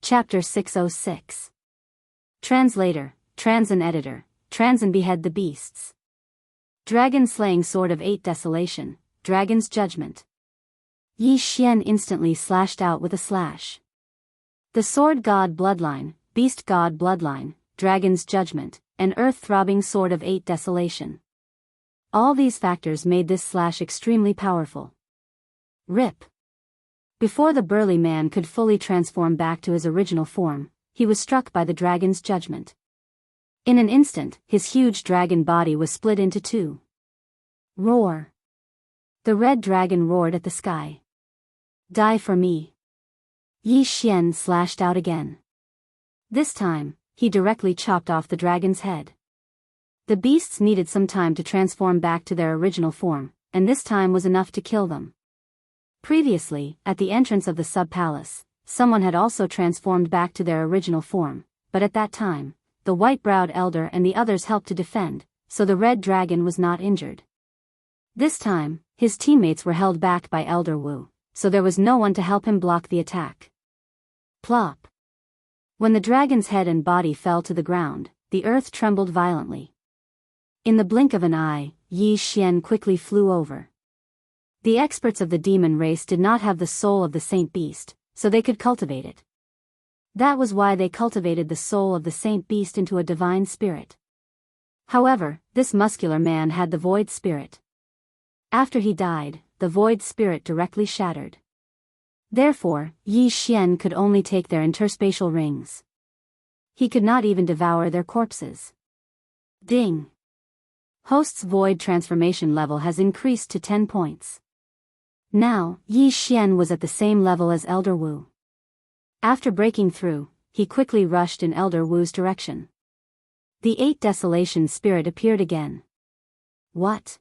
Chapter 606. Translator, Trans and Editor, Trans and Behead the Beasts. Dragon Slaying Sword of 8 Desolation, Dragon's Judgment. Yi Xian instantly slashed out with a slash. The Sword God Bloodline, Beast God Bloodline, Dragon's Judgment, and Earth-Throbbing Sword of 8 Desolation. All these factors made this slash extremely powerful. Rip. Before the burly man could fully transform back to his original form, he was struck by the dragon's judgment. In an instant, his huge dragon body was split into two. Roar. The red dragon roared at the sky. Die for me. Yi Xian slashed out again. This time, he directly chopped off the dragon's head. The beasts needed some time to transform back to their original form, and this time was enough to kill them. Previously, at the entrance of the sub-palace, someone had also transformed back to their original form, but at that time, the white-browed elder and the others helped to defend, so the red dragon was not injured. This time, his teammates were held back by Elder Wu, so there was no one to help him block the attack. Plop. When the dragon's head and body fell to the ground, the earth trembled violently. In the blink of an eye, Yi Xian quickly flew over. The experts of the demon race did not have the soul of the Saint Beast, so they could cultivate it. That was why they cultivated the soul of the Saint Beast into a divine spirit. However, this muscular man had the void spirit. After he died, the void spirit directly shattered. Therefore, Yi Xian could only take their interspatial rings. He could not even devour their corpses. Ding! Host's void transformation level has increased to 10 points. Now, Yi Xian was at the same level as Elder Wu. After breaking through, he quickly rushed in Elder Wu's direction. The 8 Desolation spirit appeared again. What?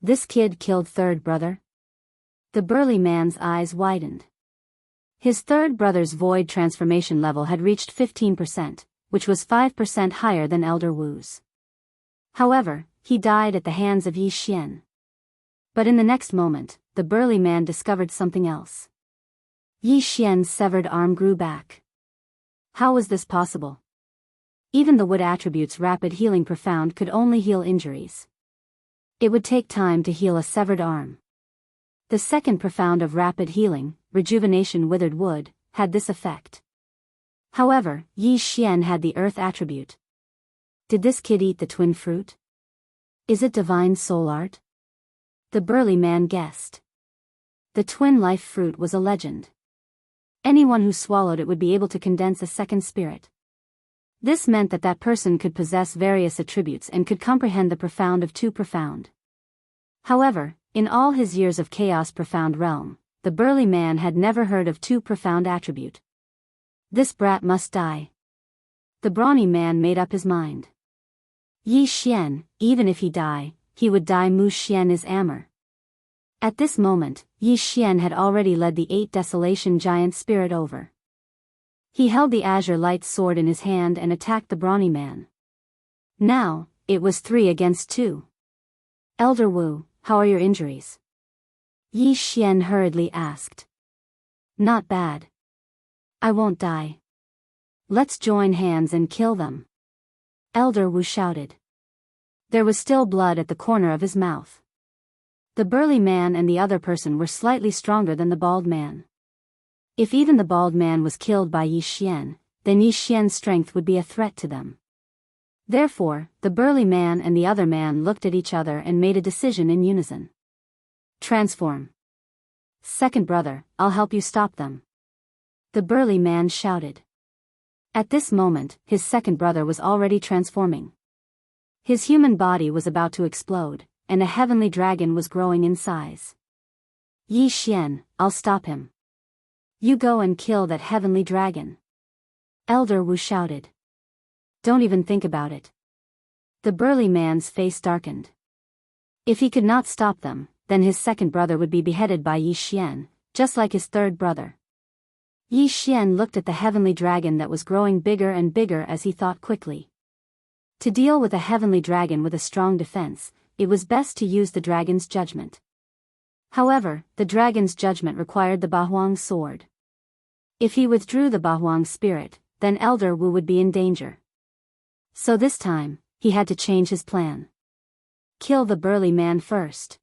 This kid killed third brother? The burly man's eyes widened. His third brother's void transformation level had reached 15%, which was 5% higher than Elder Wu's. However, he died at the hands of Yi Xian. But in the next moment, the burly man discovered something else. Yi Xian's severed arm grew back. How was this possible? Even the wood attribute's rapid healing profound could only heal injuries. It would take time to heal a severed arm. The second profound of rapid healing, rejuvenation withered wood, had this effect. However, Yi Xian had the earth attribute. Did this kid eat the twin fruit? Is it divine soul art? The burly man guessed. The twin life fruit was a legend. Anyone who swallowed it would be able to condense a second spirit. This meant that that person could possess various attributes and could comprehend the profound of two profound. However, in all his years of chaos profound realm, the burly man had never heard of two profound attribute. This brat must die. The brawny man made up his mind. Yi Xian, even if he die, he would die. Mu Xian is Amr. At this moment, Yi Xian had already led the 8 Desolation giant spirit over. He held the azure light sword in his hand and attacked the brawny man. Now, it was 3 against 2. Elder Wu, how are your injuries? Yi Xian hurriedly asked. Not bad. I won't die. Let's join hands and kill them. Elder Wu shouted. There was still blood at the corner of his mouth. The burly man and the other person were slightly stronger than the bald man. If even the bald man was killed by Yi Xian, then Yi Xian's strength would be a threat to them. Therefore, the burly man and the other man looked at each other and made a decision in unison. Transform. Second brother, I'll help you stop them. The burly man shouted. At this moment, his second brother was already transforming. His human body was about to explode, and a heavenly dragon was growing in size. Yi Xian, I'll stop him. You go and kill that heavenly dragon. Elder Wu shouted. Don't even think about it. The burly man's face darkened. If he could not stop them, then his second brother would be beheaded by Yi Xian, just like his third brother. Yi Xian looked at the heavenly dragon that was growing bigger and bigger as he thought quickly. To deal with a heavenly dragon with a strong defense, it was best to use the dragon's judgment. However, the dragon's judgment required the Bahuang sword. If he withdrew the Bahuang spirit, then Elder Wu would be in danger. So this time, he had to change his plan. Kill the burly man first.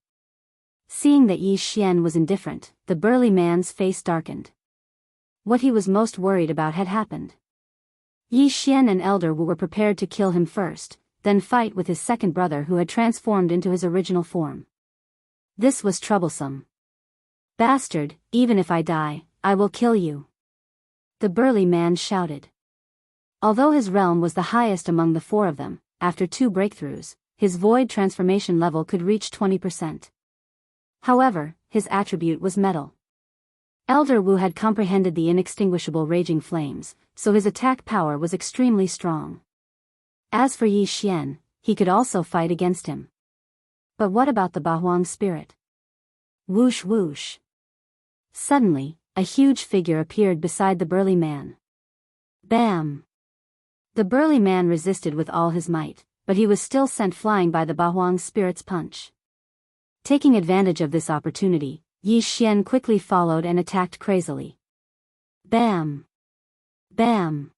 Seeing that Yi Xian was indifferent, the burly man's face darkened. What he was most worried about had happened. Yi Xian and Elder Wu were prepared to kill him first, then fight with his second brother who had transformed into his original form. This was troublesome. Bastard, even if I die, I will kill you. The burly man shouted. Although his realm was the highest among the four of them, after 2 breakthroughs, his void transformation level could reach 20%. However, his attribute was metal. Elder Wu had comprehended the inextinguishable raging flames, so his attack power was extremely strong. As for Yi Xian, he could also fight against him. But what about the Bahuang spirit? Whoosh whoosh. Suddenly, a huge figure appeared beside the burly man. Bam! The burly man resisted with all his might, but he was still sent flying by the Bahuang spirit's punch. Taking advantage of this opportunity, Yi Xian quickly followed and attacked crazily. Bam! Bam!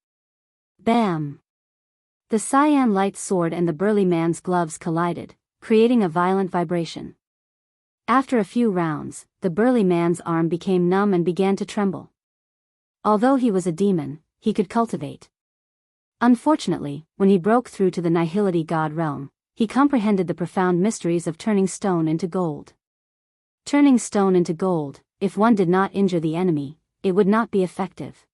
Bam! The cyan light sword and the burly man's gloves collided, creating a violent vibration. After a few rounds, the burly man's arm became numb and began to tremble. Although he was a demon, he could cultivate. Unfortunately, when he broke through to the Nihility God realm, he comprehended the profound mysteries of turning stone into gold. Turning stone into gold, if one did not injure the enemy, it would not be effective.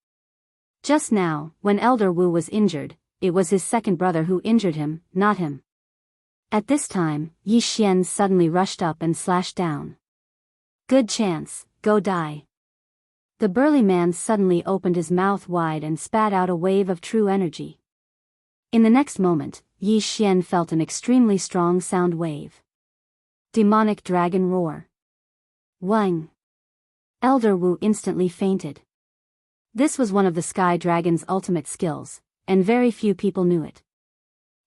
Just now, when Elder Wu was injured, it was his second brother who injured him, not him. At this time, Yi Xian suddenly rushed up and slashed down. Good chance, go die. The burly man suddenly opened his mouth wide and spat out a wave of true energy. In the next moment, Yi Xian felt an extremely strong sound wave. Demonic dragon roar. Wang. Elder Wu instantly fainted. This was one of the Sky Dragon's ultimate skills, and very few people knew it.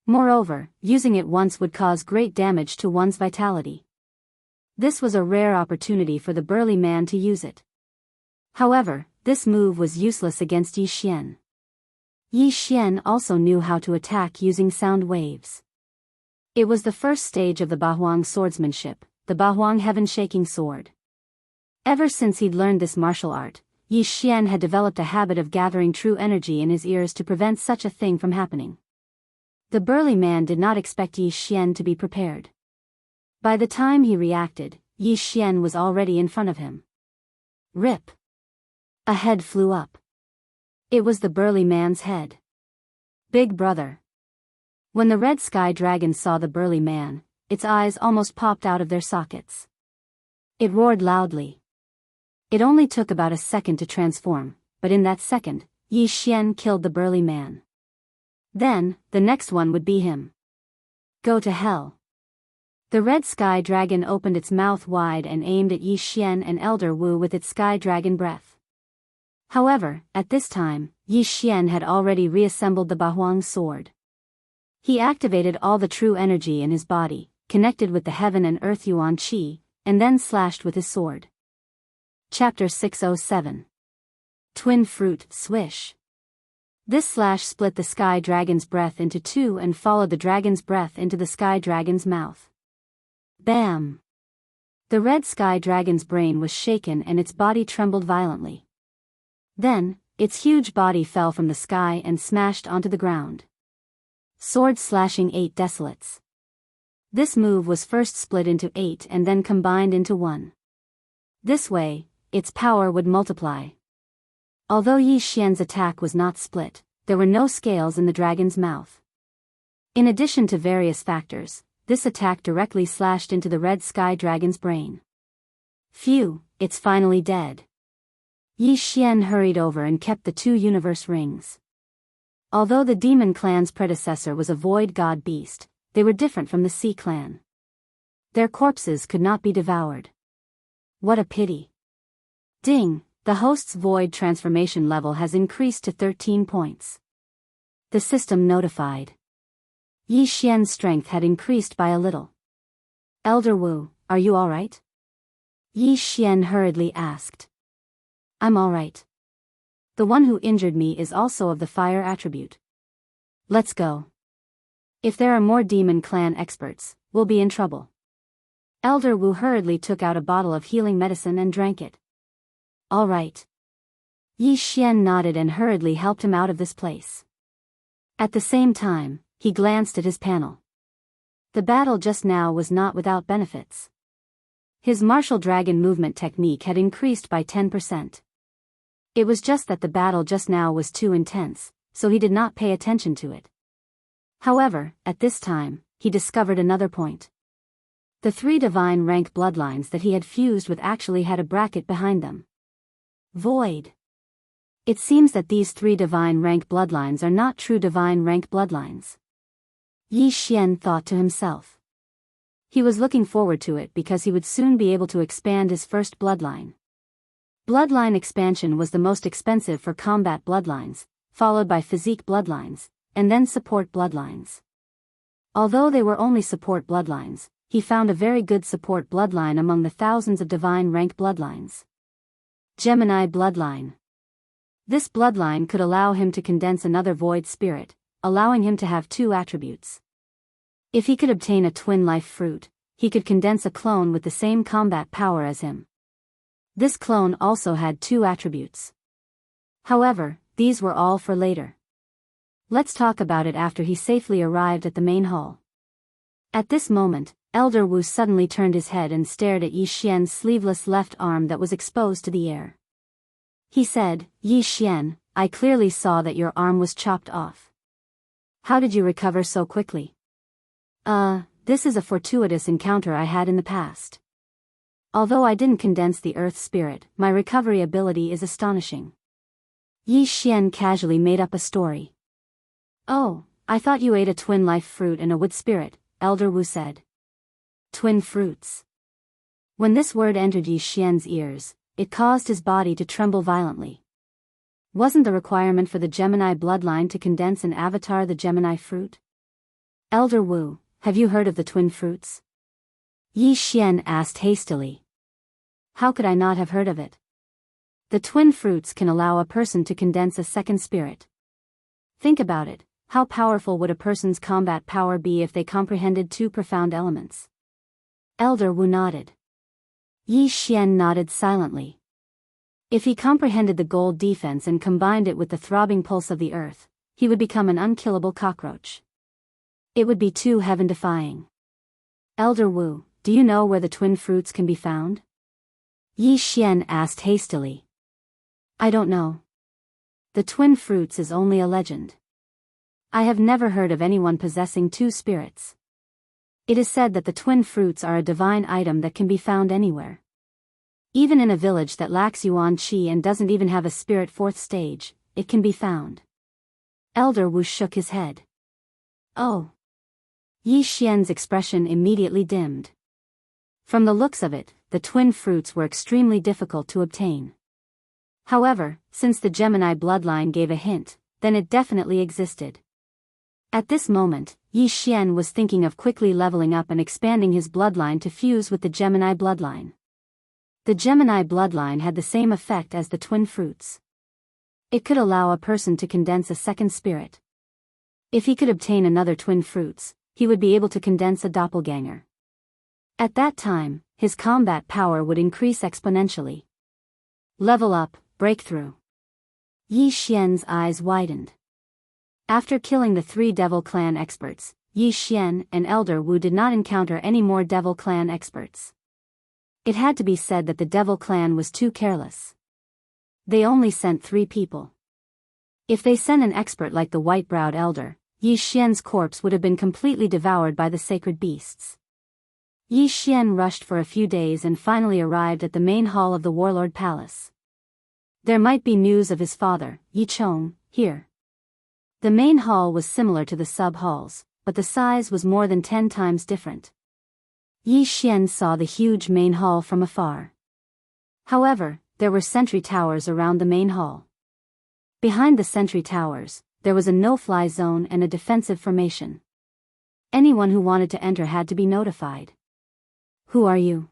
Moreover, using it once would cause great damage to one's vitality. This was a rare opportunity for the burly man to use it. However, this move was useless against Yi Xian. Yi Xian also knew how to attack using sound waves. It was the first stage of the Bahuang swordsmanship, the Bahuang heaven-shaking sword. Ever since he'd learned this martial art, Yi Xian had developed a habit of gathering true energy in his ears to prevent such a thing from happening. The burly man did not expect Yi Xian to be prepared. By the time he reacted, Yi Xian was already in front of him. Rip! A head flew up. It was the burly man's head. Big brother. When the red sky dragon saw the burly man, its eyes almost popped out of their sockets. It roared loudly. It only took about a second to transform, but in that second, Yi Xian killed the burly man. Then, the next one would be him. Go to hell. The red sky dragon opened its mouth wide and aimed at Yi Xian and Elder Wu with its sky dragon breath. However, at this time, Yi Xian had already reassembled the Bahuang sword. He activated all the true energy in his body, connected with the heaven and earth yuan qi, and then slashed with his sword. Chapter 607. Twin Fruit Swish. This slash split the sky dragon's breath into two and followed the dragon's breath into the sky dragon's mouth. Bam! The red sky dragon's brain was shaken and its body trembled violently. Then, its huge body fell from the sky and smashed onto the ground. Sword slashing 8 desolates. This move was first split into 8 and then combined into 1. This way, its power would multiply. Although Yi Xian's attack was not split, there were no scales in the dragon's mouth. In addition to various factors, this attack directly slashed into the red sky dragon's brain. Phew, it's finally dead. Yi Xian hurried over and kept the 2 universe rings. Although the demon clan's predecessor was a void god beast, they were different from the sea clan. Their corpses could not be devoured. What a pity. Ding! The host's void transformation level has increased to 13 points. The system notified. Yi Xian's strength had increased by a little. Elder Wu, are you alright? Yi Xian hurriedly asked. I'm alright. The one who injured me is also of the fire attribute. Let's go. If there are more demon clan experts, we'll be in trouble. Elder Wu hurriedly took out a bottle of healing medicine and drank it. All right. Yi Xian nodded and hurriedly helped him out of this place. At the same time, he glanced at his panel. The battle just now was not without benefits. His martial dragon movement technique had increased by 10%. It was just that the battle just now was too intense, so he did not pay attention to it. However, at this time, he discovered another point. The 3 divine rank bloodlines that he had fused with actually had a bracket behind them. Void. It seems that these 3 divine rank bloodlines are not true divine rank bloodlines. Yi Xian thought to himself. He was looking forward to it because he would soon be able to expand his first bloodline. Bloodline expansion was the most expensive for combat bloodlines, followed by physique bloodlines, and then support bloodlines. Although they were only support bloodlines, he found a very good support bloodline among the thousands of divine rank bloodlines. Gemini bloodline. This bloodline could allow him to condense another void spirit, allowing him to have 2 attributes. If he could obtain a twin life fruit, he could condense a clone with the same combat power as him. This clone also had 2 attributes. However, these were all for later. Let's talk about it after he safely arrived at the main hall. At this moment, Elder Wu suddenly turned his head and stared at Yi Xian's sleeveless left arm that was exposed to the air. He said, Yi Xian, I clearly saw that your arm was chopped off. How did you recover so quickly? This is a fortuitous encounter I had in the past. Although I didn't condense the earth spirit, my recovery ability is astonishing. Yi Xian casually made up a story. Oh, I thought you ate a twin life fruit and a wood spirit, Elder Wu said. Twin fruits. When this word entered Yi Xian's ears, it caused his body to tremble violently. Wasn't the requirement for the Gemini bloodline to condense and avatar the Gemini fruit? Elder Wu, have you heard of the twin fruits? Yi Xian asked hastily. How could I not have heard of it? The twin fruits can allow a person to condense a second spirit. Think about it, how powerful would a person's combat power be if they comprehended 2 profound elements? Elder Wu nodded. Yi Xian nodded silently. If he comprehended the gold defense and combined it with the throbbing pulse of the earth, he would become an unkillable cockroach. It would be too heaven-defying. Elder Wu, do you know where the twin fruits can be found? Yi Xian asked hastily. I don't know. The twin fruits is only a legend. I have never heard of anyone possessing 2 spirits. It is said that the twin fruits are a divine item that can be found anywhere. Even in a village that lacks Yuan Qi and doesn't even have a spirit 4th stage, it can be found. Elder Wu shook his head. Oh. Yi Xian's expression immediately dimmed. From the looks of it, the twin fruits were extremely difficult to obtain. However, since the Gemini bloodline gave a hint, then it definitely existed. At this moment, Yi Xian was thinking of quickly leveling up and expanding his bloodline to fuse with the Gemini bloodline. The Gemini bloodline had the same effect as the twin fruits. It could allow a person to condense a second spirit. If he could obtain another twin fruits, he would be able to condense a doppelganger. At that time, his combat power would increase exponentially. Level up, breakthrough. Yi Xian's eyes widened. After killing the 3 Devil Clan experts, Yi Xian and Elder Wu did not encounter any more Devil Clan experts. It had to be said that the Devil Clan was too careless. They only sent 3 people. If they sent an expert like the white-browed elder, Yi Xian's corpse would have been completely devoured by the sacred beasts. Yi Xian rushed for a few days and finally arrived at the main hall of the Warlord Palace. There might be news of his father, Yi Chong, here. The main hall was similar to the sub-halls, but the size was more than 10 times different. Yi Xian saw the huge main hall from afar. However, there were sentry towers around the main hall. Behind the sentry towers, there was a no-fly zone and a defensive formation. Anyone who wanted to enter had to be notified. Who are you?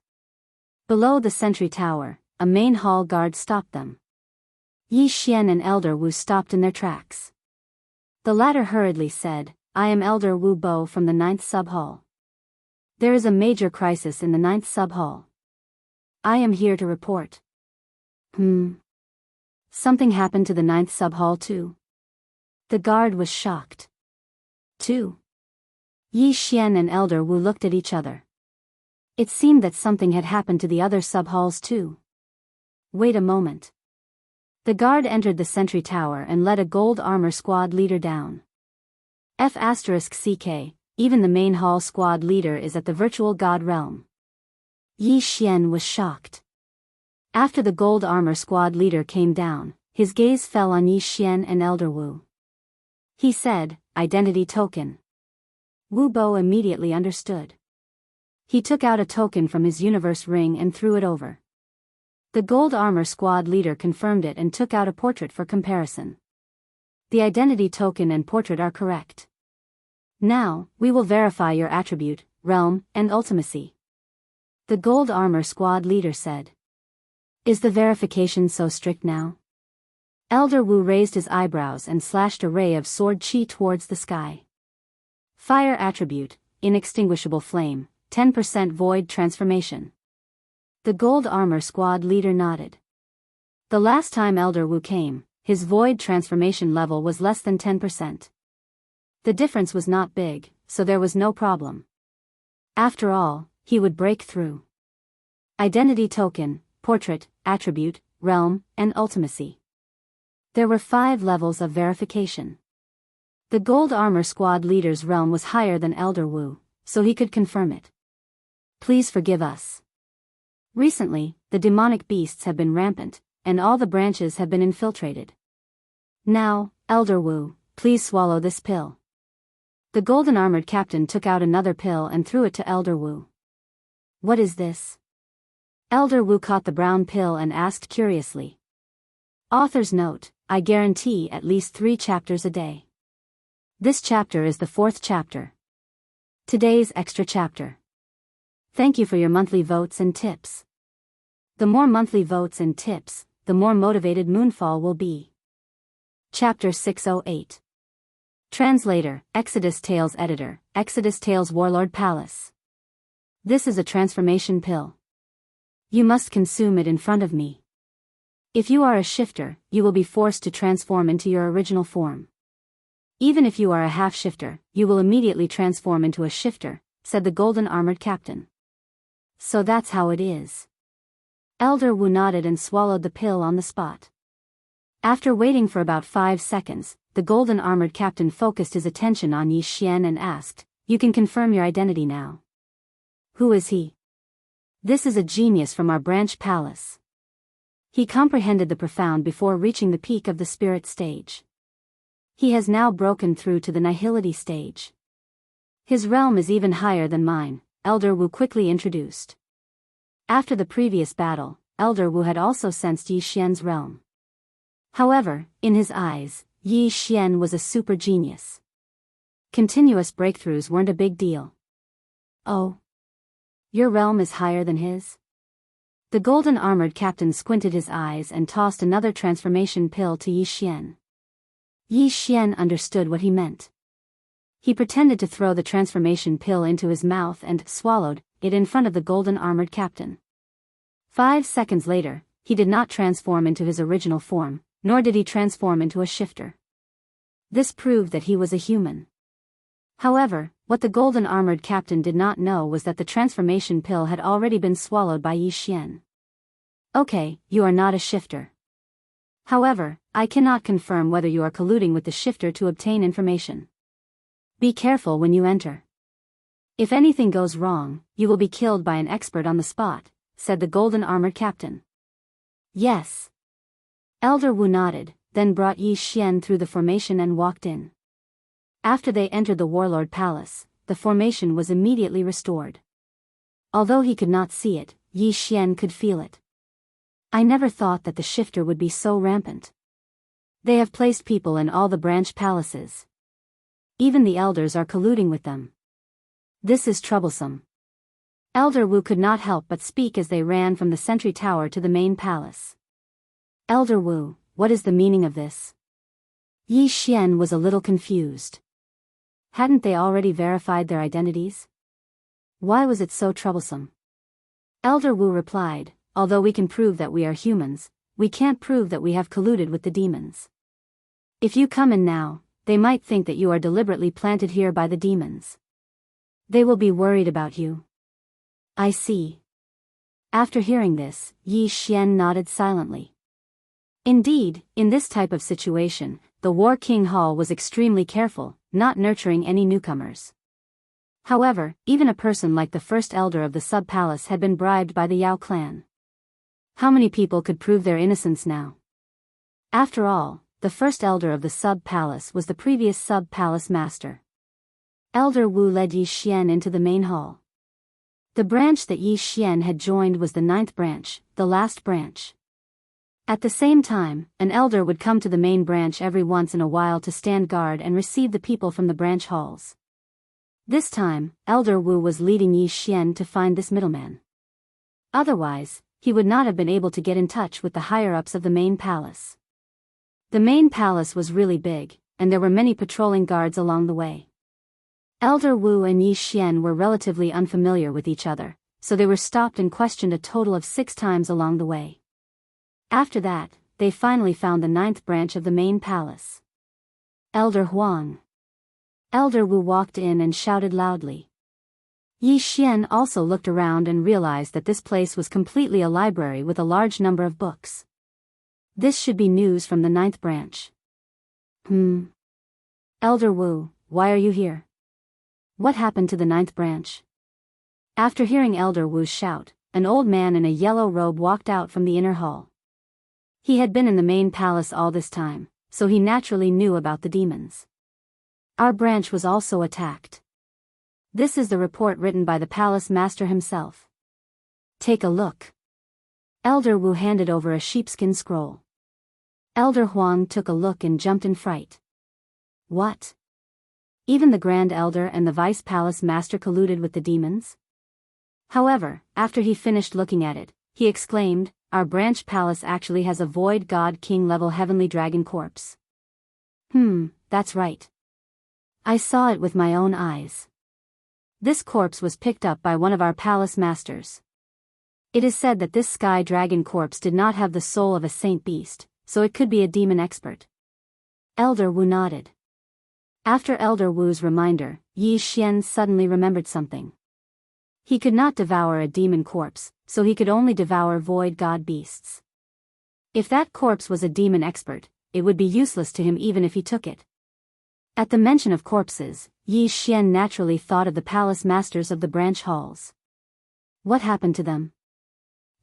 Below the sentry tower, a main hall guard stopped them. Yi Xian and Elder Wu stopped in their tracks. The latter hurriedly said, I am Elder Wu Bo from the 9th Sub-Hall. There is a major crisis in the 9th Sub-Hall. I am here to report. Something happened to the 9th Sub-Hall too? The guard was shocked. Too. Yi Xian and Elder Wu looked at each other. It seemed that something had happened to the other sub-halls too. Wait a moment. The guard entered the sentry tower and led a gold armor squad leader down. F***CK, even the main hall squad leader is at the virtual god realm. Yi Xian was shocked. After the gold armor squad leader came down, his gaze fell on Yi Xian and Elder Wu. He said, identity token. Wu Bo immediately understood. He took out a token from his universe ring and threw it over. The gold armor squad leader confirmed it and took out a portrait for comparison. The identity token and portrait are correct. Now, we will verify your attribute, realm, and ultimacy. The gold armor squad leader said. Is the verification so strict now? Elder Wu raised his eyebrows and slashed a ray of sword chi towards the sky. Fire attribute, inextinguishable flame, 10% void transformation. The gold armor squad leader nodded. The last time Elder Wu came, his void transformation level was less than 10%. The difference was not big, so there was no problem. After all, he would break through. Identity token, portrait, attribute, realm, and ultimacy. There were 5 levels of verification. The gold armor squad leader's realm was higher than Elder Wu, so he could confirm it. Please forgive us. Recently, the demonic beasts have been rampant, and all the branches have been infiltrated. Now, Elder Wu, please swallow this pill. The golden armored captain took out another pill and threw it to Elder Wu. What is this? Elder Wu caught the brown pill and asked curiously. Author's note, I guarantee at least 3 chapters a day. This chapter is the 4th chapter. Today's extra chapter. Thank you for your monthly votes and tips. The more monthly votes and tips, the more motivated Moonfall will be. Chapter 608. Translator, Exodus Tales Editor, Exodus Tales Warlord Palace. This is a transformation pill. You must consume it in front of me. If you are a shifter, you will be forced to transform into your original form. Even if you are a half-shifter, you will immediately transform into a shifter, said the golden armored captain. So that's how it is. Elder Wu nodded and swallowed the pill on the spot. After waiting for about 5 seconds, the golden armored captain focused his attention on Yi Xian and asked, You can confirm your identity now. Who is he? This is a genius from our branch palace. He comprehended the profound before reaching the peak of the spirit stage. He has now broken through to the nihility stage. His realm is even higher than mine, Elder Wu quickly introduced. After the previous battle, Elder Wu had also sensed Yi Xian's realm. However, in his eyes, Yi Xian was a super genius. Continuous breakthroughs weren't a big deal. Oh. Your realm is higher than his? The golden armored captain squinted his eyes and tossed another transformation pill to Yi Xian. Yi Xian understood what he meant. He pretended to throw the transformation pill into his mouth and swallowed it in front of the golden armored captain. 5 seconds later, he did not transform into his original form, nor did he transform into a shifter. This proved that he was a human. However, what the golden armored captain did not know was that the transformation pill had already been swallowed by Yi Xian. Okay, you are not a shifter. However, I cannot confirm whether you are colluding with the shifter to obtain information. Be careful when you enter. If anything goes wrong, you will be killed by an expert on the spot, said the golden armored captain. Yes. Elder Wu nodded, then brought Yi Xian through the formation and walked in. After they entered the warlord palace, the formation was immediately restored. Although he could not see it, Yi Xian could feel it. I never thought that the shifter would be so rampant. They have placed people in all the branch palaces. Even the elders are colluding with them. This is troublesome. Elder Wu could not help but speak as they ran from the sentry tower to the main palace. Elder Wu, what is the meaning of this? Yi Xian was a little confused. Hadn't they already verified their identities? Why was it so troublesome? Elder Wu replied, although we can prove that we are humans, we can't prove that we have colluded with the demons. If you come in now, they might think that you are deliberately planted here by the demons. They will be worried about you. I see. After hearing this, Yi Xian nodded silently. Indeed, in this type of situation, the War King Hall was extremely careful, not nurturing any newcomers. However, even a person like the first elder of the sub-palace had been bribed by the Yao clan. How many people could prove their innocence now? After all, the first elder of the sub-palace was the previous sub-palace master. Elder Wu led Yi Xian into the main hall. The branch that Yi Xian had joined was the 9th branch, the last branch. At the same time, an elder would come to the main branch every once in a while to stand guard and receive the people from the branch halls. This time, Elder Wu was leading Yi Xian to find this middleman. Otherwise, he would not have been able to get in touch with the higher-ups of the main palace. The main palace was really big, and there were many patrolling guards along the way. Elder Wu and Yi Xian were relatively unfamiliar with each other, so they were stopped and questioned a total of 6 times along the way. After that, they finally found the 9th branch of the main palace. Elder Huang. Elder Wu walked in and shouted loudly. Yi Xian also looked around and realized that this place was completely a library with a large number of books. This should be news from the 9th branch. Elder Wu, why are you here? What happened to the 9th branch? After hearing Elder Wu's shout, an old man in a yellow robe walked out from the inner hall. He had been in the main palace all this time, so he naturally knew about the demons. Our branch was also attacked. This is the report written by the palace master himself. Take a look. Elder Wu handed over a sheepskin scroll. Elder Huang took a look and jumped in fright. What? Even the Grand Elder and the Vice Palace Master colluded with the demons? However, after he finished looking at it, he exclaimed, our branch palace actually has a Void God King level Heavenly Dragon corpse. That's right. I saw it with my own eyes. This corpse was picked up by one of our palace masters. It is said that this sky dragon corpse did not have the soul of a saint beast, so it could be a demon expert. Elder Wu nodded. After Elder Wu's reminder, Yi Xian suddenly remembered something. He could not devour a demon corpse, so he could only devour void god beasts. If that corpse was a demon expert, it would be useless to him even if he took it. At the mention of corpses, Yi Xian naturally thought of the palace masters of the branch halls. What happened to them?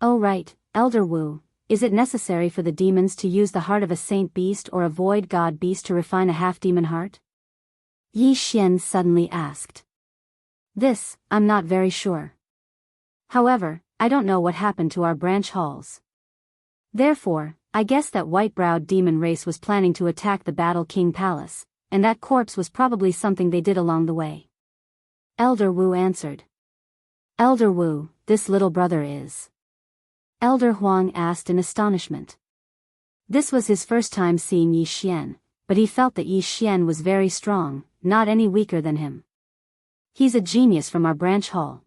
Oh right, Elder Wu, is it necessary for the demons to use the heart of a saint beast or a void god beast to refine a half-demon heart? Yi Xian suddenly asked. This, I'm not very sure. However, I don't know what happened to our branch halls. Therefore, I guess that white-browed demon race was planning to attack the Battle King Palace, and that corpse was probably something they did along the way. Elder Wu answered. Elder Wu, this little brother is. Elder Huang asked in astonishment. This was his first time seeing Yi Xian, but he felt that Yi Xian was very strong, not any weaker than him. He's a genius from our branch hall.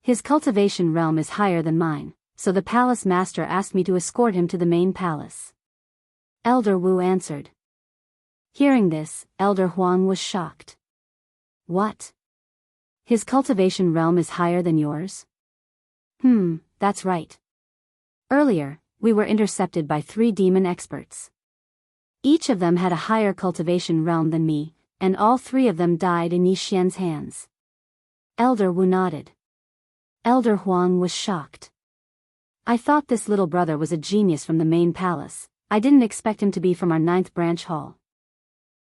His cultivation realm is higher than mine, so the palace master asked me to escort him to the main palace. Elder Wu answered. Hearing this, Elder Huang was shocked. What? His cultivation realm is higher than yours? That's right. Earlier, we were intercepted by 3 demon experts. Each of them had a higher cultivation realm than me, and all 3 of them died in Yi Xian's hands. Elder Wu nodded. Elder Huang was shocked. I thought this little brother was a genius from the main palace. I didn't expect him to be from our 9th branch hall.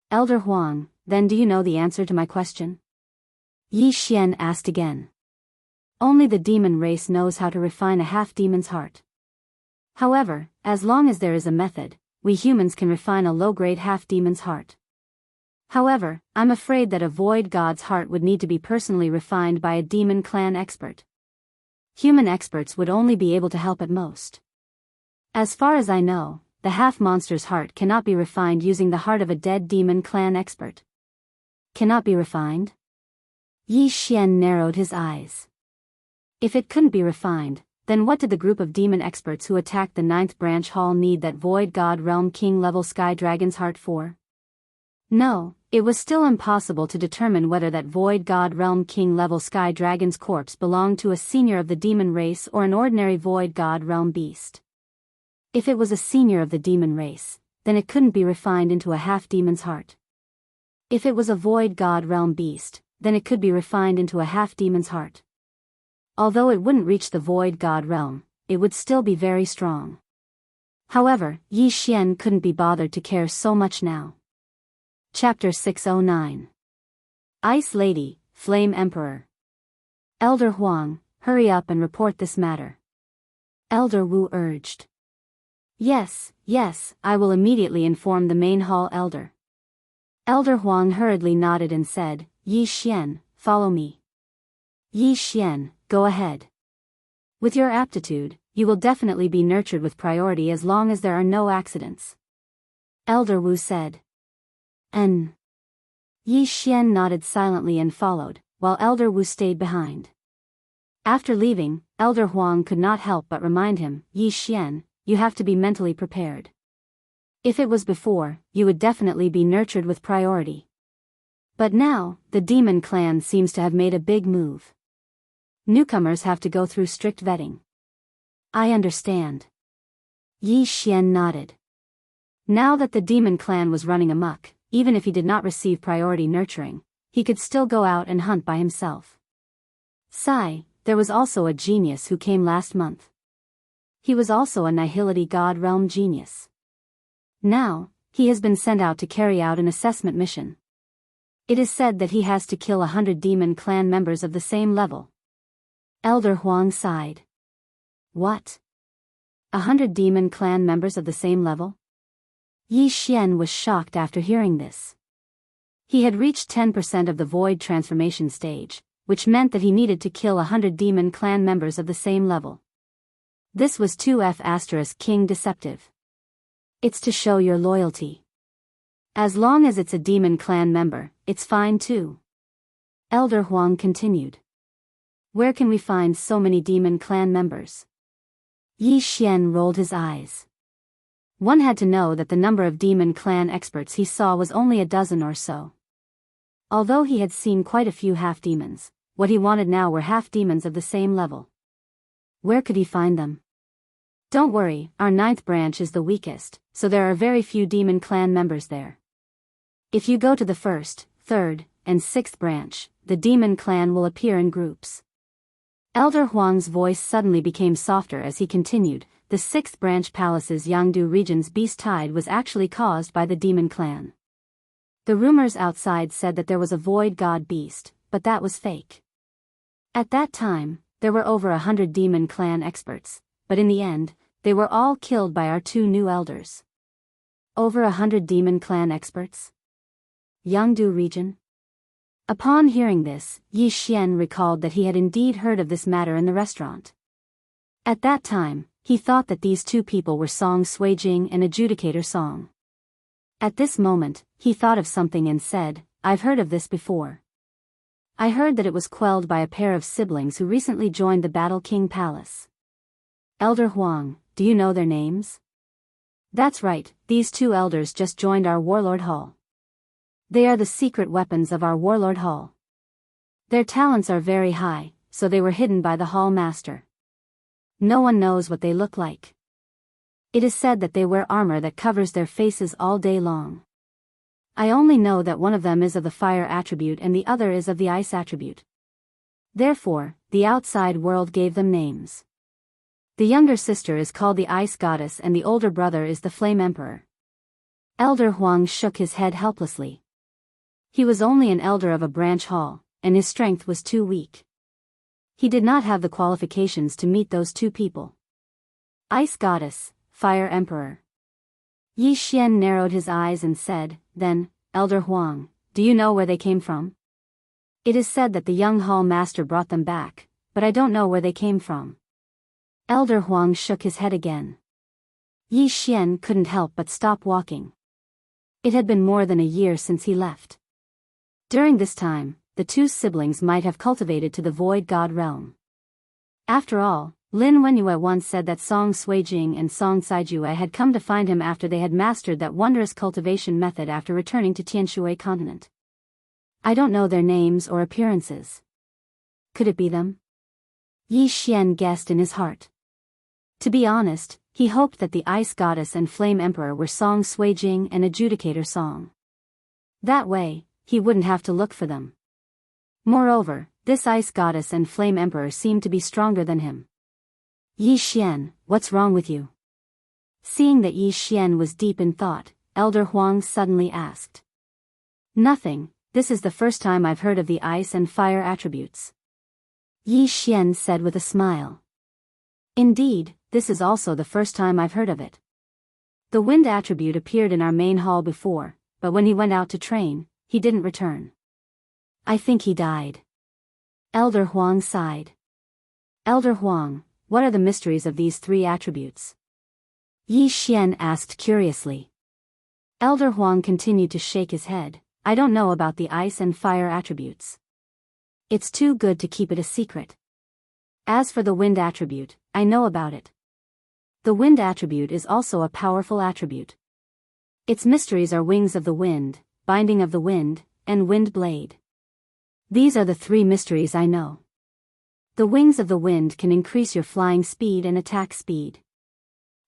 Elder Huang, then do you know the answer to my question? Yi Xian asked again. Only the demon race knows how to refine a half-demon's heart. However, as long as there is a method, we humans can refine a low-grade half-demon's heart. However, I'm afraid that a void god's heart would need to be personally refined by a demon clan expert. Human experts would only be able to help at most. As far as I know, the half-monster's heart cannot be refined using the heart of a dead demon clan expert. Cannot be refined? Yi Xian narrowed his eyes. If it couldn't be refined, then what did the group of demon experts who attacked the 9th branch hall need that Void God Realm King level Sky Dragon's heart for? No, it was still impossible to determine whether that Void God Realm King level Sky Dragon's corpse belonged to a senior of the demon race or an ordinary Void God Realm beast. If it was a senior of the demon race, then it couldn't be refined into a half-demon's heart. If it was a Void God Realm beast, then it could be refined into a half-demon's heart. Although it wouldn't reach the Void God Realm, it would still be very strong. However, Yi Xian couldn't be bothered to care so much now. Chapter 609. Ice Lady, Flame Emperor. Elder Huang, hurry up and report this matter. Elder Wu urged. Yes, I will immediately inform the main hall elder. Elder Huang hurriedly nodded and said, Yi Xian, follow me. Yi Xian, go ahead. With your aptitude, you will definitely be nurtured with priority as long as there are no accidents. Elder Wu said. Yi Xian nodded silently and followed, while Elder Wu stayed behind. After leaving, Elder Huang could not help but remind him, Yi Xian, you have to be mentally prepared. If it was before, you would definitely be nurtured with priority. But now, the demon clan seems to have made a big move. Newcomers have to go through strict vetting. I understand. Yi Xian nodded. Now that the demon clan was running amok, even if he did not receive priority nurturing, he could still go out and hunt by himself. There was also a genius who came last month. He was also a Nihility God Realm genius. Now, he has been sent out to carry out an assessment mission. It is said that he has to kill 100 demon clan members of the same level. Elder Huang sighed. What? 100 demon clan members of the same level? Yi Xian was shocked after hearing this. He had reached 10% of the void transformation stage, which meant that he needed to kill 100 demon clan members of the same level. This was 2F** King deceptive. It's to show your loyalty. As long as it's a demon clan member, it's fine too. Elder Huang continued. Where can we find so many demon clan members? Yi Xian rolled his eyes. One had to know that the number of demon clan experts he saw was only a dozen or so. Although he had seen quite a few half-demons, what he wanted now were half-demons of the same level. Where could he find them? Don't worry, our 9th branch is the weakest, so there are very few demon clan members there. If you go to the 1st, 3rd, and 6th branch, the demon clan will appear in groups. Elder Huang's voice suddenly became softer as he continued, the 6th branch palace's Jianghu region's beast tide was actually caused by the demon clan. The rumors outside said that there was a void god beast, but that was fake. At that time, there were over 100 demon clan experts, but in the end, they were all killed by our 2 new elders. Over 100 demon clan experts? Jianghu region? Upon hearing this, Yi Xian recalled that he had indeed heard of this matter in the restaurant. At that time, he thought that these 2 people were Song Suijing and Adjudicator Song. At this moment, he thought of something and said, I've heard of this before. I heard that it was quelled by a pair of siblings who recently joined the Battle King Palace. Elder Huang, do you know their names? That's right, these 2 elders just joined our Warlord Hall. They are the secret weapons of our Warlord Hall. Their talents are very high, so they were hidden by the Hall Master. No one knows what they look like. It is said that they wear armor that covers their faces all day long. I only know that one of them is of the fire attribute and the other is of the ice attribute. Therefore, the outside world gave them names. The younger sister is called the Ice Goddess and the older brother is the Flame Emperor. Elder Huang shook his head helplessly. He was only an elder of a branch hall, and his strength was too weak. He did not have the qualifications to meet those 2 people. Ice Goddess, Fire Emperor. Yi Xian narrowed his eyes and said, then, Elder Huang, do you know where they came from? It is said that the young hall master brought them back, but I don't know where they came from. Elder Huang shook his head again. Yi Xian couldn't help but stop walking. It had been more than a year since he left. During this time, the two siblings might have cultivated to the void god realm. After all, Lin Wenyue once said that Song Suijing and Song Saijue had come to find him after they had mastered that wondrous cultivation method after returning to Tianshui continent. I don't know their names or appearances. Could it be them? Yi Xian guessed in his heart. To be honest, he hoped that the Ice Goddess and Flame Emperor were Song Suijing and Adjudicator Song. That way, he wouldn't have to look for them. Moreover, this Ice Goddess and Flame Emperor seemed to be stronger than him. Yi Xian, what's wrong with you? Seeing that Yi Xian was deep in thought, Elder Huang suddenly asked. Nothing, this is the first time I've heard of the ice and fire attributes. Yi Xian said with a smile. Indeed, this is also the first time I've heard of it. The wind attribute appeared in our main hall before, but when he went out to train, he didn't return. I think he died. Elder Huang sighed. Elder Huang, what are the mysteries of these three attributes? Yi Xian asked curiously. Elder Huang continued to shake his head. I don't know about the ice and fire attributes. It's too good to keep it a secret. As for the wind attribute, I know about it. The wind attribute is also a powerful attribute. Its mysteries are wings of the wind, binding of the wind, and wind blade. These are the three mysteries I know. The wings of the wind can increase your flying speed and attack speed.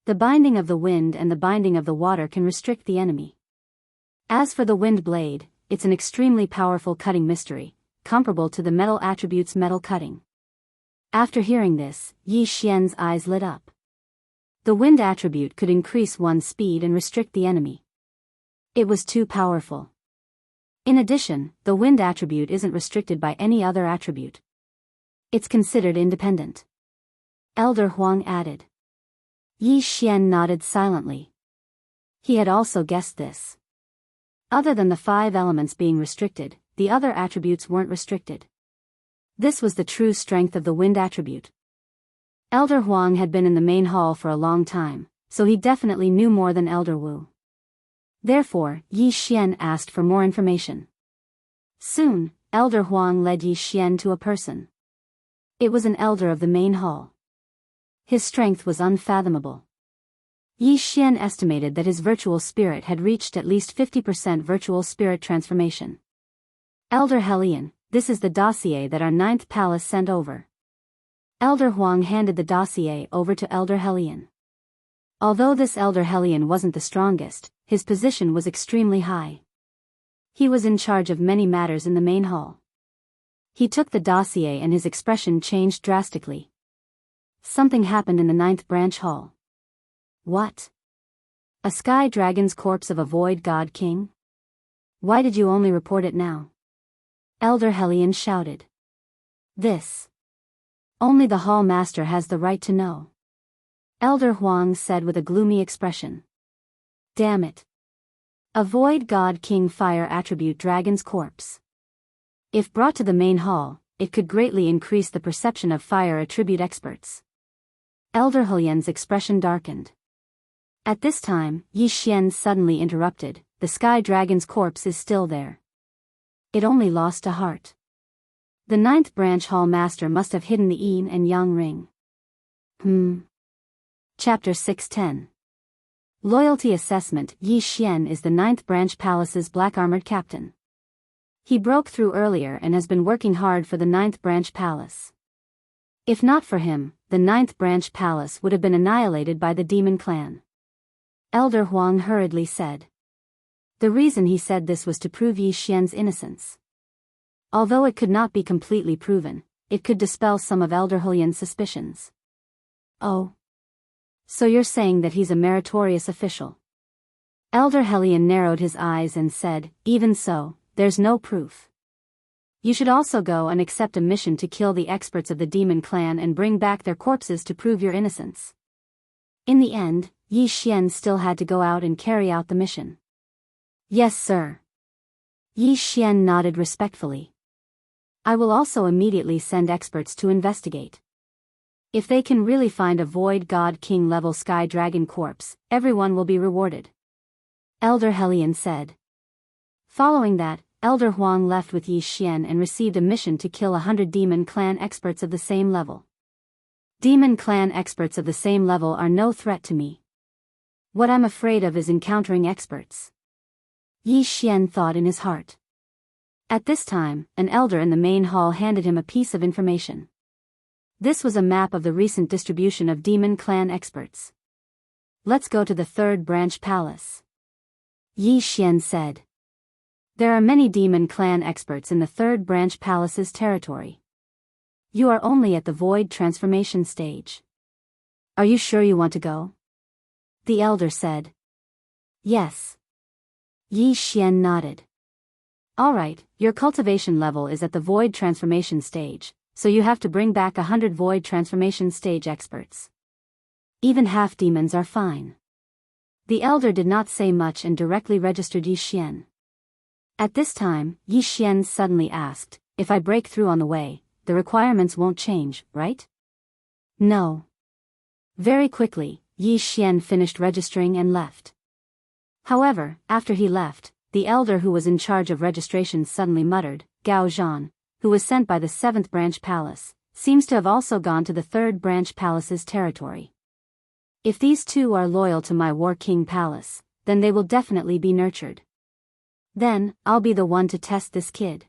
The binding of the wind and the binding of the water can restrict the enemy. As for the wind blade, it's an extremely powerful cutting mystery, comparable to the metal attribute's metal cutting. After hearing this, Yi Xian's eyes lit up. The wind attribute could increase one's speed and restrict the enemy. It was too powerful. In addition, the wind attribute isn't restricted by any other attribute. It's considered independent. Elder Huang added. Yi Xian nodded silently. He had also guessed this. Other than the 5 elements being restricted, the other attributes weren't restricted. This was the true strength of the wind attribute. Elder Huang had been in the main hall for a long time, so he definitely knew more than Elder Wu. Therefore, Yi Xian asked for more information. Soon, Elder Huang led Yi Xian to a person. It was an elder of the main hall. His strength was unfathomable. Yi Xian estimated that his virtual spirit had reached at least 50% virtual spirit transformation. Elder Hellion, this is the dossier that our 9th palace sent over. Elder Huang handed the dossier over to Elder Hellion. Although this Elder Hellion wasn't the strongest, his position was extremely high. He was in charge of many matters in the main hall. He took the dossier and his expression changed drastically. Something happened in the 9th branch hall. What? A sky dragon's corpse of a void god king? Why did you only report it now? Elder Hellion shouted. This. Only the hall master has the right to know. Elder Huang said with a gloomy expression. Damn it. A void god king fire attribute dragon's corpse. If brought to the main hall, it could greatly increase the perception of fire attribute experts. Elder Helian's expression darkened. At this time, Yi Xian suddenly interrupted. The sky dragon's corpse is still there. It only lost a heart. The 9th branch hall master must have hidden the yin and yang ring. Chapter 610. Loyalty Assessment. Yi Xian is the 9th branch palace's black-armored captain. He broke through earlier and has been working hard for the 9th branch palace. If not for him, the 9th branch palace would have been annihilated by the demon clan. Elder Huang hurriedly said. The reason he said this was to prove Yi Xian's innocence. Although it could not be completely proven, it could dispel some of Elder Helian's suspicions. Oh. So you're saying that he's a meritorious official? Elder Helian narrowed his eyes and said, even so, there's no proof. You should also go and accept a mission to kill the experts of the demon clan and bring back their corpses to prove your innocence. In the end, Yi Xian still had to go out and carry out the mission. Yes, sir. Yi Xian nodded respectfully. I will also immediately send experts to investigate. If they can really find a Void God King level Sky Dragon corpse, everyone will be rewarded. Elder Hellion said. Following that, Elder Huang left with Yi Xian and received a mission to kill 100 Demon Clan experts of the same level. Demon Clan experts of the same level are no threat to me. What I'm afraid of is encountering experts. Yi Xian thought in his heart. At this time, an elder in the main hall handed him a piece of information. This was a map of the recent distribution of Demon Clan experts. Let's go to the third branch palace. Yi Xian said. There are many Demon Clan experts in the third branch palace's territory. You are only at the void transformation stage. Are you sure you want to go? The elder said. Yes. Yi Xian nodded. Alright, your cultivation level is at the void transformation stage, so you have to bring back 100 void transformation stage experts. Even half demons are fine. The elder did not say much and directly registered Yi Xian. At this time, Yi Xian suddenly asked, if I break through on the way, the requirements won't change, right? No. Very quickly, Yi Xian finished registering and left. However, after he left, the elder who was in charge of registration suddenly muttered, Gao Zhan, who was sent by the 7th branch palace, seems to have also gone to the 3rd branch palace's territory. If these two are loyal to my War King palace, then they will definitely be nurtured. Then, I'll be the one to test this kid.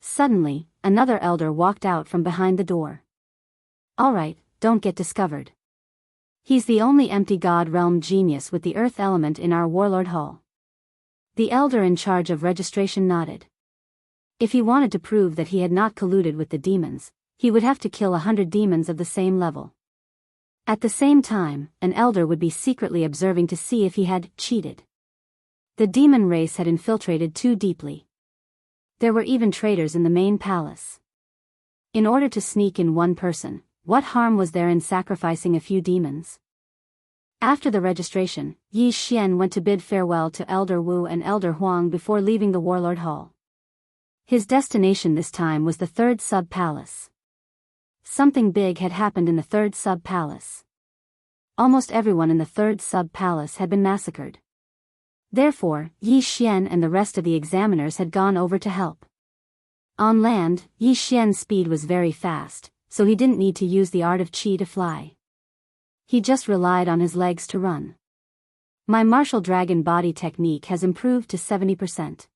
Suddenly, another elder walked out from behind the door. Alright, don't get discovered. He's the only empty god realm genius with the earth element in our warlord hall. The elder in charge of registration nodded. If he wanted to prove that he had not colluded with the demons, he would have to kill 100 demons of the same level. At the same time, an elder would be secretly observing to see if he had cheated. The demon race had infiltrated too deeply. There were even traitors in the main palace. In order to sneak in one person, what harm was there in sacrificing a few demons? After the registration, Yi Xian went to bid farewell to Elder Wu and Elder Huang before leaving the Warlord Hall. His destination this time was the 3rd sub-palace. Something big had happened in the 3rd sub-palace. Almost everyone in the 3rd sub-palace had been massacred. Therefore, Yi Xian and the rest of the examiners had gone over to help. On land, Yi Xian's speed was very fast, so he didn't need to use the art of Qi to fly. He just relied on his legs to run. My martial dragon body technique has improved to 70%.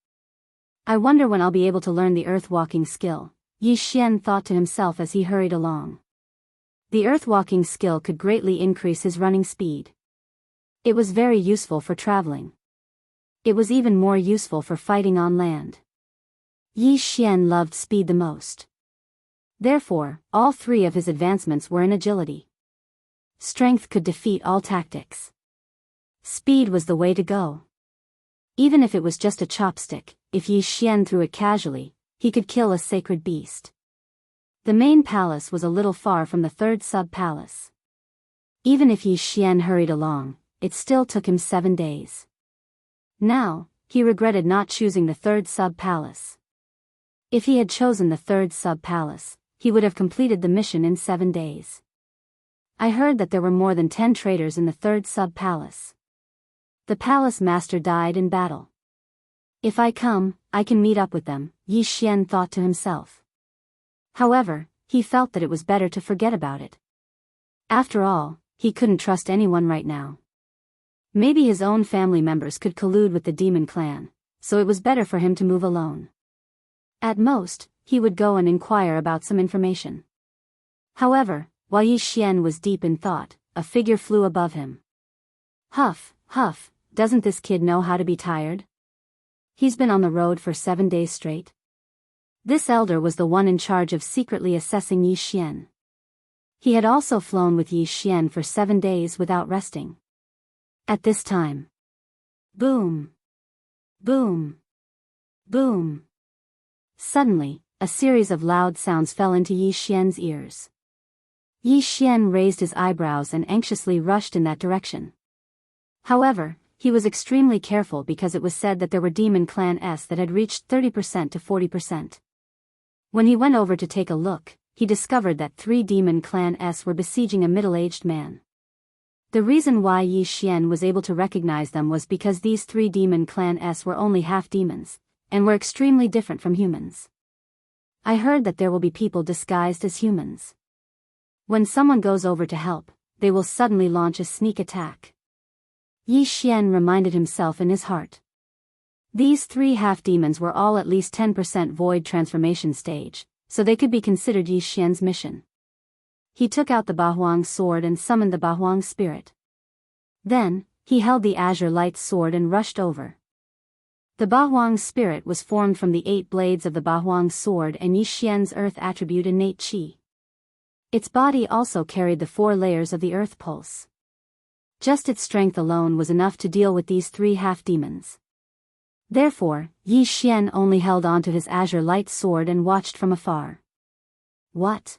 I wonder when I'll be able to learn the earth-walking skill, Yi Xian thought to himself as he hurried along. The earth-walking skill could greatly increase his running speed. It was very useful for traveling. It was even more useful for fighting on land. Yi Xian loved speed the most. Therefore, all 3 of his advancements were in agility. Strength could defeat all tactics. Speed was the way to go. Even if it was just a chopstick, if Yi Xian threw it casually, he could kill a sacred beast. The main palace was a little far from the 3rd sub-palace. Even if Yi Xian hurried along, it still took him 7 days. Now, he regretted not choosing the 3rd sub-palace. If he had chosen the 3rd sub-palace, he would have completed the mission in 7 days. I heard that there were more than 10 traitors in the 3rd sub-palace. The palace master died in battle. If I come, I can meet up with them, Yi Xian thought to himself. However, he felt that it was better to forget about it. After all, he couldn't trust anyone right now. Maybe his own family members could collude with the demon clan, so it was better for him to move alone. At most, he would go and inquire about some information. However, while Yi Xian was deep in thought, a figure flew above him. Huff, huff, doesn't this kid know how to be tired? He's been on the road for 7 days straight. This elder was the one in charge of secretly assessing Yi Xian. He had also flown with Yi Xian for 7 days without resting. At this time. Boom. Boom. Boom. Suddenly, a series of loud sounds fell into Yi Xian's ears. Yi Xian raised his eyebrows and anxiously rushed in that direction. However, he was extremely careful because it was said that there were demon clan S that had reached 30% to 40%. When he went over to take a look, he discovered that 3 demon clans were besieging a middle-aged man. The reason why Yi Xian was able to recognize them was because these 3 demon clans were only half-demons, and were extremely different from humans. I heard that there will be people disguised as humans. When someone goes over to help, they will suddenly launch a sneak attack. Yi Xian reminded himself in his heart. These 3 half-demons were all at least 10% void transformation stage, so they could be considered Yi Xian's mission. He took out the Bahuang sword and summoned the Bahuang spirit. Then, he held the azure light sword and rushed over. The Bahuang spirit was formed from the 8 blades of the Bahuang sword and Yi Xian's earth attribute innate qi. Its body also carried the 4 layers of the earth pulse. Just its strength alone was enough to deal with these 3 half-demons. Therefore, Yi Xian only held onto his azure light sword and watched from afar. What?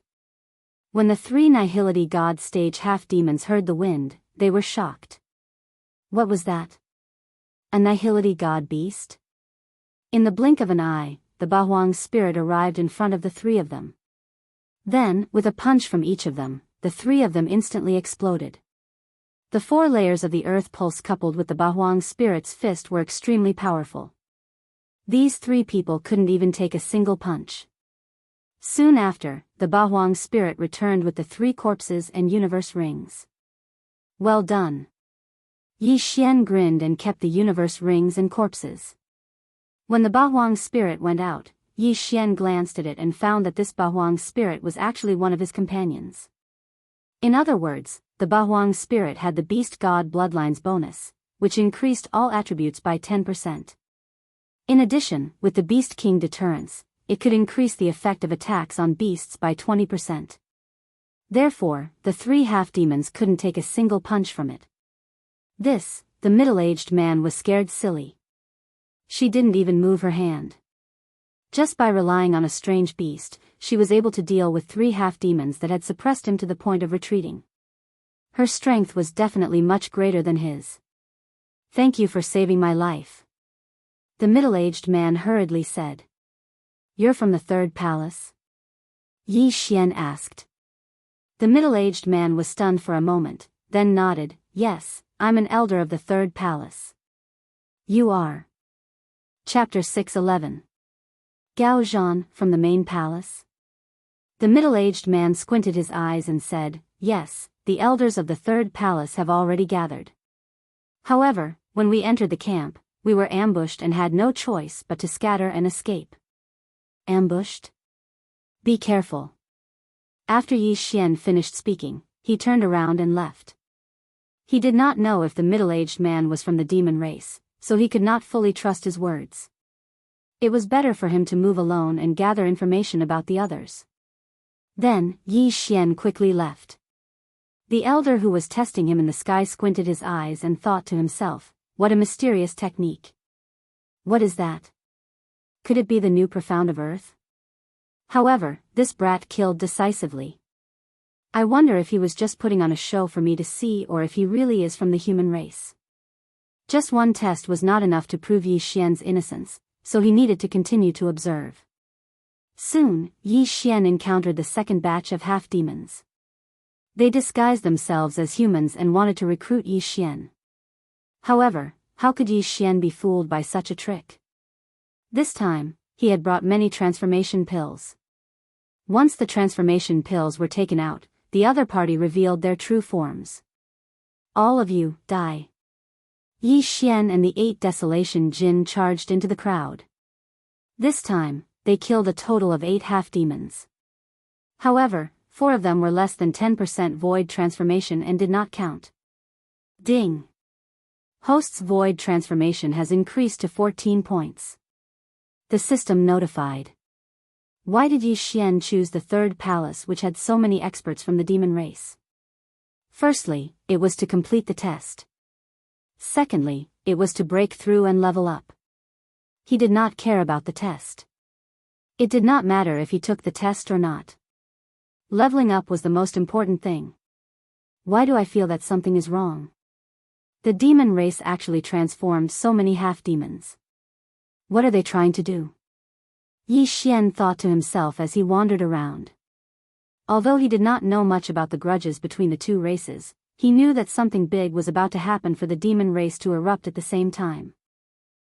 When the 3 Nihility God stage half-demons heard the wind, they were shocked. What was that? A Nihility God beast? In the blink of an eye, the Bahuang spirit arrived in front of the 3 of them. Then, with a punch from each of them, the 3 of them instantly exploded. The 4 layers of the earth pulse coupled with the Bahuang spirit's fist were extremely powerful. These 3 people couldn't even take a single punch. Soon after, the Bahuang spirit returned with the 3 corpses and universe rings. Well done. Yi Xian grinned and kept the universe rings and corpses. When the Bahuang spirit went out, Yi Xian glanced at it and found that this Bahuang spirit was actually one of his companions. In other words, the Bahuang spirit had the Beast God Bloodlines bonus, which increased all attributes by 10%. In addition, with the Beast King deterrence, it could increase the effect of attacks on beasts by 20%. Therefore, the 3 half-demons couldn't take a single punch from it. This, the middle-aged man was scared silly. She didn't even move her hand. Just by relying on a strange beast, she was able to deal with 3 half-demons that had suppressed him to the point of retreating. Her strength was definitely much greater than his. Thank you for saving my life. The middle-aged man hurriedly said. You're from the 3rd palace? Yi Xian asked. The middle-aged man was stunned for a moment, then nodded. Yes, I'm an elder of the 3rd palace. You are. Chapter 6:11. Gao Zhan, from the main palace? The middle-aged man squinted his eyes and said, yes, the elders of the 3rd palace have already gathered. However, when we entered the camp, we were ambushed and had no choice but to scatter and escape. Ambushed? Be careful. After Yi Xian finished speaking, he turned around and left. He did not know if the middle-aged man was from the demon race, so he could not fully trust his words. It was better for him to move alone and gather information about the others. Then, Yi Xian quickly left. The elder who was testing him in the sky squinted his eyes and thought to himself, what a mysterious technique. What is that? Could it be the new profound of Earth? However, this brat killed decisively. I wonder if he was just putting on a show for me to see or if he really is from the human race. Just one test was not enough to prove Yi Xian's innocence, so he needed to continue to observe. Soon, Yi Xian encountered the 2nd batch of half-demons. They disguised themselves as humans and wanted to recruit Yi Xian. However, how could Yi Xian be fooled by such a trick? This time, he had brought many transformation pills. Once the transformation pills were taken out, the other party revealed their true forms. All of you, die. Yi Xian and the 8 Desolation Jin charged into the crowd. This time, they killed a total of 8 half-demons. However, 4 of them were less than 10% void transformation and did not count. Ding! Host's void transformation has increased to 14 points. The system notified. Why did Yi Xian choose the 3rd palace which had so many experts from the demon race? Firstly, it was to complete the test. Secondly, it was to break through and level up. He did not care about the test. It did not matter if he took the test or not. Leveling up was the most important thing. Why do I feel that something is wrong? The demon race actually transformed so many half-demons. What are they trying to do? Yi Xian thought to himself as he wandered around. Although he did not know much about the grudges between the two races, he knew that something big was about to happen for the demon race to erupt at the same time.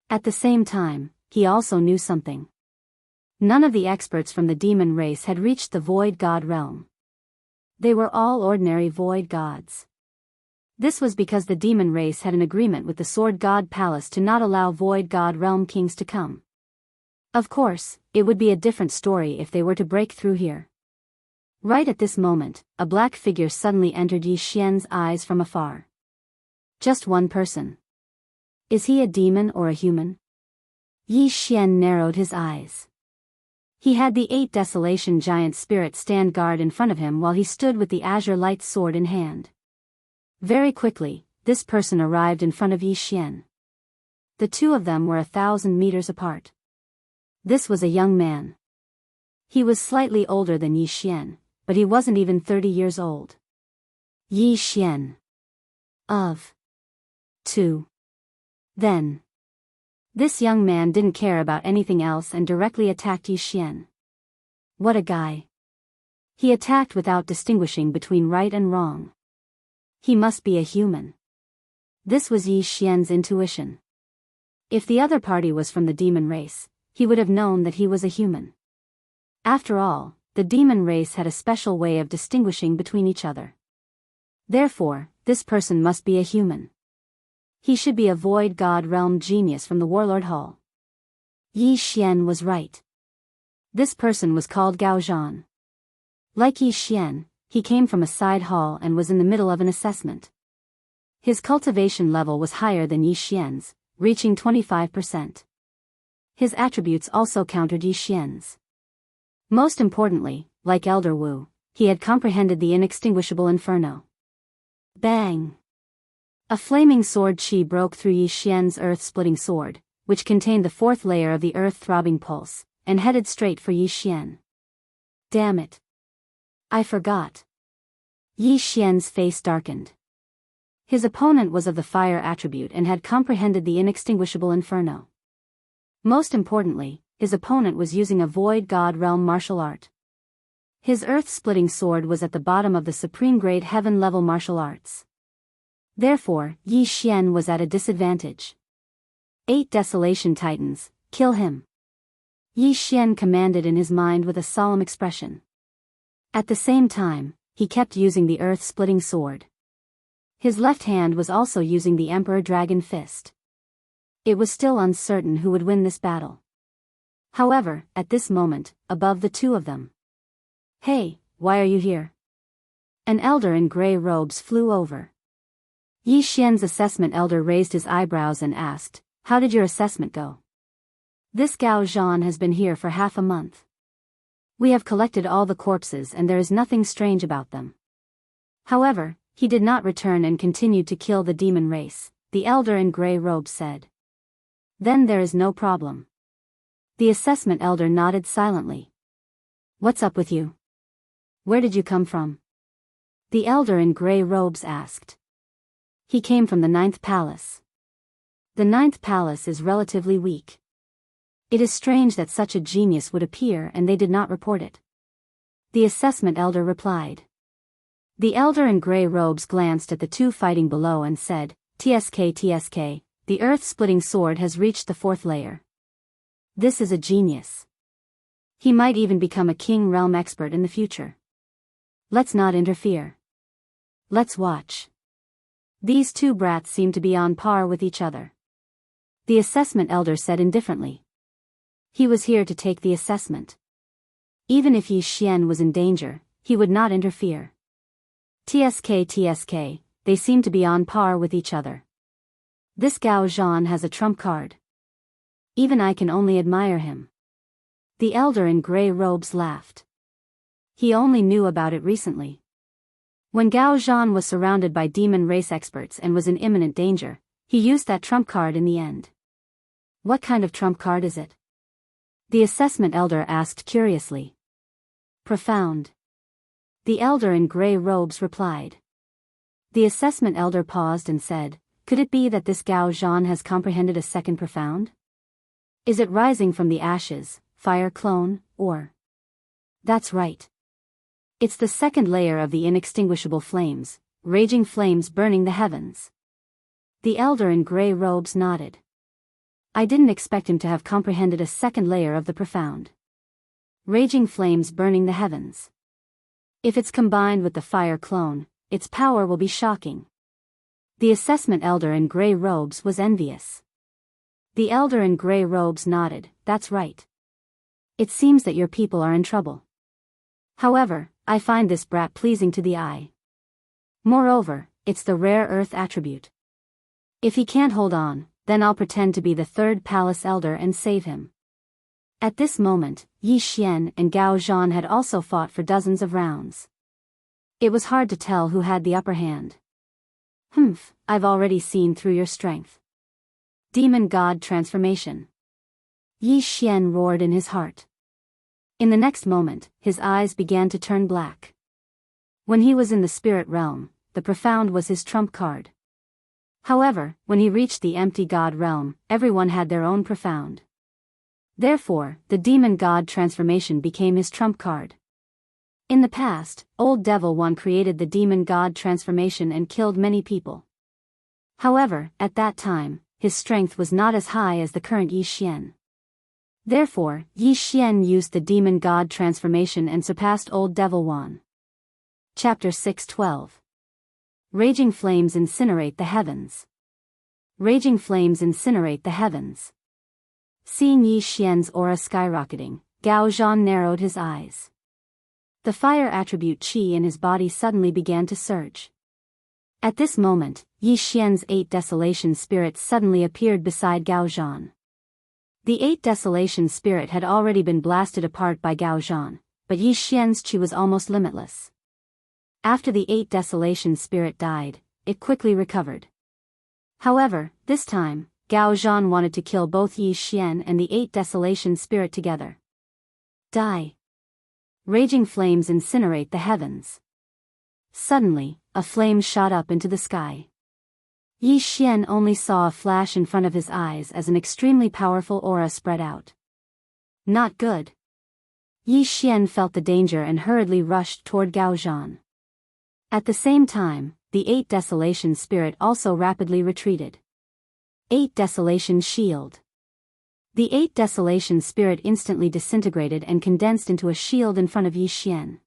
At the same time, he also knew something. None of the experts from the demon race had reached the void god realm. They were all ordinary void gods. This was because the demon race had an agreement with the sword god palace to not allow void god realm kings to come. Of course, it would be a different story if they were to break through here. Right at this moment, a black figure suddenly entered Yi Xian's eyes from afar. Just one person. Is he a demon or a human? Yi Xian narrowed his eyes. He had the 8 Desolation giant spirit stand guard in front of him while he stood with the azure light sword in hand. Very quickly, this person arrived in front of Yi Xian. The two of them were 1,000 meters apart. This was a young man. He was slightly older than Yi Xian, but he wasn't even 30 years old. Yi Xian. Of. 2. Then. This young man didn't care about anything else and directly attacked Yi Xian. What a guy. He attacked without distinguishing between right and wrong. He must be a human. This was Yi Xian's intuition. If the other party was from the demon race, he would have known that he was a human. After all, the demon race had a special way of distinguishing between each other. Therefore, this person must be a human. He should be a void god realm genius from the Warlord Hall. Yi Xian was right. This person was called Gao Zhan. Like Yi Xian, he came from a side hall and was in the middle of an assessment. His cultivation level was higher than Yi Xian's, reaching 25%. His attributes also countered Yi Xian's. Most importantly, like Elder Wu, he had comprehended the inextinguishable inferno. Bang! A flaming sword chi broke through Yi Xian's earth-splitting sword, which contained the 4th layer of the earth-throbbing pulse, and headed straight for Yi Xian. Damn it! I forgot. Yi Xian's face darkened. His opponent was of the fire attribute and had comprehended the inextinguishable inferno. Most importantly, his opponent was using a void god realm martial art. His earth-splitting sword was at the bottom of the supreme grade heaven-level martial arts. Therefore, Yi Xian was at a disadvantage. 8 Desolation Titans, kill him. Yi Xian commanded in his mind with a solemn expression. At the same time, he kept using the earth-splitting sword. His left hand was also using the Emperor Dragon Fist. It was still uncertain who would win this battle. However, at this moment, above the two of them. Hey, why are you here? An elder in gray robes flew over. Yi Xian's assessment elder raised his eyebrows and asked, "How did your assessment go?" "This Gao Zhan has been here for half a month. We have collected all the corpses and there is nothing strange about them. However, he did not return and continued to kill the demon race," the elder in gray robes said. "Then there is no problem." The assessment elder nodded silently. "What's up with you? Where did you come from?" the elder in gray robes asked. "He came from the 9th palace. The 9th palace is relatively weak. It is strange that such a genius would appear and they did not report it," the assessment elder replied. The elder in gray robes glanced at the two fighting below and said, TSK, the earth-splitting sword has reached the 4th layer. This is a genius. He might even become a king realm expert in the future. Let's not interfere. Let's watch. These two brats seem to be on par with each other," the assessment elder said indifferently. He was here to take the assessment. Even if Yi Xian was in danger, he would not interfere. TSK, they seem to be on par with each other. This Gao Zhan has a trump card. Even I can only admire him. The elder in gray robes laughed. He only knew about it recently. When Gao Zhan was surrounded by demon race experts and was in imminent danger, he used that trump card in the end. What kind of trump card is it? The assessment elder asked curiously. Profound. The elder in gray robes replied. The assessment elder paused and said, "Could it be that this Gao Zhan has comprehended a second profound? Is it rising from the ashes, fire clone, or?" "That's right. It's the second layer of the inextinguishable flames, raging flames burning the heavens. The elder in gray robes nodded. I didn't expect him to have comprehended a second layer of the profound. Raging flames burning the heavens. If it's combined with the fire clone, its power will be shocking. The assessment elder in gray robes was envious. The elder in gray robes nodded. That's right. It seems that your people are in trouble. However, I find this brat pleasing to the eye. Moreover, it's the rare earth attribute. If he can't hold on, then I'll pretend to be the third palace elder and save him. At this moment, Yi Xian and Gao Zhan had also fought for dozens of rounds. It was hard to tell who had the upper hand. I've already seen through your strength. Demon God transformation. Yi Xian roared in his heart. In the next moment, his eyes began to turn black. When he was in the spirit realm, the profound was his trump card. However, when he reached the empty God realm, everyone had their own profound. Therefore, the demon God transformation became his trump card. In the past, Old Devil One created the demon God transformation and killed many people. However, at that time, his strength was not as high as the current Yi Xian. Therefore, Yi Xian used the demon God transformation and surpassed Old Devil One. Chapter 6:12. Raging flames incinerate the heavens. Raging flames incinerate the heavens. Seeing Yi Xian's aura skyrocketing, Gao Zhan narrowed his eyes. The fire attribute qi in his body suddenly began to surge. At this moment, Yi Xian's 8 desolation spirits suddenly appeared beside Gao Zhan. The 8 desolation spirit had already been blasted apart by Gao Zhan, but Yi Xian's qi was almost limitless. After the 8 desolation spirit died, it quickly recovered. However, this time, Gao Zhan wanted to kill both Yi Xian and the 8 desolation spirit together. Die. Raging flames incinerate the heavens. Suddenly, a flame shot up into the sky. Yi Xian only saw a flash in front of his eyes as an extremely powerful aura spread out. Not good. Yi Xian felt the danger and hurriedly rushed toward Gao Zhan. At the same time, the 8 desolation spirit also rapidly retreated. 8 desolation shield. The 8 desolation spirit instantly disintegrated and condensed into a shield in front of Yi Xian.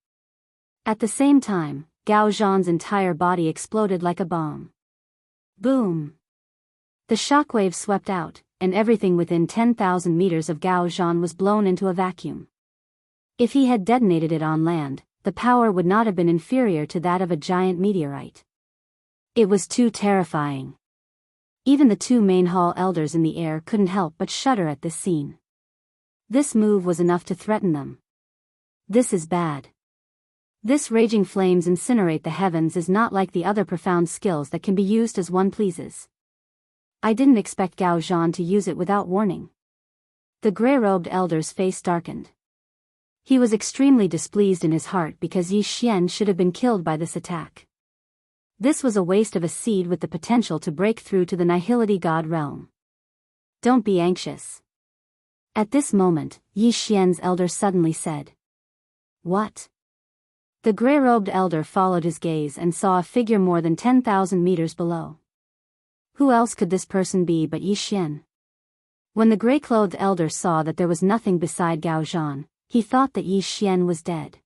At the same time, Gao Zhan's entire body exploded like a bomb. Boom! The shockwave swept out, and everything within 10,000 meters of Gao Zhan was blown into a vacuum. If he had detonated it on land, the power would not have been inferior to that of a giant meteorite. It was too terrifying. Even the 2 main hall elders in the air couldn't help but shudder at this scene. This move was enough to threaten them. This is bad. This raging flames incinerate the heavens is not like the other profound skills that can be used as one pleases. I didn't expect Gao Zhan to use it without warning. The gray-robed elder's face darkened. He was extremely displeased in his heart because Yi Xian should have been killed by this attack. This was a waste of a seed with the potential to break through to the Nihility God realm. Don't be anxious. At this moment, Yi Xian's elder suddenly said. What? The gray-robed elder followed his gaze and saw a figure more than 10,000 meters below. Who else could this person be but Yi Xian? When the gray-clothed elder saw that there was nothing beside Gao Zhan, he thought that Yi Xian was dead.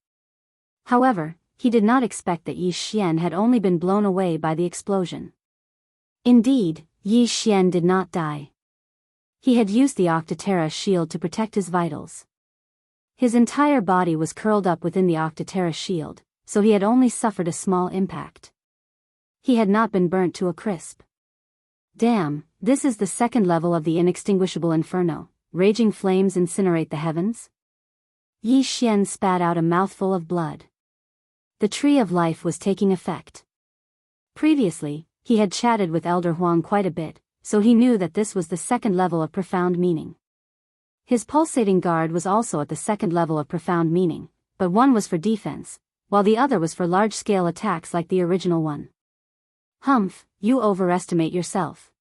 However, he did not expect that Yi Xian had only been blown away by the explosion. Indeed, Yi Xian did not die. He had used the Octaterra shield to protect his vitals. His entire body was curled up within the Octaterra shield, so he had only suffered a small impact. He had not been burnt to a crisp. Damn, this is the second level of the inextinguishable inferno. Raging flames incinerate the heavens? Yi Xian spat out a mouthful of blood. The tree of life was taking effect. Previously, he had chatted with Elder Huang quite a bit, so he knew that this was the second level of profound meaning. His pulsating guard was also at the second level of profound meaning, but one was for defense, while the other was for large-scale attacks like the original one. Humph, you overestimate yourself.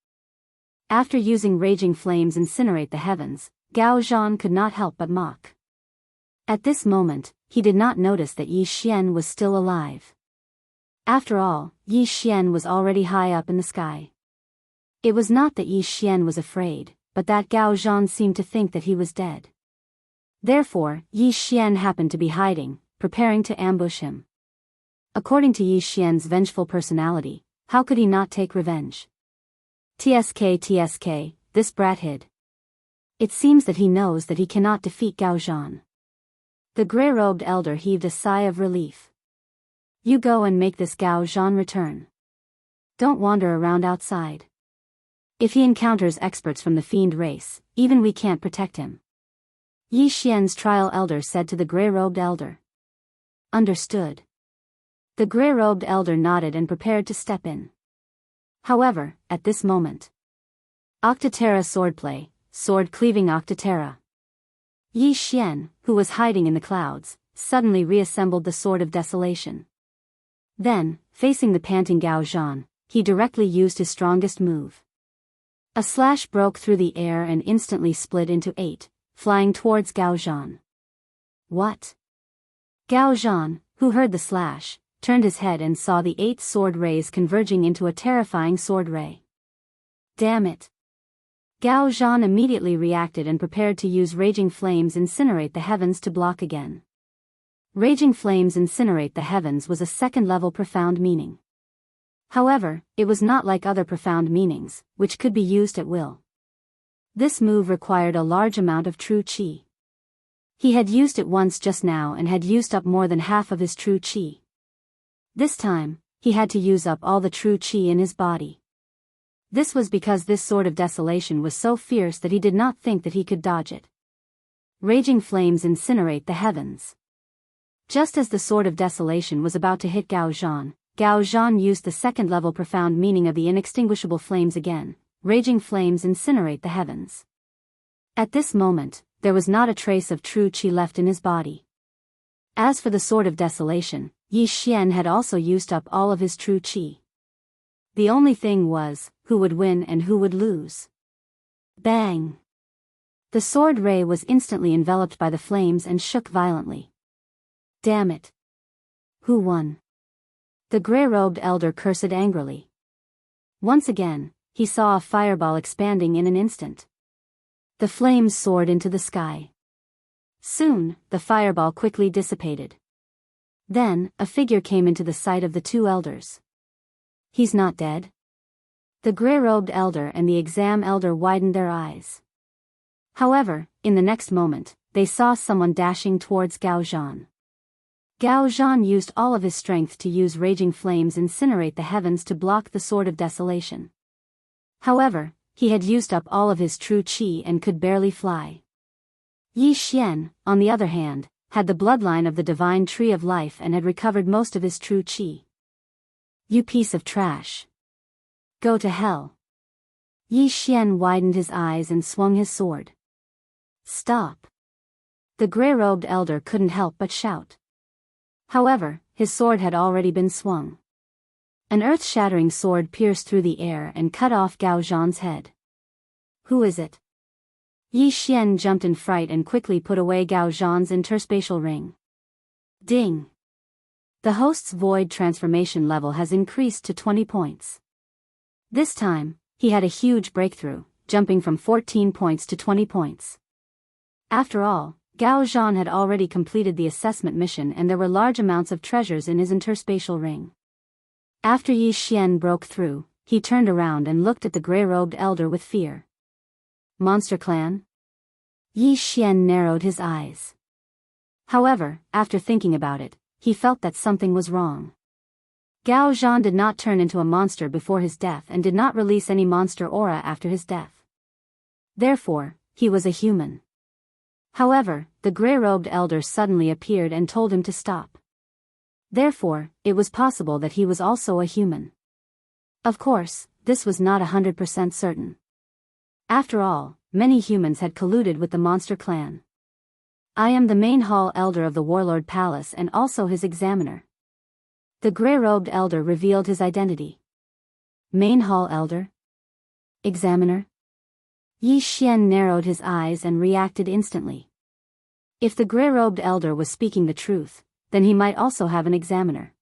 After using raging flames incinerate the heavens, Gao Zhan could not help but mock. At this moment, he did not notice that Yi Xian was still alive. After all, Yi Xian was already high up in the sky. It was not that Yi Xian was afraid, but that Gao Zhan seemed to think that he was dead. Therefore, Yi Xian happened to be hiding, preparing to ambush him. According to Yi Xian's vengeful personality, how could he not take revenge? TSK, this brat hid. It seems that he knows that he cannot defeat Gao Zhan. The grey-robed elder heaved a sigh of relief. You go and make this Gao Zhan return. Don't wander around outside. If he encounters experts from the fiend race, even we can't protect him. Yi Xian's trial elder said to the grey-robed elder. Understood. The grey-robed elder nodded and prepared to step in. However, at this moment. Octoterra swordplay, sword-cleaving Octoterra. Yi Xian, who was hiding in the clouds, suddenly reassembled the Sword of Desolation. Then, facing the panting Gao Zhan, he directly used his strongest move. A slash broke through the air and instantly split into 8, flying towards Gao Zhan. What? Gao Zhan, who heard the slash, turned his head and saw the 8 sword rays converging into a terrifying sword ray. Damn it! Gao Zhan immediately reacted and prepared to use Raging Flames Incinerate the Heavens to block again. Raging Flames Incinerate the Heavens was a second-level profound meaning. However, it was not like other profound meanings, which could be used at will. This move required a large amount of true qi. He had used it once just now and had used up more than half of his true qi. This time, he had to use up all the true qi in his body. This was because this Sword of Desolation was so fierce that he did not think that he could dodge it. Raging Flames Incinerate the Heavens. Just as the Sword of Desolation was about to hit Gao Zhan used the second-level profound meaning of the inextinguishable flames again. Raging Flames Incinerate the Heavens. At this moment, there was not a trace of true qi left in his body. As for the Sword of Desolation, Yi Xian had also used up all of his true qi. The only thing was, who would win and who would lose. Bang! The sword ray was instantly enveloped by the flames and shook violently. Damn it! Who won? The grey-robed elder cursed angrily. Once again, he saw a fireball expanding in an instant. The flames soared into the sky. Soon, the fireball quickly dissipated. Then, a figure came into the sight of the two elders. He's not dead? The grey-robed elder and the exam elder widened their eyes. However, in the next moment, they saw someone dashing towards Gao Zhan. Gao Zhan used all of his strength to use Raging Flames Incinerate the Heavens to block the Sword of Desolation. However, he had used up all of his true qi and could barely fly. Yi Xian, on the other hand, had the bloodline of the divine tree of life and had recovered most of his true qi. You piece of trash. Go to hell. Yi Xian widened his eyes and swung his sword. Stop. The grey-robed elder couldn't help but shout. However, his sword had already been swung. An earth-shattering sword pierced through the air and cut off Gao Zhan's head. Who is it? Yi Xian jumped in fright and quickly put away Gao Zhan's interspatial ring. Ding! The host's void transformation level has increased to 20 points. This time, he had a huge breakthrough, jumping from 14 points to 20 points. After all, Gao Zhan had already completed the assessment mission and there were large amounts of treasures in his interspatial ring. After Yi Xian broke through, he turned around and looked at the grey-robed elder with fear. Monster Clan? Yi Xian narrowed his eyes. However, after thinking about it, he felt that something was wrong. Gao Zhan did not turn into a monster before his death and did not release any monster aura after his death. Therefore, he was a human. However, the grey-robed elder suddenly appeared and told him to stop. Therefore, it was possible that he was also a human. Of course, this was not 100% certain. After all, many humans had colluded with the Monster Clan. I am the main hall elder of the Warlord Palace and also his examiner. The grey-robed elder revealed his identity. Main hall elder? Examiner? Yi Xian narrowed his eyes and reacted instantly. If the gray-robed elder was speaking the truth, then he might also have an examiner.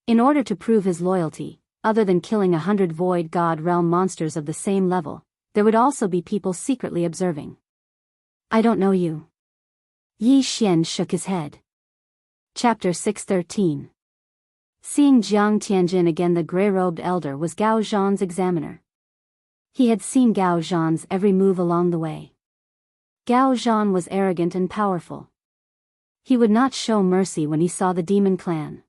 In order to prove his loyalty, other than killing 100 void god realm monsters of the same level, there would also be people secretly observing. I don't know you. Yi Xian shook his head. Chapter 613. Seeing Jiang Tianjin again, the gray-robed elder was Gao Zhan's examiner. He had seen Gao Zhan's every move along the way. Gao Zhan was arrogant and powerful. He would not show mercy when he saw the demon clan.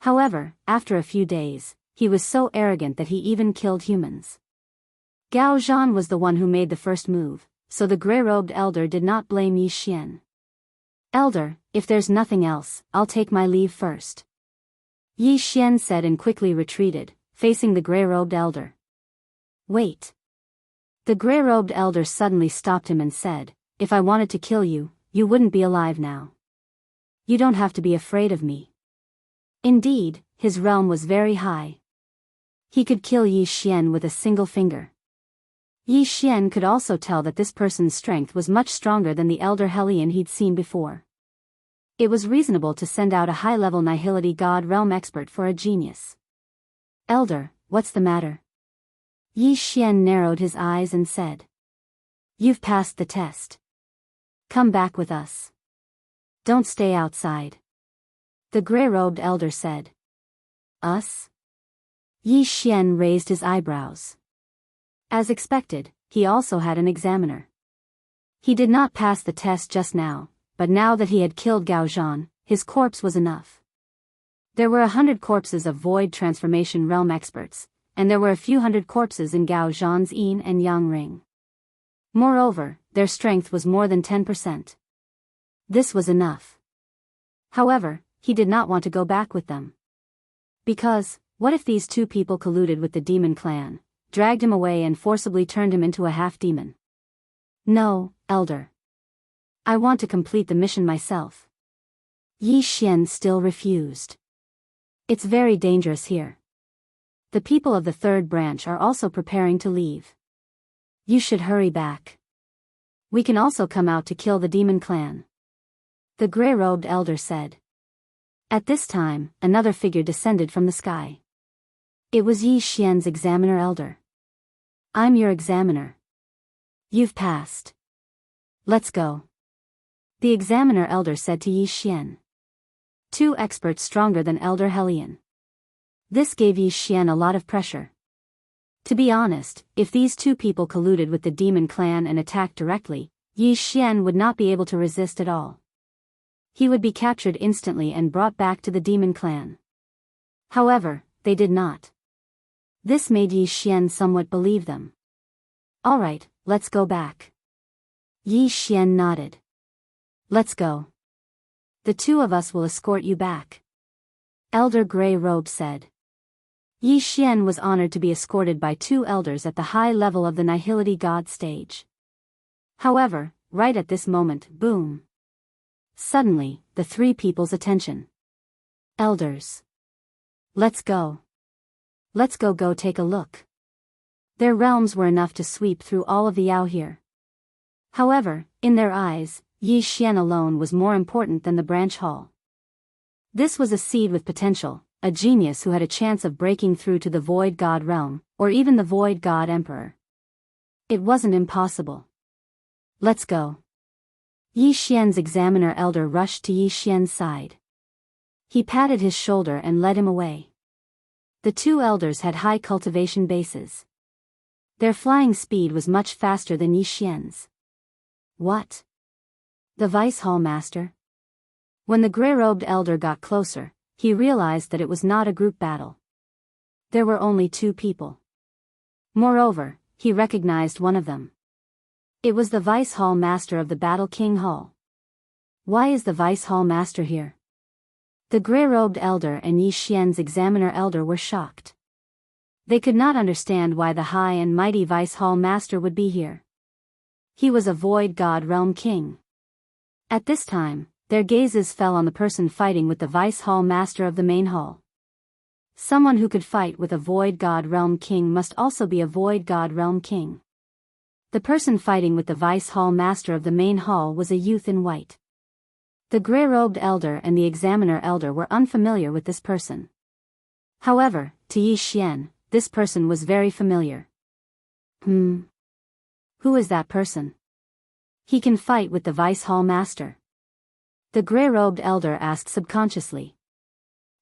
However, after a few days, he was so arrogant that he even killed humans. Gao Zhan was the one who made the first move, so the gray-robed elder did not blame Yi Xian. Elder, if there's nothing else, I'll take my leave first. Yi Xian said and quickly retreated, facing the gray-robed elder. Wait. The gray-robed elder suddenly stopped him and said, if I wanted to kill you, you wouldn't be alive now. You don't have to be afraid of me. Indeed, his realm was very high. He could kill Yi Xian with a single finger. Yi Xian could also tell that this person's strength was much stronger than the elder Hellion he'd seen before. It was reasonable to send out a high-level Nihility God realm expert for a genius. Elder, what's the matter? Yi Xian narrowed his eyes and said. You've passed the test. Come back with us. Don't stay outside. The gray-robed elder said. Us? Yi Xian raised his eyebrows. As expected, he also had an examiner. He did not pass the test just now, but now that he had killed Gao Zhan, his corpse was enough. There were 100 corpses of void transformation realm experts, and there were a few hundred corpses in Gao Zhan's yin and yang ring. Moreover, their strength was more than 10%. This was enough. However, he did not want to go back with them. Because, what if these two people colluded with the demon clan, dragged him away and forcibly turned him into a half-demon? No, elder. I want to complete the mission myself. Yi Xian still refused. It's very dangerous here. The people of the third branch are also preparing to leave. You should hurry back. We can also come out to kill the demon clan. The gray-robed elder said. At this time, another figure descended from the sky. It was Yi Xian's examiner elder. I'm your examiner. You've passed. Let's go. The examiner elder said to Yi Xian. Two experts stronger than Elder Hellion. This gave Yi Xian a lot of pressure. To be honest, if these two people colluded with the demon clan and attacked directly, Yi Xian would not be able to resist at all. He would be captured instantly and brought back to the demon clan. However, they did not. This made Yi Xian somewhat believe them. Alright, let's go back. Yi Xian nodded. Let's go. The two of us will escort you back. Elder Grey Robe said. Yi Xian was honored to be escorted by two elders at the high level of the Nihility God stage. However, right at this moment, boom. Suddenly, the three people's attention. Elders. Let's go. Let's go take a look. Their realms were enough to sweep through all of the Yao here. However, in their eyes, Yi Xian alone was more important than the branch hall. This was a seed with potential, a genius who had a chance of breaking through to the Void God realm, or even the Void God Emperor. It wasn't impossible. Let's go. Yi Xian's examiner elder rushed to Yi Xian's side. He patted his shoulder and led him away. The two elders had high cultivation bases. Their flying speed was much faster than Yi Xian's. What? The Vice Hall Master? When the gray-robed elder got closer, he realized that it was not a group battle. There were only two people. Moreover, he recognized one of them. It was the Vice Hall Master of the Battle King Hall. Why is the Vice Hall Master here? The gray-robed elder and Yi Xian's examiner elder were shocked. They could not understand why the high and mighty Vice Hall Master would be here. He was a Void God Realm King. At this time, their gazes fell on the person fighting with the Vice Hall Master of the main hall. Someone who could fight with a Void God Realm King must also be a Void God Realm King. The person fighting with the vice hall master of the main hall was a youth in white. The gray-robed elder and the examiner elder were unfamiliar with this person. However, to Yi Xian, this person was very familiar. Who is that person? He can fight with the vice hall master. The gray-robed elder asked subconsciously.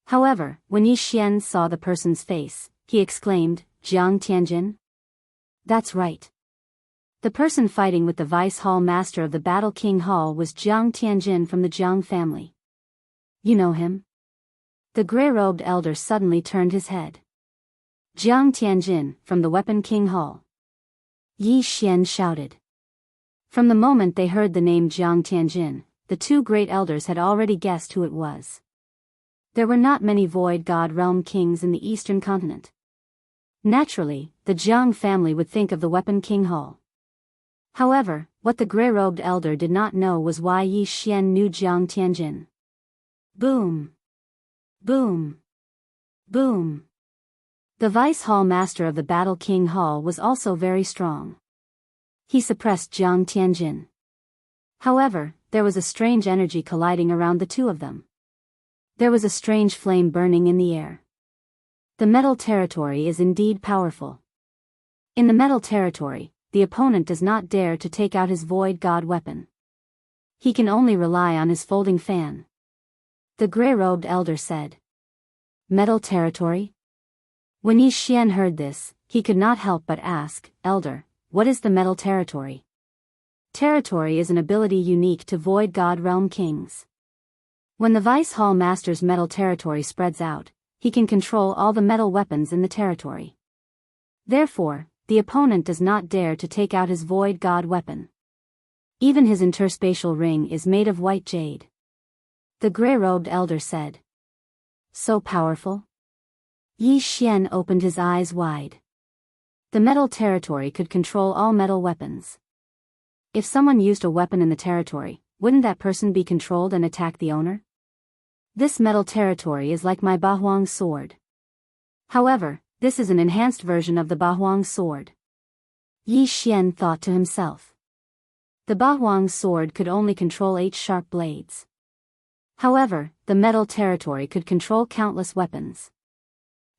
However, when Yi Xian saw the person's face, he exclaimed, Jiang Tianjin? That's right. The person fighting with the vice hall master of the Battle King Hall was Jiang Tianjin from the Jiang family. You know him? The gray-robed elder suddenly turned his head. Jiang Tianjin, from the Weapon King Hall. Yi Xian shouted. From the moment they heard the name Jiang Tianjin, the two great elders had already guessed who it was. There were not many Void God Realm kings in the eastern continent. Naturally, the Jiang family would think of the Weapon King Hall. However, what the gray-robed elder did not know was why Yi Xian knew Jiang Tianjin. Boom! Boom! Boom! The vice hall master of the Battle King Hall was also very strong. He suppressed Jiang Tianjin. However, there was a strange energy colliding around the two of them. There was a strange flame burning in the air. The metal territory is indeed powerful. In the metal territory, the opponent does not dare to take out his Void God weapon. He can only rely on his folding fan. The gray-robed elder said. Metal territory? When Yi Xian heard this, he could not help but ask, Elder, what is the metal territory? Territory is an ability unique to Void God Realm kings. When the Vice Hall Master's metal territory spreads out, he can control all the metal weapons in the territory. Therefore, the opponent does not dare to take out his Void God weapon. Even his interspatial ring is made of white jade. The gray-robed elder said. So powerful? Yi Xian opened his eyes wide. The metal territory could control all metal weapons. If someone used a weapon in the territory, wouldn't that person be controlled and attack the owner? This metal territory is like my Bahuang sword. However, this is an enhanced version of the Bahuang sword. Yi Xian thought to himself. The Bahuang sword could only control 8 sharp blades. However, the metal territory could control countless weapons.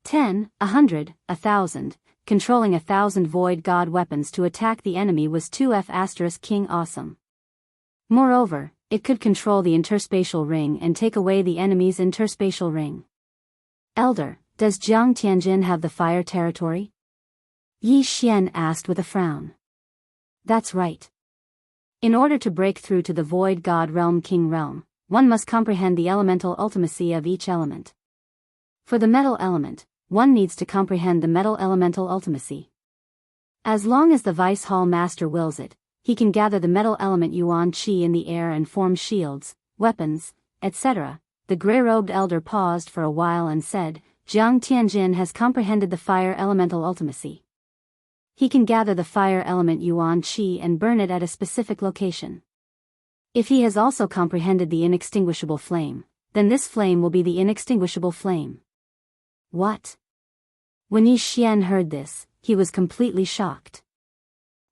10, 100, 1,000, controlling 1,000 Void God weapons to attack the enemy was 2F** King awesome. Moreover, it could control the interspatial ring and take away the enemy's interspatial ring. Elder, does Jiang Tianjin have the fire territory? Yi Xian asked with a frown. That's right. In order to break through to the Void God Realm King Realm, one must comprehend the elemental ultimacy of each element. For the metal element, one needs to comprehend the metal elemental ultimacy. As long as the Vice Hall Master wills it, he can gather the metal element Yuan Qi in the air and form shields, weapons, etc. The gray-robed elder paused for a while and said, Jiang Tianjin has comprehended the fire elemental ultimacy. He can gather the fire element Yuan Qi and burn it at a specific location. If he has also comprehended the inextinguishable flame, then this flame will be the inextinguishable flame. What? When Yi Xian heard this, he was completely shocked.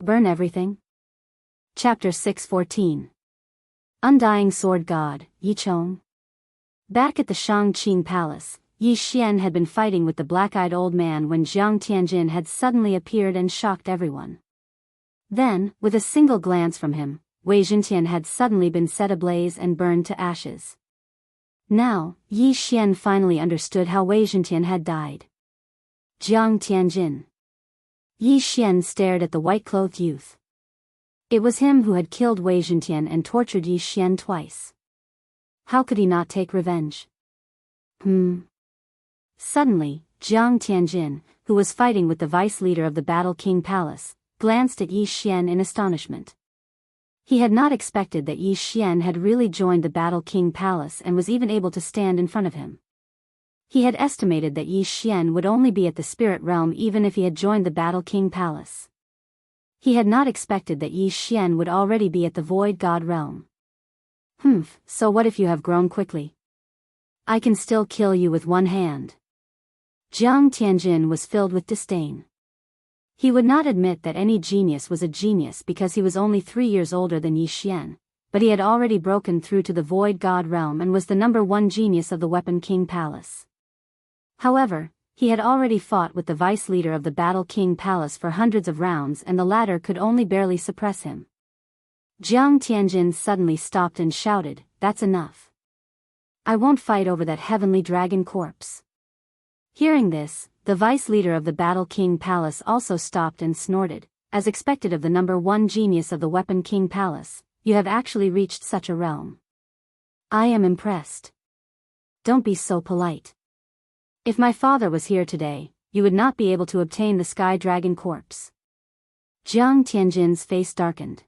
Burn everything? Chapter 614. Undying Sword God, Yi Chong. Back at the Shangqing Palace, Yi Xian had been fighting with the black-eyed old man when Jiang Tianjin had suddenly appeared and shocked everyone. Then, with a single glance from him, Wei Zhentian had suddenly been set ablaze and burned to ashes. Now, Yi Xian finally understood how Wei Zhentian had died. Jiang Tianjin. Yi Xian stared at the white-clothed youth. It was him who had killed Wei Zhentian and tortured Yi Xian twice. How could he not take revenge? Suddenly, Jiang Tianjin, who was fighting with the vice-leader of the Battle King Palace, glanced at Yi Xian in astonishment. He had not expected that Yi Xian had really joined the Battle King Palace and was even able to stand in front of him. He had estimated that Yi Xian would only be at the spirit realm even if he had joined the Battle King Palace. He had not expected that Yi Xian would already be at the Void God realm. So what if you have grown quickly? I can still kill you with one hand. Jiang Tianjin was filled with disdain. He would not admit that any genius was a genius because he was only 3 years older than Yi Xian, but he had already broken through to the Void God realm and was the #1 genius of the Weapon King Palace. However, he had already fought with the vice leader of the Battle King Palace for hundreds of rounds and the latter could only barely suppress him. Jiang Tianjin suddenly stopped and shouted, "That's enough. I won't fight over that heavenly dragon corpse." Hearing this, the vice leader of the Battle King Palace also stopped and snorted, as expected of the #1 genius of the Weapon King Palace. You have actually reached such a realm. I am impressed. Don't be so polite. If my father was here today, you would not be able to obtain the Sky Dragon corpse. Jiang Tianjin's face darkened.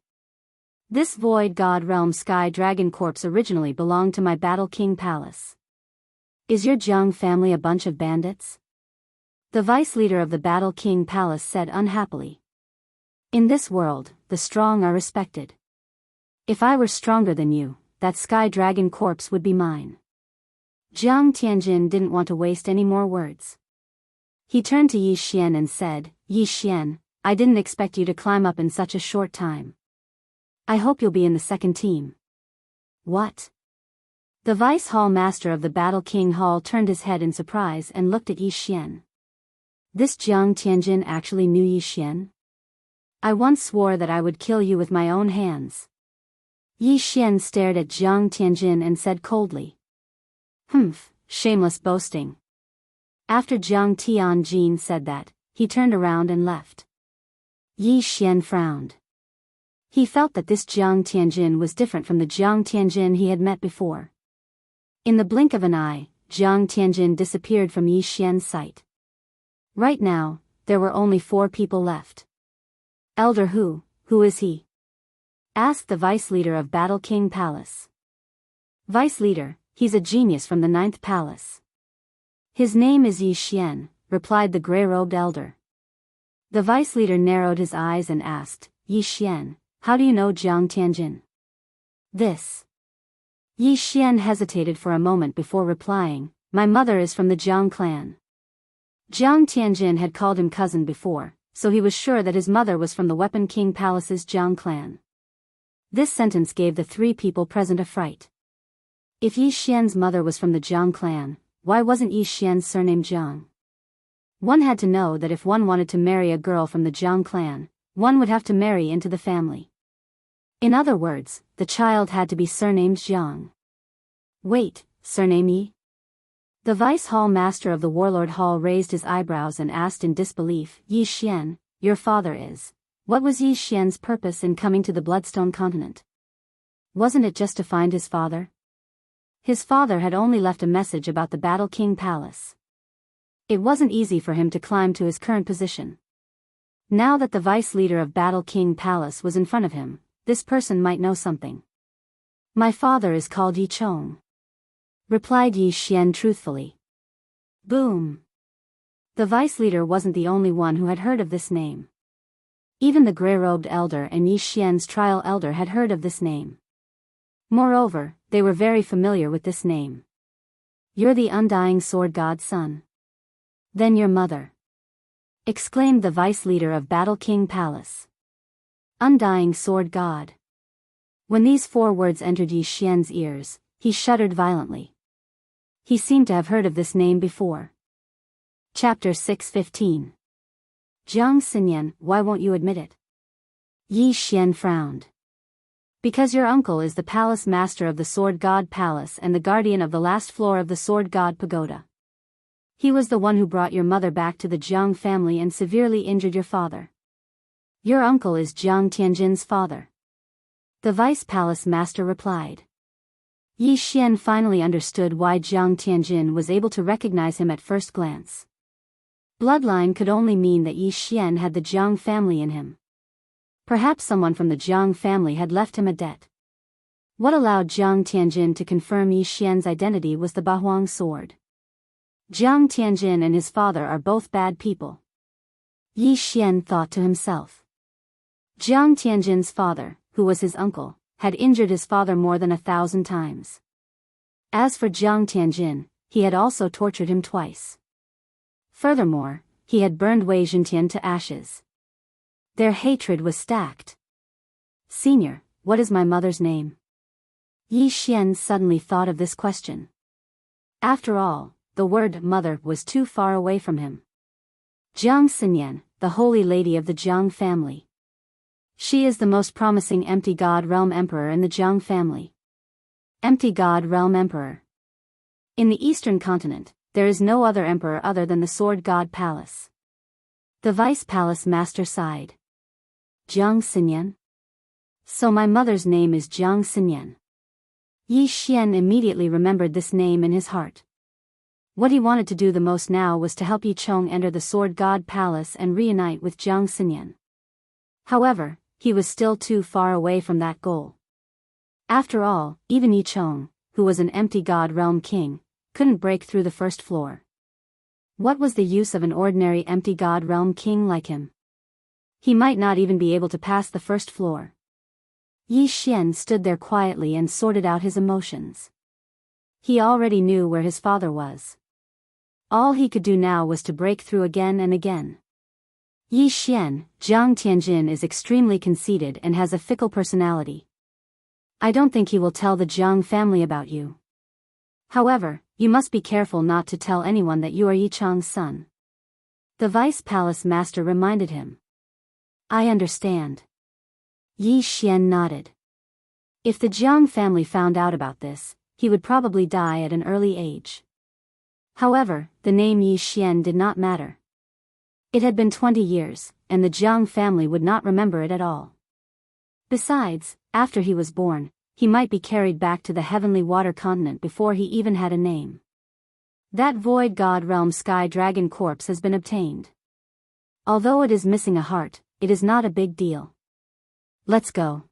This Void God Realm Sky Dragon corpse originally belonged to my Battle King Palace. Is your Jiang family a bunch of bandits? The vice leader of the Battle King Palace said unhappily. In this world, the strong are respected. If I were stronger than you, that Sky Dragon corpse would be mine. Jiang Tianjin didn't want to waste any more words. He turned to Yi Xian and said, Yi Xian, I didn't expect you to climb up in such a short time. I hope you'll be in the second team. What? The Vice Hall Master of the Battle King Hall turned his head in surprise and looked at Yi Xian. This Jiang Tianjin actually knew Yi Xian? I once swore that I would kill you with my own hands. Yi Xian stared at Jiang Tianjin and said coldly. Humph, shameless boasting. After Jiang Tianjin said that, he turned around and left. Yi Xian frowned. He felt that this Jiang Tianjin was different from the Jiang Tianjin he had met before. In the blink of an eye, Jiang Tianjin disappeared from Yi Xian's sight. Right now, there were only 4 people left. Elder who is he? Asked the vice leader of Battle King Palace. Vice leader, he's a genius from the 9th palace. His name is Yi Xian, replied the gray-robed elder. The vice leader narrowed his eyes and asked, Yi Xian, how do you know Jiang Tianjin? This. Yi Xian hesitated for a moment before replying, my mother is from the Jiang clan. Jiang Tianjin had called him cousin before, so he was sure that his mother was from the Weapon King Palace's Jiang clan. This sentence gave the 3 people present a fright. If Yi Xian's mother was from the Jiang clan, why wasn't Yi Xian's surname Jiang? One had to know that if one wanted to marry a girl from the Jiang clan, one would have to marry into the family. In other words, the child had to be surnamed Jiang. Wait, surname Yi? The Vice Hall Master of the Warlord Hall raised his eyebrows and asked in disbelief, Yi Xian, your father is. What was Yi Xian's purpose in coming to the Bloodstone continent? Wasn't it just to find his father? His father had only left a message about the Battle King Palace. It wasn't easy for him to climb to his current position. Now that the vice leader of Battle King Palace was in front of him, this person might know something. My father is called Yi Chong, replied Yi Xian truthfully. Boom. The vice leader wasn't the only one who had heard of this name. Even the gray-robed elder and Yi Xian's trial elder had heard of this name. Moreover, they were very familiar with this name. You're the undying sword god's son. Then your mother, exclaimed the vice leader of Battle King Palace. Undying sword god. When these 4 words entered Yi Xian's ears, he shuddered violently. He seemed to have heard of this name before. Chapter 6:15. Jiang Xinyan, why won't you admit it? Yi Xian frowned. Because your uncle is the palace master of the Sword God Palace and the guardian of the last floor of the Sword God Pagoda. He was the one who brought your mother back to the Jiang family and severely injured your father. Your uncle is Jiang Tianjin's father. The vice palace master replied. Yi Xian finally understood why Jiang Tianjin was able to recognize him at first glance. Bloodline could only mean that Yi Xian had the Jiang family in him. Perhaps someone from the Jiang family had left him a debt. What allowed Jiang Tianjin to confirm Yi Xian's identity was the Bahuang sword. Jiang Tianjin and his father are both bad people. Yi Xian thought to himself. Jiang Tianjin's father, who was his uncle, had injured his father more than 1,000 times. As for Jiang Tianjin, he had also tortured him twice. Furthermore, he had burned Wei Zhentian to ashes. Their hatred was stacked. Senior, what is my mother's name? Yi Xian suddenly thought of this question. After all, the word mother was too far away from him. Jiang Xinyan, the holy lady of the Jiang family. She is the most promising empty god realm emperor in the Jiang family. Empty god realm emperor. In the eastern continent, there is no other emperor other than the sword god palace. The vice palace master sighed. Jiang Xinyan? So my mother's name is Jiang Xinyan. Yi Xian immediately remembered this name in his heart. What he wanted to do the most now was to help Yi Chong enter the sword god palace and reunite with Jiang Xinyan. However, he was still too far away from that goal. After all, even Yi Chong, who was an empty god realm king, couldn't break through the first floor. What was the use of an ordinary empty god realm king like him? He might not even be able to pass the first floor. Yi Xian stood there quietly and sorted out his emotions. He already knew where his father was. All he could do now was to break through again and again. Yi Xian, Jiang Tianjin is extremely conceited and has a fickle personality. I don't think he will tell the Jiang family about you. However, you must be careful not to tell anyone that you are Yi Chong's son. The vice palace master reminded him. I understand. Yi Xian nodded. If the Jiang family found out about this, he would probably die at an early age. However, the name Yi Xian did not matter. It had been 20 years, and the Jiang family would not remember it at all. Besides, after he was born, he might be carried back to the heavenly water continent before he even had a name. That void god realm sky dragon corpse has been obtained. Although it is missing a heart, it is not a big deal. Let's go.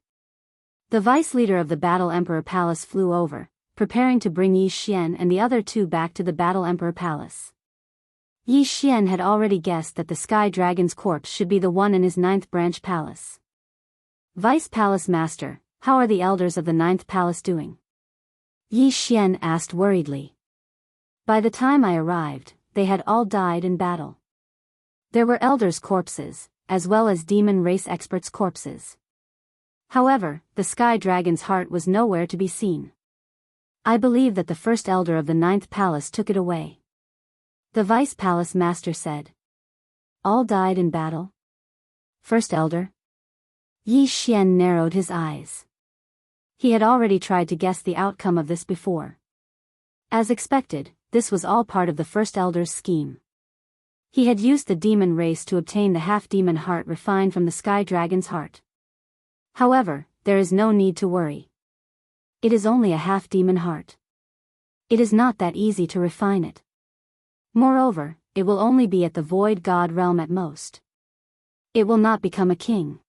The vice leader of the Battle Emperor Palace flew over, preparing to bring Yi Xian and the other two back to the Battle Emperor Palace. Yi Xian had already guessed that the Sky Dragon's corpse should be the one in his 9th branch palace. Vice Palace Master, how are the elders of the 9th palace doing? Yi Xian asked worriedly. By the time I arrived, they had all died in battle. There were elders' corpses, as well as demon race experts' corpses. However, the Sky Dragon's heart was nowhere to be seen. I believe that the first elder of the 9th palace took it away. The vice palace master said. All died in battle? First elder? Yi Xian narrowed his eyes. He had already tried to guess the outcome of this before. As expected, this was all part of the first elder's scheme. He had used the demon race to obtain the half-demon heart refined from the Sky Dragon's heart. However, there is no need to worry. It is only a half-demon heart. It is not that easy to refine it. Moreover, it will only be at the void god realm at most. It will not become a king.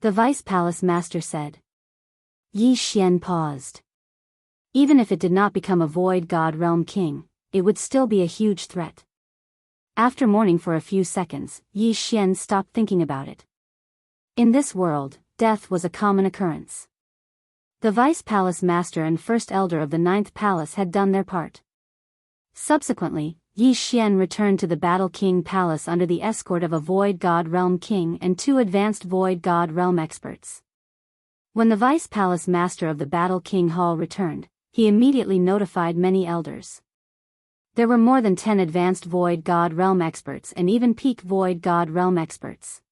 The vice palace master said. Yi Xian paused. Even if it did not become a void god realm king, it would still be a huge threat. After mourning for a few seconds, Yi Xian stopped thinking about it. In this world, death was a common occurrence. The vice palace master and first elder of the 9th palace had done their part. Subsequently, Yi Xian returned to the Battle King Palace under the escort of a Void God Realm King and 2 advanced Void God Realm experts. When the Vice Palace Master of the Battle King Hall returned, he immediately notified many elders. There were more than 10 advanced Void God Realm experts and even peak Void God Realm experts.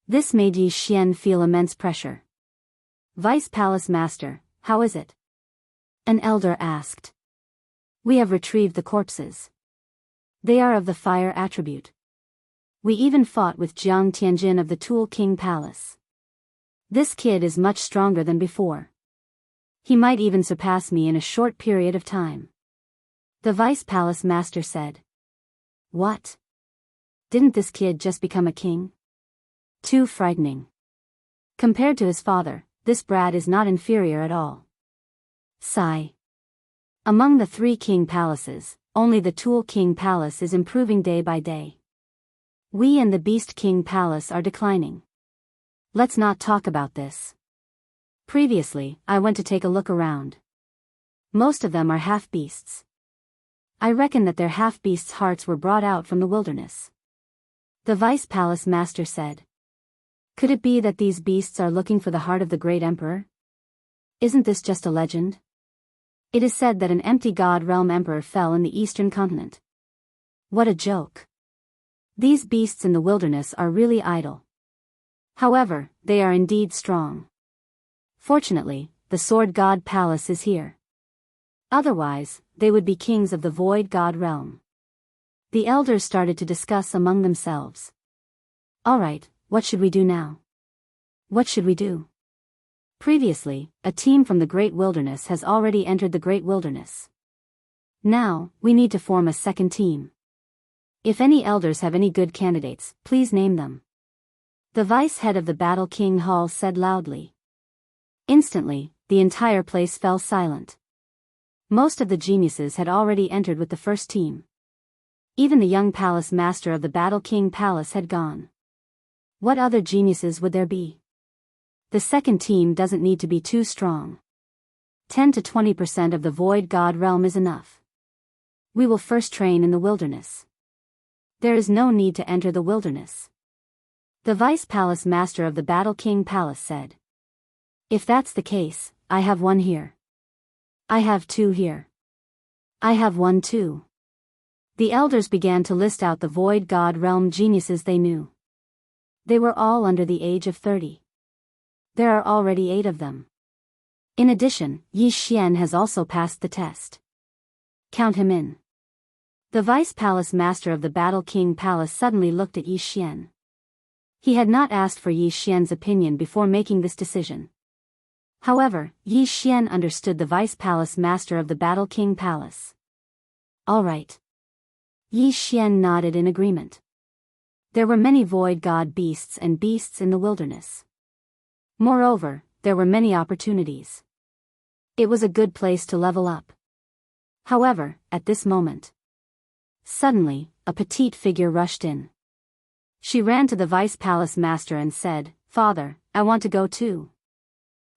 This made Yi Xian feel immense pressure. Vice Palace Master, how is it? An elder asked. We have retrieved the corpses. They are of the fire attribute. We even fought with Jiang Tianjin of the Tool King Palace. This kid is much stronger than before. He might even surpass me in a short period of time. The Vice Palace Master said. What? Didn't this kid just become a king? Too frightening. Compared to his father, this brat is not inferior at all. Sigh. Among the 3 king palaces, only the Tool King Palace is improving day by day. We and the Beast King Palace are declining. Let's not talk about this. Previously, I went to take a look around. Most of them are half-beasts. I reckon that their half-beasts' hearts were brought out from the wilderness. The Vice Palace Master said. Could it be that these beasts are looking for the heart of the great emperor? Isn't this just a legend? It is said that an empty god realm emperor fell in the eastern continent. What a joke. These beasts in the wilderness are really idle. However, they are indeed strong. Fortunately, the sword god palace is here. Otherwise, they would be kings of the void god realm. The elders started to discuss among themselves. Alright, what should we do now? What should we do? Previously, a team from the Great Wilderness has already entered the Great Wilderness. Now, we need to form a second team. If any elders have any good candidates, please name them. The vice head of the Battle King Hall said loudly. Instantly, the entire place fell silent. Most of the geniuses had already entered with the first team. Even the young palace master of the Battle King Palace had gone. What other geniuses would there be? The second team doesn't need to be too strong. 10 to 20% of the void god realm is enough. We will first train in the wilderness. There is no need to enter the wilderness. The vice palace master of the Battle King Palace said. If that's the case, I have one here. I have two here. I have one too. The elders began to list out the void god realm geniuses they knew. They were all under the age of 30. There are already 8 of them. In addition, Yi Xian has also passed the test. Count him in. The vice palace master of the Battle King Palace suddenly looked at Yi Xian. He had not asked for Yi Xian's opinion before making this decision. However, Yi Xian understood the vice palace master of the Battle King Palace. All right. Yi Xian nodded in agreement. There were many void god beasts and beasts in the wilderness. Moreover, there were many opportunities. It was a good place to level up. However, at this moment, suddenly, a petite figure rushed in. She ran to the vice palace master and said, "Father, I want to go too."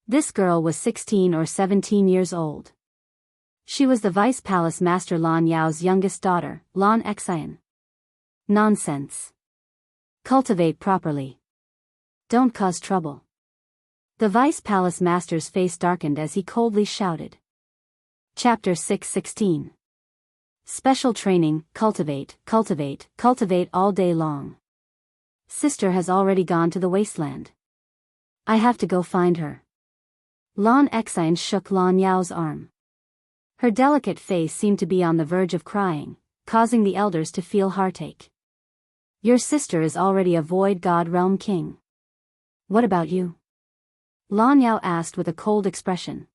This girl was 16 or 17 years old. She was the vice palace master Lan Yao's youngest daughter, Lan Xian. Nonsense. Cultivate properly. Don't cause trouble. The vice palace master's face darkened as he coldly shouted. Chapter 6:16. Special training, cultivate, cultivate, cultivate all day long. Sister has already gone to the wasteland. I have to go find her. Lan Xian shook Lan Yao's arm. Her delicate face seemed to be on the verge of crying, causing the elders to feel heartache. Your sister is already a void god realm king. What about you? Lan Yao asked with a cold expression.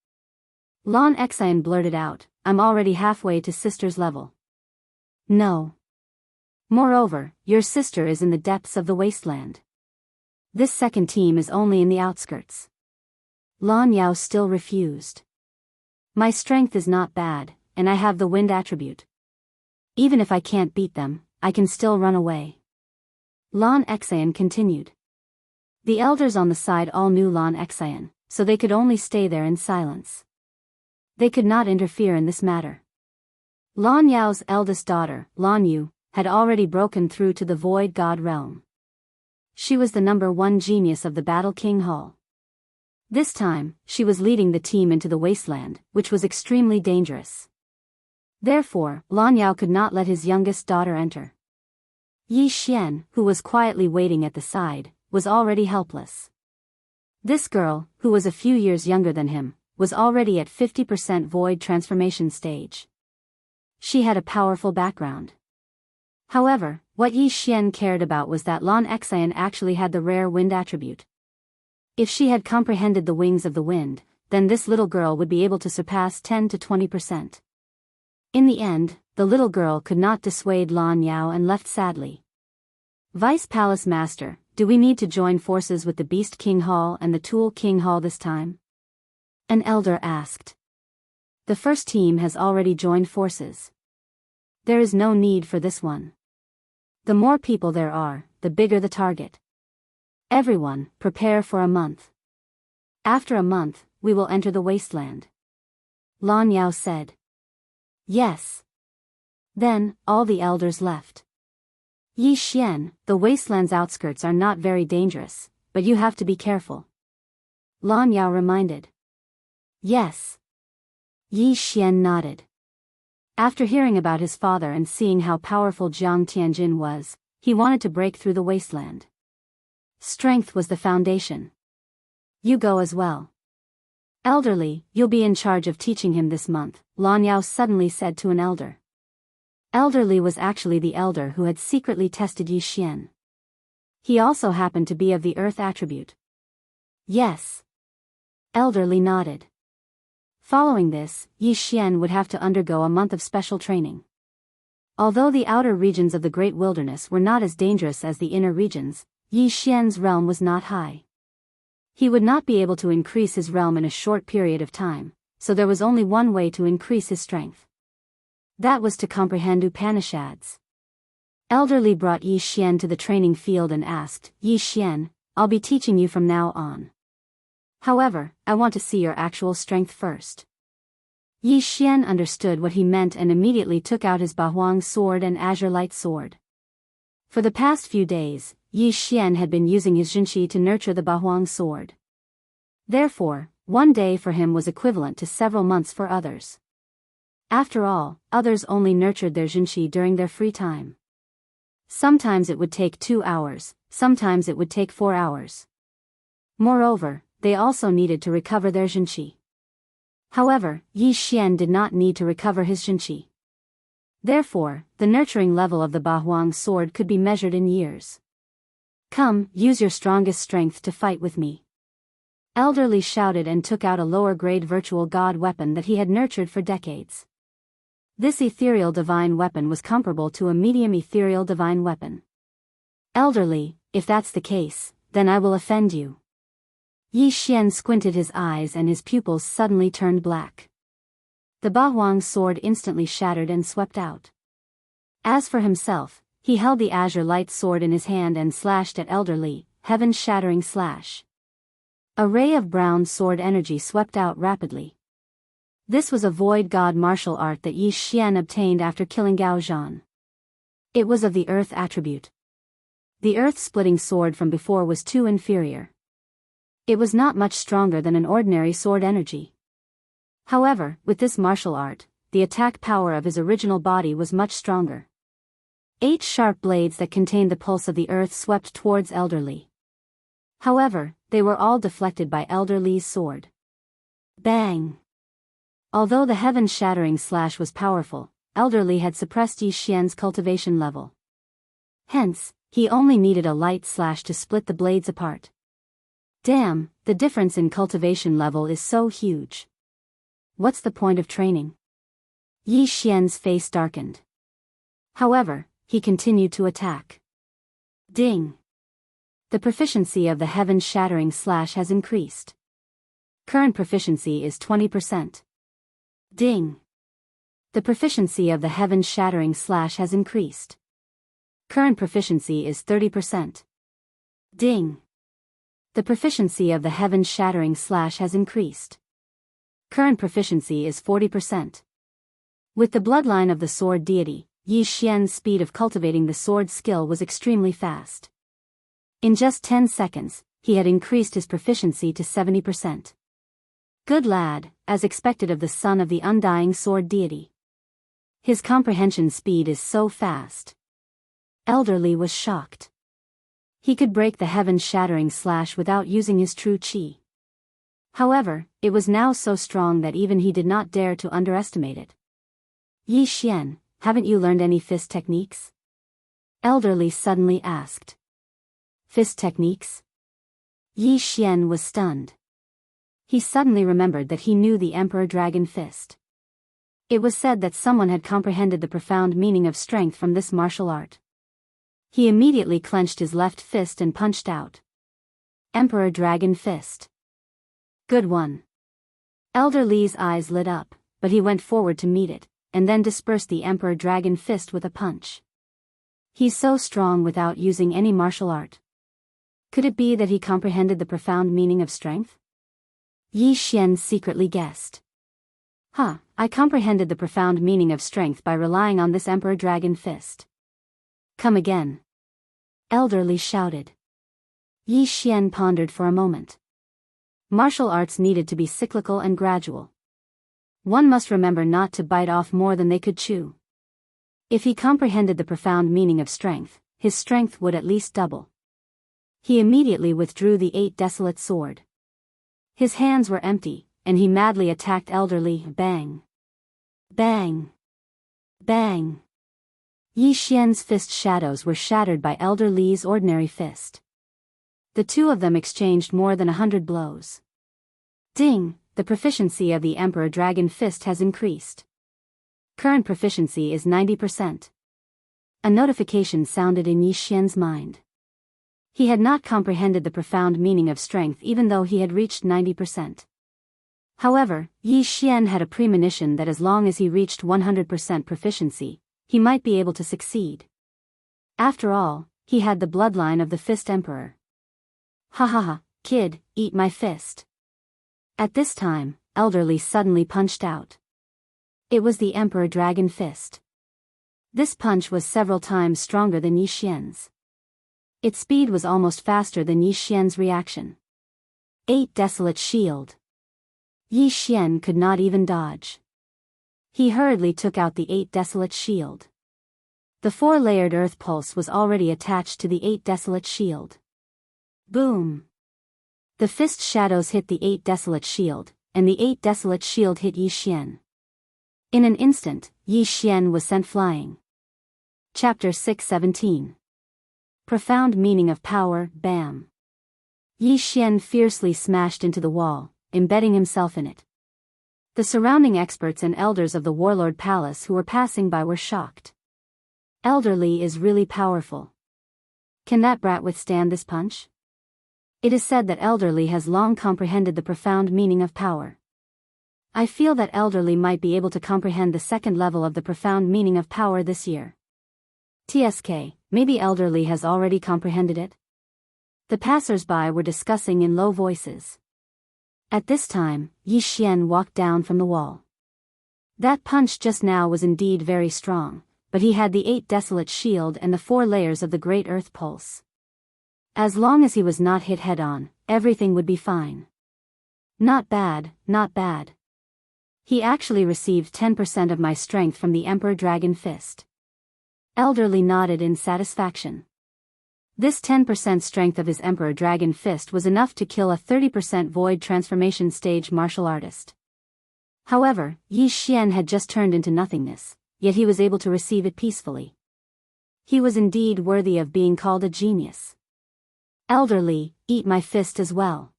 Lan Xian blurted out, I'm already halfway to sister's level. No. Moreover, your sister is in the depths of the wasteland. This second team is only in the outskirts. Lan Yao still refused. My strength is not bad, and I have the wind attribute. Even if I can't beat them, I can still run away. Lan Xian continued. The elders on the side all knew Lan Xian, so they could only stay there in silence. They could not interfere in this matter. Lan Yao's eldest daughter, Lan Yu, had already broken through to the void god realm. She was the number 1 genius of the Battle King Hall. This time, she was leading the team into the wasteland, which was extremely dangerous. Therefore, Lan Yao could not let his youngest daughter enter. Yi Xian, who was quietly waiting at the side, was already helpless. This girl, who was a few years younger than him, was already at 50% void transformation stage. She had a powerful background. However, what Yi Xian cared about was that Lan Xian actually had the rare wind attribute. If she had comprehended the wings of the wind, then this little girl would be able to surpass 10 to 20%. In the end, the little girl could not dissuade Lan Yao and left sadly. Vice Palace Master, do we need to join forces with the Beast King Hall and the Tool King Hall this time? An elder asked. The first team has already joined forces. There is no need for this one. The more people there are, the bigger the target. Everyone, prepare for a month. After a month, we will enter the wasteland. Lan Yao said. Yes. Then, all the elders left. Yi Xian, the wasteland's outskirts are not very dangerous, but you have to be careful. Lan Yao reminded. Yes. Yi Xian nodded. After hearing about his father and seeing how powerful Jiang Tianjin was, he wanted to break through the wasteland. Strength was the foundation. You go as well. Elderly, you'll be in charge of teaching him this month, Lan Yao suddenly said to an elder. Elderly was actually the elder who had secretly tested Yi Xian. He also happened to be of the earth attribute. Yes. Elderly nodded. Following this, Yi Xian would have to undergo a month of special training. Although the outer regions of the Great Wilderness were not as dangerous as the inner regions, Yi Xian's realm was not high. He would not be able to increase his realm in a short period of time, so there was only one way to increase his strength. That was to comprehend Upanishads. Elderly brought Yi Xian to the training field and asked, Yi Xian, I'll be teaching you from now on. However, I want to see your actual strength first. Yi Xian understood what he meant and immediately took out his Bahuang sword and azure light sword. For the past few days, Yi Xian had been using his Jinqi to nurture the Bahuang sword. Therefore, one day for him was equivalent to several months for others. After all, others only nurtured their Jinqi during their free time. Sometimes it would take 2 hours, sometimes it would take 4 hours. Moreover, they also needed to recover their Jinqi. However, Yi Xian did not need to recover his Jinqi. Therefore, the nurturing level of the Bahuang sword could be measured in years. Come, use your strongest strength to fight with me. Elderly shouted and took out a lower-grade virtual god weapon that he had nurtured for decades. This ethereal divine weapon was comparable to a medium ethereal divine weapon. Elderly, if that's the case, then I will offend you. Yi Xian squinted his eyes and his pupils suddenly turned black. The Bahuang sword instantly shattered and swept out. As for himself, he held the azure light sword in his hand and slashed at Elderly, heaven-shattering slash. A ray of brown sword energy swept out rapidly. This was a void god martial art that Yi Xian obtained after killing Gao Zhan. It was of the earth attribute. The earth-splitting sword from before was too inferior. It was not much stronger than an ordinary sword energy. However, with this martial art, the attack power of his original body was much stronger. 8 sharp blades that contained the pulse of the earth swept towards Elderly. However, they were all deflected by Elderly's sword. Bang! Although the heaven-shattering slash was powerful, Elderly had suppressed Yi Xian's cultivation level. Hence, he only needed a light slash to split the blades apart. Damn, the difference in cultivation level is so huge. What's the point of training? Yi Xian's face darkened. However, he continued to attack. Ding! The proficiency of the heaven-shattering slash has increased. Current proficiency is 20%. Ding! The proficiency of the heaven-shattering slash has increased. Current proficiency is 30%. Ding! The proficiency of the heaven-shattering slash has increased. Current proficiency is 40%. With the bloodline of the sword deity, Yi Xian's speed of cultivating the sword skill was extremely fast. In just 10 seconds, he had increased his proficiency to 70%. Good lad, as expected of the son of the undying sword deity. His comprehension speed is so fast. Elderly was shocked. He could break the heaven-shattering slash without using his true qi. However, it was now so strong that even he did not dare to underestimate it. Yi Xian, haven't you learned any fist techniques? Elderly suddenly asked. Fist techniques? Yi Xian was stunned. He suddenly remembered that he knew the Emperor Dragon Fist. It was said that someone had comprehended the profound meaning of strength from this martial art. He immediately clenched his left fist and punched out. Emperor Dragon Fist. Good one. Elderly's eyes lit up, but he went forward to meet it, and then dispersed the Emperor Dragon Fist with a punch. He's so strong without using any martial art. Could it be that he comprehended the profound meaning of strength? Yi Xian secretly guessed. I comprehended the profound meaning of strength by relying on this Emperor Dragon Fist. Come again. Elderly shouted. Yi Xian pondered for a moment. Martial arts needed to be cyclical and gradual. One must remember not to bite off more than they could chew. If he comprehended the profound meaning of strength, his strength would at least double. He immediately withdrew the 8 desolate sword. His hands were empty, and he madly attacked elderly. Bang! Bang! Bang! Yi Xian's fist shadows were shattered by Elder Li's ordinary fist. The two of them exchanged more than 100 blows. Ding! The proficiency of the Emperor Dragon Fist has increased. Current proficiency is 90%. A notification sounded in Yi Xian's mind. He had not comprehended the profound meaning of strength even though he had reached 90%. However, Yi Xian had a premonition that as long as he reached 100% proficiency, he might be able to succeed. After all, he had the bloodline of the Fist Emperor. Ha ha ha, kid, eat my fist. At this time, Elder Li suddenly punched out. It was the Emperor Dragon Fist. This punch was several times stronger than Yi Xian's. Its speed was almost faster than Yi Xian's reaction. 8 desolate shield. Yi Xian could not even dodge. He hurriedly took out the 8 desolate shield. The 4-layered earth pulse was already attached to the 8 desolate shield. Boom! The fist shadows hit the 8 desolate shield, and the 8 desolate shield hit Yi Xian. In an instant, Yi Xian was sent flying. Chapter 617. Profound meaning of power. Bam! Yi Xian fiercely smashed into the wall, embedding himself in it. The surrounding experts and elders of the Warlord Palace who were passing by were shocked. Elder Li is really powerful. Can that brat withstand this punch? It is said that Elder Li has long comprehended the profound meaning of power. I feel that Elder Li might be able to comprehend the second level of the profound meaning of power this year. TSK, maybe Elder Li has already comprehended it? The passers-by were discussing in low voices. At this time, Yi Xian walked down from the wall. That punch just now was indeed very strong, but he had the 8 desolate shield and the 4 layers of the great earth pulse. As long as he was not hit head-on, everything would be fine. Not bad, not bad. He actually received 10% of my strength from the Emperor Dragon Fist. Elder Li nodded in satisfaction. This 10% strength of his Emperor Dragon Fist was enough to kill a 30% void transformation stage martial artist. However, Yi Xian had just turned into nothingness, yet he was able to receive it peacefully. He was indeed worthy of being called a genius. Elder Li, eat my fist as well.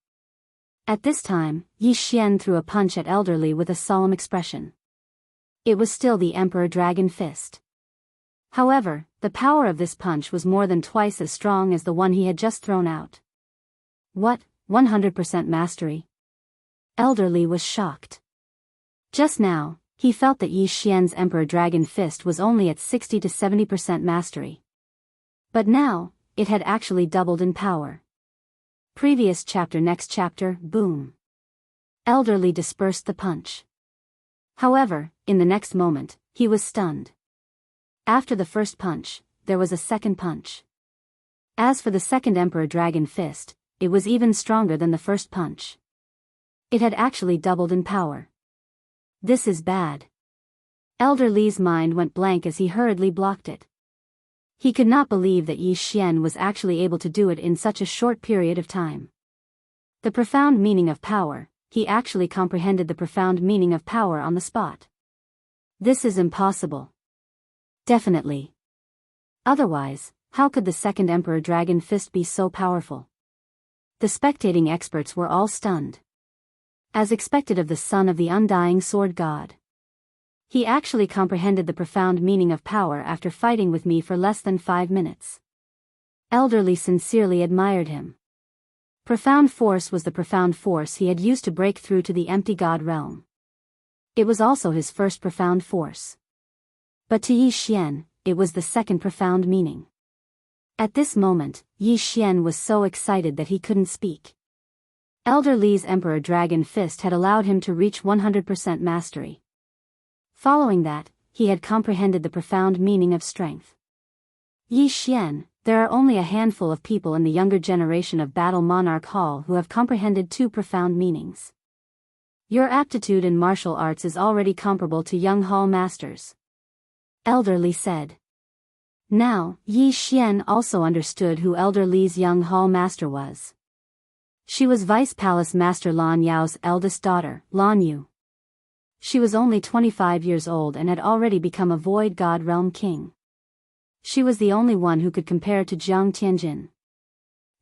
At this time, Yi Xian threw a punch at Elder Li with a solemn expression. It was still the Emperor Dragon Fist. However, the power of this punch was more than twice as strong as the one he had just thrown out. What, 100% mastery? Elder Li was shocked. Just now, he felt that Yi Xian's Emperor Dragon Fist was only at 60 to 70% mastery. But now, it had actually doubled in power. Previous chapter. Next chapter. Boom. Elder Li dispersed the punch. However, in the next moment, he was stunned. After the first punch, there was a second punch. As for the second Emperor Dragon Fist, it was even stronger than the first punch. It had actually doubled in power. This is bad. Elder Li's mind went blank as he hurriedly blocked it. He could not believe that Yi Xian was actually able to do it in such a short period of time. The profound meaning of power, he actually comprehended the profound meaning of power on the spot. This is impossible. Definitely. Otherwise, how could the second Emperor Dragon Fist be so powerful? The spectating experts were all stunned. As expected of the son of the undying sword god. He actually comprehended the profound meaning of power after fighting with me for less than 5 minutes. Elder Li sincerely admired him. Profound force was the profound force he had used to break through to the empty god realm. It was also his first profound force. But to Yi Xian, it was the second profound meaning. At this moment, Yi Xian was so excited that he couldn't speak. Elder Li's Emperor Dragon Fist had allowed him to reach 100% mastery. Following that, he had comprehended the profound meaning of strength. Yi Xian, there are only a handful of people in the younger generation of Battle Monarch Hall who have comprehended two profound meanings. Your aptitude in martial arts is already comparable to young hall masters. Elder Li said. Now, Yi Xian also understood who Elder Li's young hall master was. She was Vice Palace Master Lan Yao's eldest daughter, Lan Yu. She was only 25 years old and had already become a Void God Realm King. She was the only one who could compare to Jiang Tianjin.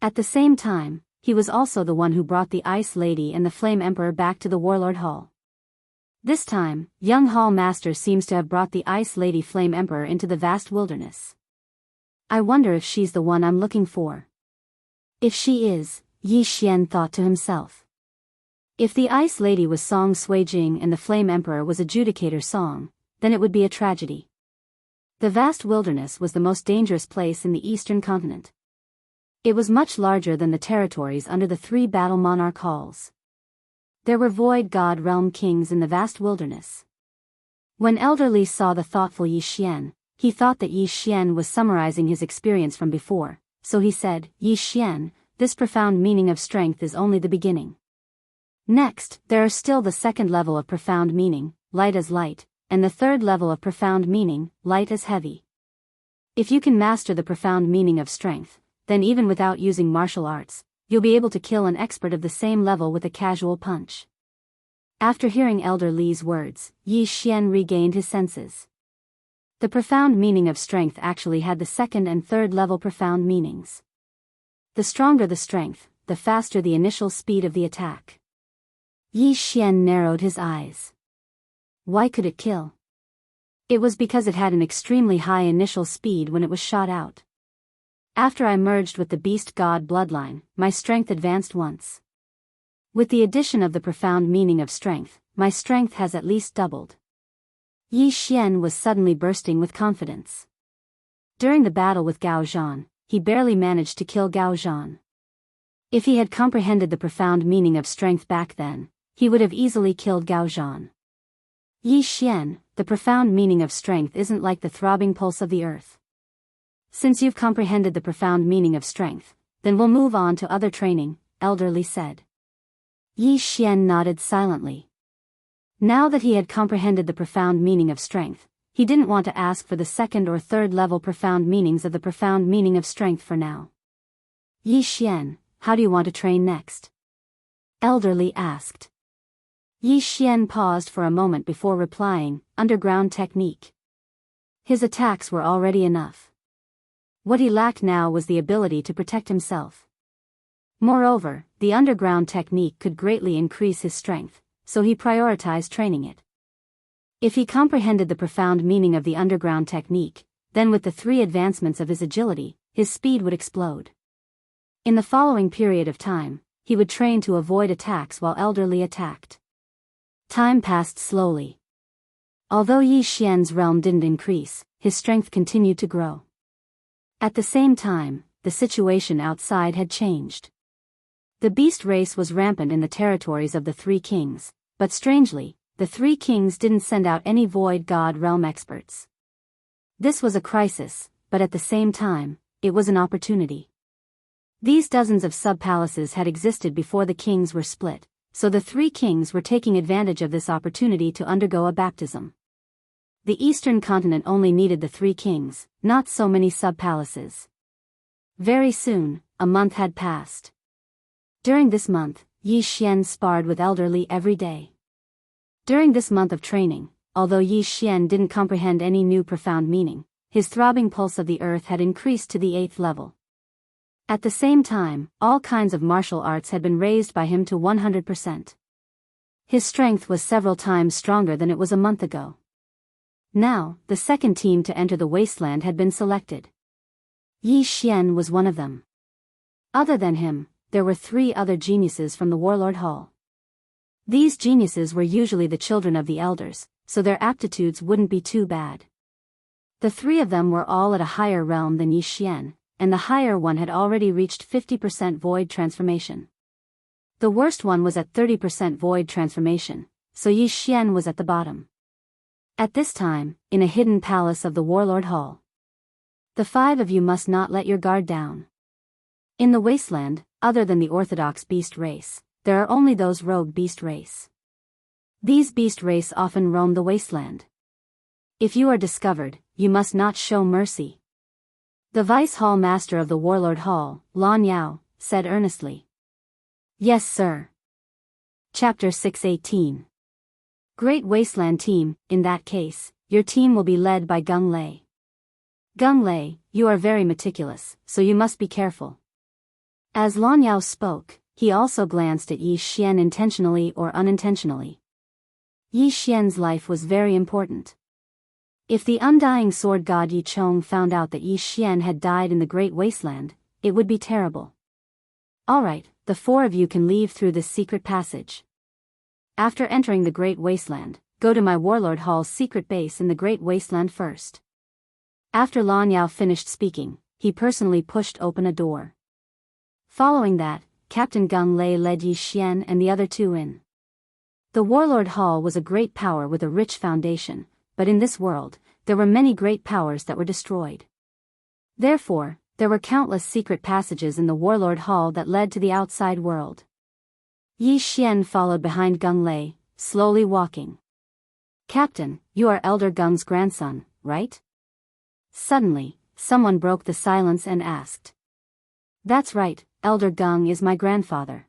At the same time, he was also the one who brought the Ice Lady and the Flame Emperor back to the Warlord Hall. This time, young Hall Master seems to have brought the Ice Lady Flame Emperor into the vast wilderness. I wonder if she's the one I'm looking for. If she is, Yi Xian thought to himself. If the Ice Lady was Song Suijing and the Flame Emperor was Adjudicator Song, then it would be a tragedy. The vast wilderness was the most dangerous place in the eastern continent. It was much larger than the territories under the three Battle Monarch Halls. There were Void God Realm Kings in the vast wilderness. When Elder Li saw the thoughtful Yi Xian, he thought that Yi Xian was summarizing his experience from before, so he said, Yi Xian, this profound meaning of strength is only the beginning. Next, there are still the second level of profound meaning, light as light, and the third level of profound meaning, light as heavy. If you can master the profound meaning of strength, then even without using martial arts, you'll be able to kill an expert of the same level with a casual punch. After hearing Elder Li's words, Yi Xian regained his senses. The profound meaning of strength actually had the second and third level profound meanings. The stronger the strength, the faster the initial speed of the attack. Yi Xian narrowed his eyes. Why could it kill? It was because it had an extremely high initial speed when it was shot out. After I merged with the Beast God bloodline, my strength advanced once. With the addition of the profound meaning of strength, my strength has at least doubled. Yi Xian was suddenly bursting with confidence. During the battle with Gao Zhan, he barely managed to kill Gao Zhan. If he had comprehended the profound meaning of strength back then, he would have easily killed Gao Zhan. Yi Xian, the profound meaning of strength isn't like the throbbing pulse of the earth. Since you've comprehended the profound meaning of strength, then we'll move on to other training, Elder Li said. Yi Xian nodded silently. Now that he had comprehended the profound meaning of strength, he didn't want to ask for the second or third level profound meanings of the profound meaning of strength for now. Yi Xian, how do you want to train next? Elder Li asked. Yi Xian paused for a moment before replying, underground technique. His attacks were already enough. What he lacked now was the ability to protect himself. Moreover, the underground technique could greatly increase his strength, so he prioritized training it. If he comprehended the profound meaning of the underground technique, then with the 3 advancements of his agility, his speed would explode. In the following period of time, he would train to avoid attacks while Elder Li attacked. Time passed slowly. Although Yi Xian's realm didn't increase, his strength continued to grow. At the same time, the situation outside had changed. The beast race was rampant in the territories of the 3 kings, but strangely, the 3 kings didn't send out any Void God realm experts. This was a crisis, but at the same time, it was an opportunity. These dozens of sub-palaces had existed before the kings were split, so the 3 kings were taking advantage of this opportunity to undergo a baptism. The eastern continent only needed the 3 kings, not so many sub-palaces. Very soon, a month had passed. During this month, Yi Xian sparred with Elder Li every day. During this month of training, although Yi Xian didn't comprehend any new profound meaning, his throbbing pulse of the earth had increased to the 8th level. At the same time, all kinds of martial arts had been raised by him to 100%. His strength was several times stronger than it was a month ago. Now, the second team to enter the wasteland had been selected. Yi Xian was one of them. Other than him, there were 3 other geniuses from the Warlord Hall. These geniuses were usually the children of the elders, so their aptitudes wouldn't be too bad. The 3 of them were all at a higher realm than Yi Xian, and the higher one had already reached 50% void transformation. The worst one was at 30% void transformation, so Yi Xian was at the bottom. At this time, in a hidden palace of the Warlord Hall, The 5 of you must not let your guard down. In the wasteland, other than the orthodox beast race, there are only those rogue beast race. These beast race often roam the wasteland. If you are discovered, you must not show mercy. The vice hall master of the warlord hall, Lan Yao, said earnestly. Yes, sir. Chapter 618. Great Wasteland Team. In that case, your team will be led by Gung Lei. Gung Lei, you are very meticulous, so you must be careful. As Lan Yao spoke, he also glanced at Yi Xian intentionally or unintentionally. Yi Xian's life was very important. If the undying sword god Yi Chong found out that Yi Xian had died in the Great Wasteland, it would be terrible. Alright, the 4 of you can leave through this secret passage. After entering the Great Wasteland, go to my warlord hall's secret base in the Great Wasteland first. After Lan Yao finished speaking, he personally pushed open a door. Following that, Captain Gung Lei led Yi Xian and the other 2 in. The Warlord Hall was a great power with a rich foundation, but in this world, there were many great powers that were destroyed. Therefore, there were countless secret passages in the Warlord Hall that led to the outside world. Yi Xian followed behind Gung Lei, slowly walking. Captain, you are Elder Gung's grandson, right? Suddenly, someone broke the silence and asked. That's right, Elder Gung is my grandfather.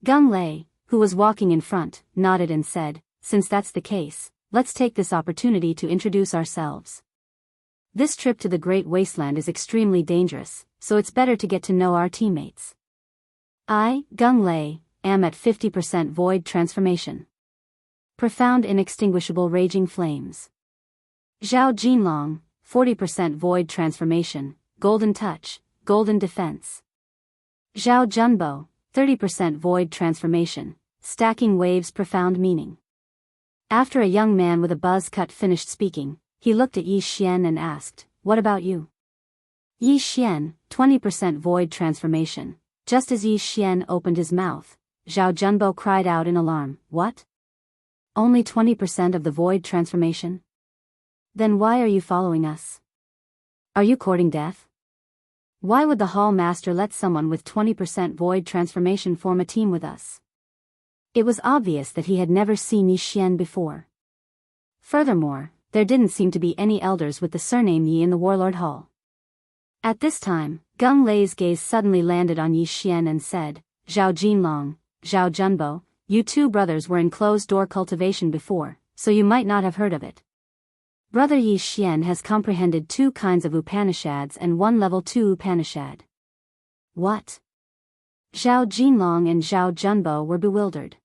Gung Lei, who was walking in front, nodded and said, since that's the case, let's take this opportunity to introduce ourselves. This trip to the Great Wasteland is extremely dangerous, so it's better to get to know our teammates. I, Gung Lei, am at 50% void transformation. Profound inextinguishable raging flames. Zhao Jinlong, 40% void transformation, golden touch, golden defense. Zhao Junbo, 30% void transformation, stacking waves profound meaning. After a young man with a buzz cut finished speaking, he looked at Yi Xian and asked, what about you? Yi Xian, 20% void transformation. Just as Yi Xian opened his mouth, Zhao Junbo cried out in alarm, what? Only 20% of the void transformation? Then why are you following us? Are you courting death? Why would the hall master let someone with 20% void transformation form a team with us? It was obvious that he had never seen Yi Xian before. Furthermore, there didn't seem to be any elders with the surname Yi in the Warlord Hall. At this time, Gung Lei's gaze suddenly landed on Yi Xian and said, Zhao Jinlong, Zhao Junbo, you 2 brothers were in closed-door cultivation before, so you might not have heard of it. Brother Yi Xian has comprehended 2 kinds of Upanishads and 1 level 2 Upanishad. What? Zhao Jinlong and Zhao Junbo were bewildered.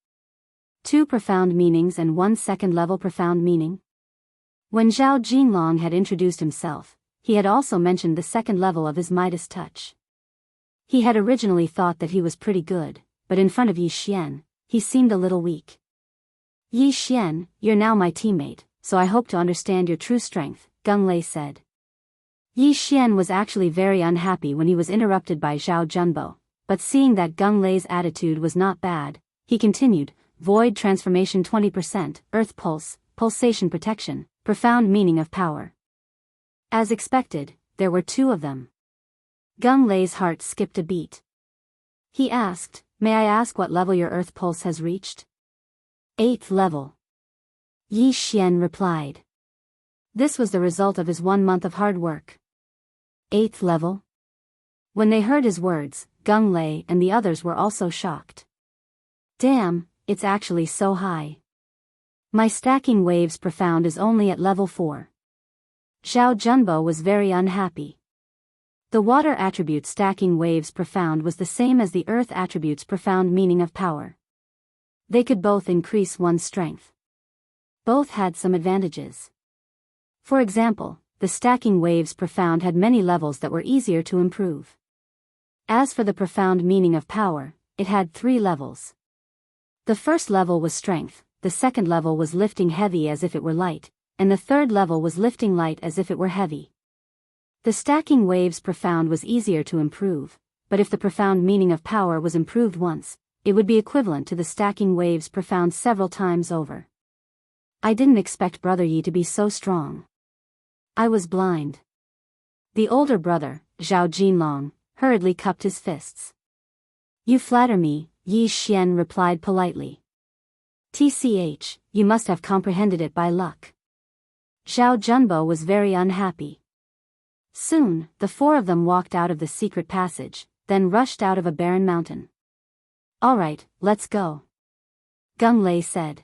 2 profound meanings and 1 second-level profound meaning? When Zhao Jinlong had introduced himself, he had also mentioned the second level of his Midas touch. He had originally thought that he was pretty good, but in front of Yi Xian, he seemed a little weak. Yi Xian, you're now my teammate, so I hope to understand your true strength, Gung Lei said. Yi Xian was actually very unhappy when he was interrupted by Zhao Junbo, but seeing that Gung Lei's attitude was not bad, he continued, void transformation 20%, earth pulse, pulsation protection, profound meaning of power. As expected, there were 2 of them. Gung Lei's heart skipped a beat. He asked, may I ask what level your earth pulse has reached? 8th level. Yi Xian replied. This was the result of his 1 month of hard work. 8th level? When they heard his words, Gung Lei and the others were also shocked. Damn, it's actually so high. My stacking waves profound is only at level 4. Zhao Junbo was very unhappy. The water attribute stacking waves profound was the same as the earth attribute's profound meaning of power. They could both increase one's strength. Both had some advantages. For example, the stacking waves profound had many levels that were easier to improve. As for the profound meaning of power, it had 3 levels. The first level was strength, the second level was lifting heavy as if it were light, and the third level was lifting light as if it were heavy. The stacking waves profound was easier to improve, but if the profound meaning of power was improved once, it would be equivalent to the stacking waves profound several times over. I didn't expect Brother Yi to be so strong. I was blind. The older brother, Zhao Jinlong, hurriedly cupped his fists. You flatter me, Yi Xian replied politely. TCH, you must have comprehended it by luck. Zhao Junbo was very unhappy. Soon, the four of them walked out of the secret passage, then rushed out of a barren mountain. All right, let's go, Gung Lei said.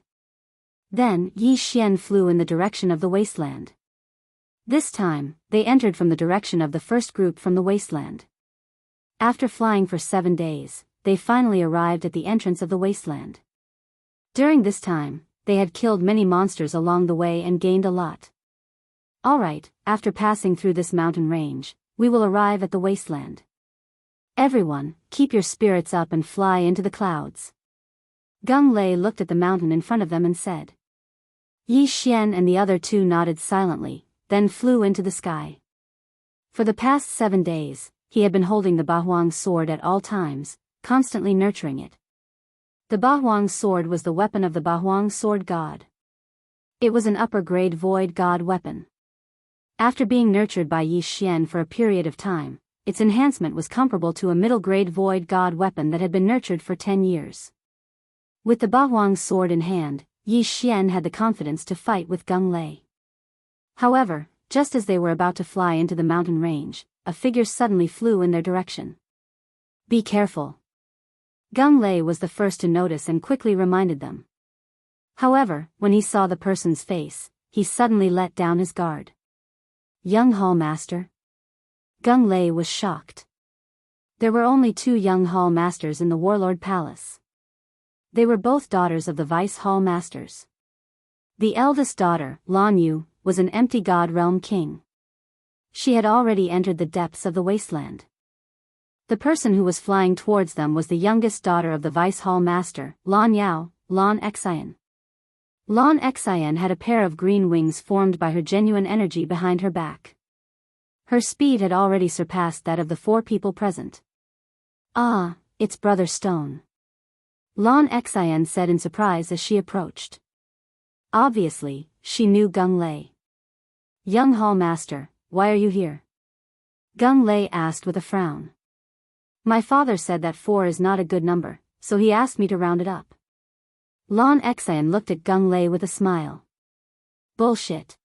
Then Yi Xian flew in the direction of the wasteland. This time, they entered from the direction of the first group from the wasteland. After flying for 7 days, they finally arrived at the entrance of the wasteland. During this time, they had killed many monsters along the way and gained a lot. All right, after passing through this mountain range, we will arrive at the wasteland. Everyone, keep your spirits up and fly into the clouds. Gung Lei looked at the mountain in front of them and said. Yi Xian and the other two nodded silently, then flew into the sky. For the past 7 days, he had been holding the Bahuang sword at all times, constantly nurturing it. The Bahuang sword was the weapon of the Bahuang sword god. It was an upper-grade void god weapon. After being nurtured by Yi Xian for a period of time, its enhancement was comparable to a middle-grade void god weapon that had been nurtured for 10 years. With the Bahuang sword in hand, Yi Xian had the confidence to fight with Gung Lei. However, just as they were about to fly into the mountain range, a figure suddenly flew in their direction. Be careful. Gung Lei was the first to notice and quickly reminded them. However, when he saw the person's face, he suddenly let down his guard. Young Hall Master? Gung Lei was shocked. There were only 2 young Hall Masters in the Warlord Palace. They were both daughters of the Vice Hall Masters. The eldest daughter, Lan Yu, was an empty god realm king. She had already entered the depths of the wasteland. The person who was flying towards them was the youngest daughter of the Vice Hall Master, Lan Yao, Lan Xian. Lan Xian had a pair of green wings formed by her genuine energy behind her back. Her speed had already surpassed that of the 4 people present. Ah, it's Brother Stone, Lan Xian said in surprise as she approached. Obviously, she knew Gung Lei. Young Hall Master, why are you here? Gung Lei asked with a frown. My father said that 4 is not a good number, so he asked me to round it up. Lan Xian looked at Gung Lei with a smile. Bullshit.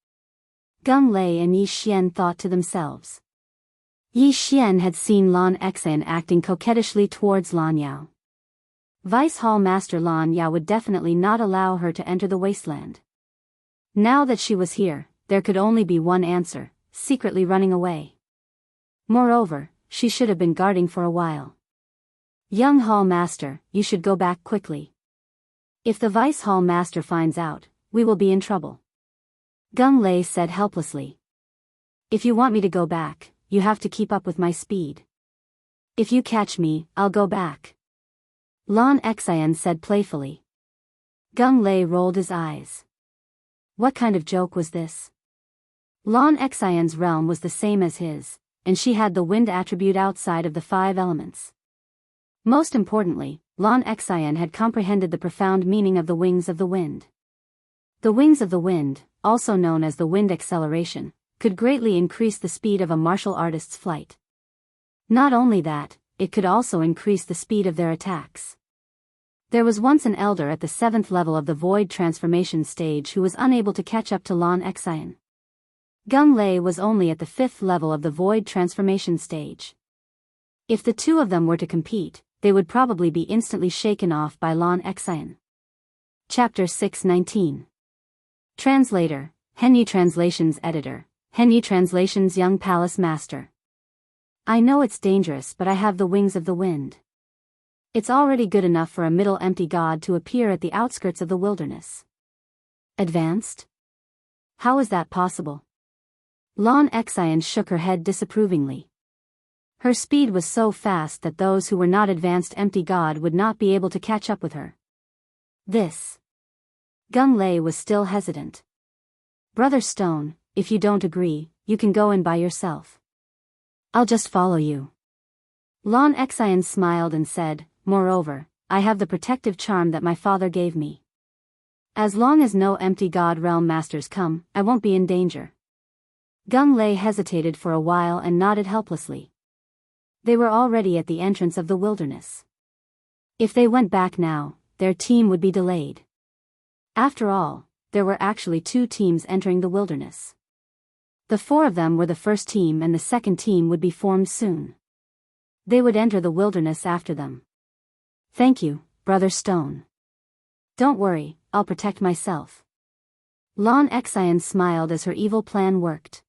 Gung Lei and Yi Xian thought to themselves. Yi Xian had seen Lan Xian acting coquettishly towards Lan Yao. Vice Hall Master Lan Yao would definitely not allow her to enter the wasteland. Now that she was here, there could only be one answer, secretly running away. Moreover, she should have been guarding for a while. Young Hall Master, you should go back quickly. If the Vice Hall Master finds out, we will be in trouble. Gung Lei said helplessly. If you want me to go back, you have to keep up with my speed. If you catch me, I'll go back. Lan Xian said playfully. Gung Lei rolled his eyes. What kind of joke was this? Lan Xian's realm was the same as his, and she had the wind attribute outside of the 5 elements. Most importantly, Lan Xian had comprehended the profound meaning of the wings of the wind. The wings of the wind, also known as the wind acceleration, could greatly increase the speed of a martial artist's flight. Not only that, it could also increase the speed of their attacks. There was once an elder at the 7th level of the void transformation stage who was unable to catch up to Lan Xian. Gung Lei was only at the 5th level of the void transformation stage. If the 2 of them were to compete, they would probably be instantly shaken off by Lan Xian. Chapter 619. Translator, Henyi Translations Editor, Henyi Translations Young Palace Master. I know it's dangerous, but I have the wings of the wind. It's already good enough for a middle empty god to appear at the outskirts of the wilderness. Advanced? How is that possible? Lan Xian shook her head disapprovingly. Her speed was so fast that those who were not advanced empty god would not be able to catch up with her. This. Gung Lei was still hesitant. Brother Stone, if you don't agree, you can go in by yourself. I'll just follow you. Lan Xian smiled and said, moreover, I have the protective charm that my father gave me. As long as no empty god realm masters come, I won't be in danger. Gung Lei hesitated for a while and nodded helplessly. They were already at the entrance of the wilderness. If they went back now, their team would be delayed. After all, there were actually 2 teams entering the wilderness. The 4 of them were the first team and the second team would be formed soon. They would enter the wilderness after them. Thank you, Brother Stone. Don't worry, I'll protect myself. Lan Xian smiled as her evil plan worked.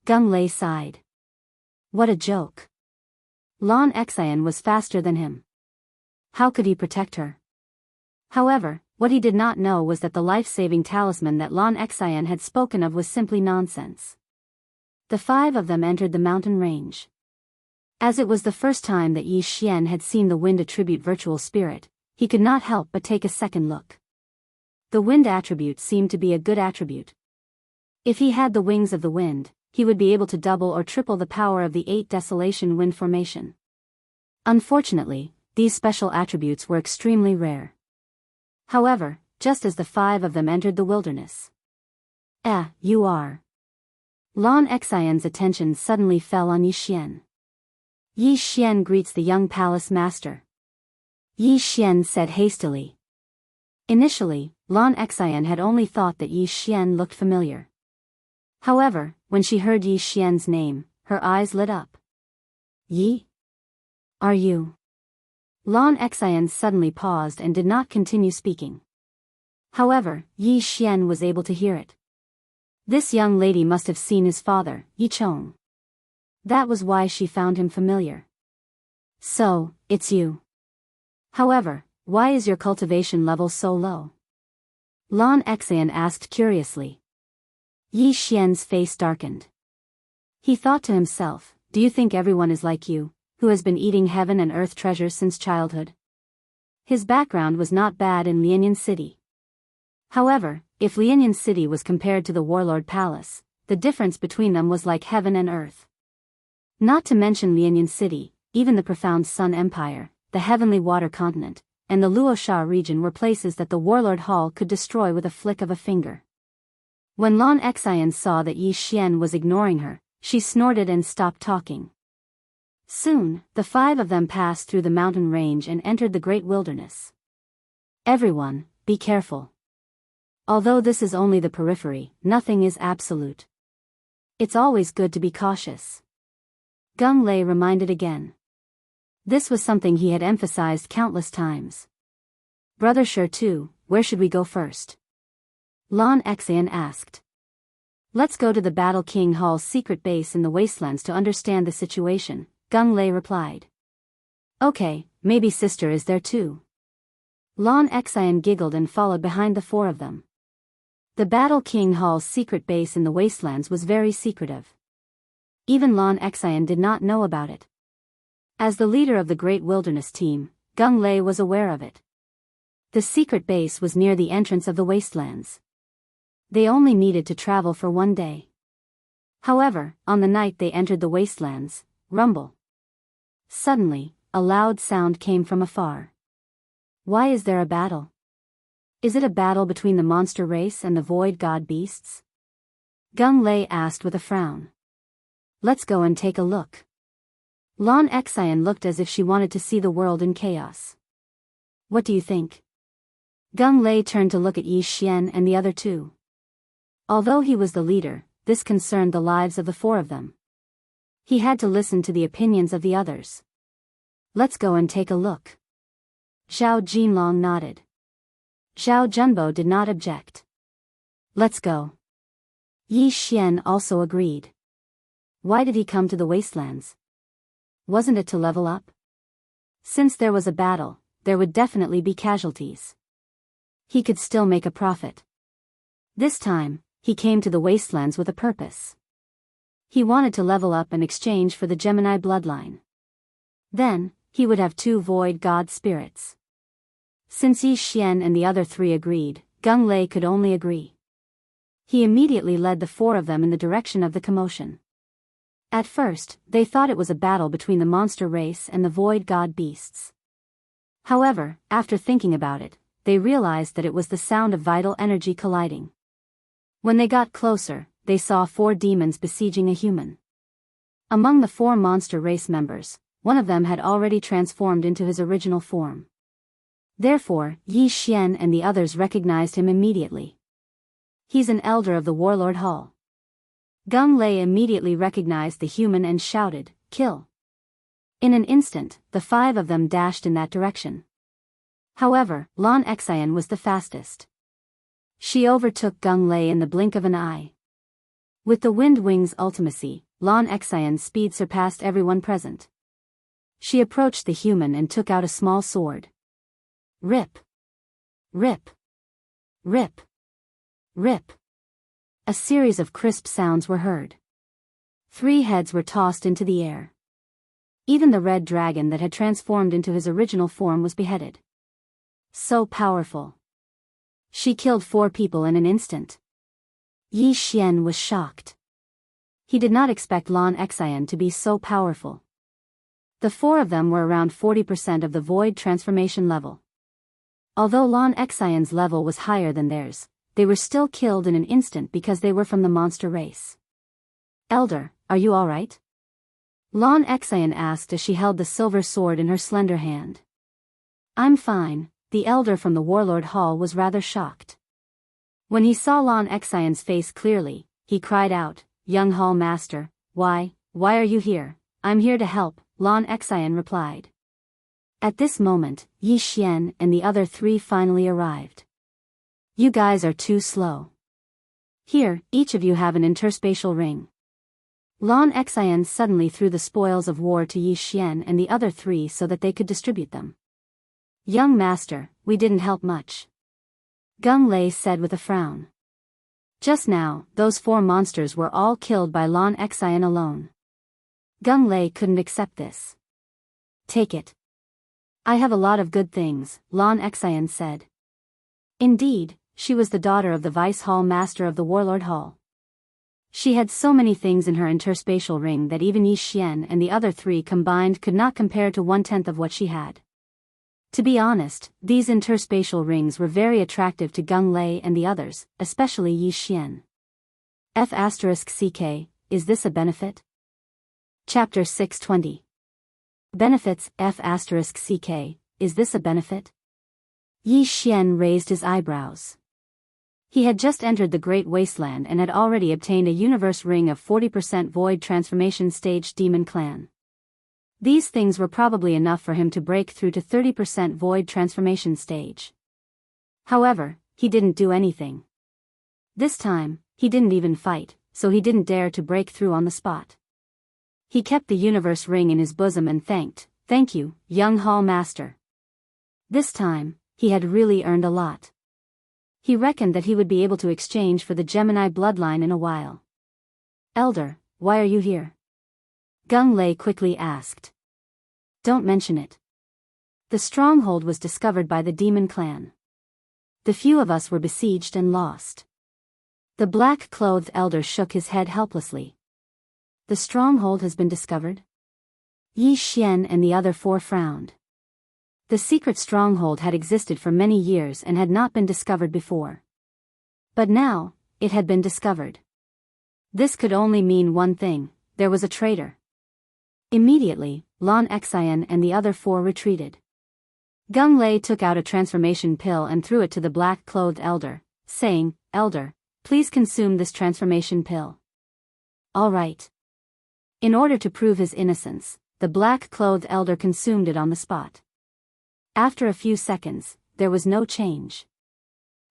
Gung Lei sighed. What a joke. Lan Xian was faster than him. How could he protect her? However, what he did not know was that the life-saving talisman that Lan Xian had spoken of was simply nonsense. The 5 of them entered the mountain range. As it was the first time that Yi Xian had seen the wind attribute virtual spirit, he could not help but take a second look. The wind attribute seemed to be a good attribute. If he had the wings of the wind, he would be able to double or triple the power of the 8 Desolation wind formation. Unfortunately, these special attributes were extremely rare. However, just as the 5 of them entered the wilderness. You are. Lan Xian's attention suddenly fell on Yi Xian. Yi Xian greets the young palace master. Yi Xian said hastily. Initially, Lan Xian had only thought that Yi Xian looked familiar. However, when she heard Yi Xian's name, her eyes lit up. Yi? Are you? Lan Xian suddenly paused and did not continue speaking. However, Yi Xian was able to hear it. This young lady must have seen his father, Yi Chong. That was why she found him familiar. So, it's you. However, why is your cultivation level so low? Lan Xian asked curiously. Yi Xian's face darkened. He thought to himself, do you think everyone is like you, who has been eating heaven and earth treasures since childhood? His background was not bad in Lianyan City. However, if Lianyan City was compared to the Warlord Palace, the difference between them was like heaven and earth. Not to mention Lianyan City, even the profound Sun Empire, the Heavenly Water Continent, and the Luosha region were places that the Warlord Hall could destroy with a flick of a finger. When Lan Xian saw that Yi Xian was ignoring her, she snorted and stopped talking. Soon, the 5 of them passed through the mountain range and entered the great wilderness. Everyone, be careful. Although this is only the periphery, nothing is absolute. It's always good to be cautious. Gung Lei reminded again. This was something he had emphasized countless times. Brother Sure too, where should we go first? Lan Xian asked. Let's go to the Battle King Hall's secret base in the wastelands to understand the situation, Gung Lei replied. Okay, maybe sister is there too. Lan Xian giggled and followed behind the 4 of them. The Battle King Hall's secret base in the wastelands was very secretive. Even Lan Xian did not know about it. As the leader of the Great Wilderness team, Gung Lei was aware of it. The secret base was near the entrance of the wastelands. They only needed to travel for 1 day. However, on the night they entered the wastelands, rumble. Suddenly, a loud sound came from afar. Why is there a battle? Is it a battle between the monster race and the void god beasts? Gung Lei asked with a frown. Let's go and take a look. Lan Xian looked as if she wanted to see the world in chaos. What do you think? Gung Lei turned to look at Yi Xian and the other 2. Although he was the leader, this concerned the lives of the 4 of them. He had to listen to the opinions of the others. Let's go and take a look. Zhao Jinlong nodded. Zhao Junbo did not object. Let's go. Yi Xian also agreed. Why did he come to the wastelands? Wasn't it to level up? Since there was a battle, there would definitely be casualties. He could still make a profit. This time, he came to the wastelands with a purpose. He wanted to level up in exchange for the Gemini bloodline. Then, he would have 2 void god spirits. Since Yi Xian and the other 3 agreed, Gung Lei could only agree. He immediately led the 4 of them in the direction of the commotion. At first, they thought it was a battle between the monster race and the void god beasts. However, after thinking about it, they realized that it was the sound of vital energy colliding. When they got closer, they saw 4 demons besieging a human. Among the 4 monster race members, one of them had already transformed into his original form. Therefore, Yi Xian and the others recognized him immediately. He's an elder of the Warlord Hall. Gung Lei immediately recognized the human and shouted, "Kill!" In an instant, the 5 of them dashed in that direction. However, Lan Xian was the fastest. She overtook Gung Lei in the blink of an eye. With the Wind Wings ultimacy, Lan Xian's speed surpassed everyone present. She approached the human and took out a small sword. Rip! Rip! Rip! Rip! A series of crisp sounds were heard. 3 heads were tossed into the air. Even the red dragon that had transformed into his original form was beheaded. So powerful. She killed 4 people in an instant. Yi Xian was shocked. He did not expect Lan Xian to be so powerful. The 4 of them were around 40% of the void transformation level. Although Lan Xian's level was higher than theirs, they were still killed in an instant because they were from the monster race. "Elder, are you alright?" Lan Xian asked as she held the silver sword in her slender hand. "I'm fine." The elder from the Warlord Hall was rather shocked. When he saw Lan Xian's face clearly, he cried out, "Young Hall Master, why are you here?" "I'm here to help," Lan Xian replied. At this moment, Yi Xian and the other 3 finally arrived. "You guys are too slow. Here, each of you have an interspatial ring." Lan Xian suddenly threw the spoils of war to Yi Xian and the other 3 so that they could distribute them. "Young master, we didn't help much," Gung Lei said with a frown. Just now, those 4 monsters were all killed by Lan Xian alone. Gung Lei couldn't accept this. "Take it. I have a lot of good things," Lan Xian said. Indeed, she was the daughter of the Vice Hall Master of the Warlord Hall. She had so many things in her interspatial ring that even Yi Xian and the other 3 combined could not compare to 1/10 of what she had. To be honest, these interspatial rings were very attractive to Gung Lei and the others, especially Yi Xian. F***CK, is this a benefit? Chapter 620. Benefits. F***CK, is this a benefit? Yi Xian raised his eyebrows. He had just entered the Great Wasteland and had already obtained a universe ring of 40% void transformation stage demon clan. These things were probably enough for him to break through to 30% void transformation stage. However, he didn't do anything. This time, he didn't even fight, so he didn't dare to break through on the spot. He kept the universe ring in his bosom and "Thank you, young Hall Master." This time, he had really earned a lot. He reckoned that he would be able to exchange for the Gemini bloodline in a while. "Elder, why are you here?" Gung Lei quickly asked. "Don't mention it. The stronghold was discovered by the demon clan. The few of us were besieged and lost." The black-clothed elder shook his head helplessly. "The stronghold has been discovered?" Yi Xian and the other 4 frowned. The secret stronghold had existed for many years and had not been discovered before. But now, it had been discovered. This could only mean one thing: there was a traitor. Immediately, Lan Xian and the other 4 retreated. Gung Lei took out a transformation pill and threw it to the black-clothed elder, saying, "Elder, please consume this transformation pill." "All right." In order to prove his innocence, the black-clothed elder consumed it on the spot. After a few seconds, there was no change.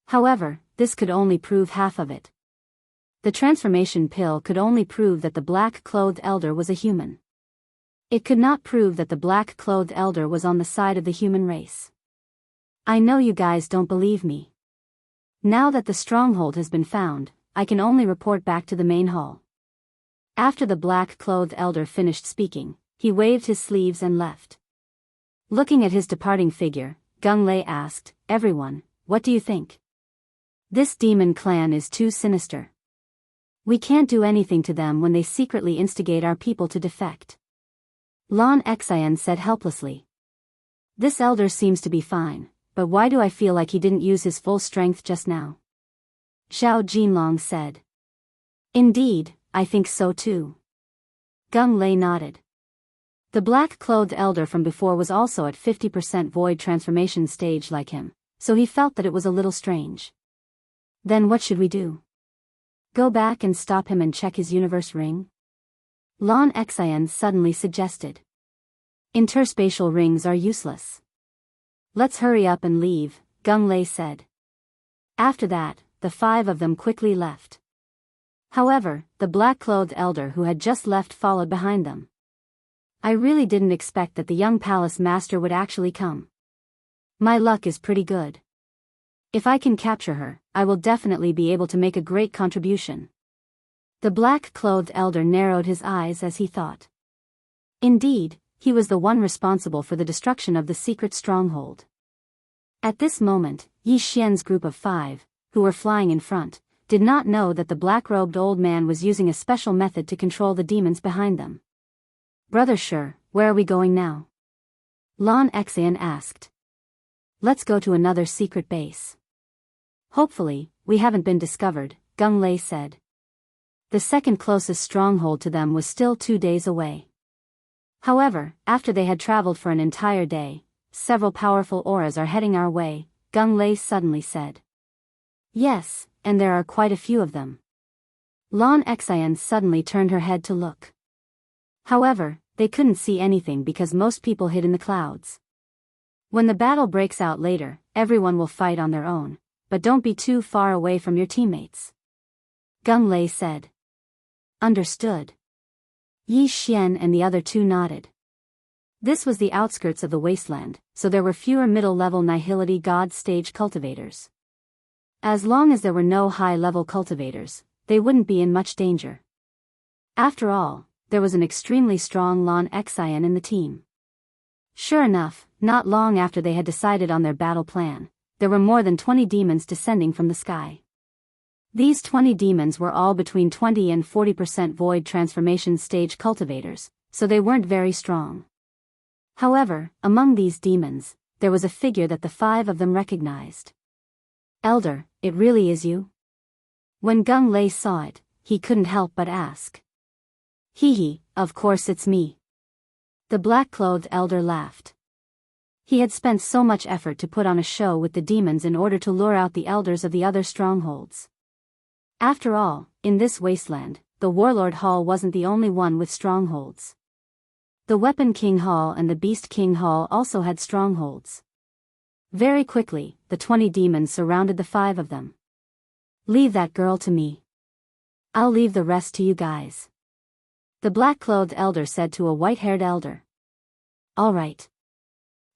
However, this could only prove half of it. The transformation pill could only prove that the black-clothed elder was a human. It could not prove that the black-clothed elder was on the side of the human race. "I know you guys don't believe me. Now that the stronghold has been found, I can only report back to the main hall." After the black-clothed elder finished speaking, he waved his sleeves and left. Looking at his departing figure, Gung Lei asked, "Everyone, what do you think? This demon clan is too sinister. We can't do anything to them when they secretly instigate our people to defect." Lan Xian said helplessly. "This elder seems to be fine, but why do I feel like he didn't use his full strength just now?" Zhao Jinlong said. Indeed, I think so too. Gung Lei nodded. The black-clothed elder from before was also at 50% void transformation stage like him, so he felt that it was a little strange. Then what should we do? Go back and stop him and check his universe ring? Lan Xian suddenly suggested. Interspatial rings are useless. Let's hurry up and leave, Gung Lei said. After that, the 5 of them quickly left. However, the black-clothed elder who had just left followed behind them. I really didn't expect that the young palace master would actually come. My luck is pretty good. If I can capture her, I will definitely be able to make a great contribution. The black-clothed elder narrowed his eyes as he thought. Indeed, he was the one responsible for the destruction of the secret stronghold. At this moment, Yi Xian's group of 5, who were flying in front, did not know that the black-robed old man was using a special method to control the demons behind them. Brother Shi, where are we going now? Lan Xian asked. Let's go to another secret base. Hopefully, we haven't been discovered, Gung Lei said. The second closest stronghold to them was still 2 days away. However, after they had traveled for an entire day, several powerful auras are heading our way, Gung Lei suddenly said. Yes, and there are quite a few of them. Lan Xian suddenly turned her head to look. However, they couldn't see anything because most people hid in the clouds. When the battle breaks out later, everyone will fight on their own, but don't be too far away from your teammates. Gung Lei said. Understood. Yi Xian and the other 2 nodded. This was the outskirts of the wasteland, so there were fewer middle-level Nihility God stage cultivators. As long as there were no high-level cultivators, they wouldn't be in much danger. After all, there was an extremely strong Lan Xian in the team. Sure enough, not long after they had decided on their battle plan, there were more than 20 demons descending from the sky. These 20 demons were all between 20 and 40% void transformation stage cultivators, so they weren't very strong. However, among these demons, there was a figure that the 5 of them recognized. Elder, it really is you? When Gung Lei saw it, he couldn't help but ask. Hee, of course it's me. The black-clothed elder laughed. He had spent so much effort to put on a show with the demons in order to lure out the elders of the other strongholds. After all, in this wasteland, the Warlord Hall wasn't the only one with strongholds. The Weapon King Hall and the Beast King Hall also had strongholds. Very quickly, the 20 demons surrounded the 5 of them. Leave that girl to me. I'll leave the rest to you guys. The black-clothed elder said to a white-haired elder. All right.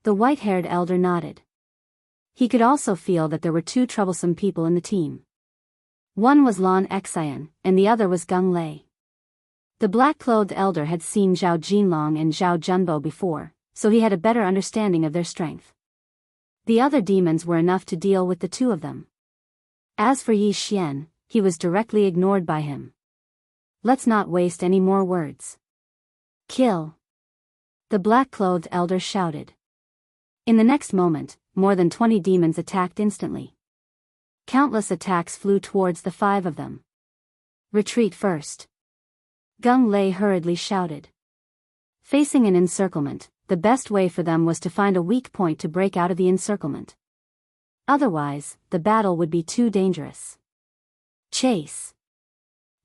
The white-haired elder nodded. He could also feel that there were 2 troublesome people in the team. One was Lan Xian, and the other was Gung Lei. The black-clothed elder had seen Zhao Jinlong and Zhao Junbo before, so he had a better understanding of their strength. The other demons were enough to deal with the 2 of them. As for Yi Xian, he was directly ignored by him. Let's not waste any more words. Kill! The black-clothed elder shouted. In the next moment, more than 20 demons attacked instantly. Countless attacks flew towards the 5 of them. Retreat first. Gung Lei hurriedly shouted. Facing an encirclement, the best way for them was to find a weak point to break out of the encirclement. Otherwise, the battle would be too dangerous. Chase!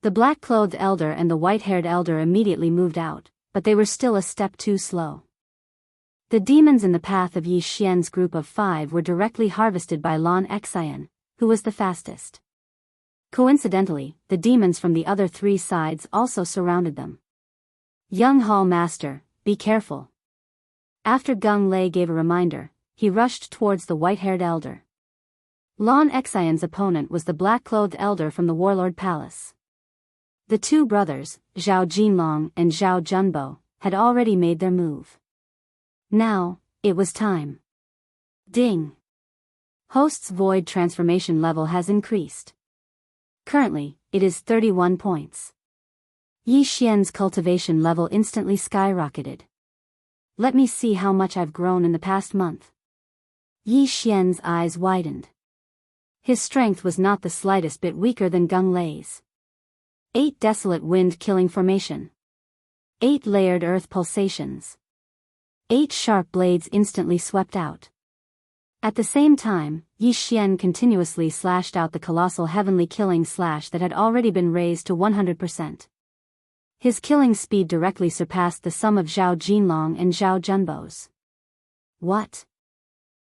The black-clothed elder and the white-haired elder immediately moved out, but they were still a step too slow. The demons in the path of Yi Xian's group of 5 were directly harvested by Lan Xian, who was the fastest. Coincidentally, the demons from the other 3 sides also surrounded them. Young Hall Master, be careful. After Gung Lei gave a reminder, he rushed towards the white-haired elder. Lan Xian's opponent was the black-clothed elder from the Warlord Palace. The 2 brothers, Zhao Jinlong and Zhao Junbo, had already made their move. Now, it was time. Ding! Host's void transformation level has increased. Currently, it is 31 points. Yi Xian's cultivation level instantly skyrocketed. Let me see how much I've grown in the past month. Yi Xian's eyes widened. His strength was not the slightest bit weaker than Gung Lei's. 8 desolate wind-killing formation. 8 layered earth pulsations. 8 sharp blades instantly swept out. At the same time, Yi Xian continuously slashed out the colossal heavenly killing slash that had already been raised to 100%. His killing speed directly surpassed the sum of Zhao Jinlong and Zhao Junbo's. What?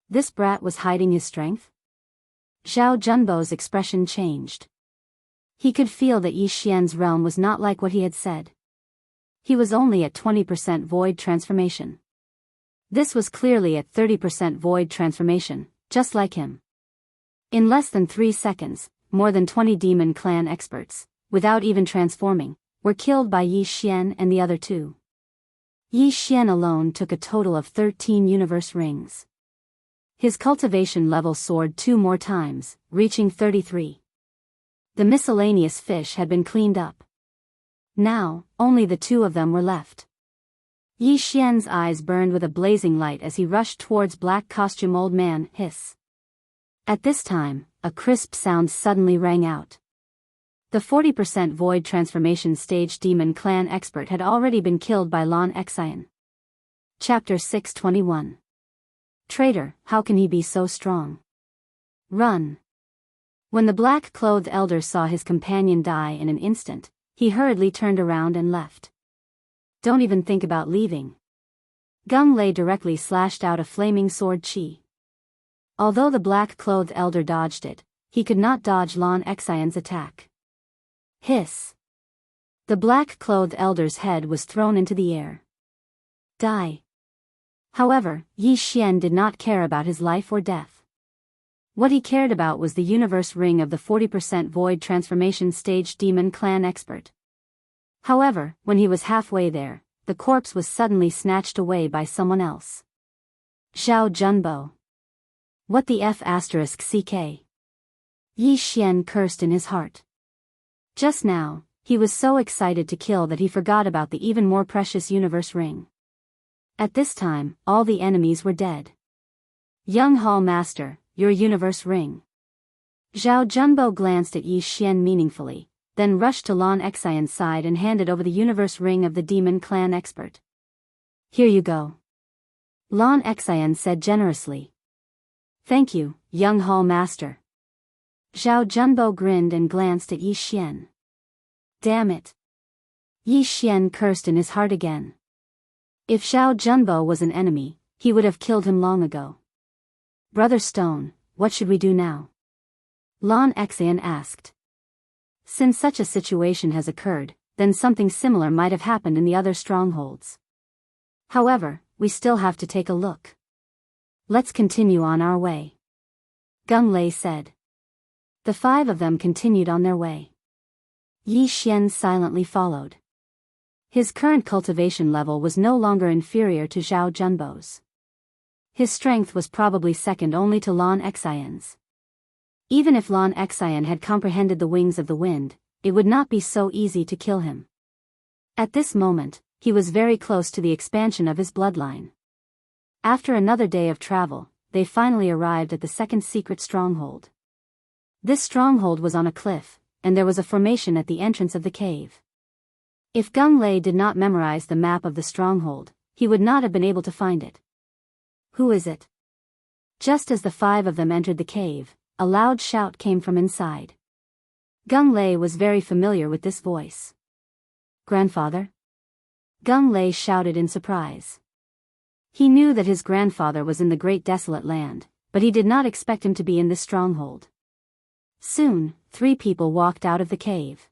This brat was hiding his strength? Zhao Junbo's expression changed. He could feel that Yi Xian's realm was not like what he had said. He was only at 20% void transformation. This was clearly at 30% void transformation, just like him. In less than 3 seconds, more than 20 demon clan experts, without even transforming, were killed by Yi Xian and the other 2. Yi Xian alone took a total of 13 universe rings. His cultivation level soared 2 more times, reaching 33. The miscellaneous fish had been cleaned up. Now, only the 2 of them were left. Yi Xian's eyes burned with a blazing light as he rushed towards Black Costume Old Man, hiss. At this time, a crisp sound suddenly rang out. The 40% void transformation stage demon clan expert had already been killed by Lan Xian. Chapter 621. Traitor, how can he be so strong? Run. When the black-clothed elder saw his companion die in an instant, he hurriedly turned around and left. Don't even think about leaving. Gung Lei directly slashed out a flaming sword chi. Although the black-clothed elder dodged it, he could not dodge Lan Xian's attack. Hiss. The black-clothed elder's head was thrown into the air. Die. However, Yi Xian did not care about his life or death. What he cared about was the universe ring of the 40% void transformation stage demon clan expert. However, when he was halfway there, the corpse was suddenly snatched away by someone else. Zhao Junbo. What the F***ck? Yi Xian cursed in his heart. Just now, he was so excited to kill that he forgot about the even more precious universe ring. At this time, all the enemies were dead. Young Hall Master, your universe ring. Zhao Junbo glanced at Yi Xian meaningfully, then rushed to Lan Xian's side and handed over the universe ring of the demon clan expert. Here you go. Lan Xian said generously. Thank you, young Hall Master. Zhao Junbo grinned and glanced at Yi Xian. Damn it. Yi Xian cursed in his heart again. If Zhao Junbo was an enemy, he would have killed him long ago. Brother Stone, what should we do now? Lan Xian asked. Since such a situation has occurred, then something similar might have happened in the other strongholds. However, we still have to take a look. Let's continue on our way. Gung Lei said. The 5 of them continued on their way. Yi Xian silently followed. His current cultivation level was no longer inferior to Zhao Junbo's. His strength was probably second only to Lan Xian's. Even if Lan Xian had comprehended the wings of the wind, it would not be so easy to kill him. At this moment, he was very close to the expansion of his bloodline. After another day of travel, they finally arrived at the second secret stronghold. This stronghold was on a cliff, and there was a formation at the entrance of the cave. If Gung Lei did not memorize the map of the stronghold, he would not have been able to find it. Who is it? Just as the 5 of them entered the cave, a loud shout came from inside. Gung Lei was very familiar with this voice. Grandfather? Gung Lei shouted in surprise. He knew that his grandfather was in the Great Desolate Land, but he did not expect him to be in this stronghold. Soon, 3 people walked out of the cave.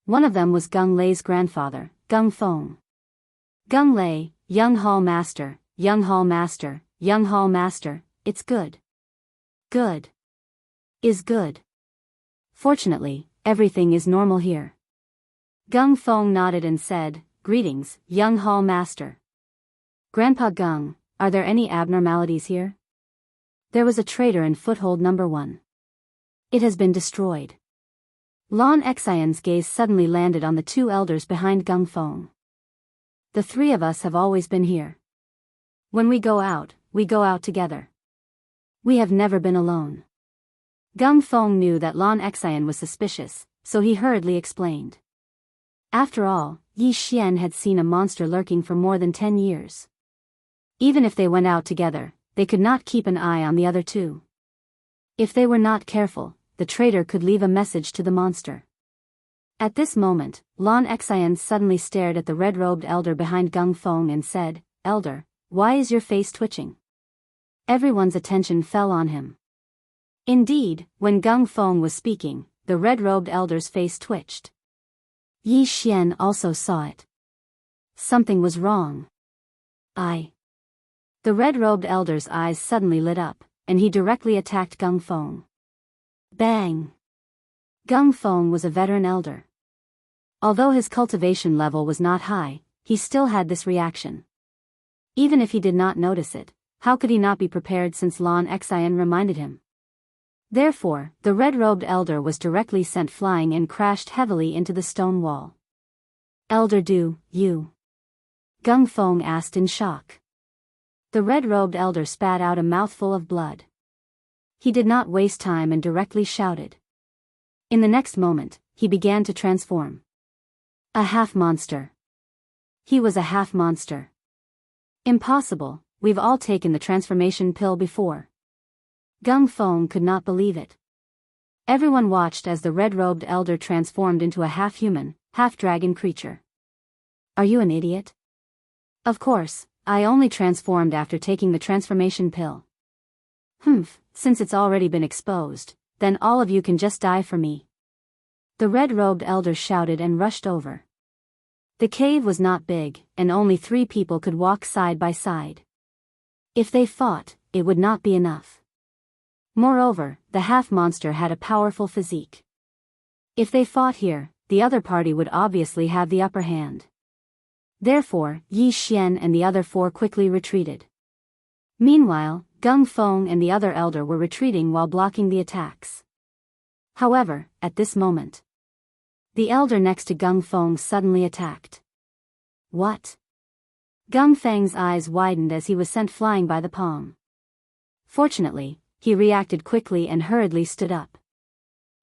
One of them was Gung Lei's grandfather, Gung Feng. Gung Lei, young Hall Master, young Hall Master, young Hall Master, it's good. Good. Is good. Fortunately, everything is normal here. Gung Feng nodded and said, Greetings, young Hall Master. Grandpa Gung, are there any abnormalities here? There was a traitor in foothold number 1. It has been destroyed. Lan Xian's gaze suddenly landed on the 2 elders behind Gung Feng. The 3 of us have always been here. When we go out together. We have never been alone. Gung Feng knew that Lan Xian was suspicious, so he hurriedly explained. After all, Yi Xian had seen a monster lurking for more than 10 years. Even if they went out together, they could not keep an eye on the other two. If they were not careful, the traitor could leave a message to the monster. At this moment, Lan Xian suddenly stared at the red-robed elder behind Gung Feng and said, "Elder, why is your face twitching?" Everyone's attention fell on him. Indeed, when Gung Feng was speaking, the red-robed elder's face twitched. Yi Xian also saw it. Something was wrong. The red-robed elder's eyes suddenly lit up, and he directly attacked Gung Feng. Bang! Gung Feng was a veteran elder. Although his cultivation level was not high, he still had this reaction. Even if he did not notice it, how could he not be prepared since Lan Xian reminded him? Therefore, the red-robed elder was directly sent flying and crashed heavily into the stone wall. "Elder, do you?" Gung Feng asked in shock. The red-robed elder spat out a mouthful of blood. He did not waste time and directly shouted. In the next moment, he began to transform. A half-monster. He was a half-monster. Impossible, we've all taken the transformation pill before. Gung Feng could not believe it. Everyone watched as the red-robed elder transformed into a half-human, half-dragon creature. "Are you an idiot?" "Of course, I only transformed after taking the transformation pill." "Humph, since it's already been exposed, then all of you can just die for me." The red-robed elder shouted and rushed over. The cave was not big, and only 3 people could walk side by side. If they fought, it would not be enough. Moreover, the half-monster had a powerful physique. If they fought here, the other party would obviously have the upper hand. Therefore, Yi Xian and the other 4 quickly retreated. Meanwhile, Gung Feng and the other elder were retreating while blocking the attacks. However, at this moment, the elder next to Gung Feng suddenly attacked. What? Gung Feng's eyes widened as he was sent flying by the palm. Fortunately, he reacted quickly and hurriedly stood up.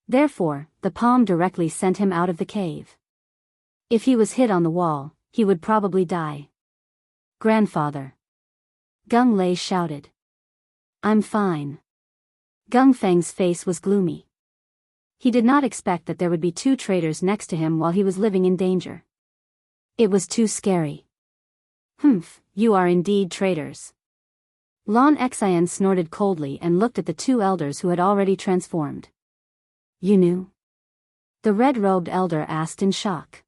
Therefore, the palm directly sent him out of the cave. If he was hit on the wall, he would probably die. "Grandfather!" Gung Lei shouted. "I'm fine." Gung Feng's face was gloomy. He did not expect that there would be 2 traitors next to him while he was living in danger. It was too scary. "Humph, you are indeed traitors." Lan Xian snorted coldly and looked at the 2 elders who had already transformed. "You knew?" the red-robed elder asked in shock.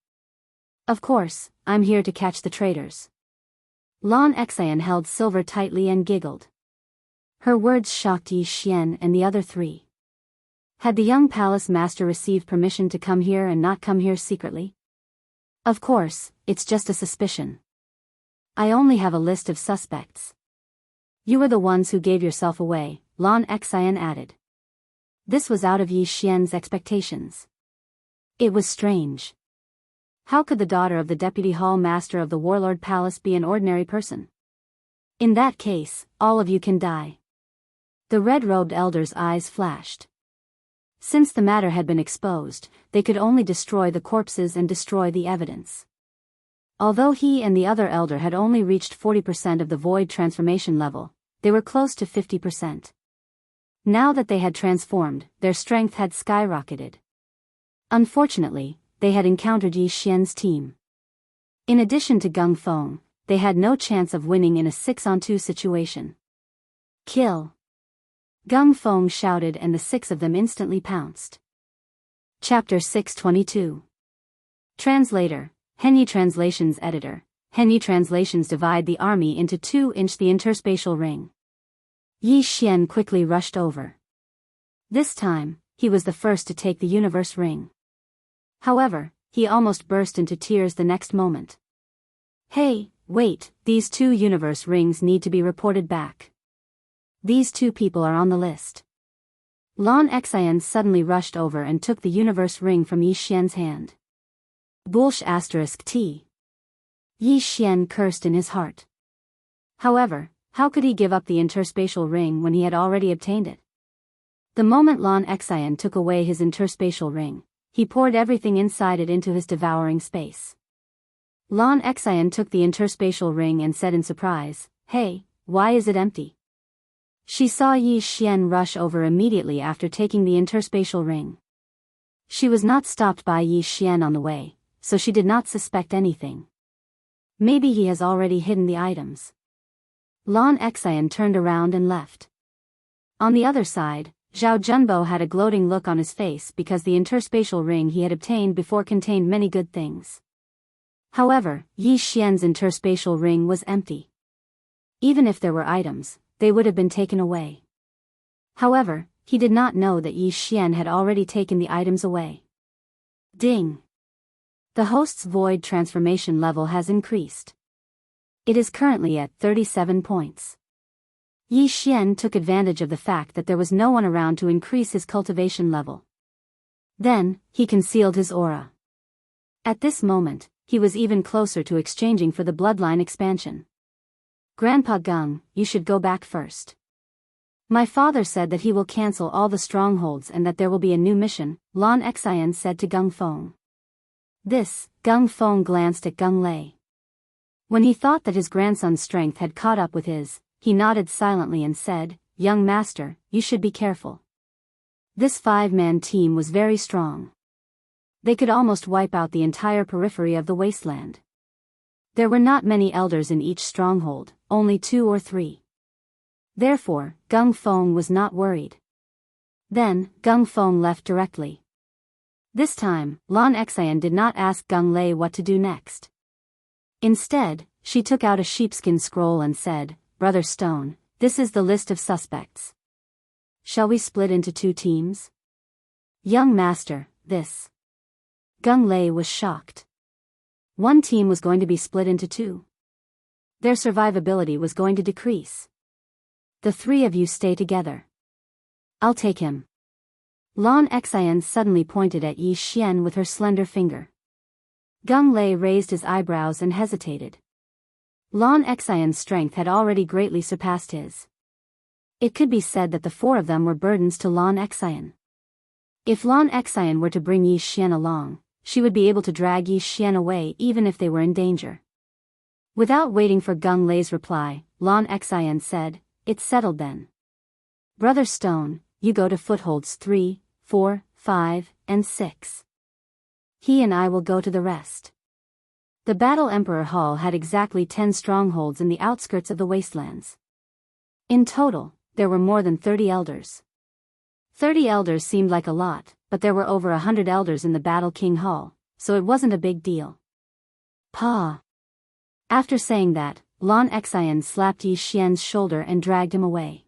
"Of course, I'm here to catch the traitors." Lan Xian held silver tightly and giggled. Her words shocked Yi Xian and the other 3. Had the young palace master received permission to come here and not come here secretly? Of course, it's just a suspicion. I only have a list of suspects. You were the ones who gave yourself away, Lan Xian added. This was out of Yi Xian's expectations. It was strange. How could the daughter of the deputy hall master of the warlord palace be an ordinary person? In that case, all of you can die. The red-robed elder's eyes flashed. Since the matter had been exposed, they could only destroy the corpses and destroy the evidence. Although he and the other elder had only reached 40% of the void transformation level, they were close to 50%. Now that they had transformed, their strength had skyrocketed. Unfortunately, they had encountered Yi Xian's team. In addition to Gung Feng, they had no chance of winning in a 6-on-2 situation. "Kill!" Gung Feng shouted and the 6 of them instantly pounced. Chapter 622. Translator, Henyi Translations Editor. Henyi Translations divide the army into 2-inch the interspatial ring. Yi Xian quickly rushed over. This time, he was the first to take the universe ring. However, he almost burst into tears the next moment. "Hey, wait, these 2 universe rings need to be reported back. These 2 people are on the list." Lan Xian suddenly rushed over and took the universe ring from Yi Xian's hand. **T. Yi Xian cursed in his heart. However, how could he give up the interspatial ring when he had already obtained it? The moment Lan Xian took away his interspatial ring, he poured everything inside it into his devouring space. Lan Xian took the interspatial ring and said in surprise, "Hey, why is it empty?" She saw Yi Xian rush over immediately after taking the interspatial ring. She was not stopped by Yi Xian on the way, so she did not suspect anything. Maybe he has already hidden the items. Lan Xian turned around and left. On the other side, Zhao Junbo had a gloating look on his face because the interspatial ring he had obtained before contained many good things. However, Yi Xian's interspatial ring was empty. Even if there were items, they would have been taken away. However, he did not know that Yi Xian had already taken the items away. Ding! The host's void transformation level has increased. It is currently at 37 points. Yi Xian took advantage of the fact that there was no one around to increase his cultivation level. Then, he concealed his aura. At this moment, he was even closer to exchanging for the bloodline expansion. "Grandpa Gung, you should go back first. My father said that he will cancel all the strongholds and that there will be a new mission," Lan Xian said to Gung Feng. This, Gung Feng glanced at Gung Lei. When he thought that his grandson's strength had caught up with his, he nodded silently and said, "Young master, you should be careful." This 5-man team was very strong. They could almost wipe out the entire periphery of the wasteland. There were not many elders in each stronghold, only 2 or 3. Therefore, Gung Feng was not worried. Then, Gung Feng left directly. This time, Lan Xian did not ask Gung Lei what to do next. Instead, she took out a sheepskin scroll and said, "Brother Stone, this is the list of suspects. Shall we split into 2 teams?" "Young master, this..." Gung Lei was shocked. One team was going to be split into 2. Their survivability was going to decrease. "The 3 of you stay together. I'll take him." Lan Xian suddenly pointed at Yi Xian with her slender finger. Gung Lei raised his eyebrows and hesitated. Lan Xian's strength had already greatly surpassed his. It could be said that the 4 of them were burdens to Lan Xian. If Lan Xian were to bring Yi Xian along, she would be able to drag Yi Xian away even if they were in danger. Without waiting for Gung Lei's reply, Lan Xian said, "It's settled then. Brother Stone, you go to footholds 3, 4, 5, and 6. He and I will go to the rest." The Battle Emperor Hall had exactly 10 strongholds in the outskirts of the wastelands. In total, there were more than 30 elders. 30 elders seemed like a lot, but there were over 100 elders in the Battle King Hall, so it wasn't a big deal. "Pa." After saying that, Lan Xian slapped Yi Xian's shoulder and dragged him away.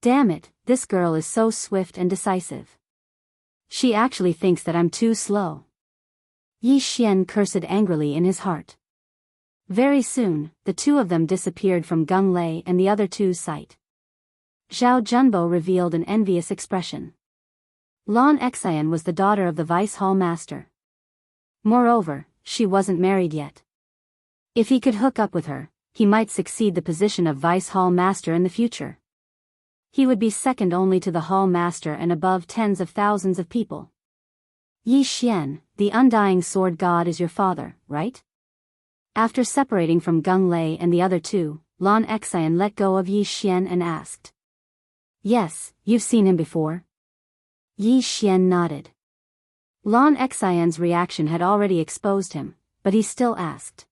"Damn it, this girl is so swift and decisive. She actually thinks that I'm too slow." Yi Xian cursed angrily in his heart. Very soon, the 2 of them disappeared from Gung Lei and the other 2's sight. Zhao Junbo revealed an envious expression. Lan Xian was the daughter of the Vice Hall Master. Moreover, she wasn't married yet. If he could hook up with her, he might succeed the position of Vice Hall Master in the future. He would be second only to the Hall Master and above tens of thousands of people. "Yi Xian, the undying sword god is your father, right?" After separating from Gung Lei and the other 2, Lan Xian let go of Yi Xian and asked. "Yes, you've seen him before?" Yi Xian nodded. Lan Xian's reaction had already exposed him, but he still asked.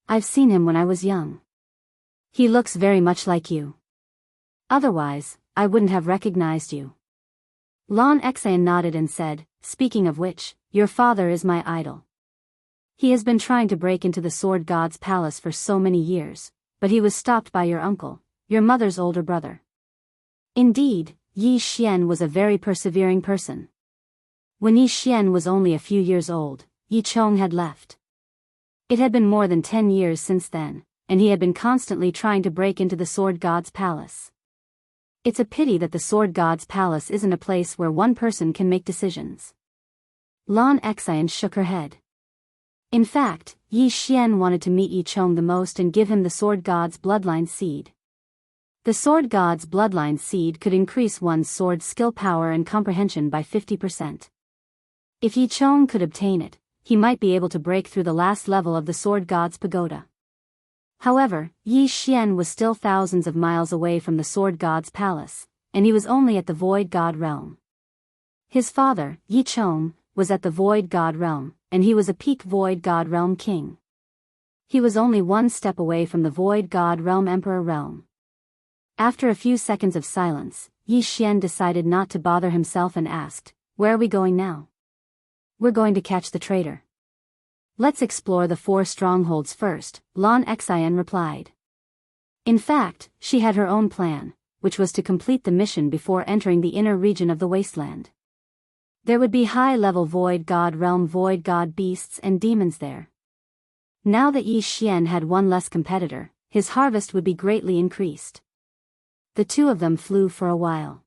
"I've seen him when I was young. He looks very much like you. Otherwise, I wouldn't have recognized you." Lan Xian nodded and said, "Speaking of which, your father is my idol. He has been trying to break into the sword god's palace for so many years, but he was stopped by your uncle, your mother's older brother." Indeed, Yi Xian was a very persevering person. When Yi Xian was only a few years old, Yi Chong had left. It had been more than 10 years since then, and he had been constantly trying to break into the sword god's palace. It's a pity that the sword god's palace isn't a place where one person can make decisions. Lan Xian shook her head. In fact, Yi Xian wanted to meet Yi Chong the most and give him the sword god's bloodline seed. The sword god's bloodline seed could increase one's sword skill power and comprehension by 50%. If Yi Chong could obtain it, he might be able to break through the last level of the Sword God's pagoda. However, Yi Xian was still thousands of miles away from the Sword God's palace, and he was only at the Void God realm. His father, Yi Chong, was at the Void God realm, and he was a peak Void God realm king. He was only one step away from the Void God realm Emperor realm. After a few seconds of silence, Yi Xian decided not to bother himself and asked, "Where are we going now?" "We're going to catch the traitor." "Let's explore the 4 strongholds first," Lan Xian replied. In fact, she had her own plan, which was to complete the mission before entering the inner region of the wasteland. There would be high-level Void God realm Void God beasts and demons there. Now that Yi Xian had one less competitor, his harvest would be greatly increased. The two of them flew for a while.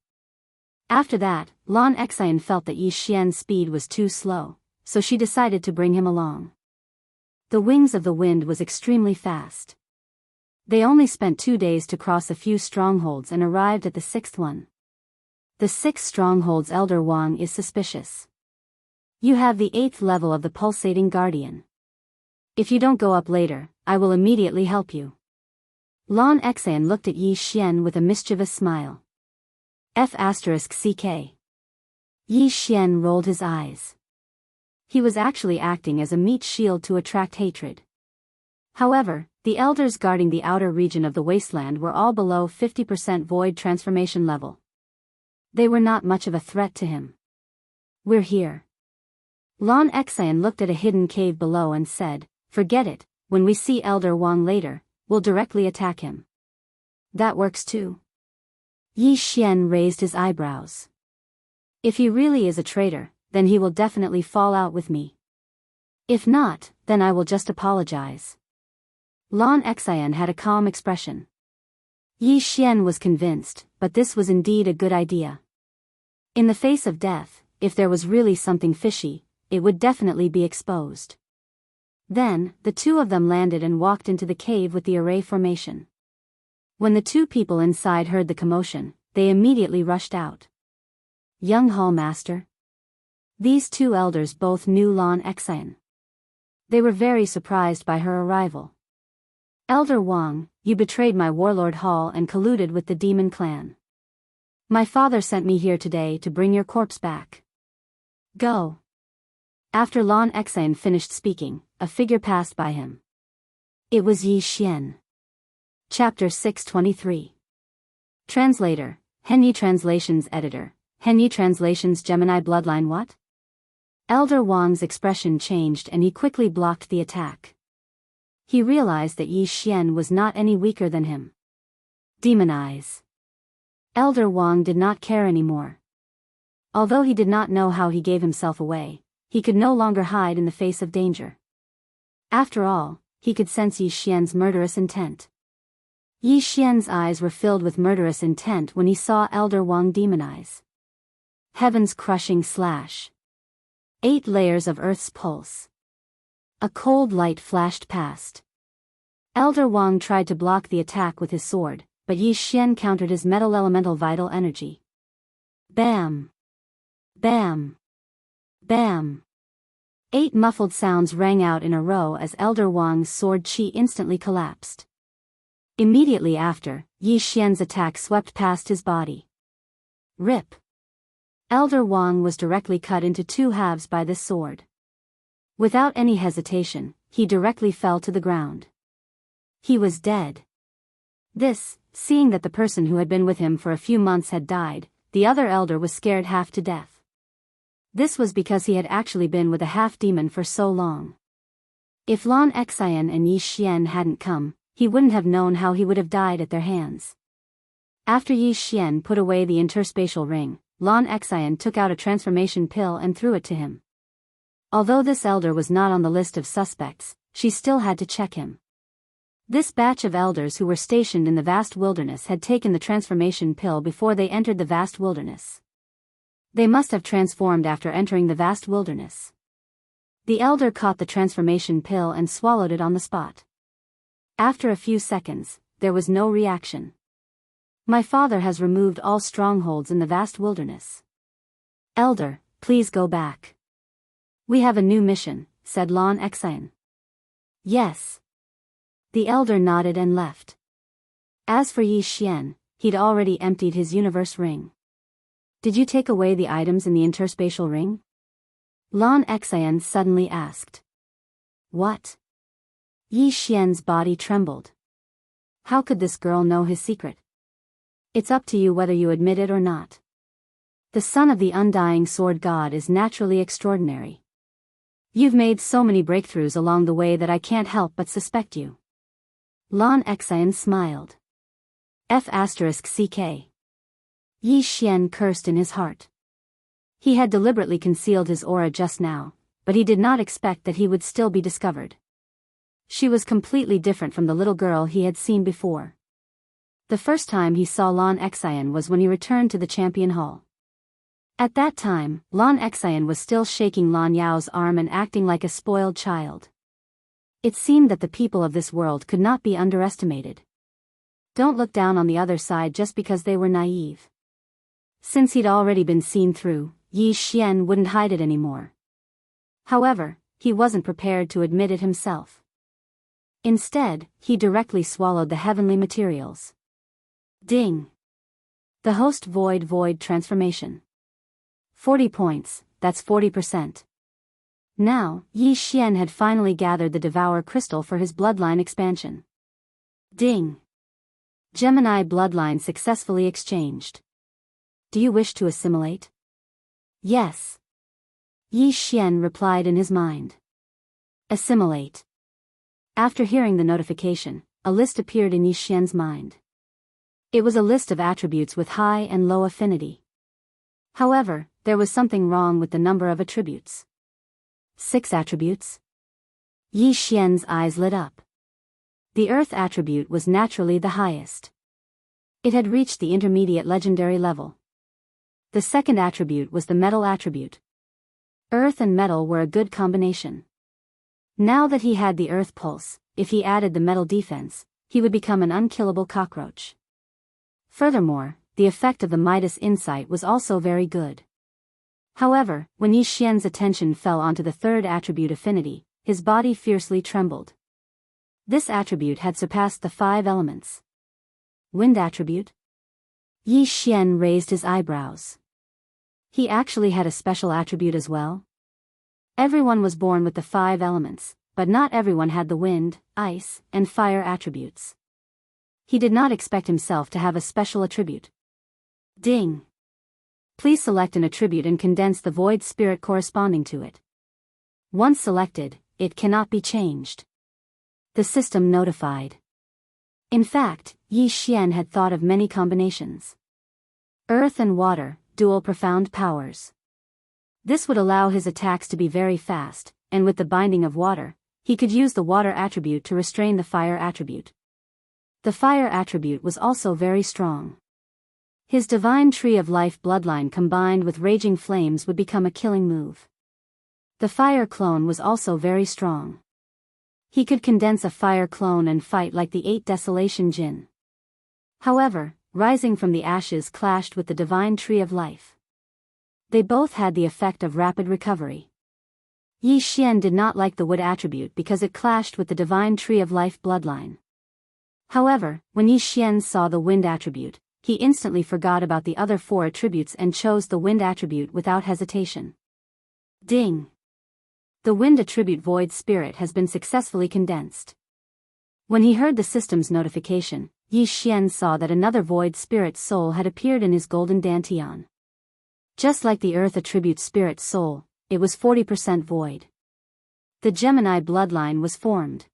After that, Lan Xian felt that Yi Xian's speed was too slow, so she decided to bring him along. The wings of the wind was extremely fast. They only spent 2 days to cross a few strongholds and arrived at the 6th one. The 6th stronghold's Elder Wang is suspicious. "You have the 8th level of the pulsating guardian. If you don't go up later, I will immediately help you." Lan Xian looked at Yi Xian with a mischievous smile. F***CK. Yi Xian rolled his eyes. He was actually acting as a meat shield to attract hatred. However, the elders guarding the outer region of the wasteland were all below 50% void transformation level. They were not much of a threat to him. "We're here." Lan Xian looked at a hidden cave below and said, "Forget it, when we see Elder Wang later, we'll directly attack him." "That works too." Yi Xian raised his eyebrows. "If he really is a traitor, then he will definitely fall out with me. If not, then I will just apologize." Lan Xian had a calm expression. Yi Xian was convinced, but this was indeed a good idea. In the face of death, if there was really something fishy, it would definitely be exposed. Then, the two of them landed and walked into the cave with the array formation. When the two people inside heard the commotion, they immediately rushed out. "Young Hall Master." These two elders both knew Lan Xian. They were very surprised by her arrival. "Elder Wang, you betrayed my warlord Hall and colluded with the demon clan. My father sent me here today to bring your corpse back. Go." After Lan Xian finished speaking, a figure passed by him. It was Yi Xian. Chapter 623. Translator, Henyi Translations Editor, Henyi Translations Gemini Bloodline. What? Elder Wang's expression changed and he quickly blocked the attack. He realized that Yi Xian was not any weaker than him. Demon eyes. Elder Wang did not care anymore. Although he did not know how he gave himself away, he could no longer hide in the face of danger. After all, he could sense Yi Xian's murderous intent. Yi Xian's eyes were filled with murderous intent when he saw Elder Wang demonize. Heaven's crushing slash. 8 layers of Earth's pulse. A cold light flashed past. Elder Wang tried to block the attack with his sword, but Yi Xian countered his metal elemental vital energy. Bam! Bam! Bam! 8 muffled sounds rang out in a row as Elder Wang's sword chi instantly collapsed. Immediately after, Yi Xian's attack swept past his body. Rip! Elder Wang was directly cut into 2 halves by this sword. Without any hesitation, he directly fell to the ground. He was dead. This, seeing that the person who had been with him for a few months had died, the other elder was scared half to death. This was because he had actually been with a half-demon for so long. If Lan Xian and Yi Xian hadn't come, he wouldn't have known how he would have died at their hands. After Yi Xian put away the interspatial ring, Lan Xian took out a transformation pill and threw it to him. Although this elder was not on the list of suspects, she still had to check him. This batch of elders who were stationed in the vast wilderness had taken the transformation pill before they entered the vast wilderness. They must have transformed after entering the vast wilderness. The elder caught the transformation pill and swallowed it on the spot. After a few seconds, there was no reaction. My father has removed all strongholds in the vast wilderness. Elder, please go back. We have a new mission, said Lan Xian. Yes. The elder nodded and left. As for Yi Xian, he'd already emptied his universe ring. Did you take away the items in the interspatial ring? Lan Xian suddenly asked. What? Yi Xian's body trembled. How could this girl know his secret? It's up to you whether you admit it or not. The son of the undying sword god is naturally extraordinary. You've made so many breakthroughs along the way that I can't help but suspect you. Lan Xian smiled. F***ck. Yi Xian cursed in his heart. He had deliberately concealed his aura just now, but he did not expect that he would still be discovered. She was completely different from the little girl he had seen before. The first time he saw Lan Xian was when he returned to the Champion Hall. At that time, Lan Xian was still shaking Lan Yao's arm and acting like a spoiled child. It seemed that the people of this world could not be underestimated. Don't look down on the other side just because they were naive. Since he'd already been seen through, Yi Xian wouldn't hide it anymore. However, he wasn't prepared to admit it himself. Instead, he directly swallowed the heavenly materials. Ding! The host void transformation. 40 points, that's 40%. Now, Yi Xian had finally gathered the Devour Crystal for his bloodline expansion. Ding! Gemini bloodline successfully exchanged. Do you wish to assimilate? Yes. Yi Xian replied in his mind. Assimilate. After hearing the notification, a list appeared in Yi Xian's mind. It was a list of attributes with high and low affinity. However, there was something wrong with the number of attributes. 6 attributes? Yi Xian's eyes lit up. The Earth attribute was naturally the highest. It had reached the intermediate legendary level. The second attribute was the Metal attribute. Earth and Metal were a good combination. Now that he had the Earth pulse, if he added the Metal defense, he would become an unkillable cockroach. Furthermore, the effect of the Midas insight was also very good. However, when Yi Xian's attention fell onto the third attribute affinity, his body fiercely trembled. This attribute had surpassed the 5 elements. Wind attribute? Yi Xian raised his eyebrows. He actually had a special attribute as well? Everyone was born with the 5 elements, but not everyone had the wind, ice, and fire attributes. He did not expect himself to have a special attribute. Ding! Please select an attribute and condense the void spirit corresponding to it. Once selected, it cannot be changed. The system notified. In fact, Yi Xian had thought of many combinations. Earth and water, dual profound powers. This would allow his attacks to be very fast, and with the binding of water, he could use the water attribute to restrain the fire attribute. The fire attribute was also very strong. His divine tree of life bloodline combined with raging flames would become a killing move. The fire clone was also very strong. He could condense a fire clone and fight like the 8 Desolation Jin. However, rising from the ashes clashed with the divine tree of life. They both had the effect of rapid recovery. Yi Xian did not like the wood attribute because it clashed with the divine tree of life bloodline. However, when Yi Xian saw the wind attribute, he instantly forgot about the other 4 attributes and chose the wind attribute without hesitation. Ding! The wind attribute void spirit has been successfully condensed. When he heard the system's notification, Yi Xian saw that another void spirit soul had appeared in his golden dantian. Just like the earth attribute spirit soul, it was 40% void. The Gemini bloodline was formed.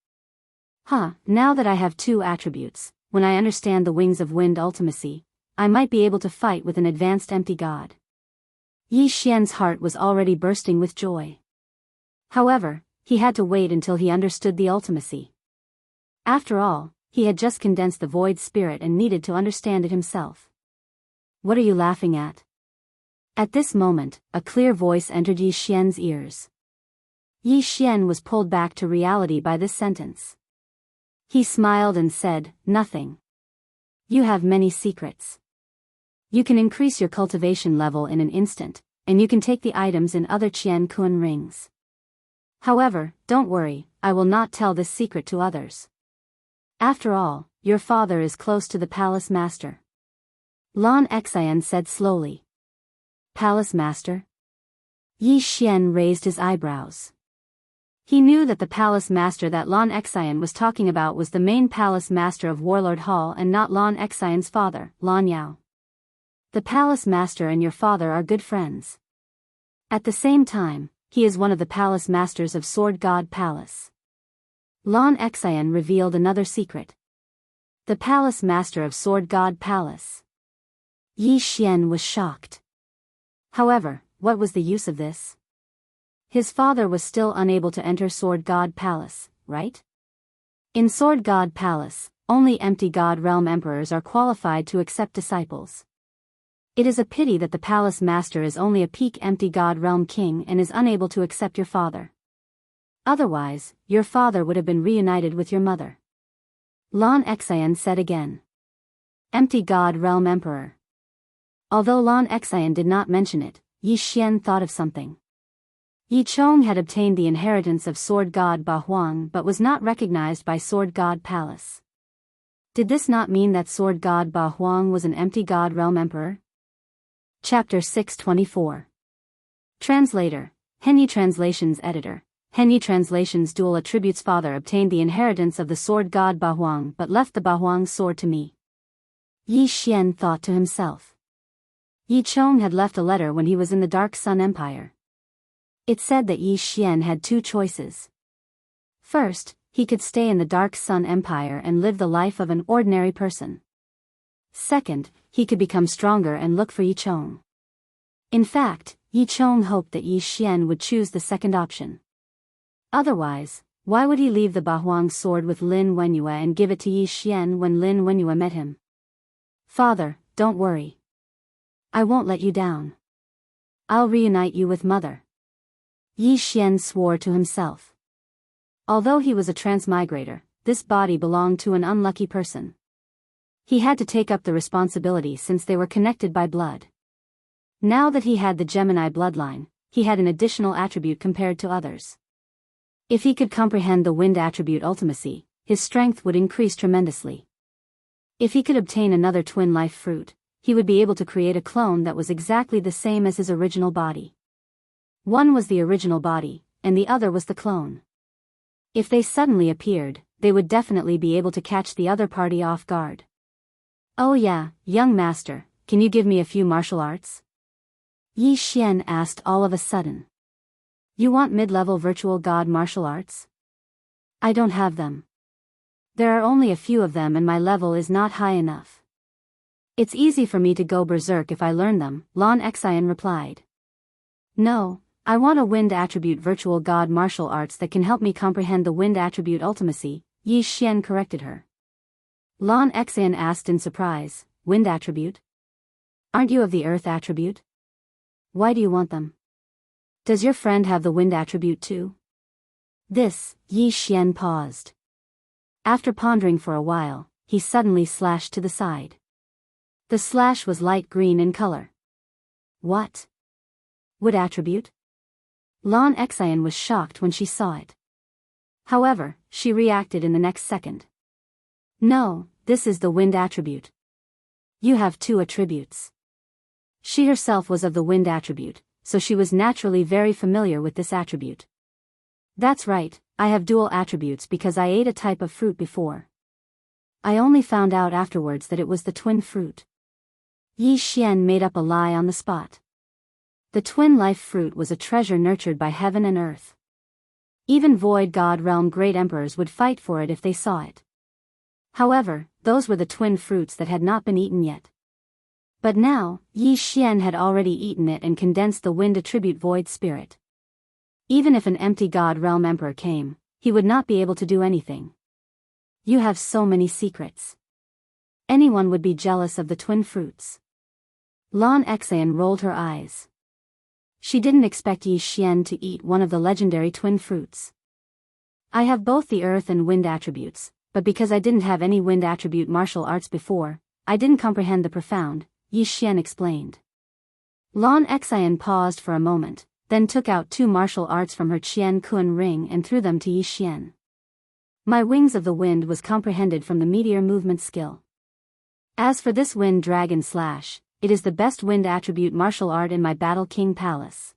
Now that I have 2 attributes, when I understand the wings of wind ultimacy, I might be able to fight with an advanced empty god. Yi Xian's heart was already bursting with joy. However, he had to wait until he understood the ultimacy. After all, he had just condensed the void spirit and needed to understand it himself. What are you laughing at? At this moment, a clear voice entered Yi Xian's ears. Yi Xian was pulled back to reality by this sentence. He smiled and said, "Nothing. You have many secrets. You can increase your cultivation level in an instant, and you can take the items in other Qian Kun rings. However, don't worry, I will not tell this secret to others. After all, your father is close to the palace master. Lan Xian said slowly. Palace master? Yi Xian raised his eyebrows. He knew that the palace master that Lan Xian was talking about was the main palace master of Warlord Hall and not Lan Xian's father, Lan Yao. The palace master and your father are good friends. At the same time, he is one of the palace masters of Sword God Palace. Lan Xian revealed another secret. The palace master of Sword God Palace. Yi Xian was shocked. However, what was the use of this? His father was still unable to enter Sword God Palace, right? In Sword God Palace, only empty God Realm emperors are qualified to accept disciples. It is a pity that the palace master is only a peak empty God Realm king and is unable to accept your father. Otherwise, your father would have been reunited with your mother. Lan Xian said again. Empty God Realm Emperor. Although Lan Xian did not mention it, Yi Xian thought of something. Yi Chong had obtained the inheritance of Sword God Ba Huang but was not recognized by Sword God Palace. Did this not mean that Sword God Ba Huang was an empty God Realm Emperor? Chapter 624. Translator, Henyi Translations Editor. Henyi Translations Dual Attributes Father obtained the inheritance of the Sword God Ba Huang but left the Ba Huang sword to me. Yi Xian thought to himself. Yi Chong had left a letter when he was in the Dark Sun Empire. It said that Yi Xian had two choices. First, he could stay in the Dark Sun Empire and live the life of an ordinary person. Second, he could become stronger and look for Yi Chong. In fact, Yi Chong hoped that Yi Xian would choose the second option. Otherwise, why would he leave the Ba Huang sword with Lin Wenyue and give it to Yi Xian when Lin Wenyue met him? Father, don't worry. I won't let you down. I'll reunite you with Mother. Yi Xian swore to himself. Although he was a transmigrator, this body belonged to an unlucky person. He had to take up the responsibility since they were connected by blood. Now that he had the Gemini bloodline, he had an additional attribute compared to others. If he could comprehend the wind attribute ultimacy, his strength would increase tremendously. If he could obtain another twin life fruit, he would be able to create a clone that was exactly the same as his original body. One was the original body, and the other was the clone. If they suddenly appeared, they would definitely be able to catch the other party off guard. Oh yeah, young master, can you give me a few martial arts? Yi Xian asked all of a sudden. You want mid-level virtual god martial arts? I don't have them. There are only a few of them and my level is not high enough. It's easy for me to go berserk if I learn them, Lan Xian replied. No, I want a wind attribute virtual god martial arts that can help me comprehend the wind attribute ultimacy, Yi Xian corrected her. Lan Xian asked in surprise, wind attribute? Aren't you of the earth attribute? Why do you want them? Does your friend have the wind attribute too? This, Yi Xian paused. After pondering for a while, he suddenly slashed to the side. The slash was light green in color. What? Wood attribute? Lan Xian was shocked when she saw it. However, she reacted in the next second. No, this is the wind attribute. You have two attributes. She herself was of the wind attribute, so she was naturally very familiar with this attribute. That's right, I have dual attributes because I ate a type of fruit before. I only found out afterwards that it was the twin fruit. Yi Xian made up a lie on the spot. The twin life fruit was a treasure nurtured by heaven and earth. Even Void God Realm great emperors would fight for it if they saw it. However, those were the twin fruits that had not been eaten yet. But now, Yi Xian had already eaten it and condensed the wind attribute Void Spirit. Even if an empty God Realm Emperor came, he would not be able to do anything. You have so many secrets. Anyone would be jealous of the twin fruits. Lan Xian rolled her eyes. She didn't expect Yi Xian to eat one of the legendary twin fruits. I have both the earth and wind attributes, but because I didn't have any wind attribute martial arts before, I didn't comprehend the profound, Yi Xian explained. Lan Xian paused for a moment, then took out 2 martial arts from her Qian Kun ring and threw them to Yi Xian. My Wings of the Wind was comprehended from the meteor movement skill. As for this Wind Dragon Slash, it is the best wind attribute martial art in my Battle King Palace.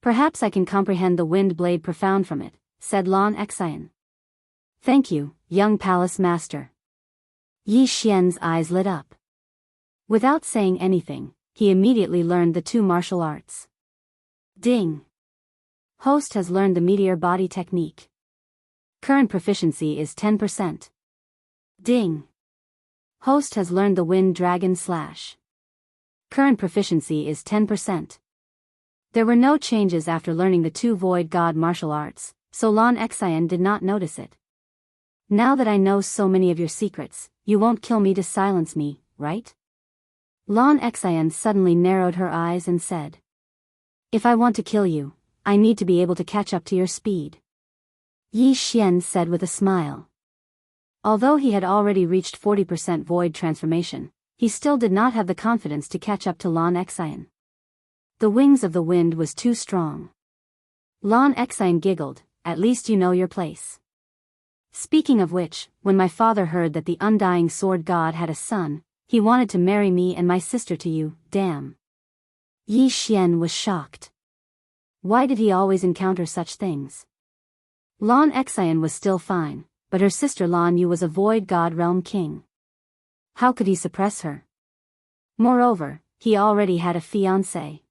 Perhaps I can comprehend the Wind Blade Profound from it, said Lan Xian. Thank you, young palace master. Yi Xian's eyes lit up. Without saying anything, he immediately learned the 2 martial arts. Ding! Host has learned the meteor body technique. Current proficiency is 10%. Ding! Host has learned the Wind Dragon Slash. Current proficiency is 10%. There were no changes after learning the 2 Void God martial arts, so Lan Xian did not notice it. Now that I know so many of your secrets, you won't kill me to silence me, right? Lan Xian suddenly narrowed her eyes and said. If I want to kill you, I need to be able to catch up to your speed. Yi Xian said with a smile. Although he had already reached 40% void transformation, he still did not have the confidence to catch up to Lan Xian. The Wings of the Wind was too strong. Lan Xian giggled, at least you know your place. Speaking of which, when my father heard that the Undying Sword God had a son, he wanted to marry me and my sister to you, damn. Yi Xian was shocked. Why did he always encounter such things? Lan Xian was still fine, but her sister Lan Yu was a Void God Realm King. How could he suppress her? Moreover, he already had a fiancé.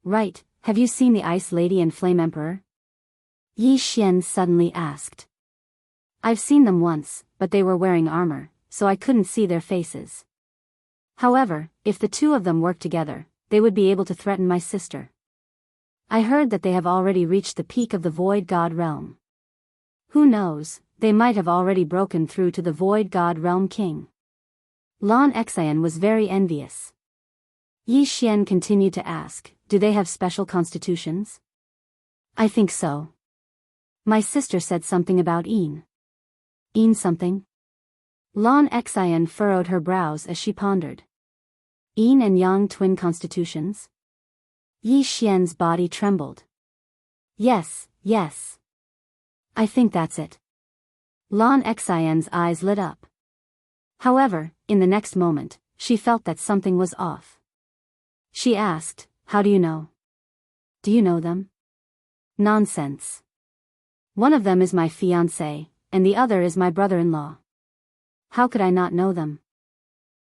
Right, have you seen the Ice Lady and Flame Emperor? Yi Xian suddenly asked. I've seen them once, but they were wearing armor, so I couldn't see their faces. However, if the 2 of them work together, they would be able to threaten my sister. I heard that they have already reached the peak of the Void God Realm. Who knows, they might have already broken through to the Void God Realm King. Lan Xian was very envious. Yi Xian continued to ask, do they have special constitutions? I think so. My sister said something about Yin. Yin something? Lan Xian furrowed her brows as she pondered. Yin and Yang twin constitutions? Yi Xian's body trembled. Yes, yes. I think that's it. Lan Xian's eyes lit up. However, in the next moment, she felt that something was off. She asked, how do you know? Do you know them? Nonsense. One of them is my fiancé, and the other is my brother-in-law. How could I not know them?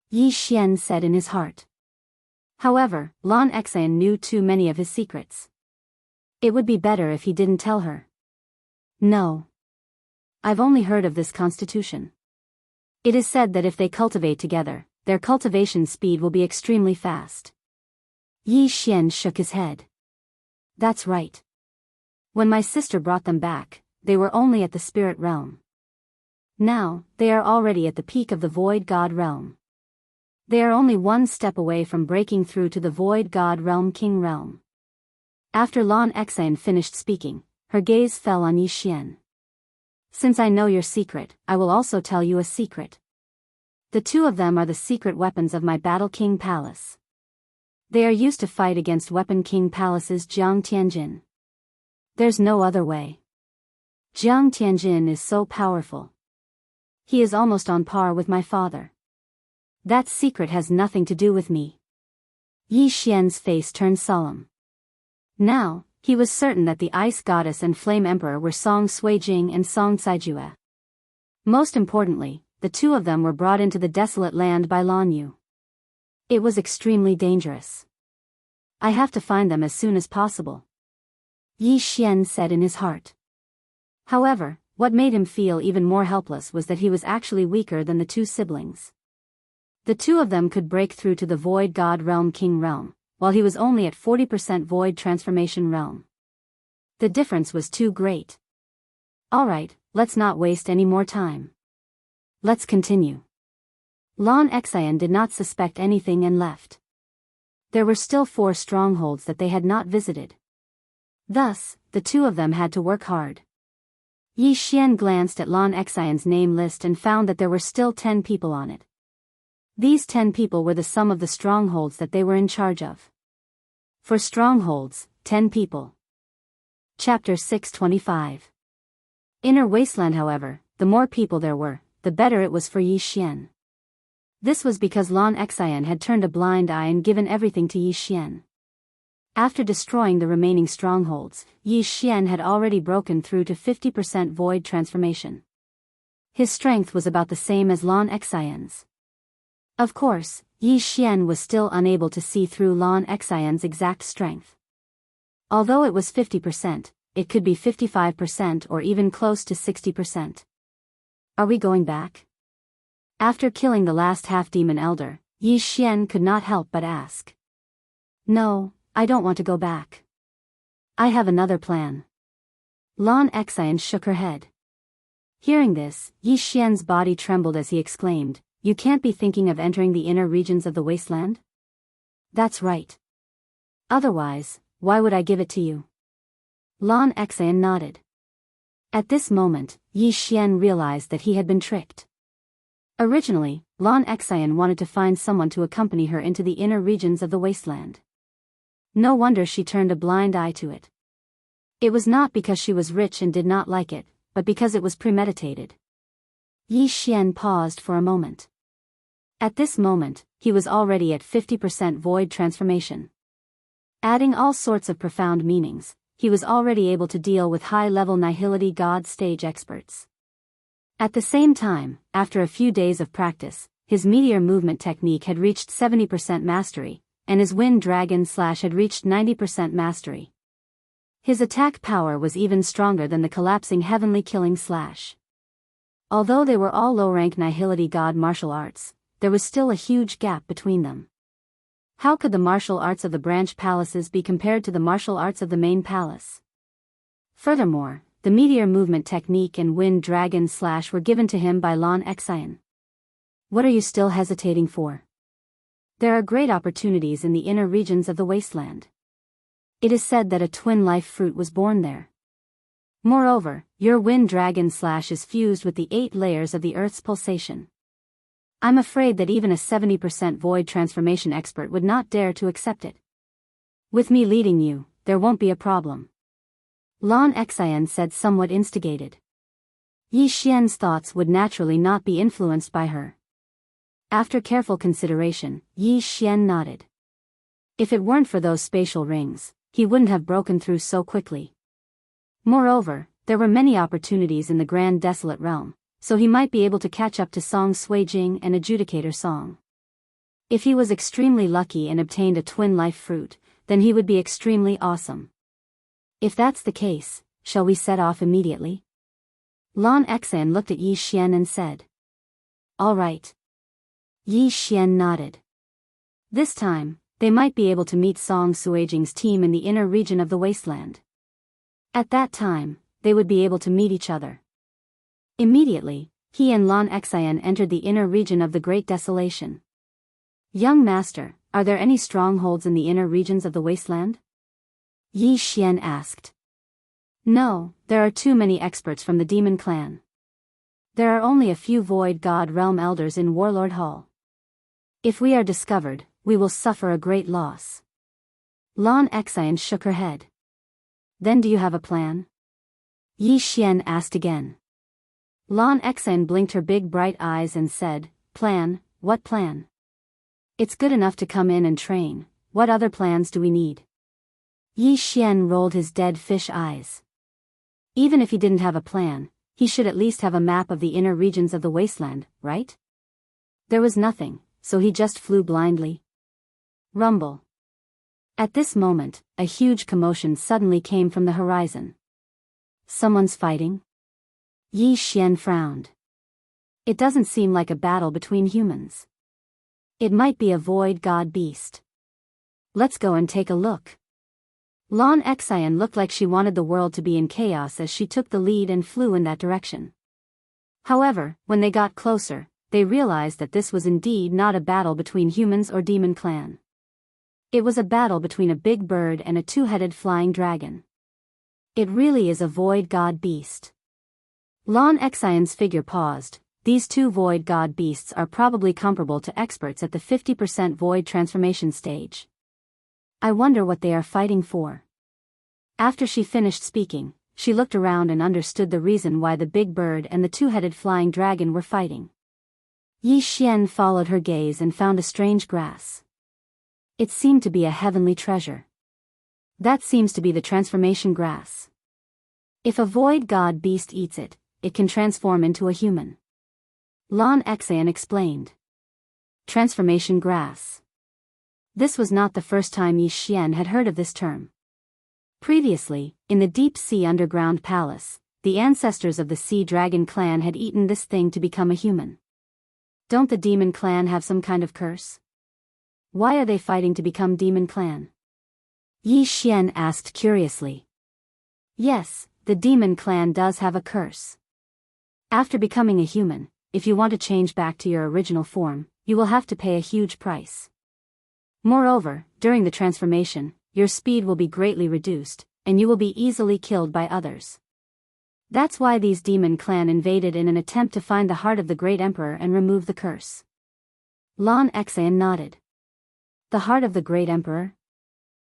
Yi Xian said in his heart. However, Lan Xian knew too many of his secrets. It would be better if he didn't tell her. No. I've only heard of this constitution. It is said that if they cultivate together, their cultivation speed will be extremely fast. Yi Xian shook his head. That's right. When my sister brought them back, they were only at the spirit realm. Now, they are already at the peak of the Void God Realm. They are only 1 step away from breaking through to the Void God Realm King Realm. After Lan Xian finished speaking, her gaze fell on Yi Xian. Since I know your secret, I will also tell you a secret. The 2 of them are the secret weapons of my Battle King Palace. They are used to fight against Weapon King Palace's Jiang Tianjin. There's no other way. Jiang Tianjin is so powerful. He is almost on par with my father. That secret has nothing to do with me. Yi Xian's face turned solemn. Now, he was certain that the Ice Goddess and Flame Emperor were Song Suijing and Song Caijue. Most importantly, the 2 of them were brought into the desolate land by Lan Yu. It was extremely dangerous. I have to find them as soon as possible. Yi Xian said in his heart. However, what made him feel even more helpless was that he was actually weaker than the 2 siblings. The 2 of them could break through to the Void God Realm King Realm, while he was only at 40% Void Transformation Realm. The difference was too great. Alright, let's not waste any more time. Let's continue. Lan Xian did not suspect anything and left. There were still 4 strongholds that they had not visited. Thus, the 2 of them had to work hard. Yi Xian glanced at Lan Xian's name list and found that there were still 10 people on it. These 10 people were the sum of the strongholds that they were in charge of. For strongholds, 10 people. Chapter 625. Inner Wasteland. However, the more people there were, the better it was for Yi Xian. This was because Lan Xian had turned a blind eye and given everything to Yi Xian. After destroying the remaining strongholds, Yi Xian had already broken through to 50% void transformation. His strength was about the same as Lan Xian's. Of course, Yi Xian was still unable to see through Lan Xian's exact strength. Although it was 50%, it could be 55% or even close to 60%. Are we going back? After killing the last half-demon elder, Yi Xian could not help but ask. No, I don't want to go back. I have another plan. Lan Xian shook her head. Hearing this, Yi Xian's body trembled as he exclaimed, "You can't be thinking of entering the inner regions of the wasteland?" That's right. Otherwise, why would I give it to you? Lan Xian nodded. At this moment, Yi Xian realized that he had been tricked. Originally, Lan Xian wanted to find someone to accompany her into the inner regions of the wasteland. No wonder she turned a blind eye to it. It was not because she was rich and did not like it, but because it was premeditated. Yi Xian paused for a moment. At this moment, he was already at 50% void transformation. Adding all sorts of profound meanings, he was already able to deal with high-level Nihility God stage experts. At the same time, after a few days of practice, his meteor movement technique had reached 70% mastery, and his wind dragon slash had reached 90% mastery. His attack power was even stronger than the collapsing heavenly killing slash. Although they were all low-rank Nihility God martial arts, there was still a huge gap between them. How could the martial arts of the branch palaces be compared to the martial arts of the main palace? Furthermore, the meteor movement technique and wind dragon slash were given to him by Lan Xian. What are you still hesitating for? There are great opportunities in the inner regions of the wasteland. It is said that a twin life fruit was born there. Moreover, your wind dragon slash is fused with the 8 layers of the Earth's pulsation. I'm afraid that even a 70% void transformation expert would not dare to accept it. With me leading you, there won't be a problem. Lan Xian said, somewhat instigated. Yi Xian's thoughts would naturally not be influenced by her. After careful consideration, Yi Xian nodded. If it weren't for those spatial rings, he wouldn't have broken through so quickly. Moreover, there were many opportunities in the Grand Desolate Realm, so he might be able to catch up to Song Suijing and Adjudicator Song. If he was extremely lucky and obtained a twin life fruit, then he would be extremely awesome. If that's the case, shall we set off immediately? Lan Xian looked at Yi Xian and said. All right. Yi Xian nodded. This time, they might be able to meet Song Suijing's team in the inner region of the wasteland. At that time, they would be able to meet each other. Immediately, he and Lan Xian entered the inner region of the Great Desolation. Young master, are there any strongholds in the inner regions of the wasteland? Yi Xian asked. No, there are too many experts from the demon clan. There are only a few void god realm elders in Warlord Hall. If we are discovered, we will suffer a great loss. Lan Xian shook her head. Then do you have a plan? Yi Xian asked again. Lan Xian blinked her big bright eyes and said, Plan, what plan? It's good enough to come in and train, what other plans do we need? Yi Xian rolled his dead fish eyes. Even if he didn't have a plan, he should at least have a map of the inner regions of the wasteland, right? There was nothing, so he just flew blindly. Rumble. At this moment, a huge commotion suddenly came from the horizon. Someone's fighting? Yi Xian frowned. It doesn't seem like a battle between humans. It might be a void god beast. Let's go and take a look. Lan Xian looked like she wanted the world to be in chaos as she took the lead and flew in that direction. However, when they got closer, they realized that this was indeed not a battle between humans or demon clan. It was a battle between a big bird and a two-headed flying dragon. It really is a void god beast. Lan Xian's figure paused. These two void god beasts are probably comparable to experts at the 50% void transformation stage. I wonder what they are fighting for. After she finished speaking, she looked around and understood the reason why the big bird and the two-headed flying dragon were fighting. Yi Xian followed her gaze and found a strange grass. It seemed to be a heavenly treasure. That seems to be the transformation grass. If a void god beast eats it, it can transform into a human. Lan Xian explained. Transformation grass. This was not the first time Yi Xian had heard of this term. Previously, in the deep sea underground palace, the ancestors of the sea dragon clan had eaten this thing to become a human. Don't the demon clan have some kind of curse? Why are they fighting to become demon clan? Yi Xian asked curiously. Yes, the demon clan does have a curse. After becoming a human, if you want to change back to your original form, you will have to pay a huge price. Moreover, during the transformation, your speed will be greatly reduced, and you will be easily killed by others. That's why these demon clan invaded in an attempt to find the heart of the great emperor and remove the curse. Lan Xian nodded. The heart of the great emperor?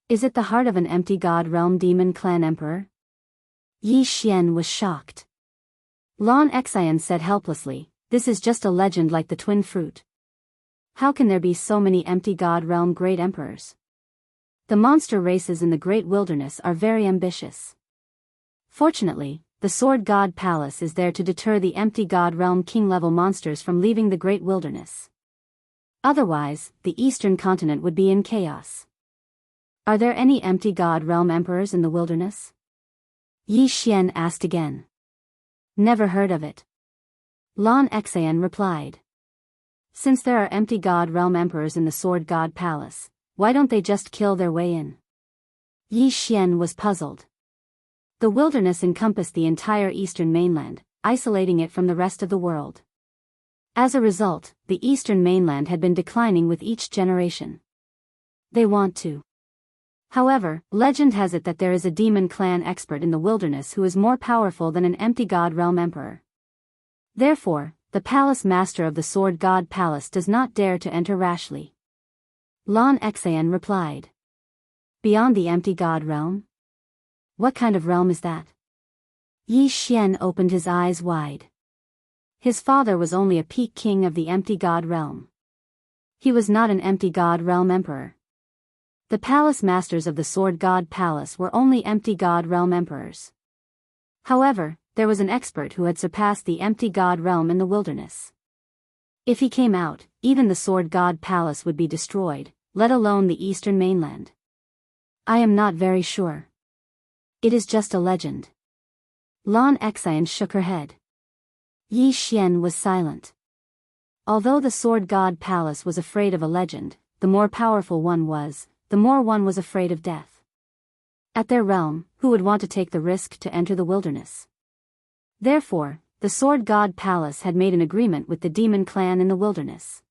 Is it the heart of an empty god realm demon clan emperor? Yi Xian was shocked. Lan Xian said helplessly, this is just a legend like the twin fruit. How can there be so many empty god realm great emperors? The monster races in the great wilderness are very ambitious. Fortunately, the Sword God Palace is there to deter the empty god realm king-level monsters from leaving the great wilderness. Otherwise, the eastern continent would be in chaos. Are there any empty god realm emperors in the wilderness? Yi Xian asked again. Never heard of it. Lan Xian replied. Since there are empty god realm emperors in the Sword God Palace, why don't they just kill their way in? Yi Xian was puzzled. The wilderness encompassed the entire eastern mainland, isolating it from the rest of the world. As a result, the eastern mainland had been declining with each generation. They want to. However, legend has it that there is a demon clan expert in the wilderness who is more powerful than an empty god realm emperor. Therefore, the palace master of the Sword God Palace does not dare to enter rashly. Lan Xian replied. Beyond the empty god realm? What kind of realm is that? Yi Xian opened his eyes wide. His father was only a peak king of the empty god realm. He was not an empty god realm emperor. The palace masters of the Sword God Palace were only empty god realm emperors. However, there was an expert who had surpassed the empty god realm in the wilderness. If he came out, even the Sword God Palace would be destroyed, let alone the eastern mainland. I am not very sure. It is just a legend. Lan Xian shook her head. Yi Xian was silent. Although the Sword God Palace was afraid of a legend, the more powerful one was, the more one was afraid of death. At their realm, who would want to take the risk to enter the wilderness? Therefore, the Sword God Palace had made an agreement with the demon clan in the wilderness.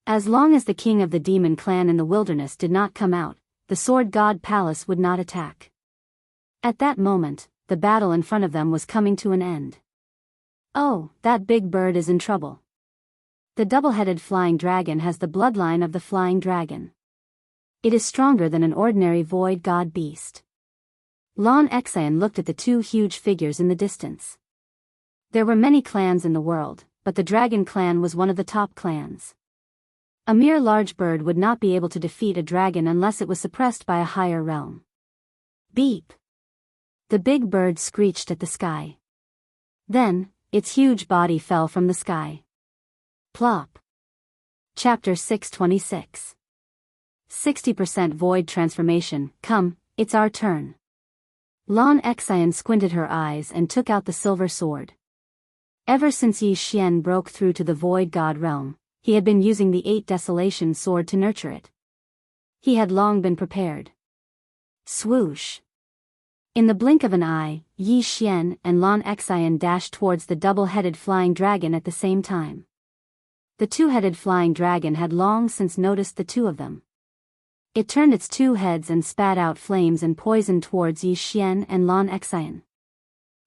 As long as the king of the demon clan in the wilderness did not come out, the Sword God Palace would not attack. At that moment, the battle in front of them was coming to an end. Oh, that big bird is in trouble. The double-headed flying dragon has the bloodline of the flying dragon. It is stronger than an ordinary void god beast. Lan Xian looked at the two huge figures in the distance. There were many clans in the world, but the dragon clan was one of the top clans. A mere large bird would not be able to defeat a dragon unless it was suppressed by a higher realm. Beep! The big bird screeched at the sky. Then, its huge body fell from the sky. Plop. Chapter 626. 60% Void Transformation. Come, it's our turn. Lan Xian squinted her eyes and took out the silver sword. Ever since Yi Xian broke through to the Void God realm, he had been using the 8 Desolation sword to nurture it. He had long been prepared. Swoosh! In the blink of an eye, Yi Xian and Lan Xian dashed towards the double-headed flying dragon at the same time. The two-headed flying dragon had long since noticed the two of them. It turned its 2 heads and spat out flames and poison towards Yi Xian and Lan Xian.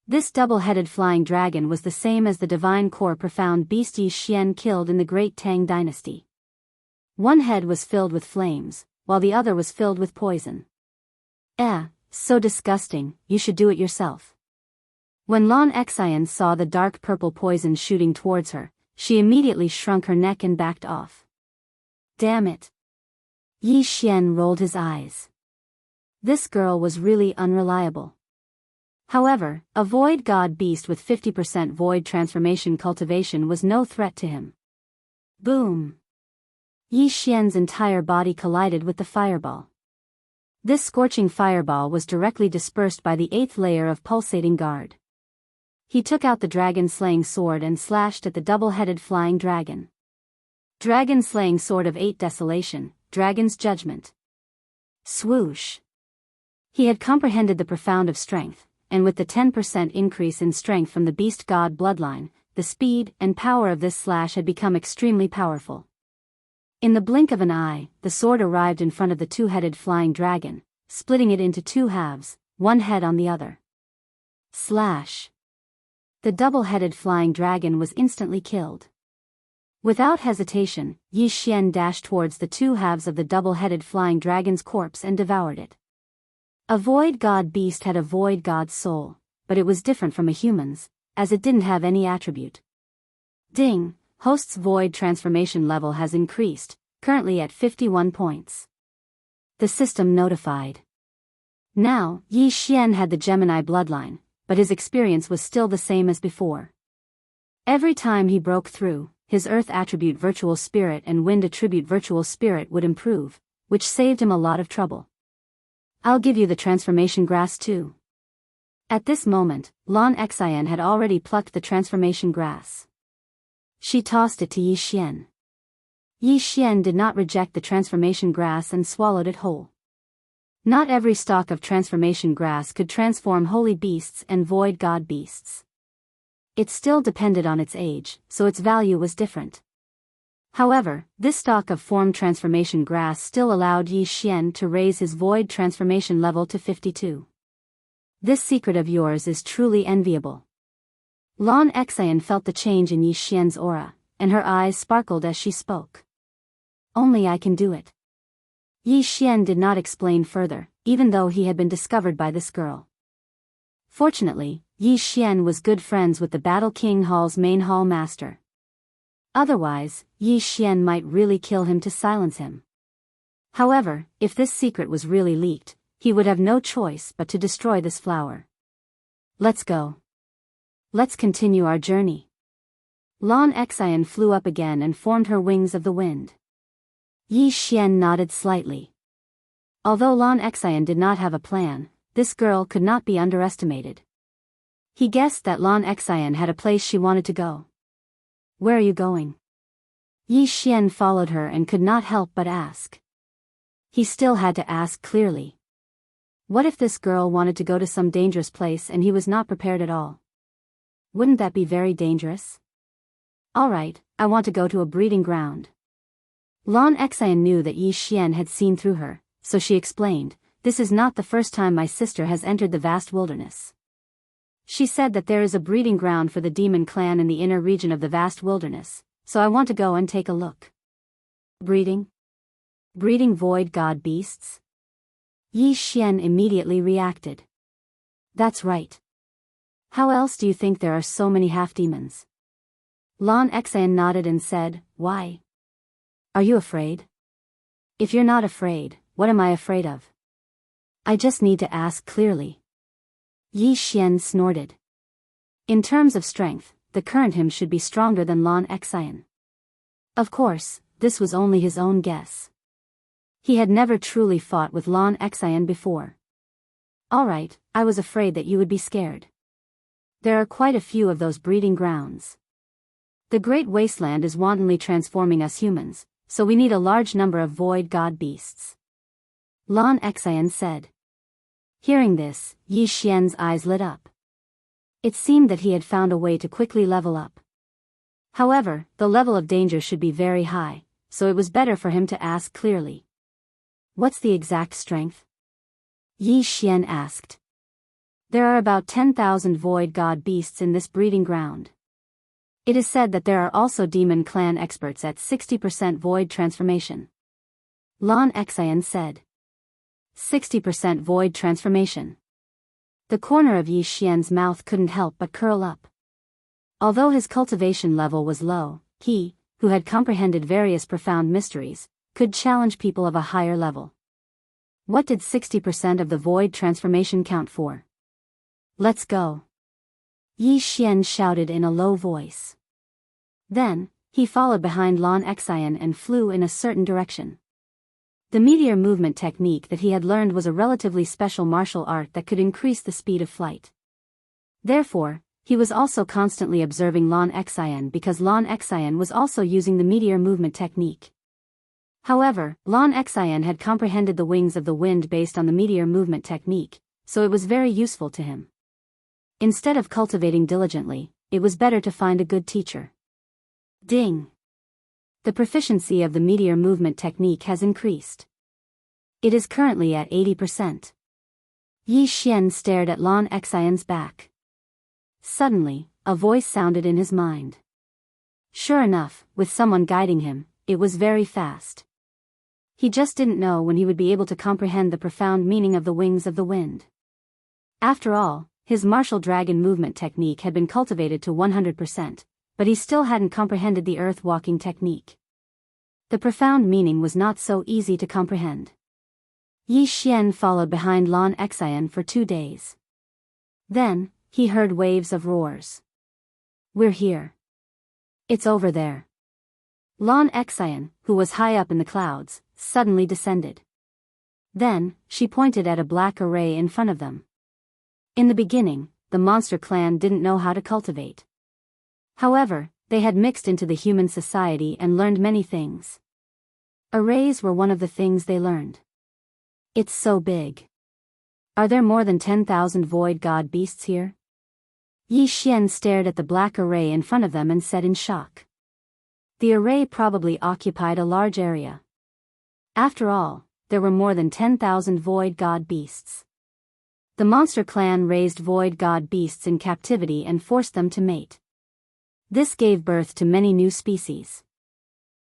This double-headed flying dragon was the same as the divine core profound beast Yi Xian killed in the Great Tang Dynasty. One head was filled with flames, while the other was filled with poison. So disgusting, you should do it yourself. When Lan Xian saw the dark purple poison shooting towards her, she immediately shrunk her neck and backed off. Damn it. Yi Xian rolled his eyes. This girl was really unreliable. However, a void god beast with 50% void transformation cultivation was no threat to him. Boom! Yi Xian's entire body collided with the fireball. This scorching fireball was directly dispersed by the 8th layer of pulsating guard. He took out the dragon-slaying sword and slashed at the double-headed flying dragon. Dragon-slaying sword of 8 desolation, dragon's judgment. Swoosh! He had comprehended the profound of strength, and with the 10% increase in strength from the beast god bloodline, the speed and power of this slash had become extremely powerful. In the blink of an eye, the sword arrived in front of the 2-headed flying dragon, splitting it into 2 halves, one head on the other. Slash! The double-headed flying dragon was instantly killed. Without hesitation, Yi Xian dashed towards the 2 halves of the double-headed flying dragon's corpse and devoured it. A void god beast had a void god's soul, but it was different from a human's, as it didn't have any attribute. Ding! Host's void transformation level has increased, currently at 51 points. The system notified. Now, Yi Xian had the Gemini bloodline, but his experience was still the same as before. Every time he broke through, his earth attribute virtual spirit and wind attribute virtual spirit would improve, which saved him a lot of trouble. I'll give you the transformation grass too. At this moment, Lan Xian had already plucked the transformation grass. She tossed it to Yi Xian. Yi Xian did not reject the transformation grass and swallowed it whole. Not every stalk of transformation grass could transform holy beasts and void god beasts. It still depended on its age, so its value was different. However, this stalk of form transformation grass still allowed Yi Xian to raise his void transformation level to 52. This secret of yours is truly enviable. Lan Xian felt the change in Yi Xian's aura, and her eyes sparkled as she spoke. Only I can do it. Yi Xian did not explain further, even though he had been discovered by this girl. Fortunately, Yi Xian was good friends with the Battle King Hall's main hall master. Otherwise, Yi Xian might really kill him to silence him. However, if this secret was really leaked, he would have no choice but to destroy this flower. Let's go. Let's continue our journey. Lan Xian flew up again and formed her wings of the wind. Yi Xian nodded slightly. Although Lan Xian did not have a plan, this girl could not be underestimated. He guessed that Lan Xian had a place she wanted to go. Where are you going? Yi Xian followed her and could not help but ask. He still had to ask clearly. What if this girl wanted to go to some dangerous place and he was not prepared at all? Wouldn't that be very dangerous? Alright, I want to go to a breeding ground. Lan Xian knew that Yi Xian had seen through her, so she explained, this is not the first time my sister has entered the vast wilderness. She said that there is a breeding ground for the demon clan in the inner region of the vast wilderness, so I want to go and take a look. Breeding? Breeding void god beasts? Yi Xian immediately reacted. That's right. How else do you think there are so many half-demons? Lan Xian nodded and said, why? Are you afraid? If you're not afraid, what am I afraid of? I just need to ask clearly. Yi Xian snorted. In terms of strength, the current him should be stronger than Lan Xian. Of course, this was only his own guess. He had never truly fought with Lan Xian before. Alright, I was afraid that you would be scared. There are quite a few of those breeding grounds. The Great Wasteland is wantonly transforming us humans, so we need a large number of void god beasts. Lan Xian said. Hearing this, Yi Xian's eyes lit up. It seemed that he had found a way to quickly level up. However, the level of danger should be very high, so it was better for him to ask clearly. What's the exact strength? Yi Xian asked. There are about 10,000 void god beasts in this breeding ground. It is said that there are also demon clan experts at 60% void transformation. Lan Xian said. 60% void transformation. The corner of Yi Xian's mouth couldn't help but curl up. Although his cultivation level was low, he, who had comprehended various profound mysteries, could challenge people of a higher level. What did 60% of the void transformation count for? Let's go. Yi Xian shouted in a low voice. Then, he followed behind Lan Xian and flew in a certain direction. The meteor movement technique that he had learned was a relatively special martial art that could increase the speed of flight. Therefore, he was also constantly observing Lan Xian because Lan Xian was also using the meteor movement technique. However, Lan Xian had comprehended the wings of the wind based on the meteor movement technique, so it was very useful to him. Instead of cultivating diligently, it was better to find a good teacher. Ding! The proficiency of the meteor movement technique has increased. It is currently at 80%. Yi Xian stared at Lan Xian's back. Suddenly, a voice sounded in his mind. Sure enough, with someone guiding him, it was very fast. He just didn't know when he would be able to comprehend the profound meaning of the wings of the wind. After all, his martial dragon movement technique had been cultivated to 100%, but he still hadn't comprehended the earth-walking technique. The profound meaning was not so easy to comprehend. Yi Xian followed behind Lan Xian for 2 days. Then, he heard waves of roars. We're here. It's over there. Lan Xian, who was high up in the clouds, suddenly descended. Then, she pointed at a black array in front of them. In the beginning, the monster clan didn't know how to cultivate. However, they had mixed into the human society and learned many things. Arrays were one of the things they learned. It's so big. Are there more than 10,000 void god beasts here? Yi Xian stared at the black array in front of them and said in shock. The array probably occupied a large area. After all, there were more than 10,000 void god beasts. The monster clan raised void god beasts in captivity and forced them to mate. This gave birth to many new species.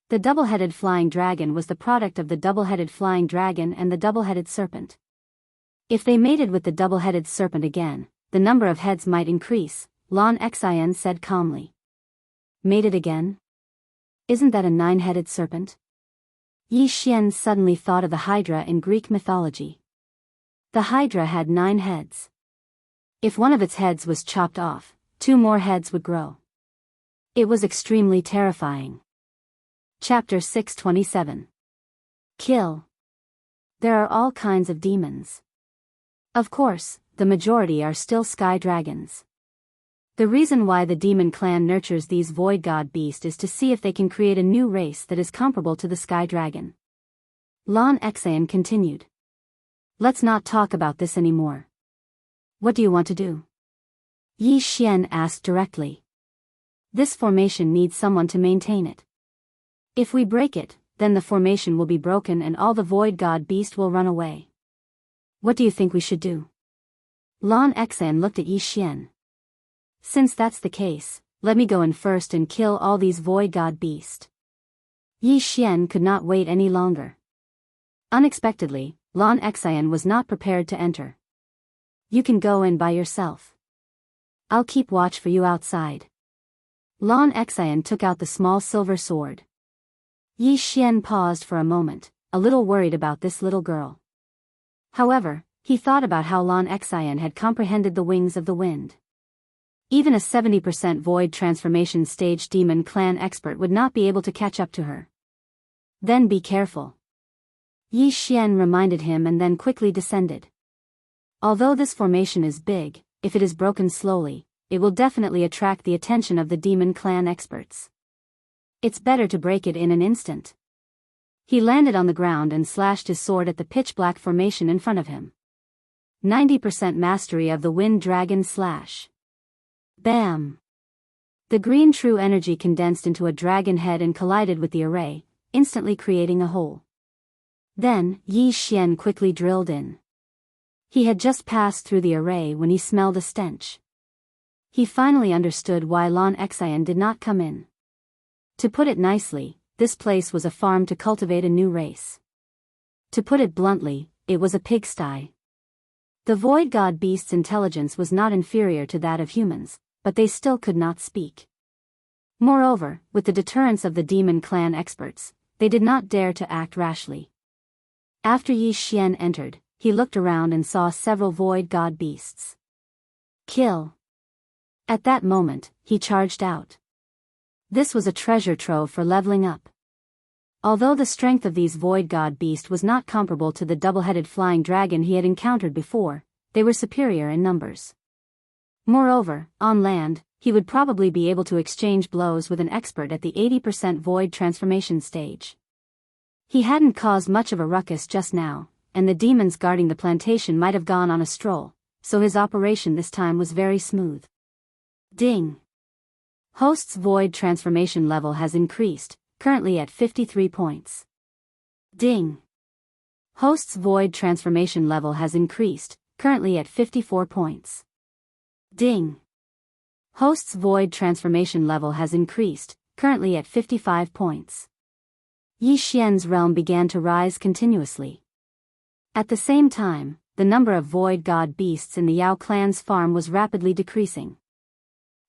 The double-headed flying dragon was the product of the double-headed flying dragon and the double-headed serpent. If they mated with the double-headed serpent again, the number of heads might increase, Lan Xian said calmly. Mated again? Isn't that a 9-headed serpent? Yi Xian suddenly thought of the Hydra in Greek mythology. The Hydra had 9 heads. If one of its heads was chopped off, 2 more heads would grow. It was extremely terrifying. Chapter 627. Kill. There are all kinds of demons. Of course, the majority are still sky dragons. The reason why the demon clan nurtures these void god beasts is to see if they can create a new race that is comparable to the sky dragon. Lan Xian continued. Let's not talk about this anymore. What do you want to do? Yi Xian asked directly. This formation needs someone to maintain it. If we break it, then the formation will be broken and all the void god beast will run away. What do you think we should do? Lan Xian looked at Yi Xian. Since that's the case, let me go in first and kill all these void god beasts. Yi Xian could not wait any longer. Unexpectedly, Lan Xian was not prepared to enter. You can go in by yourself. I'll keep watch for you outside. Lan Xian took out the small silver sword. Yi Xian paused for a moment, a little worried about this little girl. However, he thought about how Lan Xian had comprehended the wings of the wind. Even a 70% void transformation stage demon clan expert would not be able to catch up to her. Then be careful. Yi Xian reminded him and then quickly descended. Although this formation is big, if it is broken slowly, it will definitely attract the attention of the demon clan experts. It's better to break it in an instant. He landed on the ground and slashed his sword at the pitch-black formation in front of him. 90% mastery of the wind dragon slash. Bam! The green true energy condensed into a dragon head and collided with the array, instantly creating a hole. Then, Yi Xian quickly drilled in. He had just passed through the array when he smelled a stench. He finally understood why Lan Xian did not come in. To put it nicely, this place was a farm to cultivate a new race. To put it bluntly, it was a pigsty. The void god beast's intelligence was not inferior to that of humans, but they still could not speak. Moreover, with the deterrence of the demon clan experts, they did not dare to act rashly. After Yi Xian entered, he looked around and saw several void god beasts. Kill. At that moment, he charged out. This was a treasure trove for leveling up. Although the strength of these void god beasts was not comparable to the double-headed flying dragon he had encountered before, they were superior in numbers. Moreover, on land, he would probably be able to exchange blows with an expert at the 80% void transformation stage. He hadn't caused much of a ruckus just now, and the demons guarding the plantation might have gone on a stroll, so his operation this time was very smooth. Ding! Host's void transformation level has increased, currently at 53 points. Ding! Host's void transformation level has increased, currently at 54 points. Ding! Host's void transformation level has increased, currently at 55 points. Yi Xian's realm began to rise continuously. At the same time, the number of void god beasts in the Yao clan's farm was rapidly decreasing.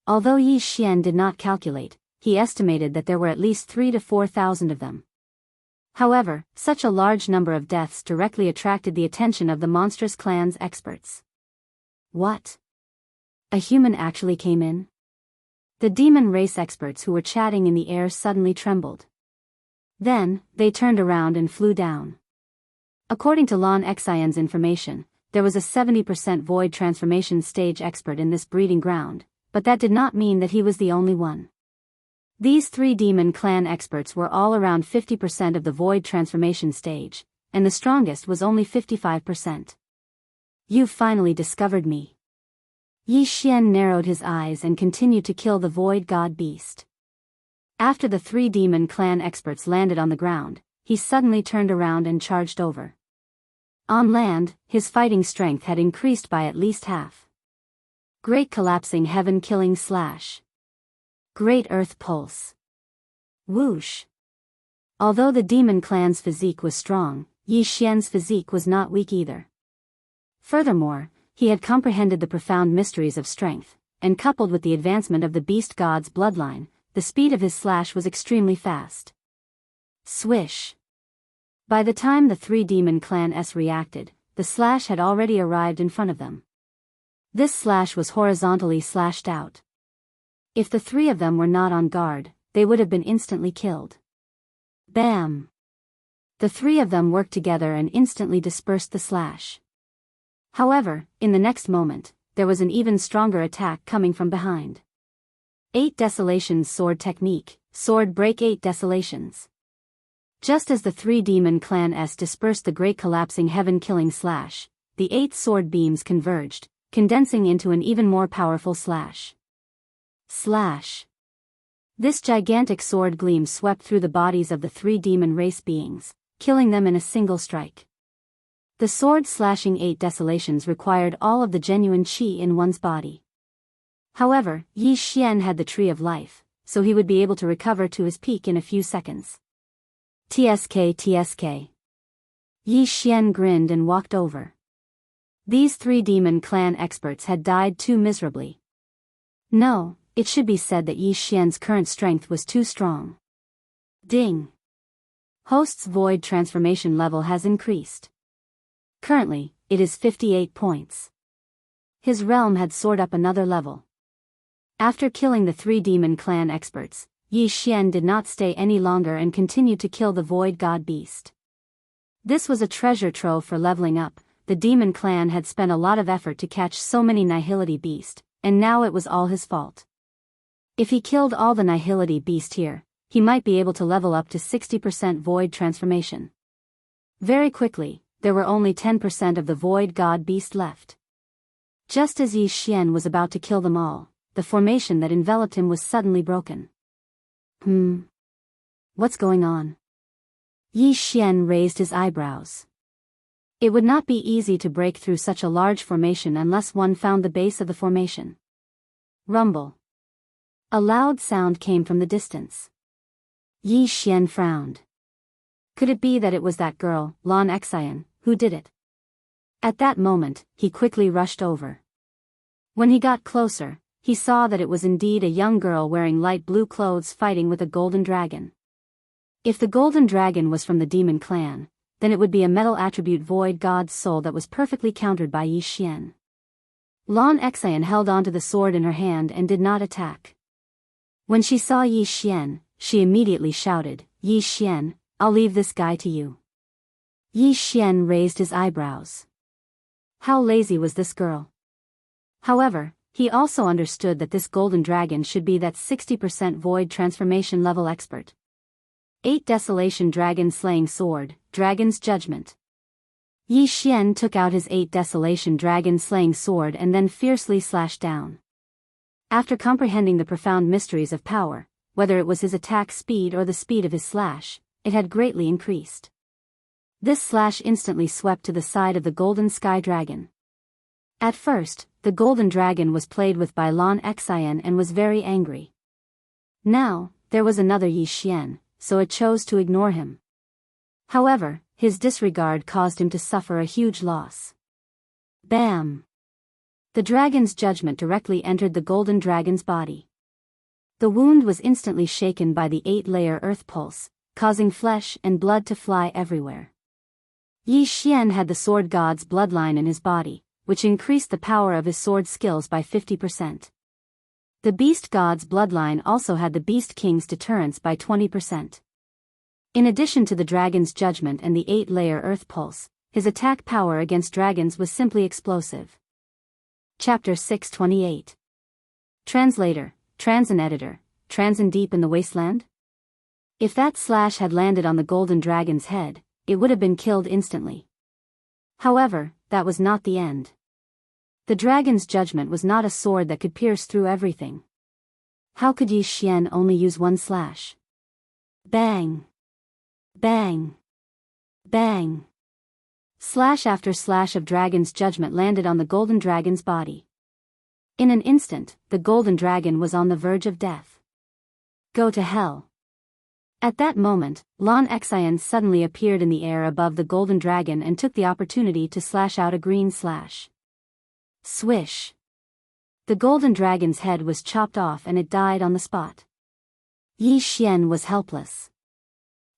Although Yi Xian did not calculate, he estimated that there were at least 3,000 to 4,000 of them. However, such a large number of deaths directly attracted the attention of the monstrous clan's experts. What? A human actually came in? The demon race experts who were chatting in the air suddenly trembled. Then, they turned around and flew down. According to Lan Xian's information, there was a 70% void transformation stage expert in this breeding ground, but that did not mean that he was the only one. These 3 demon clan experts were all around 50% of the void transformation stage, and the strongest was only 55%. You've finally discovered me. Yi Xian narrowed his eyes and continued to kill the void god beast. After the 3 demon clan experts landed on the ground, he suddenly turned around and charged over. On land, his fighting strength had increased by at least half. Great collapsing heaven killing slash. Great earth pulse. Whoosh. Although the demon clan's physique was strong, Yi Xian's physique was not weak either. Furthermore, he had comprehended the profound mysteries of strength, and coupled with the advancement of the beast god's bloodline, the speed of his slash was extremely fast. Swish. By the time the 3 demon clans reacted, the slash had already arrived in front of them. This slash was horizontally slashed out. If the 3 of them were not on guard, they would have been instantly killed. Bam! The 3 of them worked together and instantly dispersed the slash. However, in the next moment, there was an even stronger attack coming from behind. 8 Desolations Sword Technique, Sword Break 8 Desolations. Just as the 3 demon clans dispersed the great collapsing heaven-killing slash, the 8 sword beams converged, condensing into an even more powerful slash. Slash. This gigantic sword gleam swept through the bodies of the 3 demon race beings, killing them in a single strike. The sword slashing 8 desolations required all of the genuine qi in one's body. However, Yi Xian had the Tree of Life, so he would be able to recover to his peak in a few seconds. TSK. Yi Xian grinned and walked over. These 3 demon clan experts had died too miserably. No, it should be said that Yi Xian's current strength was too strong. Ding! Host's void transformation level has increased. Currently, it is 58 points. His realm had soared up another level. After killing the 3 demon clan experts, Yi Xian did not stay any longer and continued to kill the void god beast. This was a treasure trove for leveling up. The demon clan had spent a lot of effort to catch so many nihility beasts, and now it was all his fault. If he killed all the nihility beast here, he might be able to level up to 60% void transformation. Very quickly, there were only 10% of the void god beast left. Just as Yi Xian was about to kill them all, the formation that enveloped him was suddenly broken. What's going on? Yi Xian raised his eyebrows. It would not be easy to break through such a large formation unless one found the base of the formation. Rumble. A loud sound came from the distance. Yi Xian frowned. Could it be that it was that girl, Lan Xian, who did it? At that moment, he quickly rushed over. When he got closer, he saw that it was indeed a young girl wearing light blue clothes fighting with a golden dragon. If the golden dragon was from the demon clan, then it would be a metal attribute void god's soul that was perfectly countered by Yi Xian. Lan Xian held onto the sword in her hand and did not attack. When she saw Yi Xian, she immediately shouted, "Yi Xian, I'll leave this guy to you." Yi Xian raised his eyebrows. How lazy was this girl? However, he also understood that this golden dragon should be that 60% void transformation level expert. 8 Desolation Dragon Slaying Sword, Dragon's Judgment. Yi Xian took out his 8 Desolation Dragon Slaying Sword and then fiercely slashed down. After comprehending the profound mysteries of power, whether it was his attack speed or the speed of his slash, it had greatly increased. This slash instantly swept to the side of the golden sky dragon. At first, the golden dragon was played with by Lan Xian and was very angry. Now, there was another Yi Xian, so it chose to ignore him. However, his disregard caused him to suffer a huge loss. Bam! The dragon's judgment directly entered the golden dragon's body. The wound was instantly shaken by the 8-layer earth pulse, causing flesh and blood to fly everywhere. Yi Xian had the sword god's bloodline in his body, which increased the power of his sword skills by 50%. The beast god's bloodline also had the beast king's deterrence by 20%. In addition to the dragon's judgment and the 8-layer earth pulse, his attack power against dragons was simply explosive. Chapter 628. Translator, Transin Editor, Transin Deep in the Wasteland? If that slash had landed on the golden dragon's head, it would have been killed instantly. However, that was not the end. The dragon's judgment was not a sword that could pierce through everything. How could Yi Xian only use one slash? Bang! Bang! Bang! Slash after slash of dragon's judgment landed on the golden dragon's body. In an instant, the golden dragon was on the verge of death. Go to hell. At that moment, Lan Xian suddenly appeared in the air above the golden dragon and took the opportunity to slash out a green slash. Swish! The golden dragon's head was chopped off and it died on the spot. Yi Xian was helpless.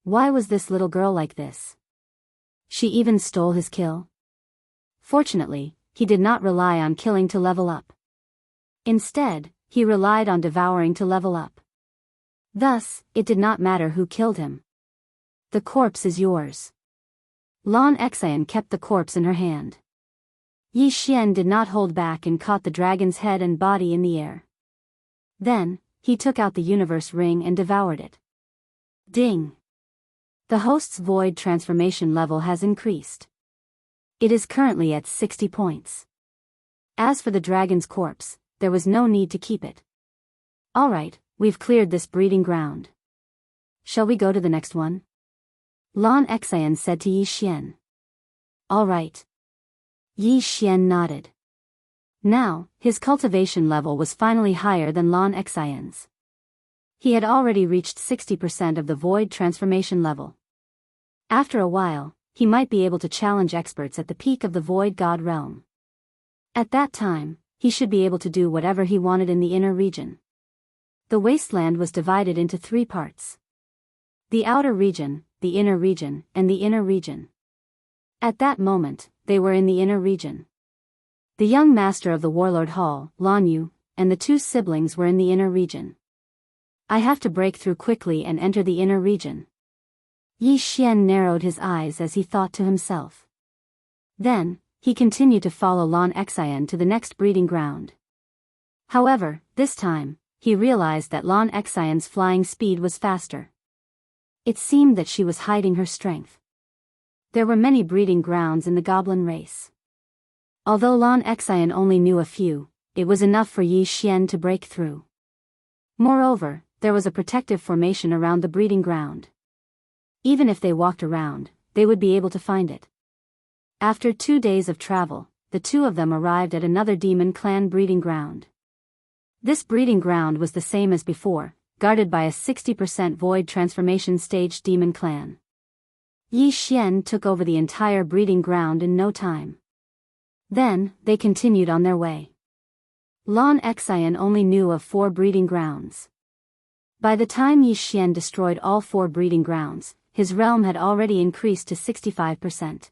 Why was this little girl like this? She even stole his kill? Fortunately, he did not rely on killing to level up. Instead, he relied on devouring to level up. Thus, it did not matter who killed him. The corpse is yours. Lan Xian kept the corpse in her hand. Yi Xian did not hold back and caught the dragon's head and body in the air. Then, he took out the universe ring and devoured it. Ding! The host's void transformation level has increased. It is currently at 60 points. As for the dragon's corpse, there was no need to keep it. Alright, we've cleared this breeding ground. Shall we go to the next one? Lan Xian said to Yi Xian. Alright. Yi Xian nodded. Now, his cultivation level was finally higher than Lan Xian's. He had already reached 60% of the void transformation level. After a while, he might be able to challenge experts at the peak of the void god realm. At that time, he should be able to do whatever he wanted in the inner region. The wasteland was divided into 3 parts. The outer region, the inner region, and the inner region. At that moment, they were in the inner region. The young master of the Warlord Hall, Lan Yu, and the 2 siblings were in the inner region. I have to break through quickly and enter the inner region. Yi Xian narrowed his eyes as he thought to himself. Then, he continued to follow Lan Xian to the next breeding ground. However, this time, he realized that Lan Xian's flying speed was faster. It seemed that she was hiding her strength. There were many breeding grounds in the goblin race. Although Lan Xian only knew a few, it was enough for Yi Xian to break through. Moreover, there was a protective formation around the breeding ground. Even if they walked around, they would be able to find it. After 2 days of travel, the 2 of them arrived at another demon clan breeding ground. This breeding ground was the same as before, guarded by a 60% void transformation stage demon clan. Yi Xian took over the entire breeding ground in no time. Then, they continued on their way. Lan Xian only knew of 4 breeding grounds. By the time Yi Xian destroyed all 4 breeding grounds, his realm had already increased to 65%.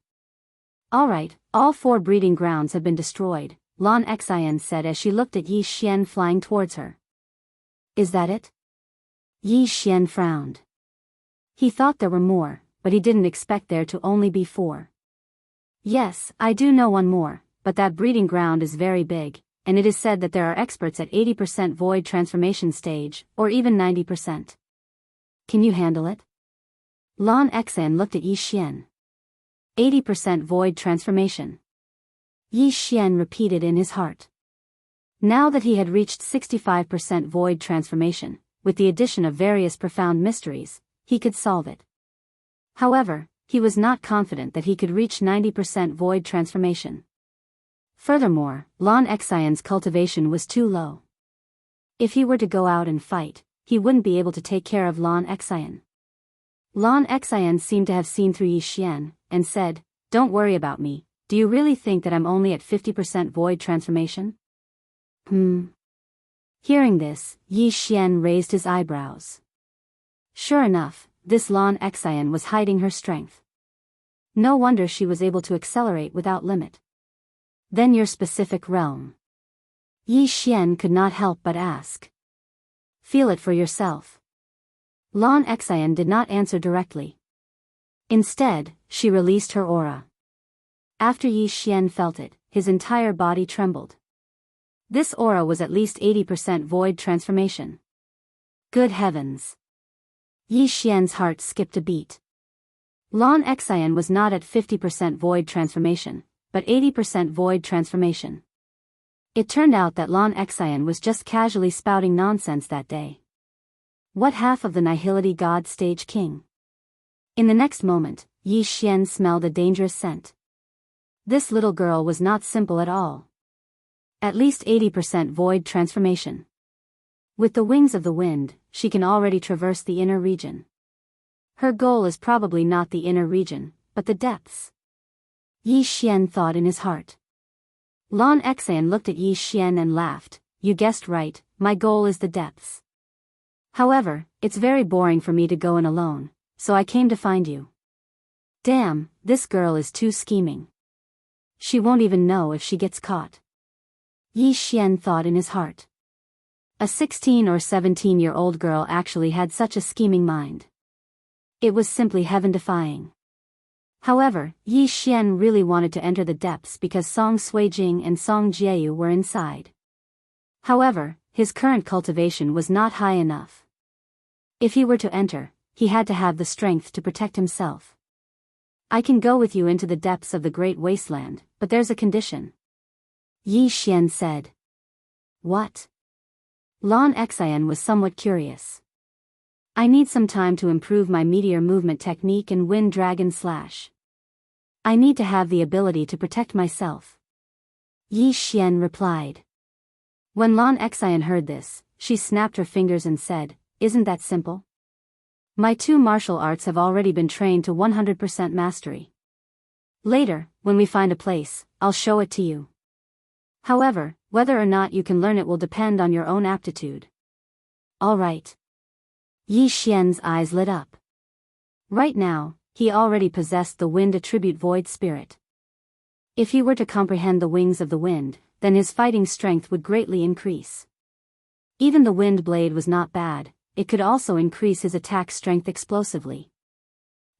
Alright, all 4 breeding grounds have been destroyed, Lan Xian said as she looked at Yi Xian flying towards her. Is that it? Yi Xian frowned. He thought there were more, but he didn't expect there to only be 4. Yes, I do know one more, but that breeding ground is very big, and it is said that there are experts at 80% void transformation stage, or even 90%. Can you handle it? Lan Xian looked at Yi Xian. 80% void transformation. Yi Xian repeated in his heart. Now that he had reached 65% void transformation, with the addition of various profound mysteries, he could solve it. However, he was not confident that he could reach 90% void transformation. Furthermore, Lan Xian's cultivation was too low. If he were to go out and fight, he wouldn't be able to take care of Lan Xian. Lan Xian seemed to have seen through Yi Xian, and said, "Don't worry about me, do you really think that I'm only at 50% void transformation?" Hearing this, Yi Xian raised his eyebrows. Sure enough, this Lan Xian was hiding her strength. No wonder she was able to accelerate without limit. Then your specific realm? Yi Xian could not help but ask. Feel it for yourself. Lan Xian did not answer directly. Instead, she released her aura. After Yi Xian felt it, his entire body trembled. This aura was at least 80% void transformation. Good heavens! Yi Xian's heart skipped a beat. Lan Xian was not at 50% void transformation, but 80% void transformation. It turned out that Lan Xian was just casually spouting nonsense that day. What half of the Nihility God Stage King? In the next moment, Yi Xian smelled a dangerous scent. This little girl was not simple at all. At least 80% void transformation. With the wings of the wind, she can already traverse the inner region. Her goal is probably not the inner region, but the depths. Yi Xian thought in his heart. Lan Xian looked at Yi Xian and laughed. You guessed right, my goal is the depths. However, it's very boring for me to go in alone, so I came to find you. Damn, this girl is too scheming. She won't even know if she gets caught. Yi Xian thought in his heart. A 16 or 17-year-old girl actually had such a scheming mind. It was simply heaven-defying. However, Yi Xian really wanted to enter the depths because Song Suijing and Song Jieyu were inside. However, his current cultivation was not high enough. If he were to enter, he had to have the strength to protect himself. I can go with you into the depths of the Great Wasteland, but there's a condition. Yi Xian said. What? Lan Xian was somewhat curious. I need some time to improve my meteor movement technique and wind dragon slash. I need to have the ability to protect myself. Yi Xian replied. When Lan Xian heard this, she snapped her fingers and said, Isn't that simple? My 2 martial arts have already been trained to 100% mastery. Later, when we find a place, I'll show it to you. However, whether or not you can learn it will depend on your own aptitude. All right. Yi Xian's eyes lit up. Right now, he already possessed the wind attribute void spirit. If he were to comprehend the wings of the wind, then his fighting strength would greatly increase. Even the wind blade was not bad, it could also increase his attack strength explosively.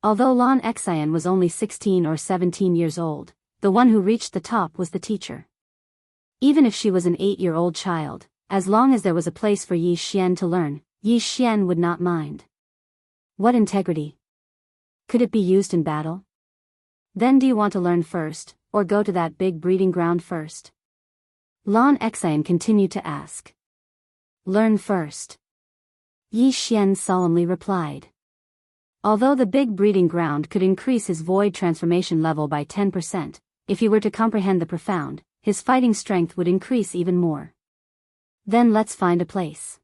Although Lan Xian was only 16 or 17 years old, the one who reached the top was the teacher. Even if she was an 8-year-old child, as long as there was a place for Yi Xian to learn, Yi Xian would not mind. What integrity? Could it be used in battle? Then do you want to learn first, or go to that big breeding ground first? Lan Xian continued to ask. Learn first. Yi Xian solemnly replied. Although the big breeding ground could increase his void transformation level by 10%, if he were to comprehend the profound, his fighting strength would increase even more. Then let's find a place.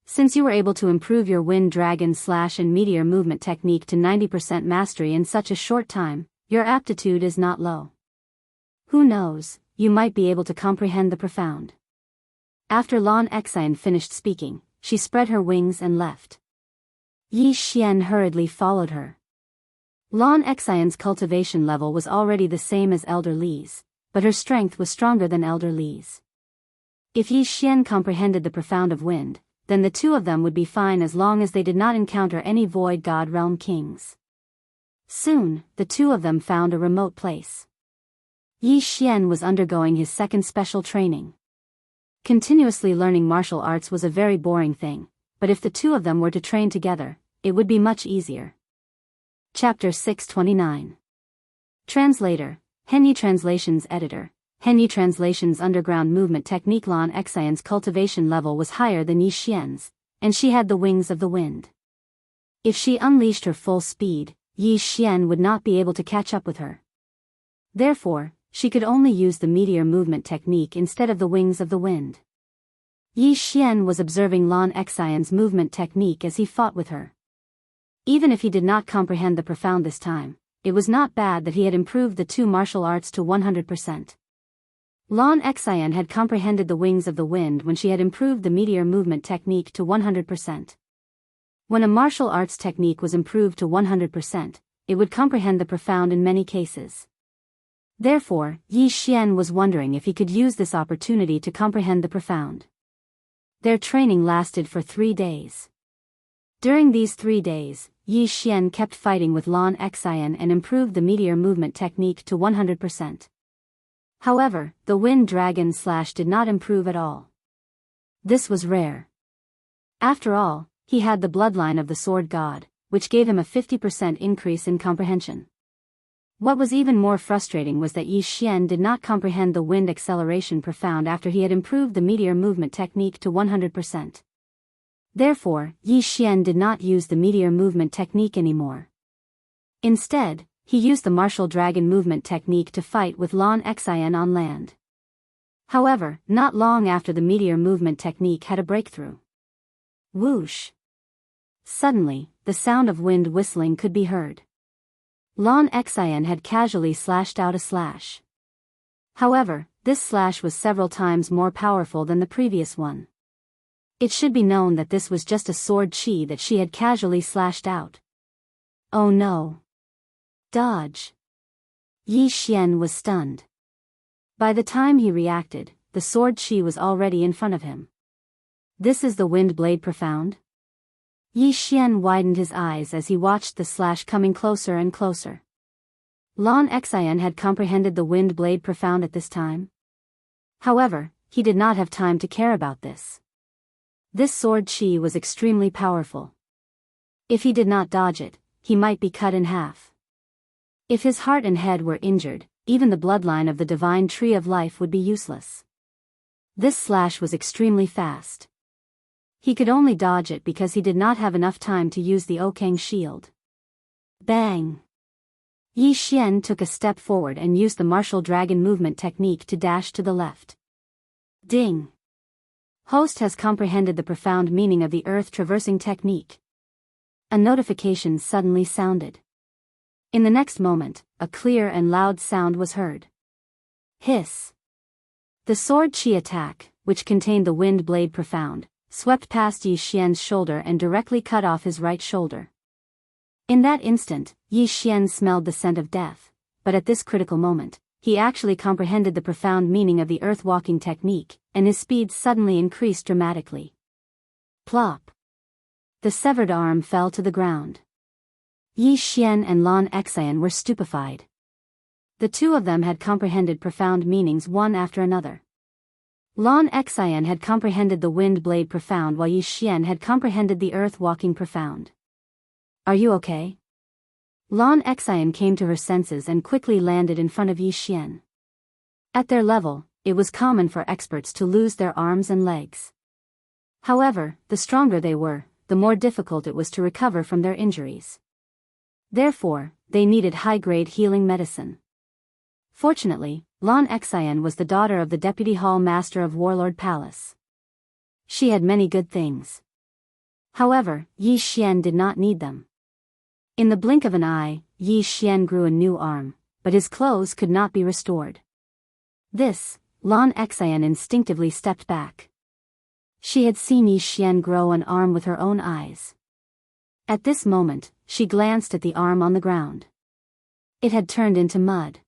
Since you were able to improve your wind dragon slash and meteor movement technique to 90% mastery in such a short time, your aptitude is not low. Who knows, you might be able to comprehend the profound. After Lan Xian finished speaking, she spread her wings and left. Yi Xian hurriedly followed her. Lan Xian's cultivation level was already the same as Elder Li's, but her strength was stronger than Elder Li's. If Yi Xian comprehended the profound of wind, then the two of them would be fine as long as they did not encounter any void god realm kings. Soon, the two of them found a remote place. Yi Xian was undergoing his second special training. Continuously learning martial arts was a very boring thing, but if the two of them were to train together, it would be much easier. Chapter 629. Translator, Henyi Translations Editor. Henyi Translations underground movement technique. Lan Xian's cultivation level was higher than Yi Xian's, and she had the wings of the wind. If she unleashed her full speed, Yi Xian would not be able to catch up with her. Therefore, she could only use the meteor movement technique instead of the wings of the wind. Yi Xian was observing Lan Xian's movement technique as he fought with her. Even if he did not comprehend the profound this time, it was not bad that he had improved the two martial arts to 100%. Lan Xian had comprehended the wings of the wind when she had improved the meteor movement technique to 100%. When a martial arts technique was improved to 100%, it would comprehend the profound in many cases. Therefore, Yi Xian was wondering if he could use this opportunity to comprehend the profound. Their training lasted for 3 days. During these 3 days, Yi Xian kept fighting with Lan Xian and improved the meteor movement technique to 100%. However, the wind dragon slash did not improve at all. This was rare. After all, he had the bloodline of the sword god, which gave him a 50% increase in comprehension. What was even more frustrating was that Yi Xian did not comprehend the wind acceleration profound after he had improved the meteor movement technique to 100%. Therefore, Yi Xian did not use the meteor movement technique anymore. Instead, he used the martial dragon movement technique to fight with Lan Xian on land. However, not long after the meteor movement technique had a breakthrough. Whoosh! Suddenly, the sound of wind whistling could be heard. Lan Xian had casually slashed out a slash. However, this slash was several times more powerful than the previous one. It should be known that this was just a sword chi that she had casually slashed out. Oh no! Dodge! Yi Xian was stunned. By the time he reacted, the sword chi was already in front of him. This is the wind blade profound? Yi Xian widened his eyes as he watched the slash coming closer and closer. Lan Xian had comprehended the wind blade profound at this time. However, he did not have time to care about this. This sword chi was extremely powerful. If he did not dodge it, he might be cut in half. If his heart and head were injured, even the bloodline of the divine tree of life would be useless. This slash was extremely fast. He could only dodge it because he did not have enough time to use the Okang shield. Bang! Yi Xian took a step forward and used the martial dragon movement technique to dash to the left. Ding! Host has comprehended the profound meaning of the earth traversing technique. A notification suddenly sounded. In the next moment, a clear and loud sound was heard. Hiss! The sword chi attack, which contained the wind blade profound, swept past Yi Xian's shoulder and directly cut off his right shoulder. In that instant, Yi Xian smelled the scent of death, but at this critical moment, he actually comprehended the profound meaning of the earth-walking technique, and his speed suddenly increased dramatically. Plop! The severed arm fell to the ground. Yi Xian and Lan Xian were stupefied. The two of them had comprehended profound meanings one after another. Lan Xian had comprehended the wind blade profound while Yi Xian had comprehended the earth-walking profound. Are you okay? Lan Xian came to her senses and quickly landed in front of Yi Xian. At their level, it was common for experts to lose their arms and legs. However, the stronger they were, the more difficult it was to recover from their injuries. Therefore, they needed high-grade healing medicine. Fortunately, Lan Xian was the daughter of the Deputy Hall Master of Warlord Palace. She had many good things. However, Yi Xian did not need them. In the blink of an eye, Yi Xian grew a new arm, but his clothes could not be restored. This, Lan Xian instinctively stepped back. She had seen Yi Xian grow an arm with her own eyes. At this moment, she glanced at the arm on the ground. It had turned into mud.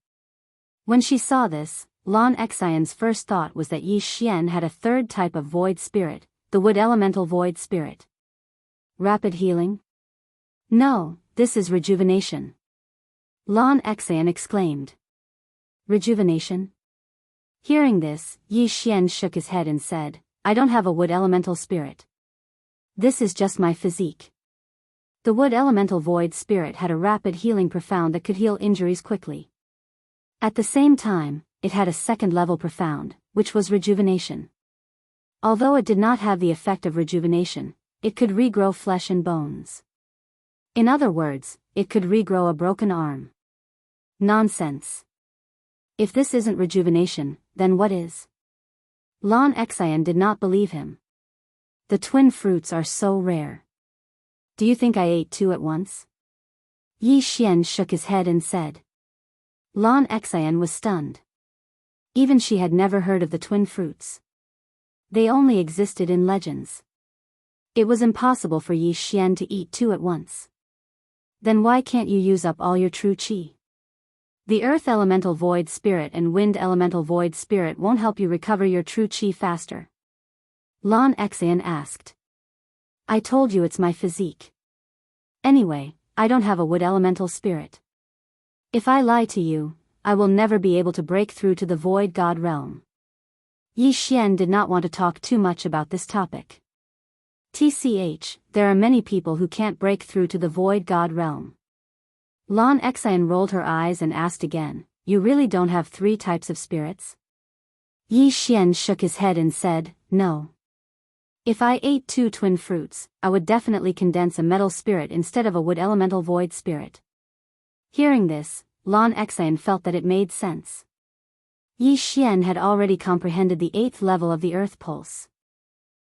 When she saw this, Lan Xian's first thought was that Yi Xian had a third type of void spirit, the wood elemental void spirit. Rapid healing? No, this is rejuvenation. Lan Xian exclaimed. Rejuvenation? Hearing this, Yi Xian shook his head and said, I don't have a wood elemental spirit. This is just my physique. The wood elemental void spirit had a rapid healing profound that could heal injuries quickly. At the same time, it had a second level profound, which was rejuvenation. Although it did not have the effect of rejuvenation, it could regrow flesh and bones. In other words, it could regrow a broken arm. Nonsense. If this isn't rejuvenation, then what is? Lan Xian did not believe him. The twin fruits are so rare. Do you think I ate two at once? Yi Xian shook his head and said. Lan Xian was stunned. Even she had never heard of the twin fruits. They only existed in legends. It was impossible for Yi Xian to eat two at once. Then why can't you use up all your true qi? The earth elemental void spirit and wind elemental void spirit won't help you recover your true qi faster. Lan Xian asked. I told you it's my physique. Anyway, I don't have a wood elemental spirit. If I lie to you, I will never be able to break through to the void god realm. Yi Xian did not want to talk too much about this topic. TCH, there are many people who can't break through to the void god realm. Lan Xian rolled her eyes and asked again, you really don't have three types of spirits? Yi Xian shook his head and said, no. If I ate two twin fruits, I would definitely condense a metal spirit instead of a wood elemental void spirit. Hearing this, Lan Xian felt that it made sense. Yi Xian had already comprehended the 8th level of the earth pulse.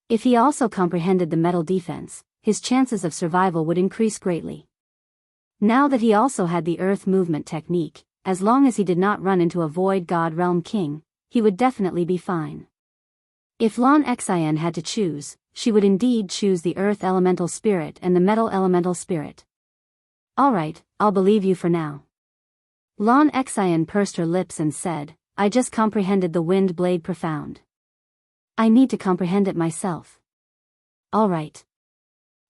If he also comprehended the metal defense, his chances of survival would increase greatly. Now that he also had the earth movement technique, as long as he did not run into a void god realm king, he would definitely be fine. If Lan Xian had to choose, she would indeed choose the earth elemental spirit and the metal elemental spirit. Alright, I'll believe you for now. Lan Xian pursed her lips and said, I just comprehended the wind blade profound. I need to comprehend it myself. Alright.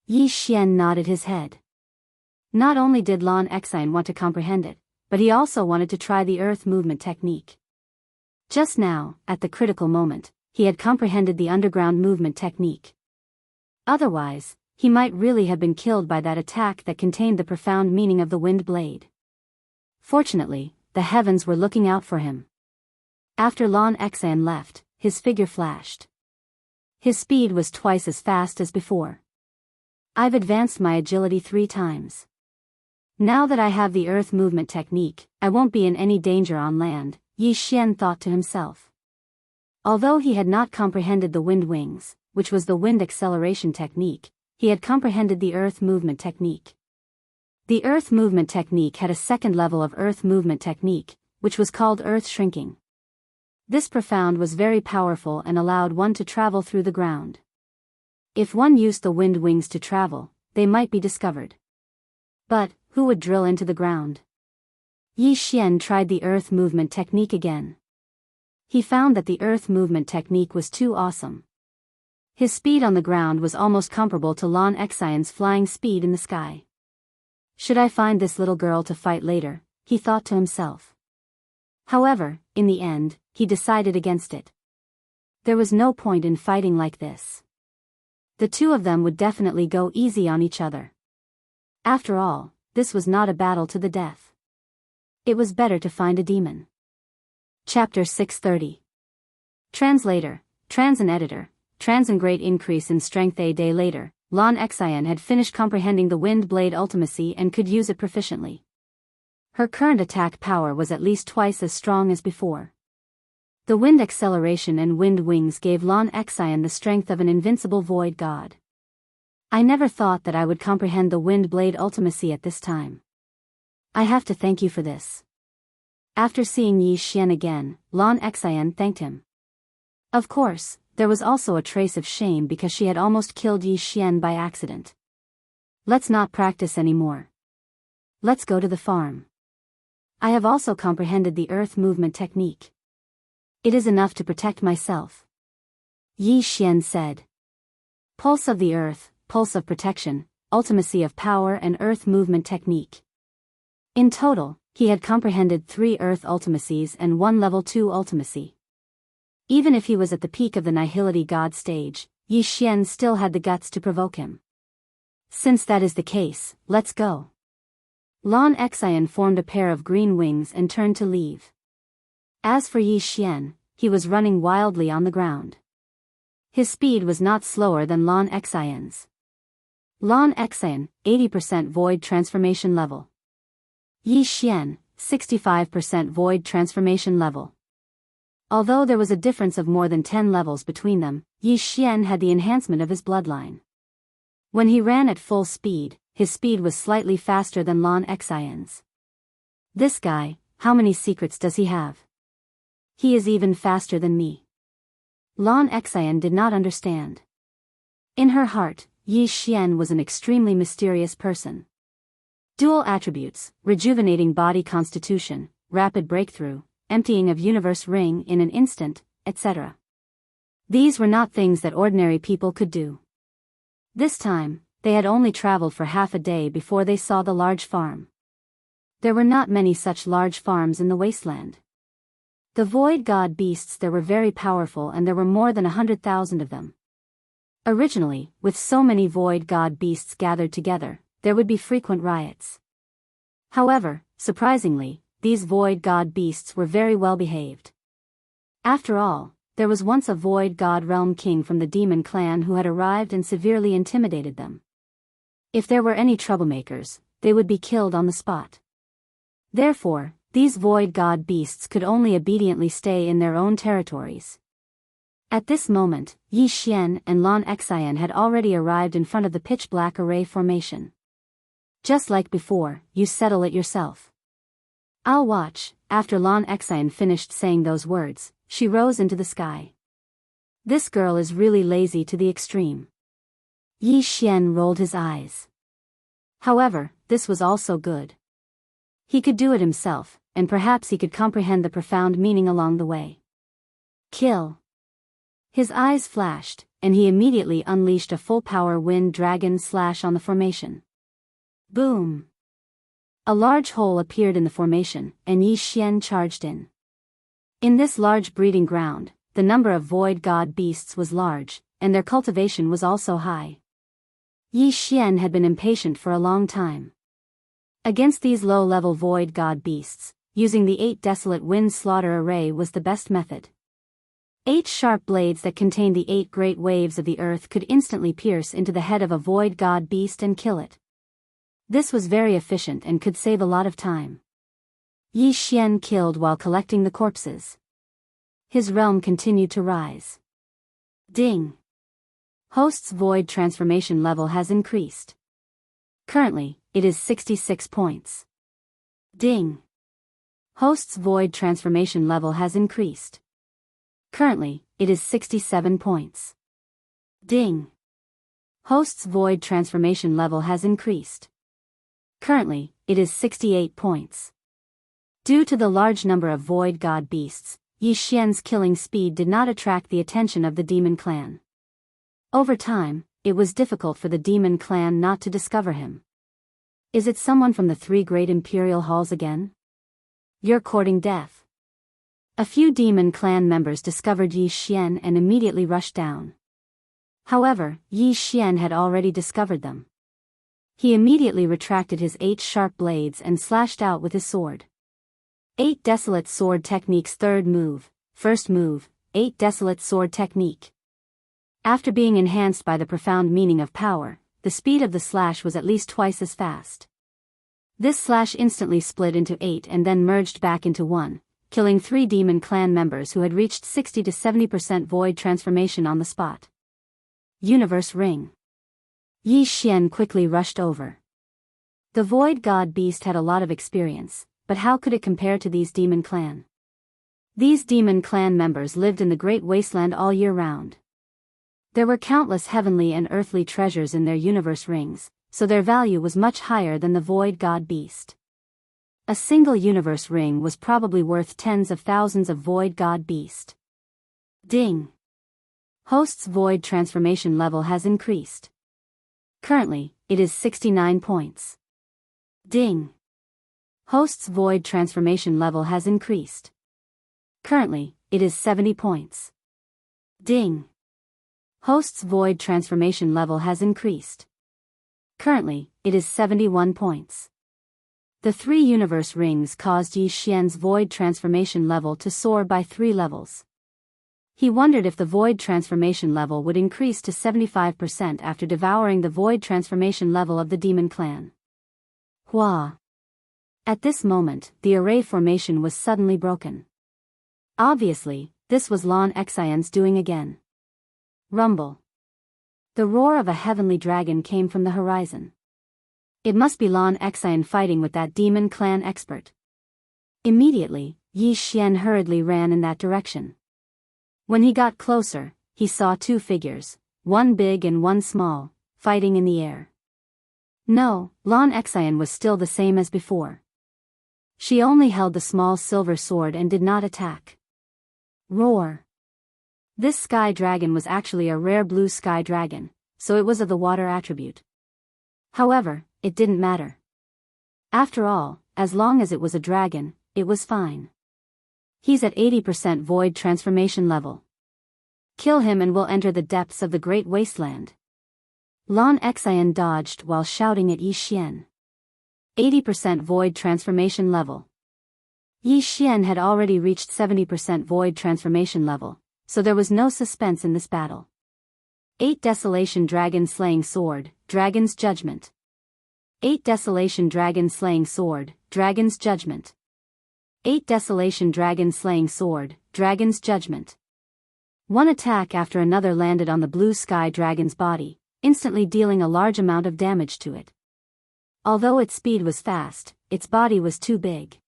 Yi Xian nodded his head. Not only did Lan Xian want to comprehend it, but he also wanted to try the earth movement technique. Just now, at the critical moment, he had comprehended the underground movement technique. Otherwise, he might really have been killed by that attack that contained the profound meaning of the wind blade. Fortunately, the heavens were looking out for him. After Lan Xian left, his figure flashed. His speed was twice as fast as before. I've advanced my agility 3 times. Now that I have the earth movement technique, I won't be in any danger on land, Yi Xian thought to himself. Although he had not comprehended the wind wings, which was the wind acceleration technique, he had comprehended the earth movement technique. The earth movement technique had a second level of earth movement technique, which was called earth shrinking. This profound was very powerful and allowed one to travel through the ground. If one used the wind wings to travel, they might be discovered. But, who would drill into the ground? Yi Xian tried the earth movement technique again. He found that the earth movement technique was too awesome. His speed on the ground was almost comparable to Lan Xian's flying speed in the sky. Should I find this little girl to fight later, he thought to himself. However, in the end, he decided against it. There was no point in fighting like this. The two of them would definitely go easy on each other. After all, this was not a battle to the death. It was better to find a demon. Chapter 630. Translator, Trans and Editor, Trans and great increase in strength. A day later, Lan Xian had finished comprehending the wind blade ultimacy and could use it proficiently. Her current attack power was at least twice as strong as before. The wind acceleration and wind wings gave Lan Xian the strength of an invincible void god. I never thought that I would comprehend the wind blade ultimacy at this time. I have to thank you for this. After seeing Yi Xian again, Lan Xian thanked him. Of course, there was also a trace of shame because she had almost killed Yi Xian by accident. Let's not practice anymore. Let's go to the farm. I have also comprehended the earth movement technique. It is enough to protect myself. Yi Xian said. Pulse of the earth, pulse of protection, ultimacy of power and earth movement technique. In total, he had comprehended 3 earth ultimacies and 1 level 2 ultimacy. Even if he was at the peak of the nihility god stage, Yi Xian still had the guts to provoke him. Since that is the case, let's go. Lan Xian formed a pair of green wings and turned to leave. As for Yi Xian, he was running wildly on the ground. His speed was not slower than Lan Xian's. Lan Xian, 80% void transformation level. Yi Xian, 65% void transformation level. Although there was a difference of more than 10 levels between them, Yi Xian had the enhancement of his bloodline. When he ran at full speed, his speed was slightly faster than Lan Xian's. This guy, how many secrets does he have? He is even faster than me. Lan Xian did not understand. In her heart, Yi Xian was an extremely mysterious person. Dual attributes, rejuvenating body constitution, rapid breakthrough, emptying of universe ring in an instant, etc. These were not things that ordinary people could do. This time, they had only traveled for half a day before they saw the large farm. There were not many such large farms in the wasteland. The void god beasts there were very powerful and there were more than 100,000 of them. Originally, with so many void god beasts gathered together, there would be frequent riots. However, surprisingly, these void god beasts were very well behaved. After all, there was once a void god realm king from the demon clan who had arrived and severely intimidated them. If there were any troublemakers, they would be killed on the spot. Therefore, these void god beasts could only obediently stay in their own territories. At this moment, Yi Xian and Lan Xian had already arrived in front of the pitch-black array formation. Just like before, you settle it yourself. I'll watch. After Lan Xian finished saying those words, she rose into the sky. This girl is really lazy to the extreme. Yi Xian rolled his eyes. However, this was also good. He could do it himself, and perhaps he could comprehend the profound meaning along the way. Kill. His eyes flashed, and he immediately unleashed a full-power wind dragon slash on the formation. Boom! A large hole appeared in the formation, and Yi Xian charged in. In this large breeding ground, the number of void god beasts was large, and their cultivation was also high. Yi Xian had been impatient for a long time. Against these low-level void god beasts, using the 8 desolate wind slaughter array was the best method. 8 sharp blades that contained the 8 great waves of the earth could instantly pierce into the head of a void god beast and kill it. This was very efficient and could save a lot of time. Yi Xian killed while collecting the corpses. His realm continued to rise. Ding! Host's void transformation level has increased. Currently, it is 66 points. Ding! Host's void transformation level has increased. Currently, it is 67 points. Ding! Host's void transformation level has increased. Currently, it is 68 points. Due to the large number of void god beasts, Yi Xian's killing speed did not attract the attention of the demon clan. Over time, it was difficult for the demon clan not to discover him. Is it someone from the 3 great imperial halls again? You're courting death. A few demon clan members discovered Yi Xian and immediately rushed down. However, Yi Xian had already discovered them. He immediately retracted his 8 sharp blades and slashed out with his sword. 8 Desolate Sword Technique's third move, first move, 8 Desolate Sword Technique. After being enhanced by the profound meaning of power, the speed of the slash was at least twice as fast. This slash instantly split into 8 and then merged back into 1, killing 3 demon clan members who had reached 60 to 70% void transformation on the spot. Universe Ring. Yi Xian quickly rushed over. The void god beast had a lot of experience, but how could it compare to these demon clan? These demon clan members lived in the great wasteland all year round. There were countless heavenly and earthly treasures in their universe rings, so their value was much higher than the void god beast. A single universe ring was probably worth tens of thousands of void god beast. Ding! Host's void transformation level has increased. Currently, it is 69 points. Ding! Host's void transformation level has increased. Currently, it is 70 points. Ding! Host's void transformation level has increased. Currently, it is 71 points. The 3 universe rings caused Yi Xian's void transformation level to soar by 3 levels. He wondered if the void transformation level would increase to 75% after devouring the void transformation level of the demon clan. Hua! At this moment, the array formation was suddenly broken. Obviously, this was Lan Xian's doing again. Rumble. The roar of a heavenly dragon came from the horizon. It must be Lan Xian fighting with that demon clan expert. Immediately, Yi Xian hurriedly ran in that direction. When he got closer, he saw 2 figures, one big and one small, fighting in the air. No, Lan Xian was still the same as before. She only held the small silver sword and did not attack. Roar! This sky dragon was actually a rare blue sky dragon, so it was of the water attribute. However, it didn't matter. After all, as long as it was a dragon, it was fine. He's at 80% void transformation level. Kill him and we'll enter the depths of the great wasteland. Lan Xian dodged while shouting at Yi Xian. 80% void transformation level. Yi Xian had already reached 70% void transformation level, so there was no suspense in this battle. 8 Desolation Dragon Slaying Sword, Dragon's Judgment. 8 Desolation Dragon Slaying Sword, Dragon's Judgment. 8 Desolation Dragon Slaying Sword, Dragon's Judgment. One attack after another landed on the blue sky dragon's body, instantly dealing a large amount of damage to it. Although its speed was fast, its body was too big.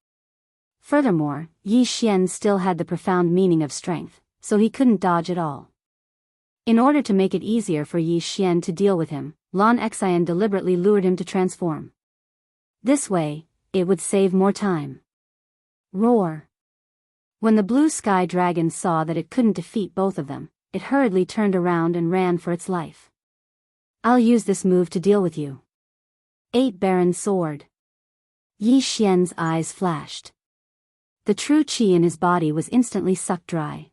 Furthermore, Yi Xian still had the profound meaning of strength, so he couldn't dodge at all. In order to make it easier for Yi Xian to deal with him, Lan Xian deliberately lured him to transform. This way, it would save more time. Roar! When the blue sky dragon saw that it couldn't defeat both of them, it hurriedly turned around and ran for its life. I'll use this move to deal with you. 8 Baron Sword. Yi Xian's eyes flashed. The true qi in his body was instantly sucked dry.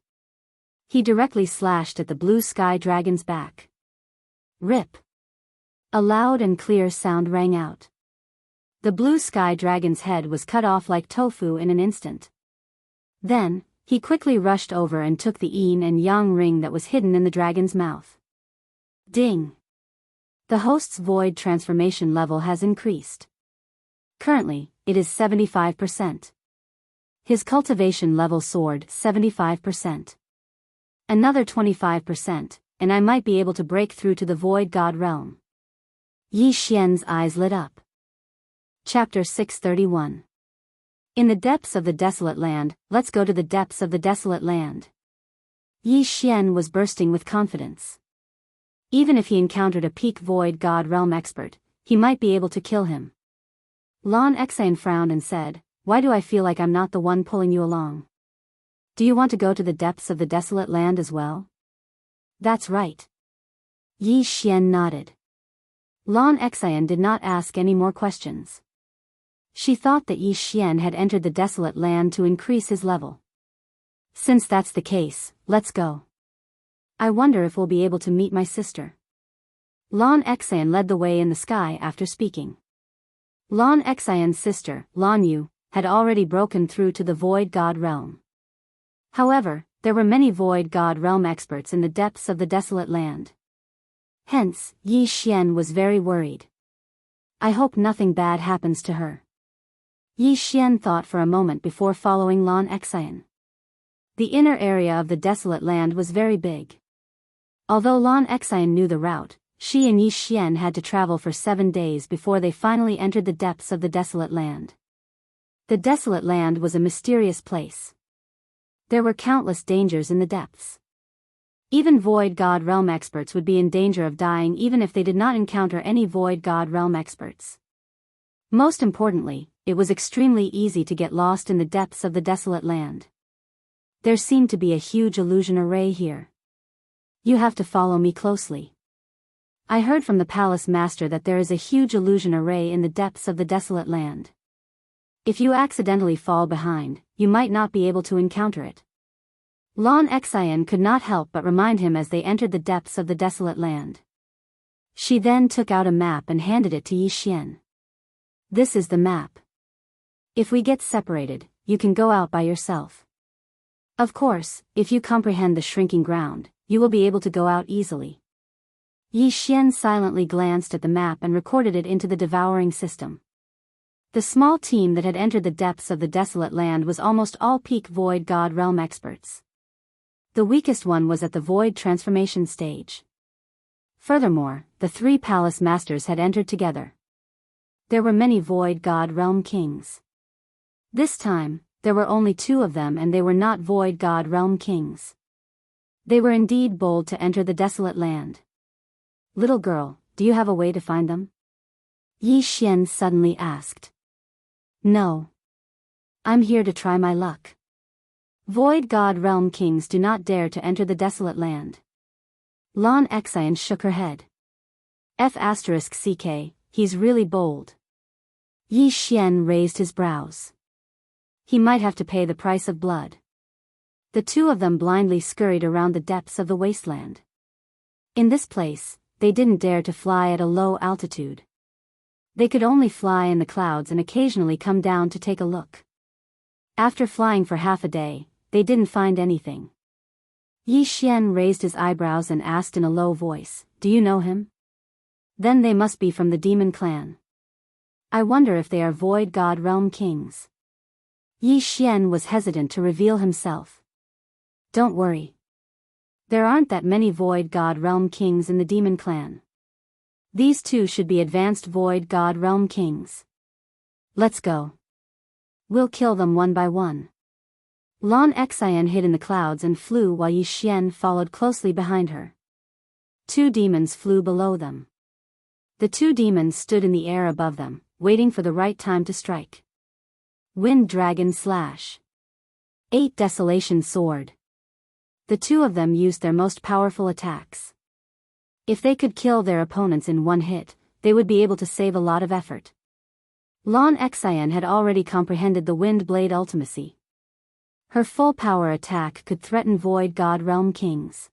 He directly slashed at the blue sky dragon's back. Rip! A loud and clear sound rang out. The blue sky dragon's head was cut off like tofu in an instant. Then, he quickly rushed over and took the yin and yang ring that was hidden in the dragon's mouth. Ding! The host's void transformation level has increased. Currently, it is 75%. His cultivation level soared 75%. Another 25%, and I might be able to break through to the void god realm. Yi Xian's eyes lit up. Chapter 631. In the depths of the desolate land, let's go to the depths of the desolate land. Yi Xian was bursting with confidence. Even if he encountered a peak void god realm expert, he might be able to kill him. Lan Xian frowned and said, "Why do I feel like I'm not the one pulling you along? Do you want to go to the depths of the desolate land as well?" "That's right." Yi Xian nodded. Lan Xian did not ask any more questions. She thought that Yi Xian had entered the desolate land to increase his level. Since that's the case, let's go. I wonder if we'll be able to meet my sister. Lan Xian led the way in the sky after speaking. Lan Xian's sister, Lan Yu, had already broken through to the void god realm. However, there were many void god realm experts in the depths of the desolate land. Hence, Yi Xian was very worried. I hope nothing bad happens to her. Yi Xian thought for a moment before following Lan Xian. The inner area of the desolate land was very big. Although Lan Xian knew the route, she and Yi Xian had to travel for 7 days before they finally entered the depths of the desolate land. The desolate land was a mysterious place. There were countless dangers in the depths. Even Void God Realm experts would be in danger of dying even if they did not encounter any Void God Realm experts. Most importantly, it was extremely easy to get lost in the depths of the desolate land. There seemed to be a huge illusion array here. You have to follow me closely. I heard from the palace master that there is a huge illusion array in the depths of the desolate land. If you accidentally fall behind, you might not be able to encounter it. Lan Xian could not help but remind him as they entered the depths of the desolate land. She then took out a map and handed it to Yi Xian. This is the map. If we get separated, you can go out by yourself. Of course, if you comprehend the shrinking ground, you will be able to go out easily. Yi Xian silently glanced at the map and recorded it into the devouring system. The small team that had entered the depths of the desolate land was almost all peak Void God Realm experts. The weakest one was at the Void transformation stage. Furthermore, the 3 palace masters had entered together. There were many Void God Realm kings. This time, there were only 2 of them and they were not Void God Realm kings. They were indeed bold to enter the desolate land. Little girl, do you have a way to find them? Yi Xian suddenly asked. No. I'm here to try my luck. Void God Realm kings do not dare to enter the desolate land. Lan Xian shook her head. F***ck, he's really bold. Yi Xian raised his brows. He might have to pay the price of blood. The 2 of them blindly scurried around the depths of the wasteland. In this place, they didn't dare to fly at a low altitude. They could only fly in the clouds and occasionally come down to take a look. After flying for half a day, they didn't find anything. Yi Xian raised his eyebrows and asked in a low voice, "Do you know him?" Then they must be from the demon clan. I wonder if they are Void God Realm kings. Yi Xian was hesitant to reveal himself. Don't worry. There aren't that many Void God Realm kings in the demon clan. These 2 should be advanced Void God Realm kings. Let's go. We'll kill them one by one. Lan Xian hid in the clouds and flew while Yi Xian followed closely behind her. 2 demons flew below them. The 2 demons stood in the air above them, waiting for the right time to strike. Wind Dragon Slash. 8 Desolation Sword. The 2 of them used their most powerful attacks. If they could kill their opponents in one hit, they would be able to save a lot of effort. Lan Xian had already comprehended the Wind Blade ultimacy. Her full power attack could threaten Void God Realm kings.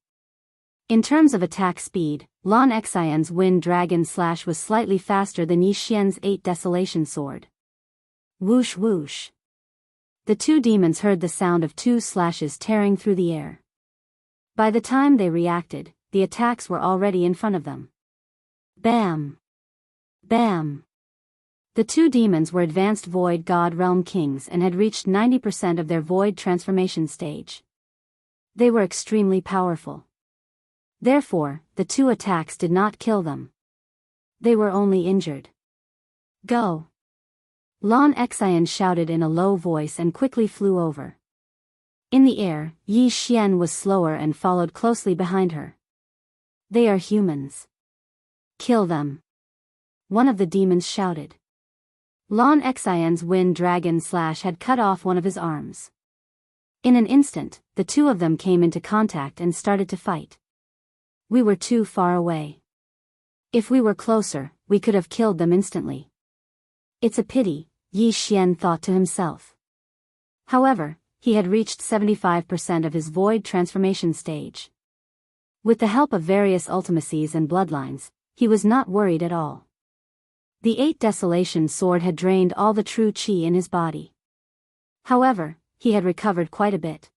In terms of attack speed, Lan Xian's Wind Dragon Slash was slightly faster than Yi Xian's 8 Desolation Sword. Whoosh whoosh. The 2 demons heard the sound of 2 slashes tearing through the air. By the time they reacted, the attacks were already in front of them. Bam! Bam! The 2 demons were advanced Void God Realm kings and had reached 90% of their Void transformation stage. They were extremely powerful. Therefore, the 2 attacks did not kill them. They were only injured. Go! Lan Xian shouted in a low voice and quickly flew over. In the air, Yi Xian was slower and followed closely behind her. They are humans. Kill them. One of the demons shouted. Lan Xian's Wind Dragon Slash had cut off one of his arms. In an instant, the 2 of them came into contact and started to fight. We were too far away. If we were closer, we could have killed them instantly. It's a pity, Yi Xian thought to himself. However, he had reached 75% of his Void transformation stage. With the help of various ultimacies and bloodlines, he was not worried at all. The 8 Desolation Sword had drained all the true chi in his body. However, he had recovered quite a bit.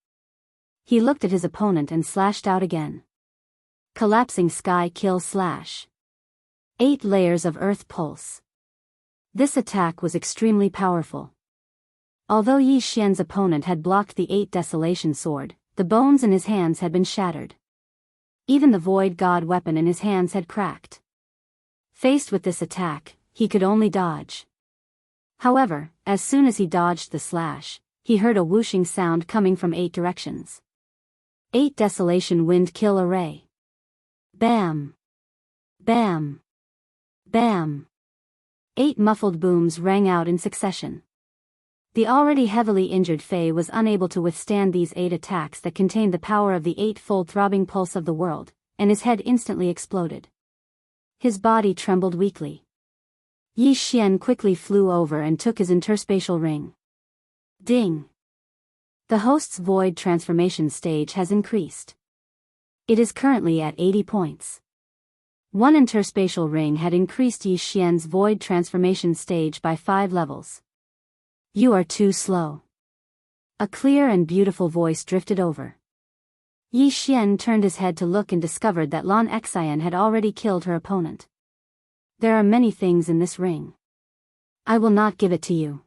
He looked at his opponent and slashed out again. Collapsing Sky Kill Slash. 8 Layers of Earth Pulse. This attack was extremely powerful. Although Yi Xian's opponent had blocked the 8 Desolation Sword, the bones in his hands had been shattered. Even the Void God weapon in his hands had cracked. Faced with this attack, he could only dodge. However, as soon as he dodged the slash, he heard a whooshing sound coming from 8 directions. 8 desolation wind kill array. Bam! Bam! Bam! 8 muffled booms rang out in succession. The already heavily injured Fae was unable to withstand these 8 attacks that contained the power of the 8-fold throbbing pulse of the world, and his head instantly exploded. His body trembled weakly. Yi Xian quickly flew over and took his interspatial ring. Ding! The host's void transformation stage has increased. It is currently at 80 points. One interspatial ring had increased Yi Xian's void transformation stage by 5 levels. You are too slow. A clear and beautiful voice drifted over. Yi Xian turned his head to look and discovered that Lan Xian had already killed her opponent. There are many things in this ring. I will not give it to you.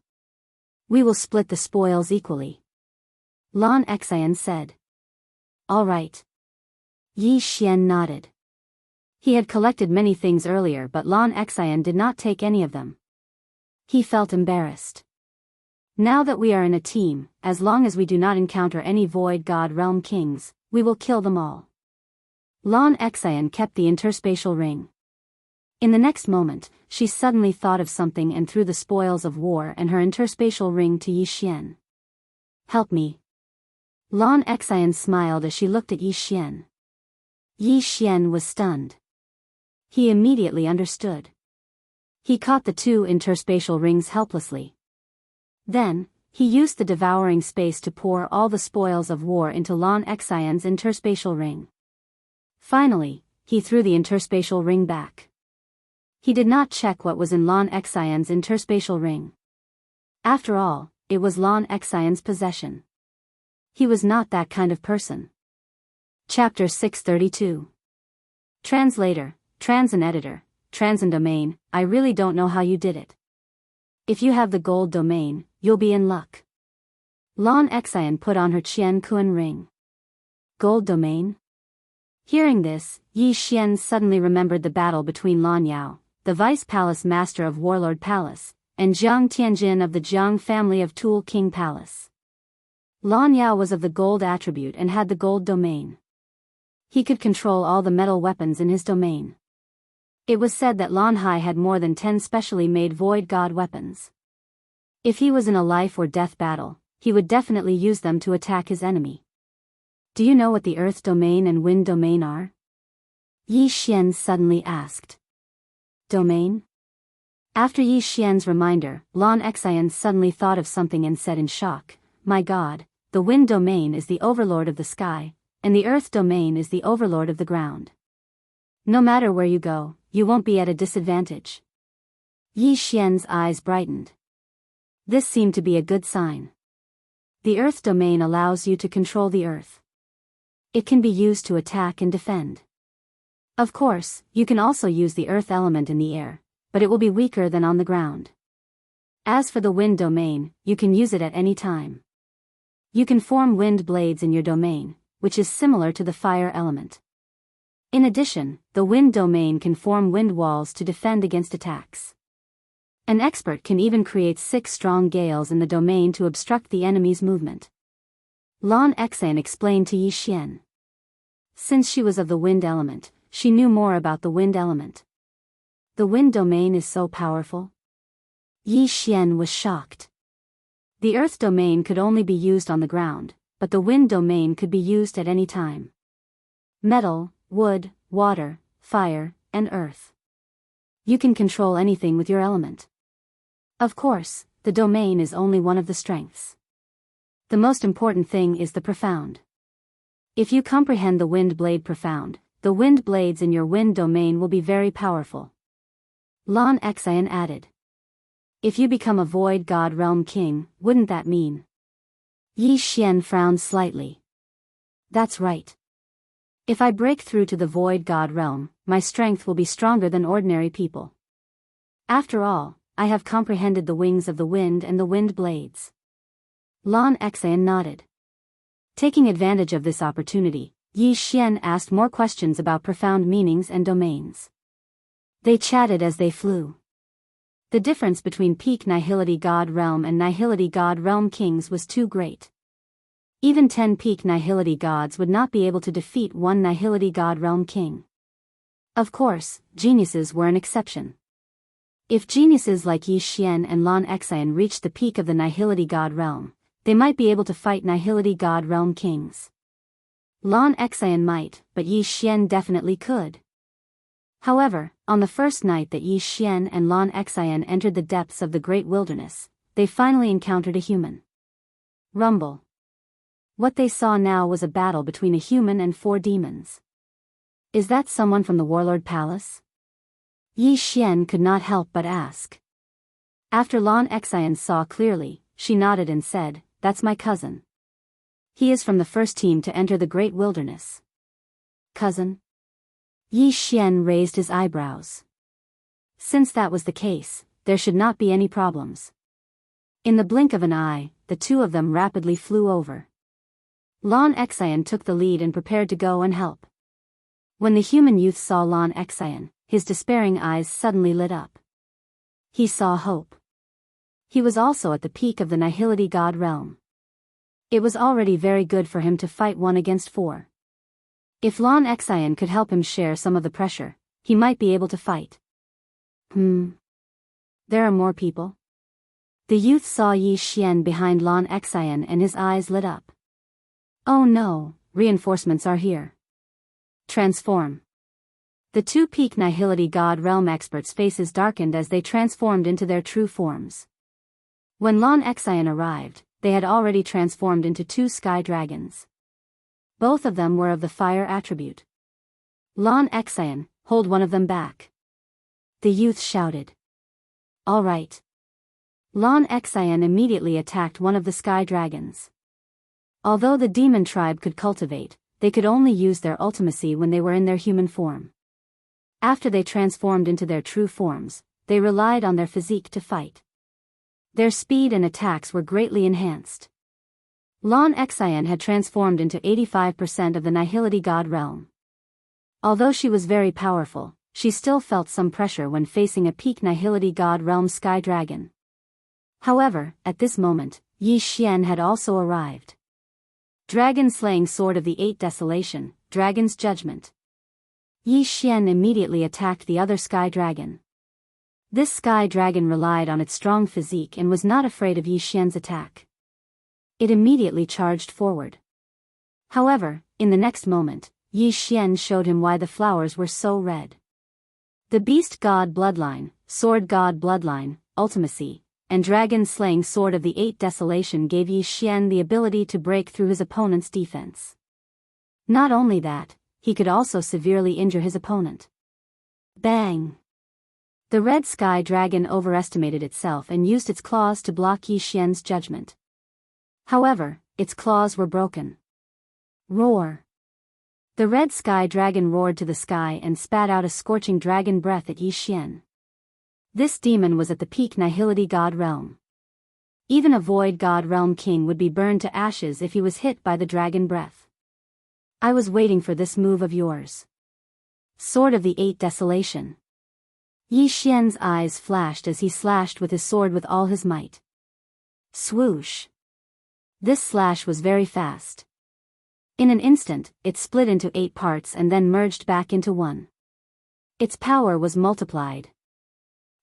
We will split the spoils equally. Lan Xian said. All right. Yi Xian nodded. He had collected many things earlier, but Lan Xian did not take any of them. He felt embarrassed. Now that we are in a team, as long as we do not encounter any Void God Realm kings, we will kill them all. Lan Xian kept the interspatial ring. In the next moment, she suddenly thought of something and threw the spoils of war and her interspatial ring to Yi Xian. Help me. Lan Xian smiled as she looked at Yi Xian. Yi Xian was stunned. He immediately understood. He caught the 2 interspatial rings helplessly. Then, he used the devouring space to pour all the spoils of war into Lan Xian's interspatial ring. Finally, he threw the interspatial ring back. He did not check what was in Lan Xian's interspatial ring. After all, it was Lan Xian's possession. He was not that kind of person. Chapter 632. Translator, Transin Editor, Transin Domain, I really don't know how you did it. If you have the gold domain, you'll be in luck. Lan Xian put on her Qian Kuan ring. Gold domain? Hearing this, Yi Xian suddenly remembered the battle between Lan Yao, the Vice Palace Master of Warlord Palace, and Jiang Tianjin of the Jiang family of Tool King Palace. Lan Yao was of the gold attribute and had the gold domain. He could control all the metal weapons in his domain. It was said that Lan Hai had more than 10 specially made void god weapons. If he was in a life or death battle, he would definitely use them to attack his enemy. Do you know what the earth domain and wind domain are? Yi Xian suddenly asked. Domain? After Yi Xian's reminder, Lan Xian suddenly thought of something and said in shock, My God, the wind domain is the overlord of the sky, and the earth domain is the overlord of the ground. No matter where you go, you won't be at a disadvantage. Yi Xian's eyes brightened. This seemed to be a good sign. The earth domain allows you to control the earth. It can be used to attack and defend. Of course, you can also use the earth element in the air, but it will be weaker than on the ground. As for the wind domain, you can use it at any time. You can form wind blades in your domain, which is similar to the fire element. In addition, the wind domain can form wind walls to defend against attacks. An expert can even create 6 strong gales in the domain to obstruct the enemy's movement. Lan Xian explained to Yi Xian. Since she was of the wind element, she knew more about the wind element. The wind domain is so powerful? Yi Xian was shocked. The earth domain could only be used on the ground, but the wind domain could be used at any time. Metal, wood, water, fire, and earth. You can control anything with your element. Of course, the domain is only one of the strengths. The most important thing is the profound. If you comprehend the wind blade profound, the wind blades in your wind domain will be very powerful. Lan Xian added. If you become a void god realm king, wouldn't that mean? Yi Xian frowned slightly. That's right. If I break through to the void god realm, my strength will be stronger than ordinary people. After all, I have comprehended the wings of the wind and the wind blades. Lan Xian nodded. Taking advantage of this opportunity, Yi Xian asked more questions about profound meanings and domains. They chatted as they flew. The difference between peak Nihility God Realm and Nihility God Realm kings was too great. Even 10 peak Nihility gods would not be able to defeat one Nihility God Realm king. Of course, geniuses were an exception. If geniuses like Yi Xian and Lan Xian reached the peak of the Nihility God Realm, they might be able to fight Nihility God Realm kings. Lan Xian might, but Yi Xian definitely could. However, on the first night that Yi Xian and Lan Xian entered the depths of the great wilderness, they finally encountered a human. Rumble. What they saw now was a battle between a human and 4 demons. Is that someone from the Warlord Palace? Yi Xian could not help but ask. After Lan Xian saw clearly, she nodded and said, "That's my cousin. He is from the first team to enter the great wilderness." Cousin? Yi Xian raised his eyebrows. Since that was the case, there should not be any problems. In the blink of an eye, the two of them rapidly flew over. Lan Xian took the lead and prepared to go and help. When the human youth saw Lan Xian, his despairing eyes suddenly lit up. He saw hope. He was also at the peak of the Nihility God Realm. It was already very good for him to fight 1 against 4. If Lan Xian could help him share some of the pressure, he might be able to fight. There are more people? The youth saw Yi Xian behind Lan Xian and his eyes lit up. Oh no, reinforcements are here. Transform. The 2 peak Nihility God Realm experts' faces darkened as they transformed into their true forms. When Lan Xian arrived, they had already transformed into 2 sky dragons. Both of them were of the fire attribute. Lan Xian, hold one of them back. The youth shouted. All right. Lan Xian immediately attacked one of the sky dragons. Although the demon tribe could cultivate, they could only use their ultimacy when they were in their human form. After they transformed into their true forms, they relied on their physique to fight. Their speed and attacks were greatly enhanced. Lan Xian had transformed into 85% of the Nihility God Realm. Although she was very powerful, she still felt some pressure when facing a peak Nihility God Realm sky dragon. However, at this moment, Yi Xian had also arrived. Dragon-slaying sword of the 8 Desolation, Dragon's Judgment. Yi Xian immediately attacked the other sky dragon. This sky dragon relied on its strong physique and was not afraid of Yi Xian's attack. It immediately charged forward. However, in the next moment, Yi Xian showed him why the flowers were so red. The Beast God Bloodline, Sword God Bloodline, Ultimacy, and Dragon-slaying Sword of the 8 Desolation gave Yi Xian the ability to break through his opponent's defense. Not only that, he could also severely injure his opponent. Bang! The red sky dragon overestimated itself and used its claws to block Yi Xian's judgment. However, its claws were broken. Roar! The red sky dragon roared to the sky and spat out a scorching dragon breath at Yi Xian. This demon was at the peak Nihility God Realm. Even a Void God Realm king would be burned to ashes if he was hit by the dragon breath. I was waiting for this move of yours. Sword of the 8 Desolation. Yi Xian's eyes flashed as he slashed with his sword with all his might. Swoosh! This slash was very fast. In an instant, it split into 8 parts and then merged back into 1. Its power was multiplied.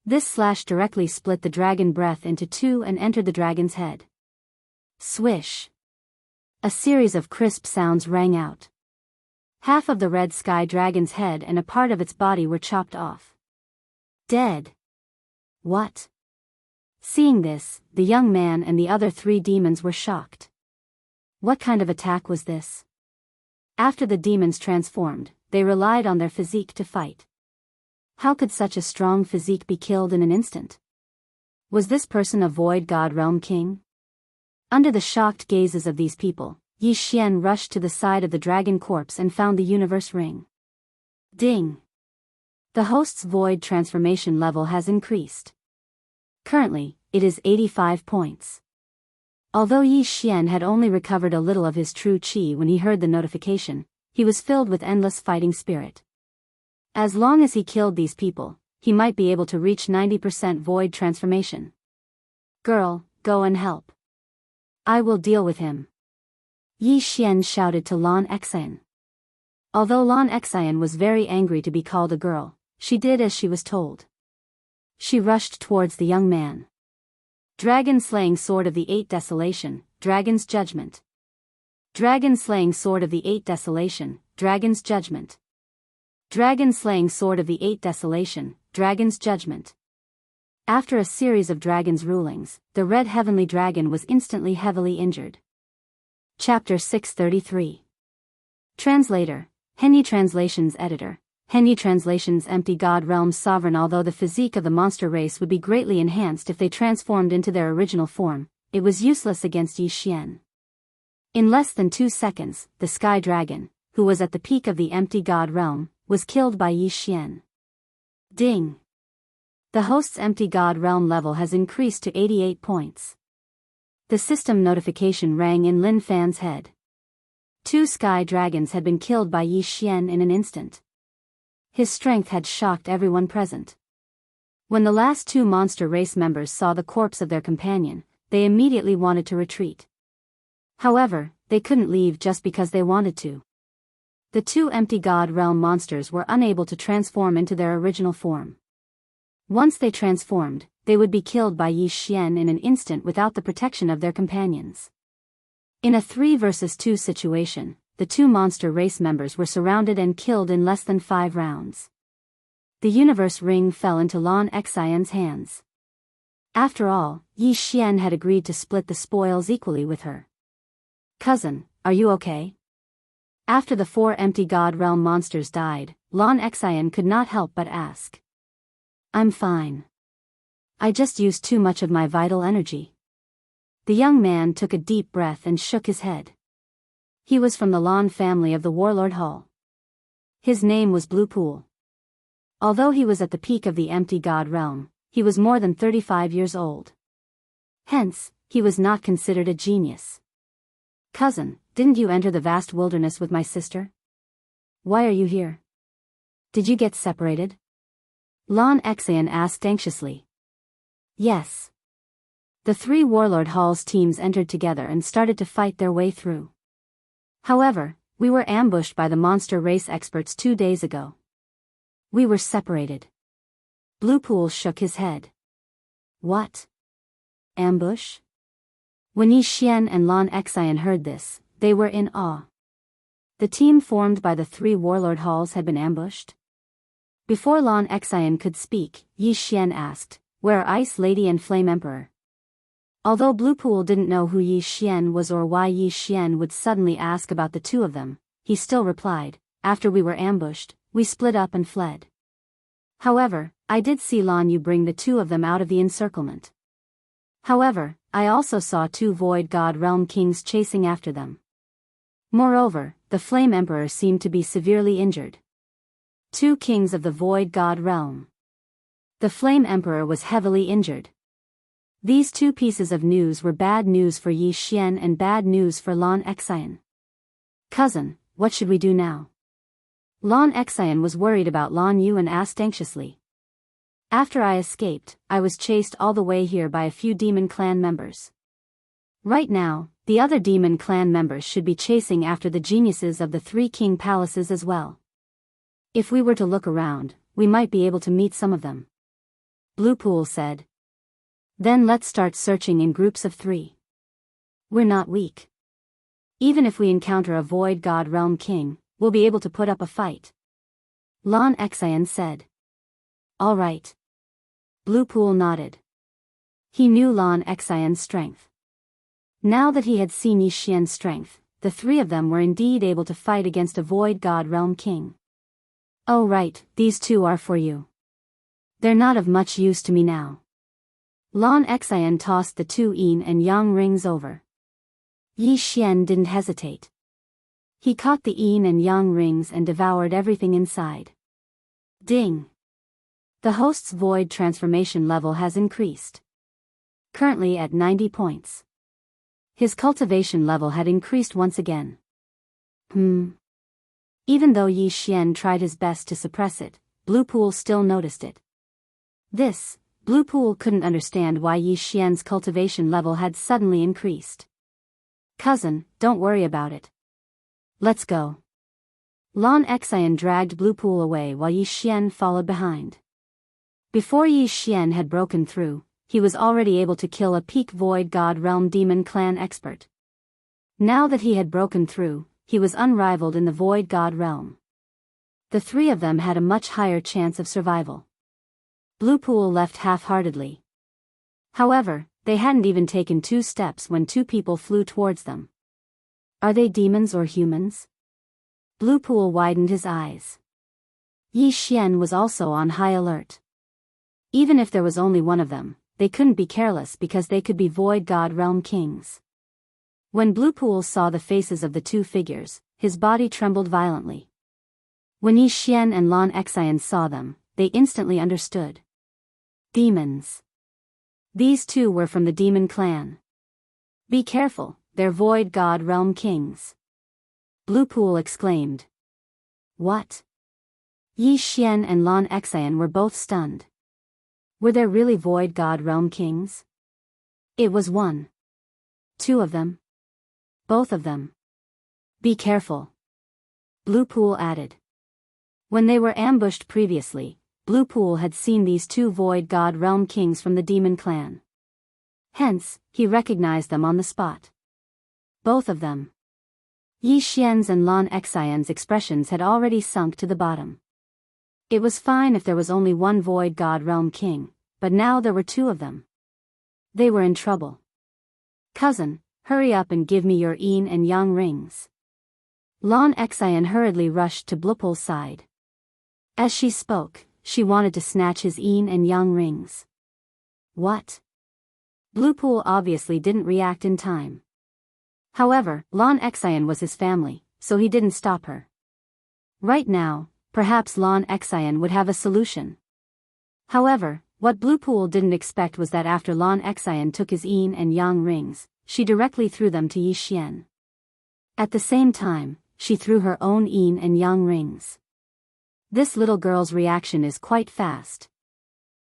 This slash directly split the dragon breath into 2 and entered the dragon's head. Swish! A series of crisp sounds rang out. Half of the red sky dragon's head and a part of its body were chopped off. Dead. What? Seeing this, the young man and the other 3 demons were shocked. What kind of attack was this? After the demons transformed, they relied on their physique to fight. How could such a strong physique be killed in an instant? Was this person a Void God Realm king? Under the shocked gazes of these people, Yi Xian rushed to the side of the dragon corpse and found the universe ring. Ding! The host's void transformation level has increased. Currently, it is 85 points. Although Yi Xian had only recovered a little of his true qi when he heard the notification, he was filled with endless fighting spirit. As long as he killed these people, he might be able to reach 90% void transformation. Girl, go and help. I will deal with him. Yi Xian shouted to Lan Xian. Although Lan Xian was very angry to be called a girl, she did as she was told. She rushed towards the young man. Dragon-slaying sword of the Eight Desolation, Dragon's Judgment. Dragon-slaying sword of the Eight Desolation, Dragon's Judgment. Dragon-slaying sword of the Eight Desolation, Dragon's Judgment. After a series of dragon's rulings, the red heavenly dragon was instantly heavily injured. Chapter 633. Translator, Henyi Translations Editor. Henyi Translations Empty God Realm's sovereign. Although the physique of the monster race would be greatly enhanced if they transformed into their original form, it was useless against Yi Xian. In less than 2 seconds, the Sky Dragon, who was at the peak of the Empty God Realm, was killed by Yi Xian. Ding! The host's Empty God Realm level has increased to 88 points. The system notification rang in Lin Fan's head. 2 Sky Dragons had been killed by Yi Xian in an instant. His strength had shocked everyone present. When the last 2 monster race members saw the corpse of their companion, they immediately wanted to retreat. However, they couldn't leave just because they wanted to. The 2 Empty God Realm monsters were unable to transform into their original form. Once they transformed, they would be killed by Yi Xian in an instant without the protection of their companions. In a 3 versus 2 situation, the 2 monster race members were surrounded and killed in less than 5 rounds. The universe ring fell into Lan Xian's hands. After all, Yi Xian had agreed to split the spoils equally with her. Cousin, are you okay? After the 4 Empty God Realm monsters died, Lan Xian could not help but ask. I'm fine. I just used too much of my vital energy. The young man took a deep breath and shook his head. He was from the Lan family of the Warlord Hall. His name was Blue Pool. Although he was at the peak of the Empty God Realm, he was more than 35 years old. Hence, he was not considered a genius. Cousin, didn't you enter the vast wilderness with my sister? Why are you here? Did you get separated? Lan Xian asked anxiously. Yes. The 3 Warlord Hall's teams entered together and started to fight their way through. However, we were ambushed by the monster race experts 2 days ago. We were separated. Blue Pool shook his head. What? Ambush? When Yi Xian and Lan Xian heard this, they were in awe. The team formed by the 3 Warlord Halls had been ambushed? Before Lan Xian could speak, Yi Xian asked, "Where are Ice Lady and Flame Emperor?" Although Blue Pool didn't know who Yi Xian was or why Yi Xian would suddenly ask about the 2 of them, he still replied, "After we were ambushed, we split up and fled. However, I did see Lan Yu bring the 2 of them out of the encirclement. However, I also saw 2 Void God Realm Kings chasing after them. Moreover, the Flame Emperor seemed to be severely injured. 2 kings of the Void God Realm. The Flame Emperor was heavily injured. These 2 pieces of news were bad news for Yi Xian and bad news for Lan Xian. Cousin, what should we do now? Lan Xian was worried about Lan Yu and asked anxiously. After I escaped, I was chased all the way here by a few demon clan members. Right now, the other demon clan members should be chasing after the geniuses of the 3 king palaces as well. If we were to look around, we might be able to meet some of them. Blue Pool said. Then let's start searching in groups of 3. We're not weak. Even if we encounter a Void God Realm King, we'll be able to put up a fight. Lan Xian said. All right. Blue Pool nodded. He knew Lan Xian's strength. Now that he had seen Yi Xian's strength, the 3 of them were indeed able to fight against a Void God Realm King. Oh right, these 2 are for you. They're not of much use to me now. Lan Xian tossed the 2 yin and yang rings over. Yi Xian didn't hesitate. He caught the yin and yang rings and devoured everything inside. Ding! The host's void transformation level has increased. Currently at 90 points. His cultivation level had increased once again. Even though Yi Xian tried his best to suppress it, Blue Pool still noticed it. Blue Pool couldn't understand why Yi Xian's cultivation level had suddenly increased. Cousin, don't worry about it. Let's go. Lan Xian dragged Blue Pool away while Yi Xian followed behind. Before Yi Xian had broken through, he was already able to kill a peak Void God Realm Demon Clan expert. Now that he had broken through, he was unrivaled in the Void God Realm. The three of them had a much higher chance of survival. Blue Pool left half-heartedly. However, they hadn't even taken 2 steps when 2 people flew towards them. Are they demons or humans? Blue Pool widened his eyes. Yi Xian was also on high alert. Even if there was only one of them, they couldn't be careless because they could be Void God Realm Kings. When Blue Pool saw the faces of the 2 figures, his body trembled violently. When Yi Xian and Lan Xian saw them, they instantly understood. Demons. These 2 were from the Demon Clan. Be careful, they're Void God Realm Kings. Blue Pool exclaimed. What? Yi Xian and Lan Xian were both stunned. Were there really Void God Realm Kings? It was 1. 2 of them. Both of them. Be careful. Blue Pool added. When they were ambushed previously, Blue Pool had seen these 2 Void God Realm Kings from the Demon Clan. Hence, he recognized them on the spot. Both of them. Yi Xian's and Lan Xian's expressions had already sunk to the bottom. It was fine if there was only 1 Void God Realm King, but now there were 2 of them. They were in trouble. Cousin, hurry up and give me your yin and yang rings. Lan Xian hurriedly rushed to Blue Pool's side. As she spoke, she wanted to snatch his yin and yang rings. What? Blue Pool obviously didn't react in time. However, Lan Xian was his family, so he didn't stop her. Right now, perhaps Lan Xian would have a solution. However, what Blue Pool didn't expect was that after Lan Xian took his yin and yang rings, she directly threw them to Yi Xian. At the same time, she threw her own yin and yang rings. This little girl's reaction is quite fast.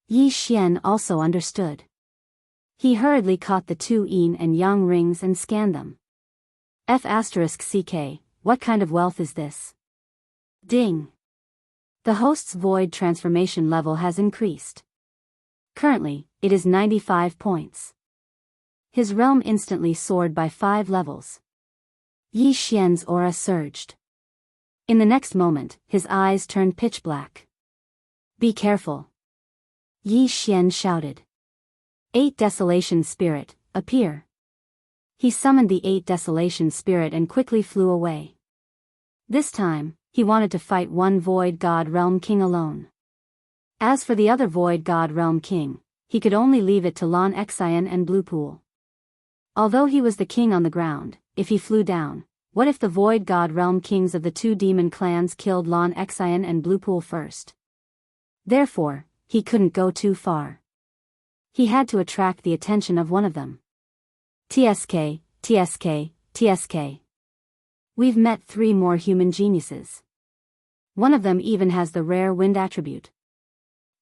Yi Xian also understood. He hurriedly caught the 2 yin and yang rings and scanned them. F***CK, what kind of wealth is this? Ding. The host's void transformation level has increased. Currently, it is 95 points. His realm instantly soared by 5 levels. Yi Xian's aura surged. In the next moment, his eyes turned pitch black. Be careful. Yi Xian shouted. 8 Desolation Spirit, appear. He summoned the 8 Desolation Spirit and quickly flew away. This time, he wanted to fight 1 Void God Realm King alone. As for the other Void God Realm King, he could only leave it to Lan Xian and Blue Pool. Although he was the king on the ground, if he flew down, what if the Void God Realm Kings of the 2 demon clans killed Lan Xian and Blue Pool first? Therefore, he couldn't go too far. He had to attract the attention of one of them. TSK, TSK, TSK. We've met 3 more human geniuses. One of them even has the rare wind attribute.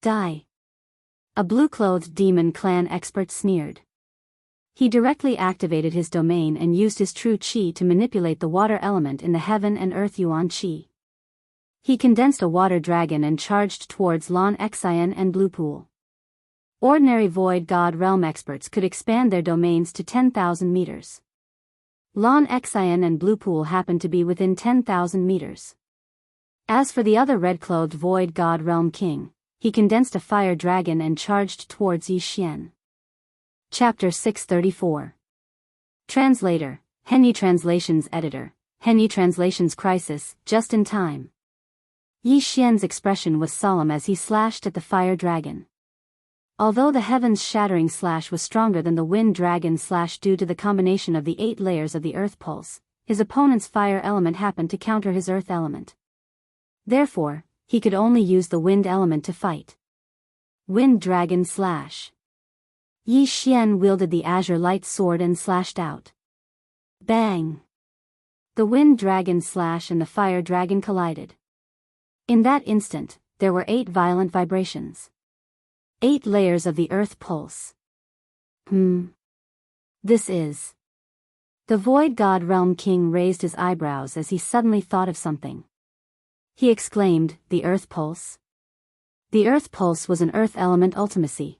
Die. A blue-clothed demon clan expert sneered. He directly activated his domain and used his true chi to manipulate the water element in the heaven and earth yuan chi. He condensed a water dragon and charged towards Lan Xian and Blue Pool. Ordinary Void God Realm experts could expand their domains to 10,000 meters. Lan Xian and Blue Pool happened to be within 10,000 meters. As for the other red-clothed Void God Realm King, he condensed a fire dragon and charged towards Yi Xian. Chapter 634. Translator, Henyi Translations Editor, Henyi Translations Crisis, just in time. Yi Xian's expression was solemn as he slashed at the fire dragon. Although the heavens shattering slash was stronger than the wind dragon slash due to the combination of the 8 layers of the earth pulse, his opponent's fire element happened to counter his earth element. Therefore, he could only use the wind element to fight. Wind dragon slash. Yi Xian wielded the azure light sword and slashed out. Bang! The wind dragon slash and the fire dragon collided. In that instant, there were 8 violent vibrations. 8 layers of the earth pulse. This is... The Void God Realm King raised his eyebrows as he suddenly thought of something. He exclaimed, the earth pulse? The earth pulse was an earth element ultimacy.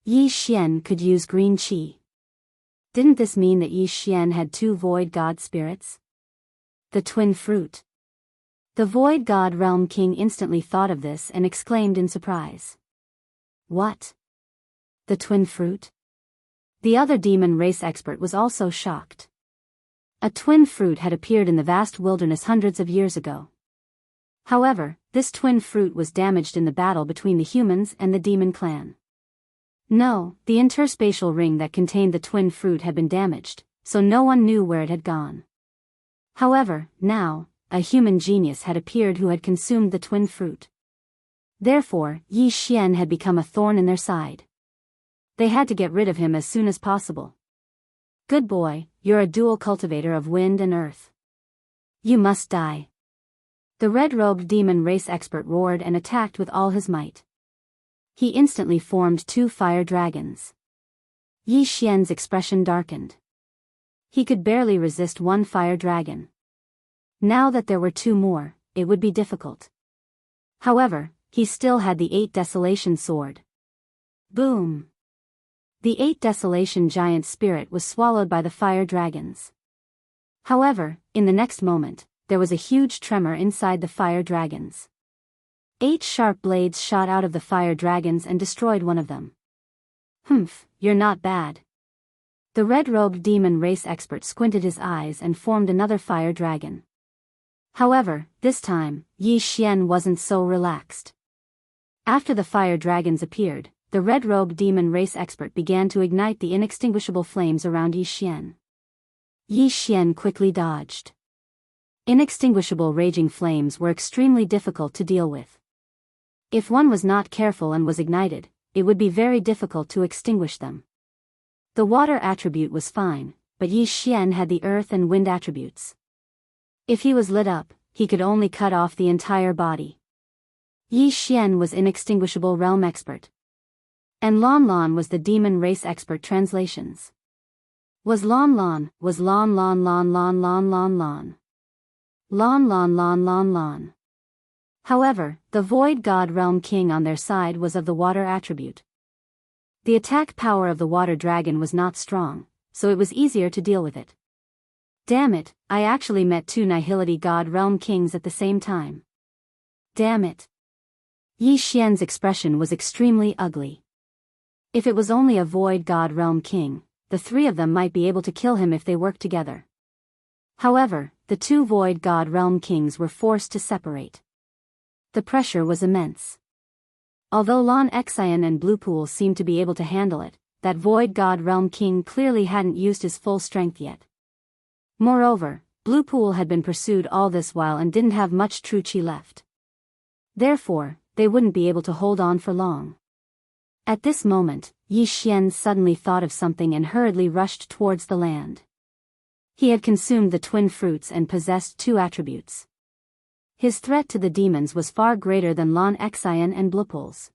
Yi Xian could use green qi. Didn't this mean that Yi Xian had 2 void god spirits? The twin fruit. The Void God Realm King instantly thought of this and exclaimed in surprise. What? The twin fruit? The other demon race expert was also shocked. A twin fruit had appeared in the vast wilderness hundreds of years ago. However, this twin fruit was damaged in the battle between the humans and the demon clan. No, the interspatial ring that contained the twin fruit had been damaged, so no one knew where it had gone. However, now, a human genius had appeared who had consumed the twin fruit. Therefore, Yi Xian had become a thorn in their side. They had to get rid of him as soon as possible. Good boy, you're a dual cultivator of wind and earth. You must die. The red-robed demon race expert roared and attacked with all his might. He instantly formed 2 fire dragons. Yi Xian's expression darkened. He could barely resist 1 fire dragon. Now that there were 2 more, it would be difficult. However, he still had the 8 Desolation sword. Boom! The 8 Desolation giant spirit was swallowed by the fire dragons. However, in the next moment, there was a huge tremor inside the fire dragons. 8 sharp blades shot out of the fire dragons and destroyed one of them. You're not bad. The red-robed demon race expert squinted his eyes and formed another fire dragon. However, this time, Yi Xian wasn't so relaxed. After the fire dragons appeared, the red-robed demon race expert began to ignite the inextinguishable flames around Yi Xian. Yi Xian quickly dodged. Inextinguishable raging flames were extremely difficult to deal with. If one was not careful and was ignited, it would be very difficult to extinguish them. The water attribute was fine, but Yi Xian had the earth and wind attributes. If he was lit up, he could only cut off the entire body. Yi Xian was inextinguishable realm expert. And Lon Lon was the demon race expert translations. Was Lon Lon, was Lon Lon Lon Lon Lon Lon Lon. Lon Lon Lon Lon Lon. However, the Void God Realm King on their side was of the water attribute. The attack power of the water dragon was not strong, so it was easier to deal with it. Damn it, I actually met 2 Nihility God Realm Kings at the same time. Damn it. Yi Xian's expression was extremely ugly. If it was only a Void God Realm King, the 3 of them might be able to kill him if they worked together. However, the 2 Void God Realm Kings were forced to separate. The pressure was immense. Although Lan Xian and Blue Pool seemed to be able to handle it, that Void God Realm King clearly hadn't used his full strength yet. Moreover, Blue Pool had been pursued all this while and didn't have much true chi left. Therefore, they wouldn't be able to hold on for long. At this moment, Yi Xian suddenly thought of something and hurriedly rushed towards the land. He had consumed the twin fruits and possessed 2 attributes. His threat to the demons was far greater than Lan Xian and Blupul's.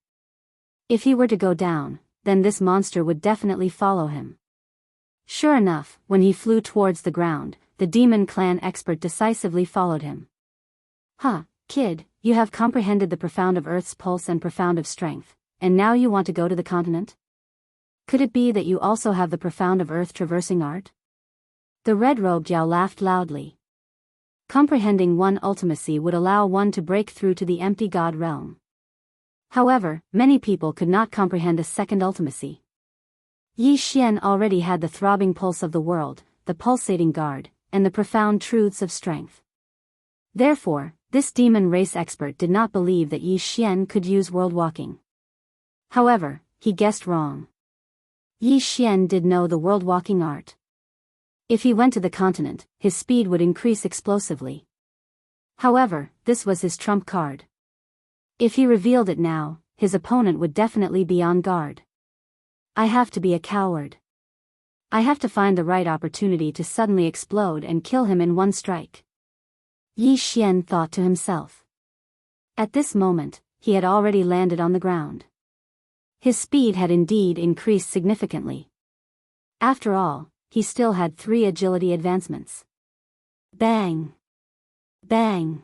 If he were to go down, then this monster would definitely follow him. Sure enough, when he flew towards the ground, the demon clan expert decisively followed him. Kid, you have comprehended the profound of Earth's pulse and profound of strength, and now you want to go to the continent? Could it be that you also have the profound of Earth traversing art? The red-robed Yao laughed loudly. Comprehending one ultimacy would allow one to break through to the empty god realm. However, many people could not comprehend a second ultimacy. Yi Xian already had the throbbing pulse of the world, the pulsating guard, and the profound truths of strength. Therefore, this demon race expert did not believe that Yi Xian could use world walking. However, he guessed wrong. Yi Xian did know the world walking art. If he went to the continent, his speed would increase explosively. However, this was his trump card. If he revealed it now, his opponent would definitely be on guard. I have to be a coward. I have to find the right opportunity to suddenly explode and kill him in one strike. Yi Xian thought to himself. At this moment, he had already landed on the ground. His speed had indeed increased significantly. After all, he still had 3 agility advancements. Bang! Bang!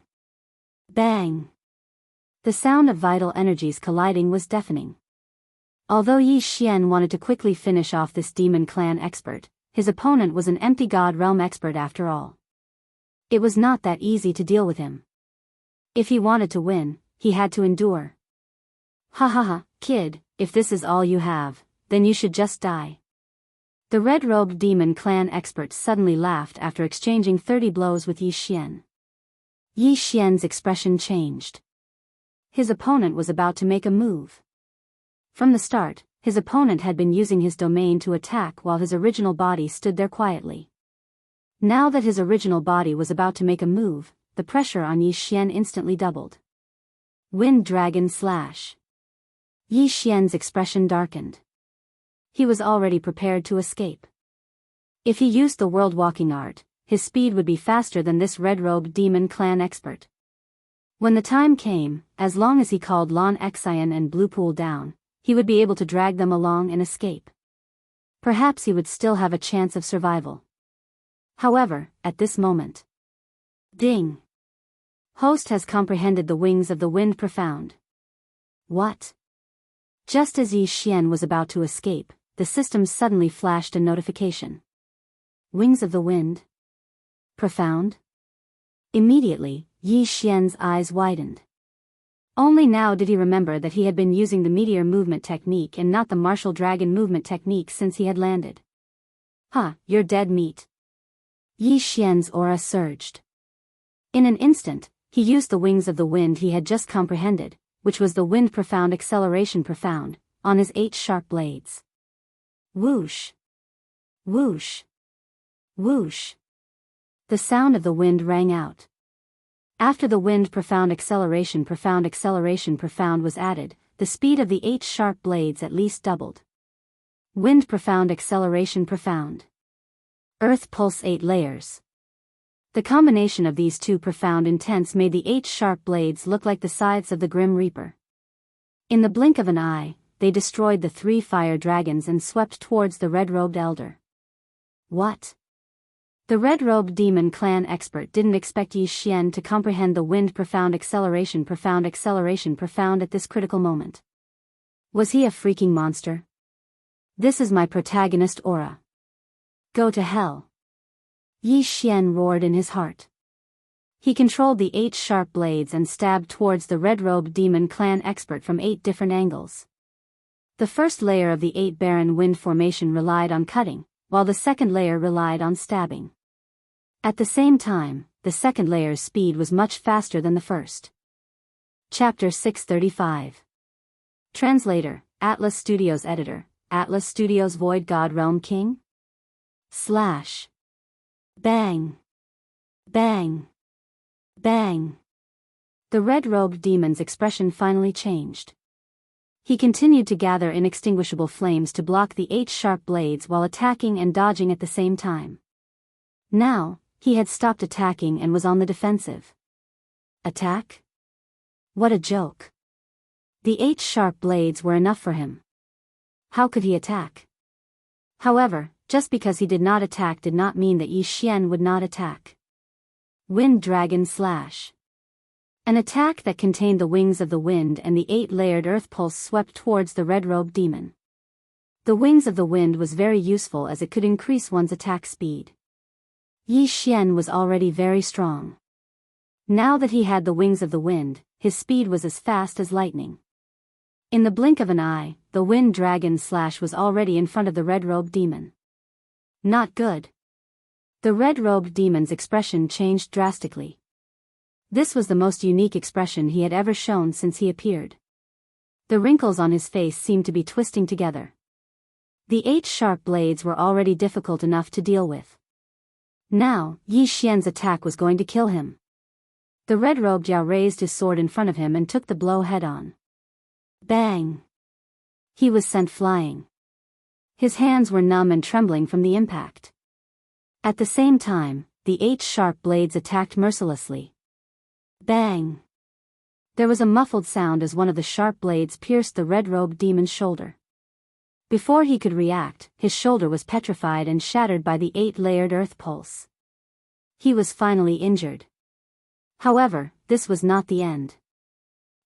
Bang! The sound of vital energies colliding was deafening. Although Yi Xian wanted to quickly finish off this demon clan expert, his opponent was an empty god realm expert after all. It was not that easy to deal with him. If he wanted to win, he had to endure. Ha ha ha, kid, if this is all you have, then you should just die. The red-robed demon clan expert suddenly laughed after exchanging 30 blows with Yi Xian. Yi Xian's expression changed. His opponent was about to make a move. From the start, his opponent had been using his domain to attack while his original body stood there quietly. Now that his original body was about to make a move, the pressure on Yi Xian instantly doubled. Wind Dragon Slash. Yi Xian's expression darkened. He was already prepared to escape. If he used the world walking art, his speed would be faster than this red-robed demon clan expert. When the time came, as long as he called Lan Xian and Blue Pool down, he would be able to drag them along and escape. Perhaps he would still have a chance of survival. However, at this moment. Ding! Host has comprehended the wings of the wind profound. What? Just as Yi Xian was about to escape, the system suddenly flashed a notification. Wings of the wind? Profound? Immediately, Yi Xian's eyes widened. Only now did he remember that he had been using the meteor movement technique and not the martial dragon movement technique since he had landed. Huh, you're dead meat. Yi Xian's aura surged. In an instant, he used the wings of the wind he had just comprehended, which was the wind profound acceleration profound, on his 8 sharp blades. Whoosh! Whoosh! Whoosh! The sound of the wind rang out. After the wind profound acceleration profound was added, the speed of the 8 sharp blades at least doubled. Wind profound acceleration profound. Earth pulse 8 layers. The combination of these 2 profound intents made the 8 sharp blades look like the scythes of the Grim Reaper. In the blink of an eye, they destroyed the 3 fire dragons and swept towards the red-robed elder. What? The red-robed demon clan expert didn't expect Yi Xian to comprehend the wind profound acceleration profound at this critical moment. Was he a freaking monster? This is my protagonist aura. Go to hell. Yi Xian roared in his heart. He controlled the 8 sharp blades and stabbed towards the red-robed demon clan expert from 8 different angles. The first layer of the 8 barren wind formation relied on cutting, while the second layer relied on stabbing. At the same time, the second layer's speed was much faster than the first. Chapter 635. Translator, Atlas Studios Editor, Atlas Studios Void God Realm King? Slash. Bang. Bang. Bang. The red-robed demon's expression finally changed. He continued to gather inextinguishable flames to block the 8 sharp blades while attacking and dodging at the same time. Now, he had stopped attacking and was on the defensive. Attack? What a joke. The 8 sharp blades were enough for him. How could he attack? However, just because he did not attack did not mean that Yi Xian would not attack. Wind Dragon Slash. An attack that contained the wings of the wind and the 8-layered earth pulse swept towards the red-robed demon. The wings of the wind was very useful as it could increase one's attack speed. Yi Xian was already very strong. Now that he had the wings of the wind, his speed was as fast as lightning. In the blink of an eye, the Wind Dragon Slash was already in front of the red-robed demon. Not good. The red-robed demon's expression changed drastically. This was the most unique expression he had ever shown since he appeared. The wrinkles on his face seemed to be twisting together. The 8 sharp blades were already difficult enough to deal with. Now, Yi Xian's attack was going to kill him. The red-robed Yao raised his sword in front of him and took the blow head-on. Bang! He was sent flying. His hands were numb and trembling from the impact. At the same time, the 8 sharp blades attacked mercilessly. Bang! There was a muffled sound as one of the sharp blades pierced the red-robed demon's shoulder. Before he could react, his shoulder was petrified and shattered by the 8-layered earth pulse. He was finally injured. However, this was not the end.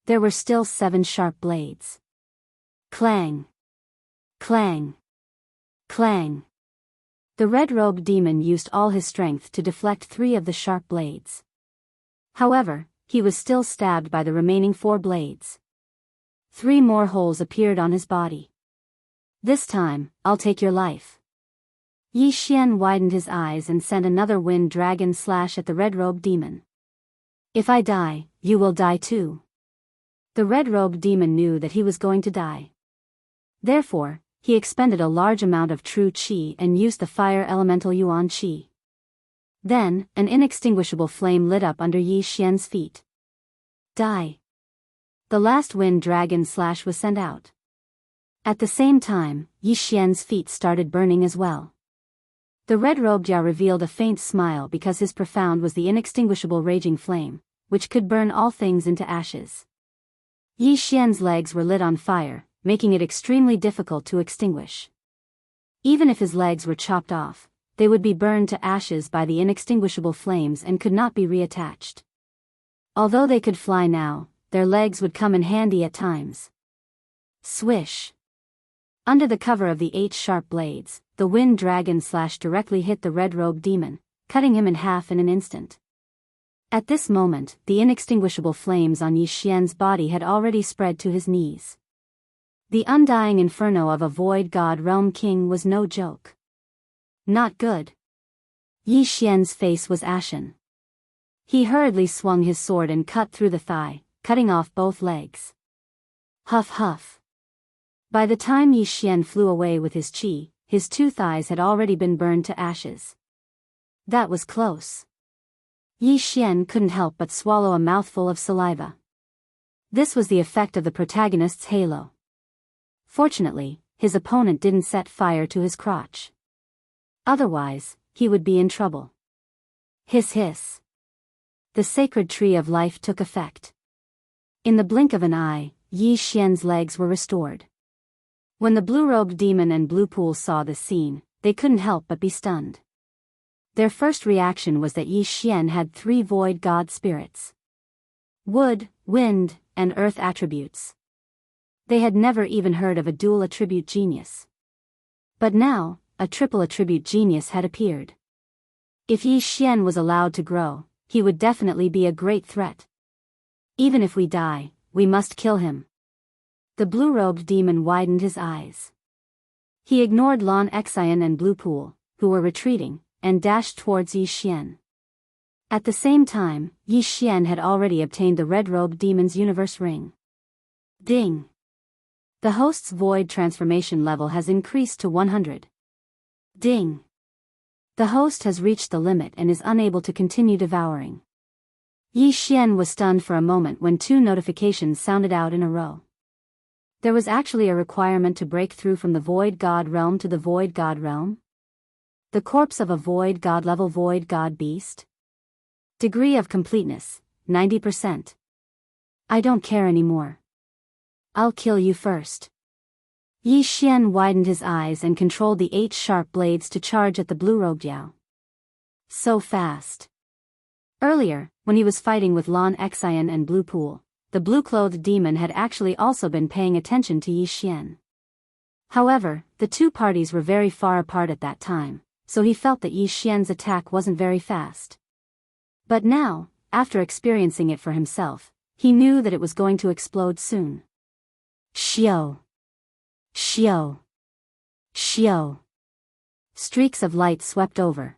There were still 7 sharp blades. Clang! Clang! Clang! The red-robed demon used all his strength to deflect 3 of the sharp blades. However, he was still stabbed by the remaining 4 blades. 3 more holes appeared on his body. This time, I'll take your life. Yi Xian widened his eyes and sent another wind dragon slash at the red-robed demon. If I die, you will die too. The red-robed demon knew that he was going to die. Therefore, he expended a large amount of true qi and used the fire elemental yuan qi. Then, an inextinguishable flame lit up under Yi Xian's feet. Die. The last wind dragon slash was sent out. At the same time, Yi Xian's feet started burning as well. The red-robed Ya revealed a faint smile because his profound was the inextinguishable raging flame, which could burn all things into ashes. Yi Xian's legs were lit on fire, making it extremely difficult to extinguish. Even if his legs were chopped off, they would be burned to ashes by the inextinguishable flames and could not be reattached. Although they could fly now, their legs would come in handy at times. Swish! Under the cover of the 8 sharp blades, the wind dragon slash directly hit the red-robed demon, cutting him in half in an instant. At this moment, the inextinguishable flames on Yi Xian's body had already spread to his knees. The undying inferno of a void god realm king was no joke. Not good. Yi Xian's face was ashen. He hurriedly swung his sword and cut through the thigh, cutting off both legs. Huff huff. By the time Yi Xian flew away with his qi, his 2 thighs had already been burned to ashes. That was close. Yi Xian couldn't help but swallow a mouthful of saliva. This was the effect of the protagonist's halo. Fortunately, his opponent didn't set fire to his crotch. Otherwise, he would be in trouble. Hiss hiss. The sacred tree of life took effect. In the blink of an eye, Yi Xian's legs were restored. When the blue-robed demon and Blue Pool saw this scene, they couldn't help but be stunned. Their first reaction was that Yi Xian had 3 void god spirits. Wood, wind, and earth attributes. They had never even heard of a dual attribute genius. But now, a triple attribute genius had appeared. If Yi Xian was allowed to grow, he would definitely be a great threat. Even if we die, we must kill him. The blue-robed demon widened his eyes. He ignored Lan Xian and Blue Pool, who were retreating, and dashed towards Yi Xian. At the same time, Yi Xian had already obtained the red-robed demon's universe ring. Ding! The host's void transformation level has increased to 100. Ding! The host has reached the limit and is unable to continue devouring. Yi Xian was stunned for a moment when 2 notifications sounded out in a row. There was actually a requirement to break through from the void god realm to the void god realm? The corpse of a void god level void god beast? Degree of completeness, 90%. I don't care anymore. I'll kill you first. Yi Xian widened his eyes and controlled the 8 sharp blades to charge at the blue-robed Yao. So fast. Earlier, when he was fighting with Lan Xian and Blue Pool, the blue-clothed demon had actually also been paying attention to Yi Xian. However, the 2 parties were very far apart at that time, so he felt that Yi Xian's attack wasn't very fast. But now, after experiencing it for himself, he knew that it was going to explode soon. Xiao! Xiao! Xiao! Streaks of light swept over.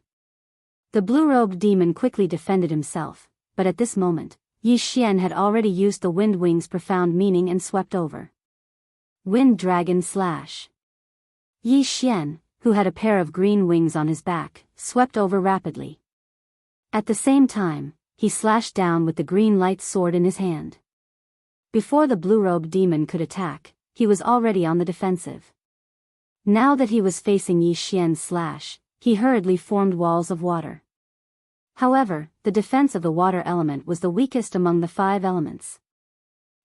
The blue-robed demon quickly defended himself, but at this moment, Yi Xian had already used the wind wing's profound meaning and swept over. Wind Dragon Slash. Yi Xian, who had a pair of green wings on his back, swept over rapidly. At the same time, he slashed down with the green light sword in his hand. Before the blue-robed demon could attack, he was already on the defensive. Now that he was facing Yi Xian's slash, he hurriedly formed walls of water. However, the defense of the water element was the weakest among the 5 elements.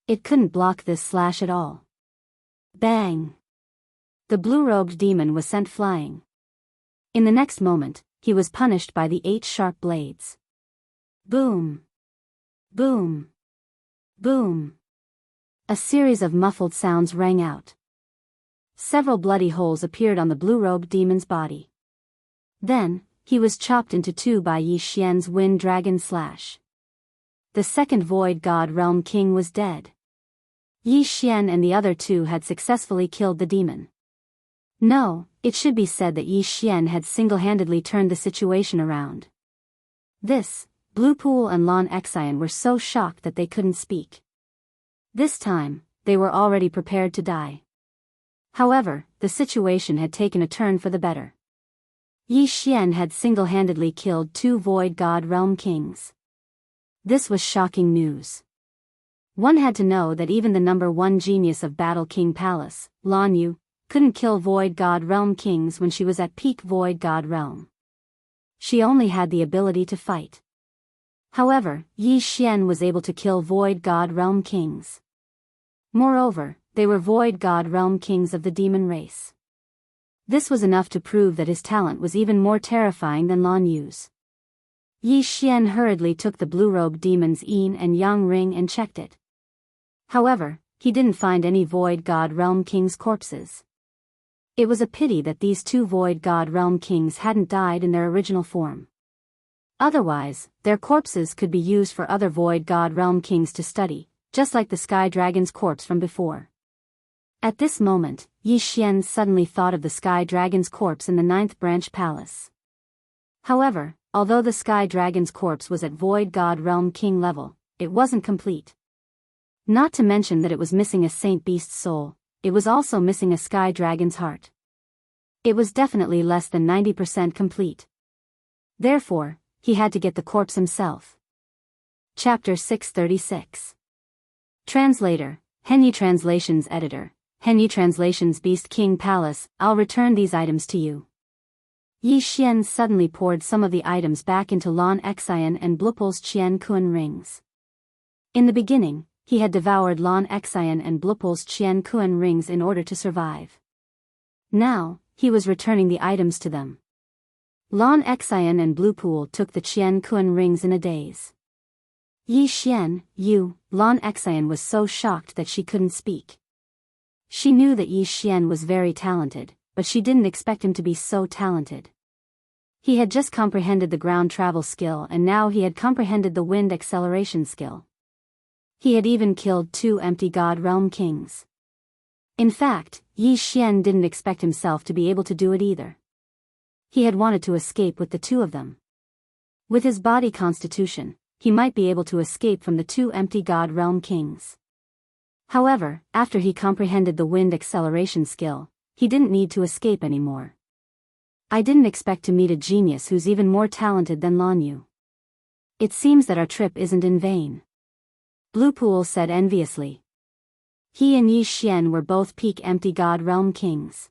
It couldn't block this slash at all. Bang! The blue-robed demon was sent flying. In the next moment, he was punished by the 8 sharp blades. Boom! Boom! Boom! A series of muffled sounds rang out. Several bloody holes appeared on the blue-robed demon's body. Then, he was chopped into 2 by Yi Xian's wind dragon slash. The second void god realm king was dead. Yi Xian and the other 2 had successfully killed the demon. No, it should be said that Yi Xian had single-handedly turned the situation around. This, Blue Pool and Lan Xian were so shocked that they couldn't speak. This time, they were already prepared to die. However, the situation had taken a turn for the better. Yi Xian had single-handedly killed 2 void god realm kings. This was shocking news. One had to know that even the number 1 genius of Battle King Palace, Lan Yu, couldn't kill void god realm kings when she was at peak void god realm. She only had the ability to fight. However, Yi Xian was able to kill void god realm kings. Moreover, they were void god realm kings of the demon race. This was enough to prove that his talent was even more terrifying than Lan Yu's. Yi Xian hurriedly took the blue-robed demon's yin and yang ring and checked it. However, he didn't find any void god realm kings' corpses. It was a pity that these 2 void god realm kings hadn't died in their original form. Otherwise, their corpses could be used for other void god realm kings to study, just like the sky dragon's corpse from before. At this moment, Yi Xian suddenly thought of the sky dragon's corpse in the 9th branch palace. However, although the sky dragon's corpse was at void god realm king level, it wasn't complete. Not to mention that it was missing a saint beast's soul, it was also missing a sky dragon's heart. It was definitely less than 90% complete. Therefore, he had to get the corpse himself. Chapter 636. Translator, Henyi Translations Editor, Henyi Translations Beast King Palace, I'll return these items to you. Yi Xian suddenly poured some of the items back into Lan Xian and Blupul's Qian Kun rings. In the beginning, he had devoured Lan Xian and Blupul's Qian Kun rings in order to survive. Now, he was returning the items to them. Lan Xian and Blue Pool took the Qian Kun rings in a daze. Yi Xian, Lan Xian was so shocked that she couldn't speak. She knew that Yi Xian was very talented, but she didn't expect him to be so talented. He had just comprehended the ground travel skill and now he had comprehended the wind acceleration skill. He had even killed 2 empty god realm kings. In fact, Yi Xian didn't expect himself to be able to do it either. He had wanted to escape with the 2 of them. With his body constitution, he might be able to escape from the 2 empty god realm kings. However, after he comprehended the wind acceleration skill, he didn't need to escape anymore. I didn't expect to meet a genius who's even more talented than Lan Yu. It seems that our trip isn't in vain. Blue Pool said enviously. He and Yi Xian were both peak empty god realm kings.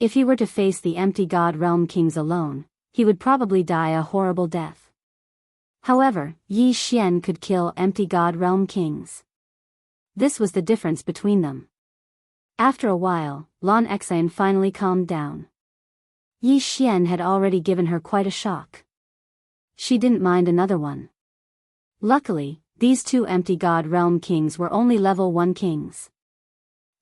If he were to face the empty god realm kings alone, he would probably die a horrible death. However, Yi Xian could kill empty god realm kings. This was the difference between them. After a while, Lan Xian finally calmed down. Yi Xian had already given her quite a shock. She didn't mind another one. Luckily, these 2 empty god realm kings were only level 1 kings.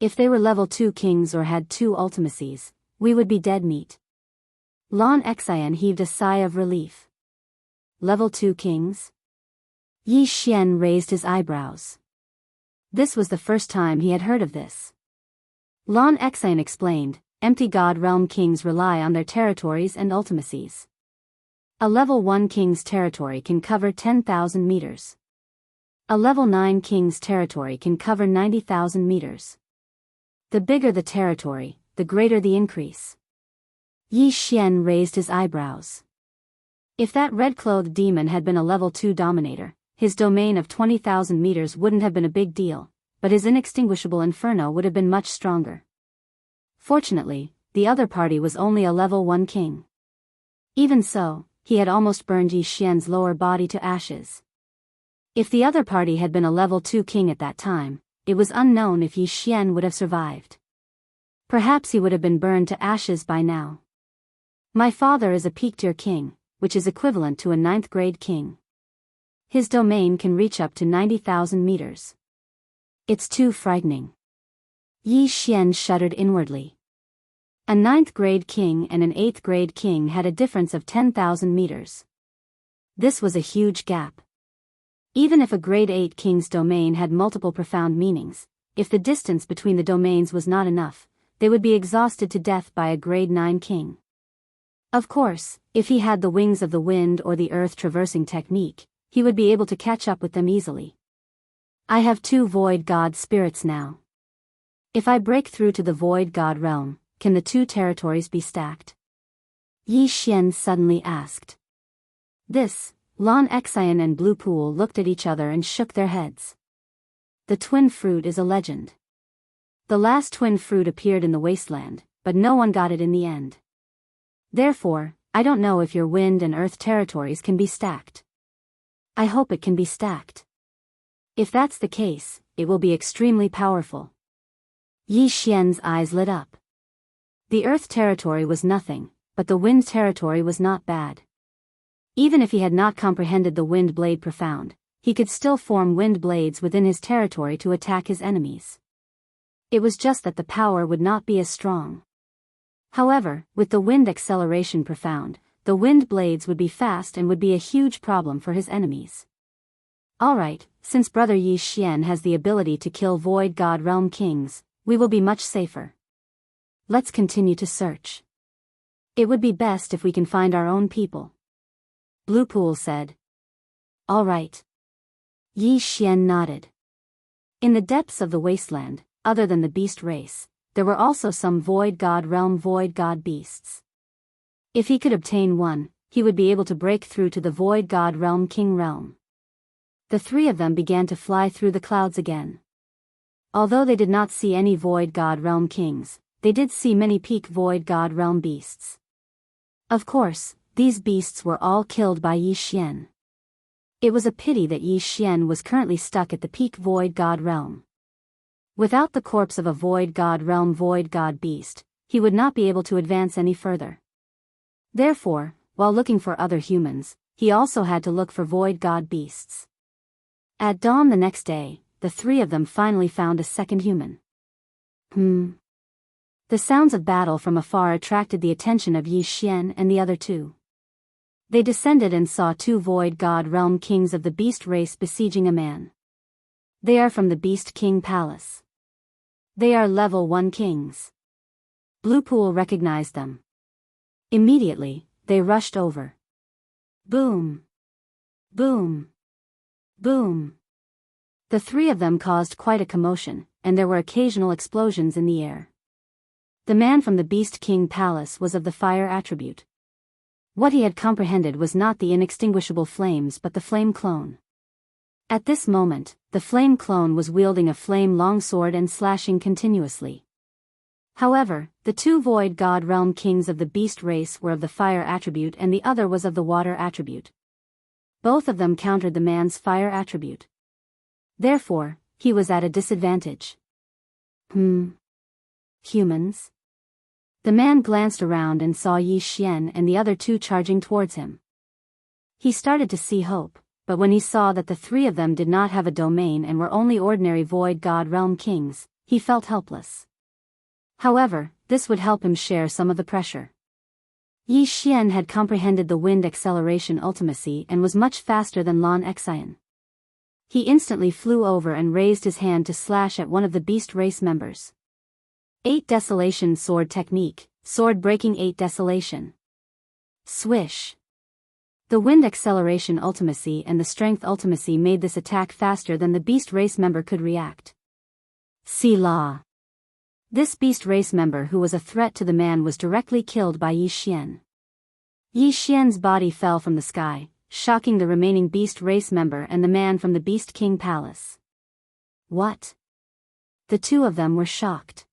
If they were level 2 kings or had 2 ultimacies, we would be dead meat. Lan Xian heaved a sigh of relief. Level 2 kings? Yi Xian raised his eyebrows. This was the first time he had heard of this. Lan Xian explained, empty god realm kings rely on their territories and ultimacies. A level 1 king's territory can cover 10,000 meters. A level 9 king's territory can cover 90,000 meters. The bigger the territory, the greater the increase. Yi Xian raised his eyebrows. If that red-clothed demon had been a level 2 dominator, his domain of 20,000 meters wouldn't have been a big deal, but his inextinguishable inferno would have been much stronger. Fortunately, the other party was only a level 1 king. Even so, he had almost burned Yi Xian's lower body to ashes. If the other party had been a level 2 king at that time, it was unknown if Yi Xian would have survived. Perhaps he would have been burned to ashes by now. My father is a peak-tier king, which is equivalent to a 9th grade king. His domain can reach up to 90,000 meters. It's too frightening. Yi Xian shuddered inwardly. A 9th grade king and an 8th grade king had a difference of 10,000 meters. This was a huge gap. Even if a grade 8 king's domain had multiple profound meanings, if the distance between the domains was not enough, they would be exhausted to death by a grade 9 king. Of course, if he had the wings of the wind or the earth traversing technique, he would be able to catch up with them easily. I have 2 void god spirits now. If I break through to the void god realm, can the 2 territories be stacked? Yi Xian suddenly asked. This, Lan Xian and Blue Pool looked at each other and shook their heads. The twin fruit is a legend. The last twin fruit appeared in the wasteland, but no one got it in the end. Therefore, I don't know if your wind and earth territories can be stacked. I hope it can be stacked. If that's the case, it will be extremely powerful. Yi Xian's eyes lit up. The earth territory was nothing, but the wind territory was not bad. Even if he had not comprehended the wind blade profound, he could still form wind blades within his territory to attack his enemies. It was just that the power would not be as strong. However, with the wind acceleration profound, the wind blades would be fast and would be a huge problem for his enemies. Alright, since brother Yi Xian has the ability to kill void god realm kings, we will be much safer. Let's continue to search. It would be best if we can find our own people. Blue Pool said. Alright. Yi Xian nodded. In the depths of the wasteland, other than the beast race, there were also some void god realm void god beasts. If he could obtain one, he would be able to break through to the void god realm king realm. The 3 of them began to fly through the clouds again. Although they did not see any void god realm kings, they did see many peak void god realm beasts. Of course, these beasts were all killed by Yi Xian. It was a pity that Yi Xian was currently stuck at the peak void god realm. Without the corpse of a void god realm void god beast, he would not be able to advance any further. Therefore, while looking for other humans, he also had to look for void god beasts. At dawn the next day, the 3 of them finally found a second human. The sounds of battle from afar attracted the attention of Yi Xian and the other 2. They descended and saw 2 void god realm kings of the beast race besieging a man. They are from the Beast King Palace. They are level 1 kings. Blue Pool recognized them. Immediately, they rushed over. Boom! Boom! Boom! The 3 of them caused quite a commotion, and there were occasional explosions in the air. The man from the Beast King Palace was of the fire attribute. What he had comprehended was not the inextinguishable flames but the flame clone. At this moment, the flame clone was wielding a flame longsword and slashing continuously. However, the 2 void god realm kings of the beast race were of the fire attribute and the other was of the water attribute. Both of them countered the man's fire attribute. Therefore, he was at a disadvantage. Humans? The man glanced around and saw Yi Xian and the other 2 charging towards him. He started to see hope, but when he saw that the 3 of them did not have a domain and were only ordinary void god realm kings, he felt helpless. However, this would help him share some of the pressure. Yi Xian had comprehended the wind acceleration ultimacy and was much faster than Lan Xian. He instantly flew over and raised his hand to slash at one of the beast race members. 8 Desolation Sword Technique, Sword Breaking 8 Desolation. Swish. The wind acceleration ultimacy and the strength ultimacy made this attack faster than the beast race member could react. Selah. This beast race member who was a threat to the man was directly killed by Yi Xian. Yi Xian's body fell from the sky, shocking the remaining beast race member and the man from the Beast King Palace. What? The 2 of them were shocked.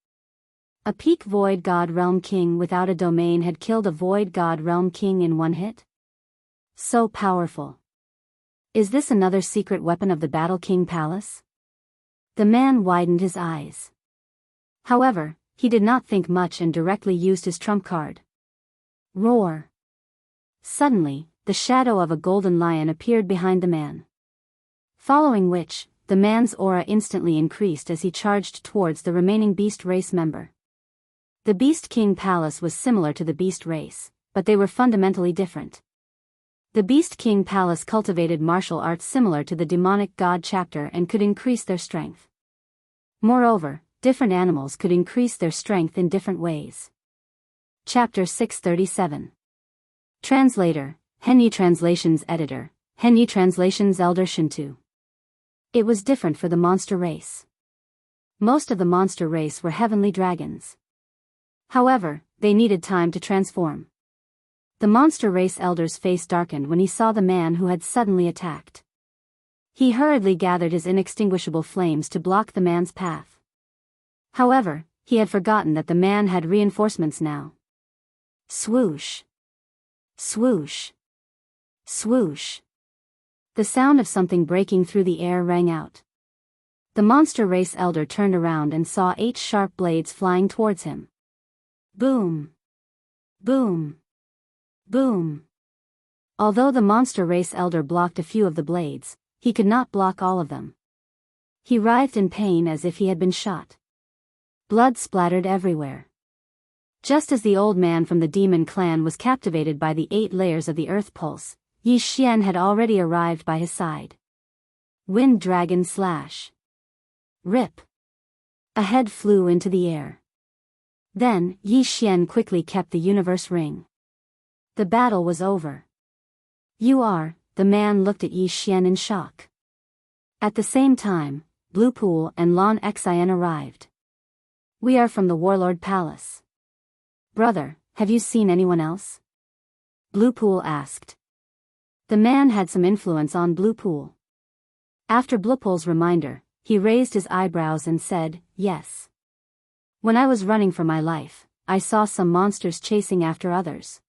A peak void god realm king without a domain had killed a void god realm king in one hit? So powerful. Is this another secret weapon of the Battle King Palace? The man widened his eyes. However, he did not think much and directly used his trump card. Roar! Suddenly, the shadow of a golden lion appeared behind the man. Following which, the man's aura instantly increased as he charged towards the remaining beast race member. The Beast King Palace was similar to the beast race, but they were fundamentally different. The Beast King Palace cultivated martial arts similar to the demonic god chapter and could increase their strength. Moreover, different animals could increase their strength in different ways. Chapter 637. Translator, Henyi Translations Editor, Henyi Translations Elder Shintu. It was different for the monster race. Most of the monster race were heavenly dragons. However, they needed time to transform. The monster race elder's face darkened when he saw the man who had suddenly attacked. He hurriedly gathered his inextinguishable flames to block the man's path. However, he had forgotten that the man had reinforcements now. Swoosh! Swoosh! Swoosh! The sound of something breaking through the air rang out. The monster race elder turned around and saw 8 sharp blades flying towards him. Boom! Boom! Boom! Although the monster race elder blocked a few of the blades, he could not block all of them. He writhed in pain as if he had been shot. Blood splattered everywhere. Just as the old man from the demon clan was captivated by the 8 layers of the earth pulse, Yi Xian had already arrived by his side. Wind Dragon Slash. Rip! A head flew into the air. Then, Yi Xian quickly kept the universe ring. The battle was over. The man looked at Yi Xian in shock. At the same time, Blue Pool and Lan Xian arrived. We are from the Warlord Palace. Brother, have you seen anyone else? Blue Pool asked. The man had some influence on Blue Pool. After Blue Pool's reminder, he raised his eyebrows and said, yes. When I was running for my life, I saw some monsters chasing after others.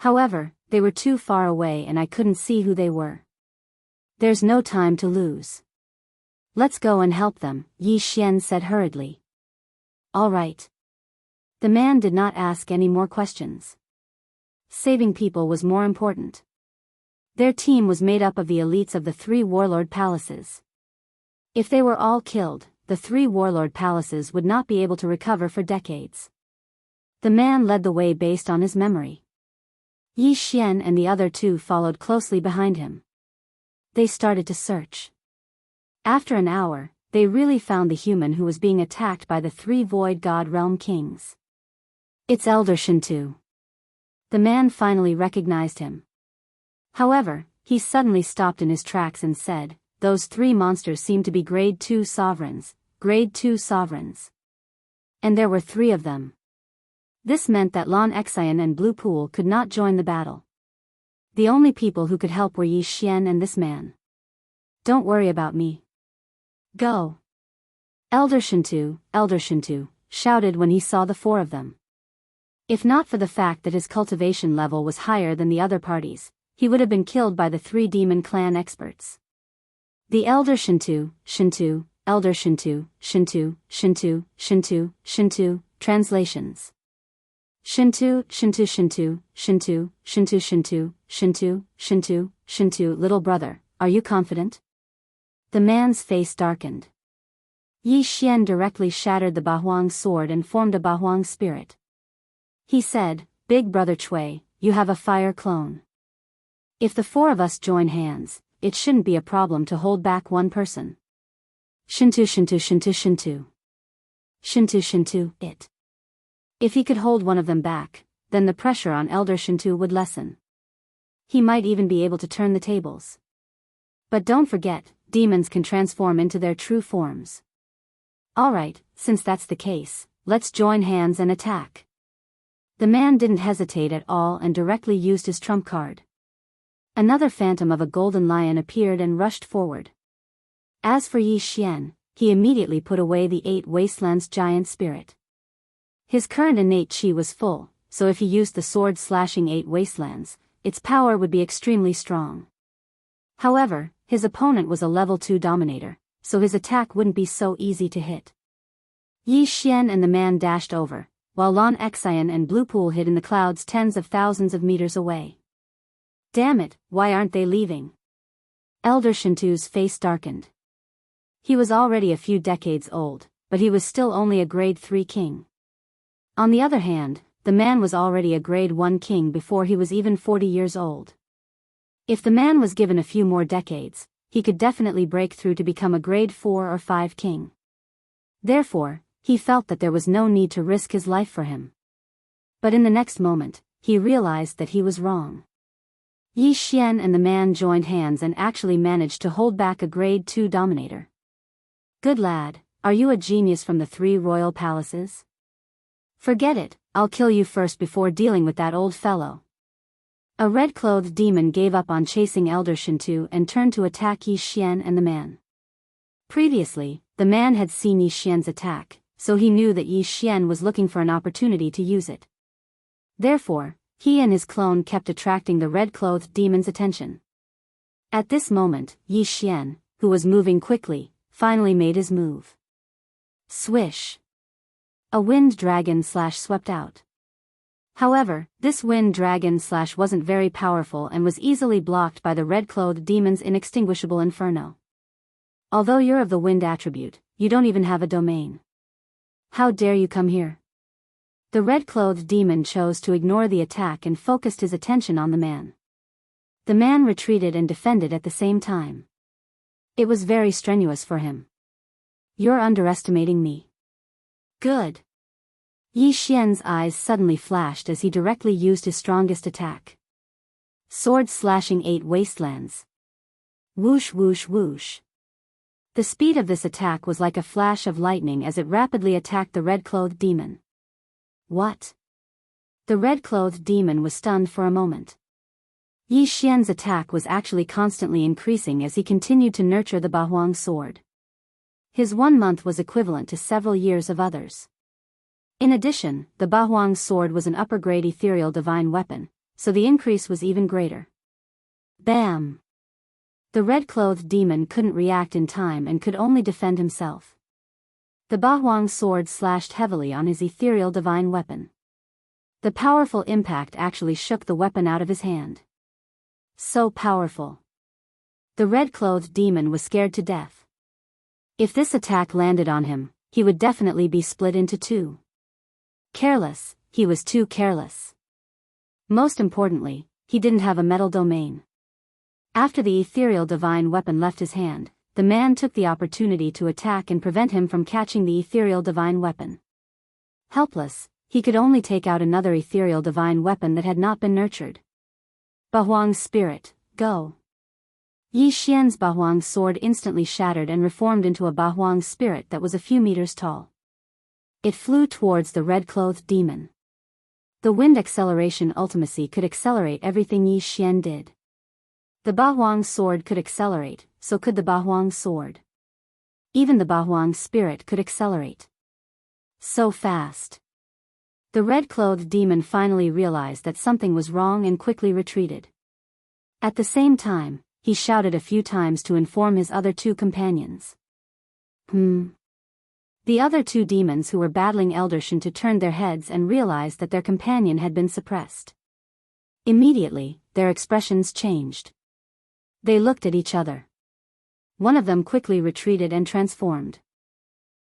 However, they were too far away and I couldn't see who they were. There's no time to lose. Let's go and help them, Yi Xian said hurriedly. All right. The man did not ask any more questions. Saving people was more important. Their team was made up of the elites of the 3 warlord palaces. If they were all killed, the 3 warlord palaces would not be able to recover for decades. The man led the way based on his memory. Yi Xian and the other 2 followed closely behind him. They started to search. After an hour, they really found the human who was being attacked by the 3 Void God Realm Kings. It's Elder Shintu. The man finally recognized him. However, he suddenly stopped in his tracks and said, those 3 monsters seem to be Grade 2 sovereigns, Grade 2 sovereigns. And there were 3 of them. This meant that Lan Xian and Blue Pool could not join the battle. The only people who could help were Yi Xian and this man. Don't worry about me. Go. Elder Shintu, shouted when he saw the 4 of them. If not for the fact that his cultivation level was higher than the other parties, he would have been killed by the 3 demon clan experts. The Elder Shintu, Elder Shintu, translations. Shintu, little brother, are you confident? The man's face darkened. Yi Xian directly shattered the Bahuang sword and formed a Bahuang spirit. He said, Big brother Chui, you have a fire clone. If the 4 of us join hands, it shouldn't be a problem to hold back one person. Shintu, it. If he could hold one of them back, then the pressure on Elder Shintu would lessen. He might even be able to turn the tables. But don't forget, demons can transform into their true forms. Alright, since that's the case, let's join hands and attack. The man didn't hesitate at all and directly used his trump card. Another phantom of a golden lion appeared and rushed forward. As for Yi Xian, he immediately put away the 8 Wastelands giant spirit. His current innate chi was full, so if he used the sword slashing 8 Wastelands, its power would be extremely strong. However, his opponent was a level 2 dominator, so his attack wouldn't be so easy to hit. Yi Xian and the man dashed over, while Lan Xian and Blue Pool hid in the clouds tens of thousands of meters away. Damn it, why aren't they leaving? Elder Shintu's face darkened. He was already a few decades old, but he was still only a grade 3 king. On the other hand, the man was already a grade 1 king before he was even 40 years old. If the man was given a few more decades, he could definitely break through to become a grade 4 or 5 king. Therefore, he felt that there was no need to risk his life for him. But in the next moment, he realized that he was wrong. Yi Xian and the man joined hands and actually managed to hold back a grade 2 dominator. Good lad, are you a genius from the 3 royal palaces? Forget it, I'll kill you first before dealing with that old fellow. A red-clothed demon gave up on chasing Elder Shintu and turned to attack Yi Xian and the man. Previously, the man had seen Yi Xian's attack, so he knew that Yi Xian was looking for an opportunity to use it. Therefore, he and his clone kept attracting the red-clothed demon's attention. At this moment, Yi Xian, who was moving quickly, finally made his move. Swish! A wind dragon slash swept out. However, this wind dragon slash wasn't very powerful and was easily blocked by the red-clothed demon's inextinguishable inferno. Although you're of the wind attribute, you don't even have a domain. How dare you come here? The red-clothed demon chose to ignore the attack and focused his attention on the man. The man retreated and defended at the same time. It was very strenuous for him. You're underestimating me. Good. Yi Xian's eyes suddenly flashed as he directly used his strongest attack. Sword slashing 8 wastelands. Whoosh whoosh whoosh. The speed of this attack was like a flash of lightning as it rapidly attacked the red-clothed demon. What? The red-clothed demon was stunned for a moment. Yi Xian's attack was actually constantly increasing as he continued to nurture the Bahuang sword. His 1 month was equivalent to several years of others. In addition, the Bahuang sword was an upper-grade ethereal divine weapon, so the increase was even greater. Bam! The red-clothed demon couldn't react in time and could only defend himself. The Bahuang sword slashed heavily on his ethereal divine weapon. The powerful impact actually shook the weapon out of his hand. So powerful. The red-clothed demon was scared to death. If this attack landed on him, he would definitely be split into 2. Careless, he was too careless. Most importantly, he didn't have a metal domain. After the ethereal divine weapon left his hand, the man took the opportunity to attack and prevent him from catching the ethereal divine weapon. Helpless, he could only take out another ethereal divine weapon that had not been nurtured. Bahuang's spirit, go. Yi Xian's Bahuang sword instantly shattered and reformed into a Bahuang spirit that was a few meters tall. It flew towards the red-clothed demon. The wind acceleration ultimacy could accelerate everything Yi Xian did. The Bahuang sword could accelerate, so could the Bahuang sword. Even the Bahuang spirit could accelerate. So fast. The red-clothed demon finally realized that something was wrong and quickly retreated. At the same time, he shouted a few times to inform his other 2 companions. The other 2 demons who were battling Elder Shintu turned their heads and realized that their companion had been suppressed. Immediately, their expressions changed. They looked at each other. One of them quickly retreated and transformed.